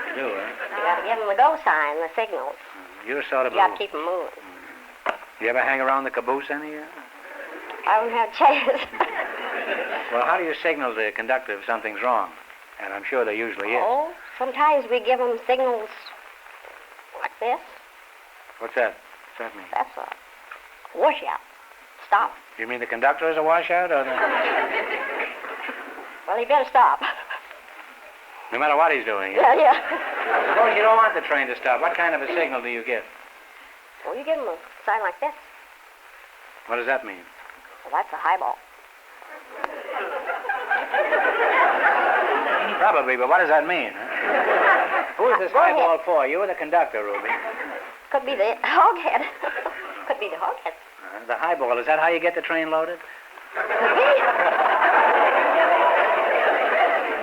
You do, huh? You got to give them the go sign, the signals. You're sort of You got to keep them moving. You ever hang around the caboose any? I don't have a chance. Well, how do you signal the conductor if something's wrong? And I'm sure there usually is. Oh, sometimes we give them signals like this. What's that? What's that mean? That's a washout. Stop. You mean the conductor is a washout, or the... Well, he better stop. No matter what he's doing? Yeah. Suppose you don't want the train to stop. What kind of a signal do you give? Well, you give him a sign like this. What does that mean? Well, that's a highball. Probably, but what does that mean? Huh? Who is this highball for? You or the conductor, Ruby? Could be the hoghead. Could be the hoghead. The highball, is that how you get the train loaded?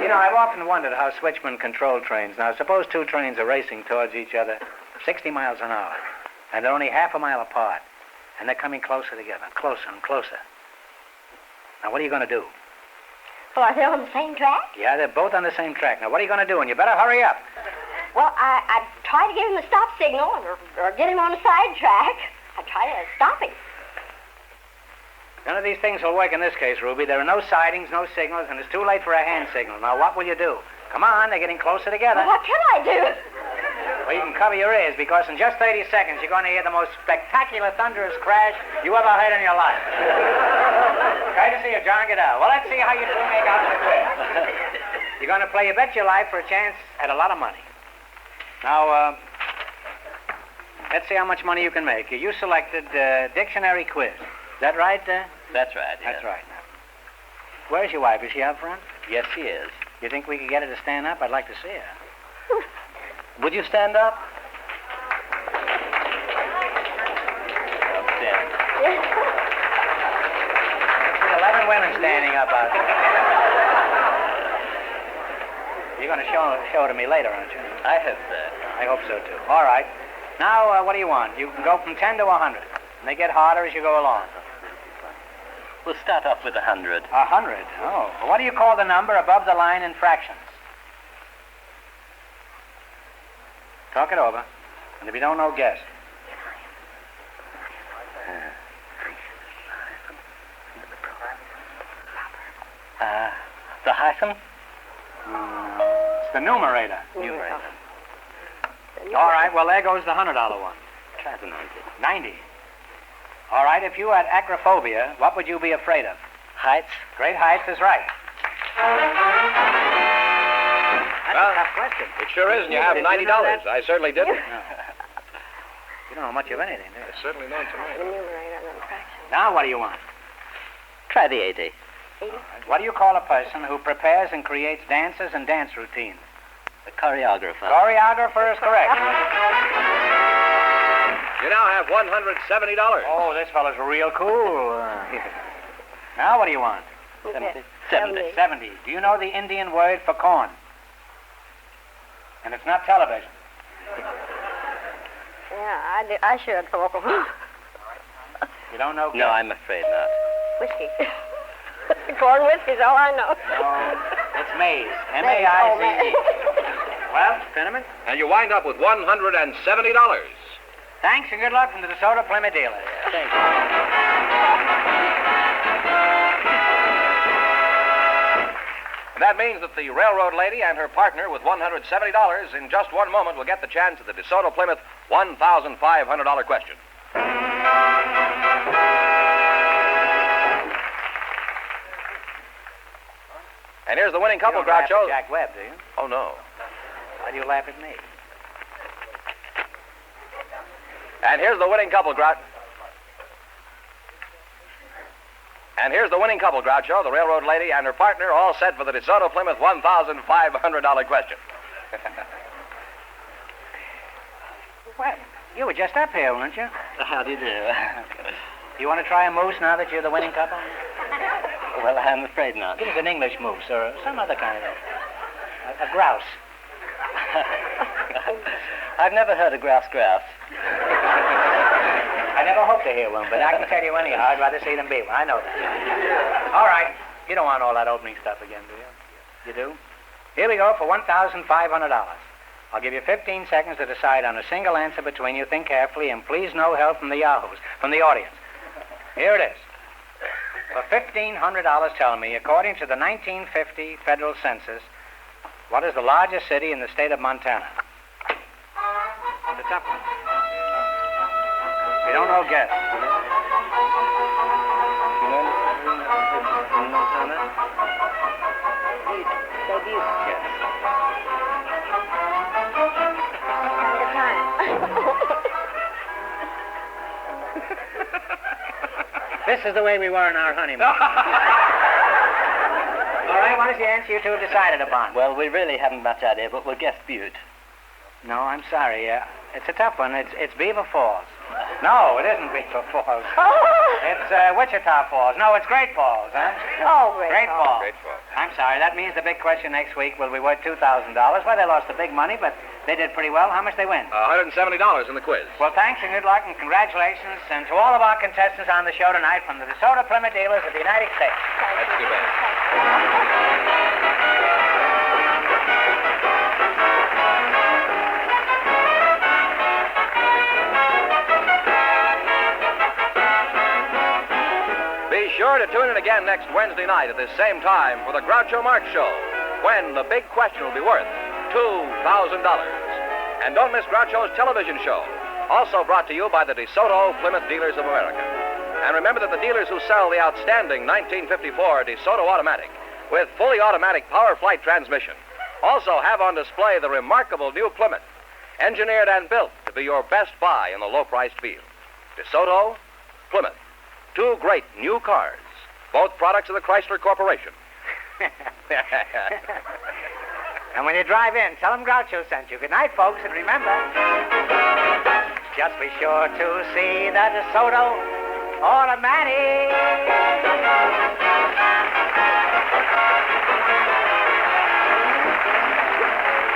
You know, I've often wondered how switchmen control trains. Now, suppose two trains are racing towards each other 60 miles an hour, and they're only half a mile apart, and they're coming closer together, closer and closer. Now, what are you going to do? Well, are they on the same track? Yeah, they're both on the same track. Now, what are you going to do? And you better hurry up. Well, I'd try to give him a stop signal or get him on the side track. I'd try to stop him. None of these things will work in this case, Ruby. There are no sidings, no signals, and it's too late for a hand signal. Now, what will you do? Come on, they're getting closer together. Well, what can I do? Well, you can cover your ears, because in just 30 seconds, you're going to hear the most spectacular thunderous crash you ever heard in your life. Courtesy of John Goodell. Well, let's see how you two make out in the quiz. You're going to play You Bet Your Life for a chance at a lot of money. Now, let's see how much money you can make. You selected dictionary quiz. Is that right? That's right. That's right. Now, where's your wife? Is she out front? Yes, she is. You think we could get her to stand up? I'd like to see her. Would you stand up? Stand. I see 11 women standing up out there. You're going to show it to me later, aren't you? I hope so. I hope so, too. All right. Now, what do you want? You can go from 10 to 100. And they get harder as you go along. We'll start off with 100. 100? Oh. Well, what do you call the number above the line in fractions? Talk it over. And if you don't know, guess. The hyphen? It's the numerator. All right, well, there goes the $100 one. Try the 90. 90. All right, if you had acrophobia, what would you be afraid of? Heights. Great heights is right. That's a tough question. It sure is, and you have $90. I certainly didn't. No. You don't know much of anything, do you? Certainly not tonight. Now, what do you want? Try the 80. All right. What do you call a person who prepares and creates dances and dance routines? The choreographer. Choreographer is correct. You now have $170. Oh, this fellow's real cool. Now, what do you want? 70. 70. Do you know the Indian word for corn? And it's not television. Yeah, I should. You don't know? No, I'm afraid not. Whiskey. Corn whiskey's all I know. No, it's maize. M-A-I-Z-E. Well, Finneman? And you wind up with $170. Thanks and good luck from the DeSoto Plymouth dealer. Thank you. That means that the railroad lady and her partner with $170 in just one moment will get the chance at the DeSoto Plymouth $1,500 question. And here's the winning couple, You don't laugh Groucho. at Jack Webb, do you? Oh, no. Why do you laugh at me? And here's the winning couple, Groucho. And here's the winning couple, Groucho, the railroad lady and her partner, all set for the DeSoto Plymouth $1,500 question. Well, you were just up here, weren't you? How do you do? You want to try a moose now that you're the winning couple? Well, I'm afraid not. Give us an English moose or some other kind of a grouse. I've never heard a grouse. I never hope to hear one, but I can tell you anyhow, I'd rather see them be one. I know that. All right. You don't want all that opening stuff again, do you? You do? Here we go for $1,500. I'll give you 15 seconds to decide on a single answer between you. Think carefully, and please no help from the yahoos, from the audience. Here it is. For $1,500, tell me, according to the 1950 federal census, what is the largest city in the state of Montana? It's a tough one. If you don't know, guess. Yes. This is the way we were in our honeymoon. All right, what is the answer you two have decided upon? Well, we really haven't much idea, but we'll guess Butte. No, I'm sorry. It's a tough one. It's Beaver Falls. No, it isn't Beaver Falls. It's Wichita Falls. No, it's Great Falls, huh? Oh, Great Falls. Great Falls. I'm sorry. That means the big question next week will be worth $2,000. Well, they lost the big money, but they did pretty well. How much they win? $170 in the quiz. Well, thanks and good luck and congratulations and to all of our contestants on the show tonight from the DeSoto Plymouth dealers of the United States. That's too bad. Be sure to tune in again next Wednesday night at this same time for the Groucho Marx Show, when the big question will be worth $2,000. And don't miss Groucho's television show, also brought to you by the DeSoto Plymouth Dealers of America. And remember that the dealers who sell the outstanding 1954 DeSoto Automatic with fully automatic power flight transmission also have on display the remarkable new Plymouth, engineered and built to be your best buy in the low-priced field. DeSoto, Plymouth. Two great new cars, both products of the Chrysler Corporation. And when you drive in, tell them Groucho sent you. Good night, folks, and remember, just be sure to see the DeSoto Automatic.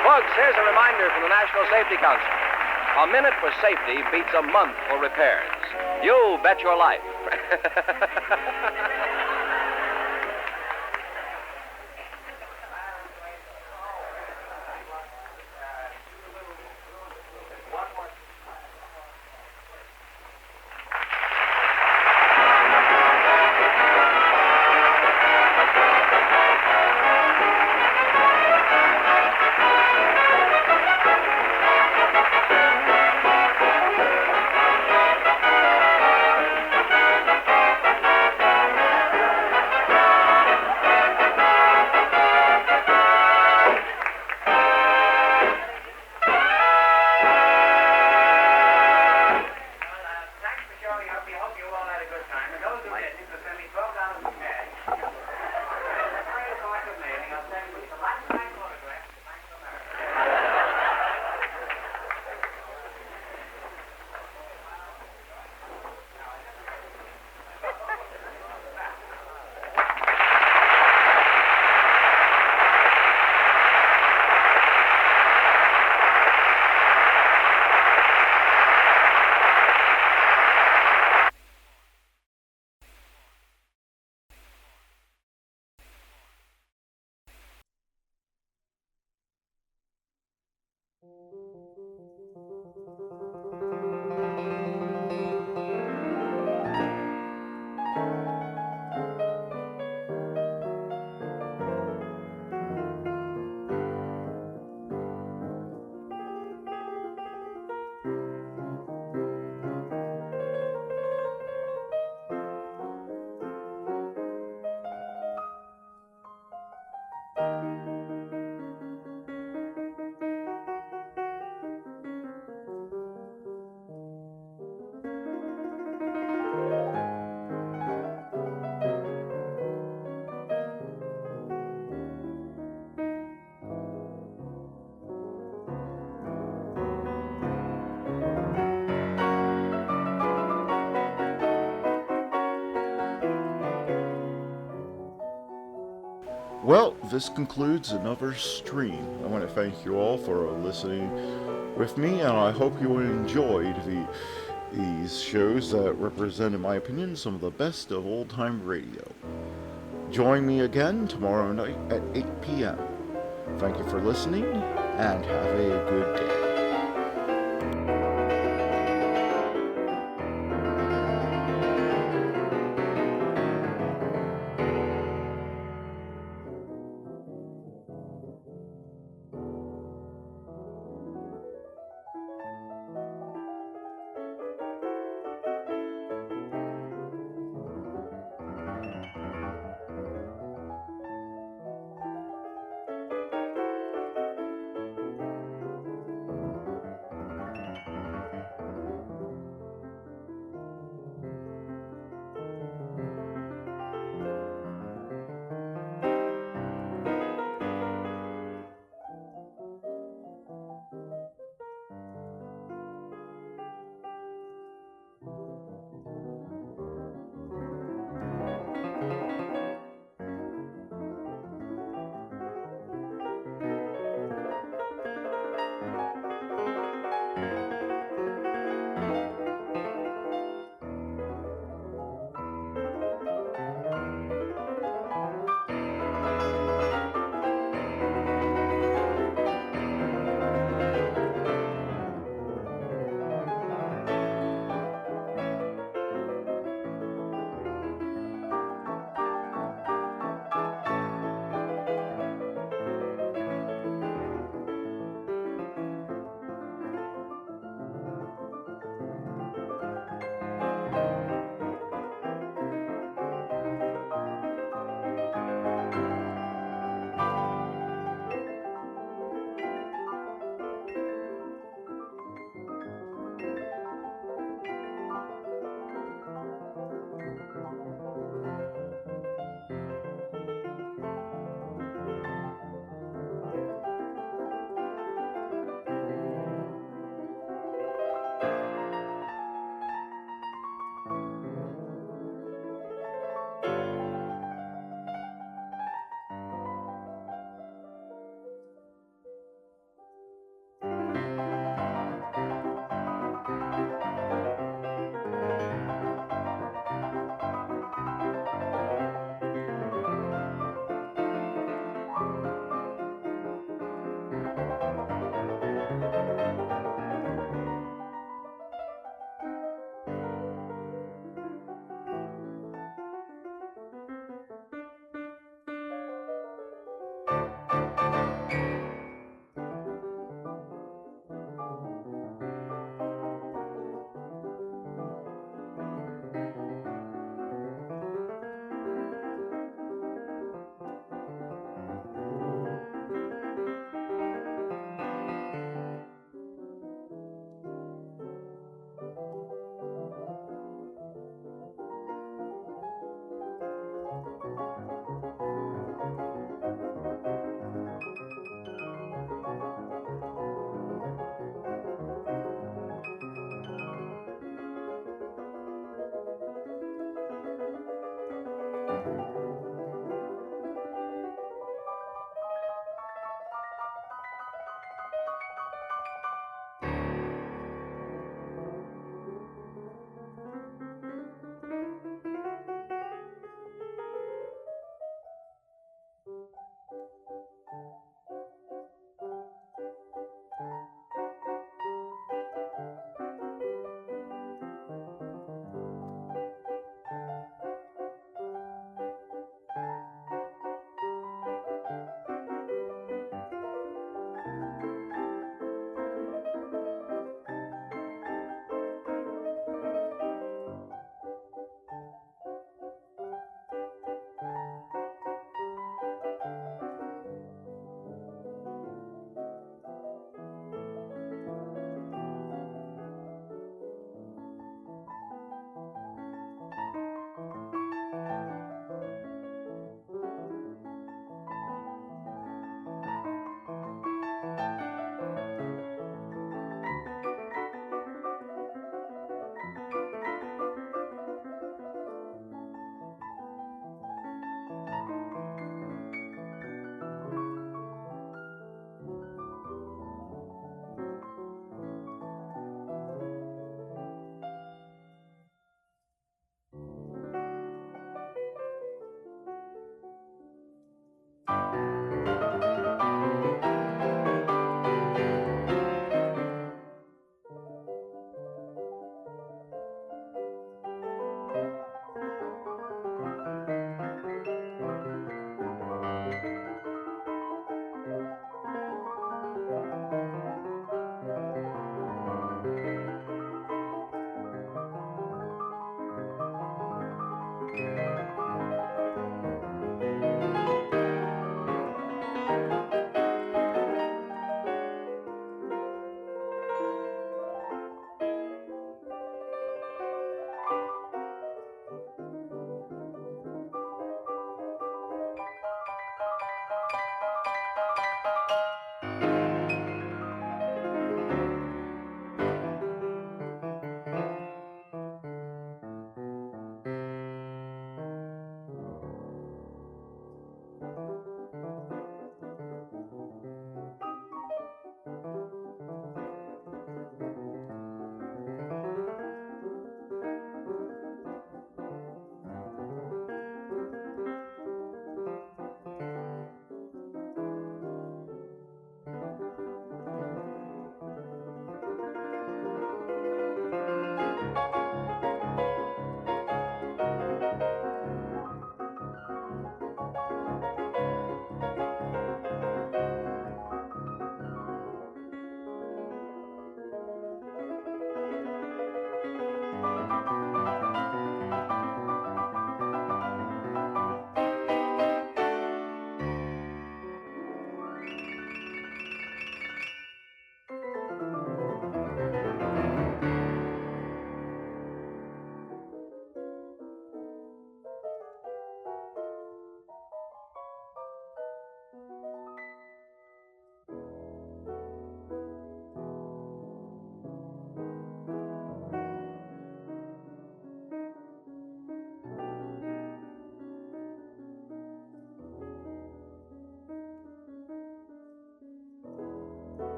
Folks, here's a reminder from the National Safety Council. A minute for safety beats a month for repairs. You bet your life. Well, this concludes another stream. I want to thank you all for listening with me, and I hope you enjoyed these shows that represent, in my opinion, some of the best of old-time radio. Join me again tomorrow night at 8 p.m. Thank you for listening, and have a good day.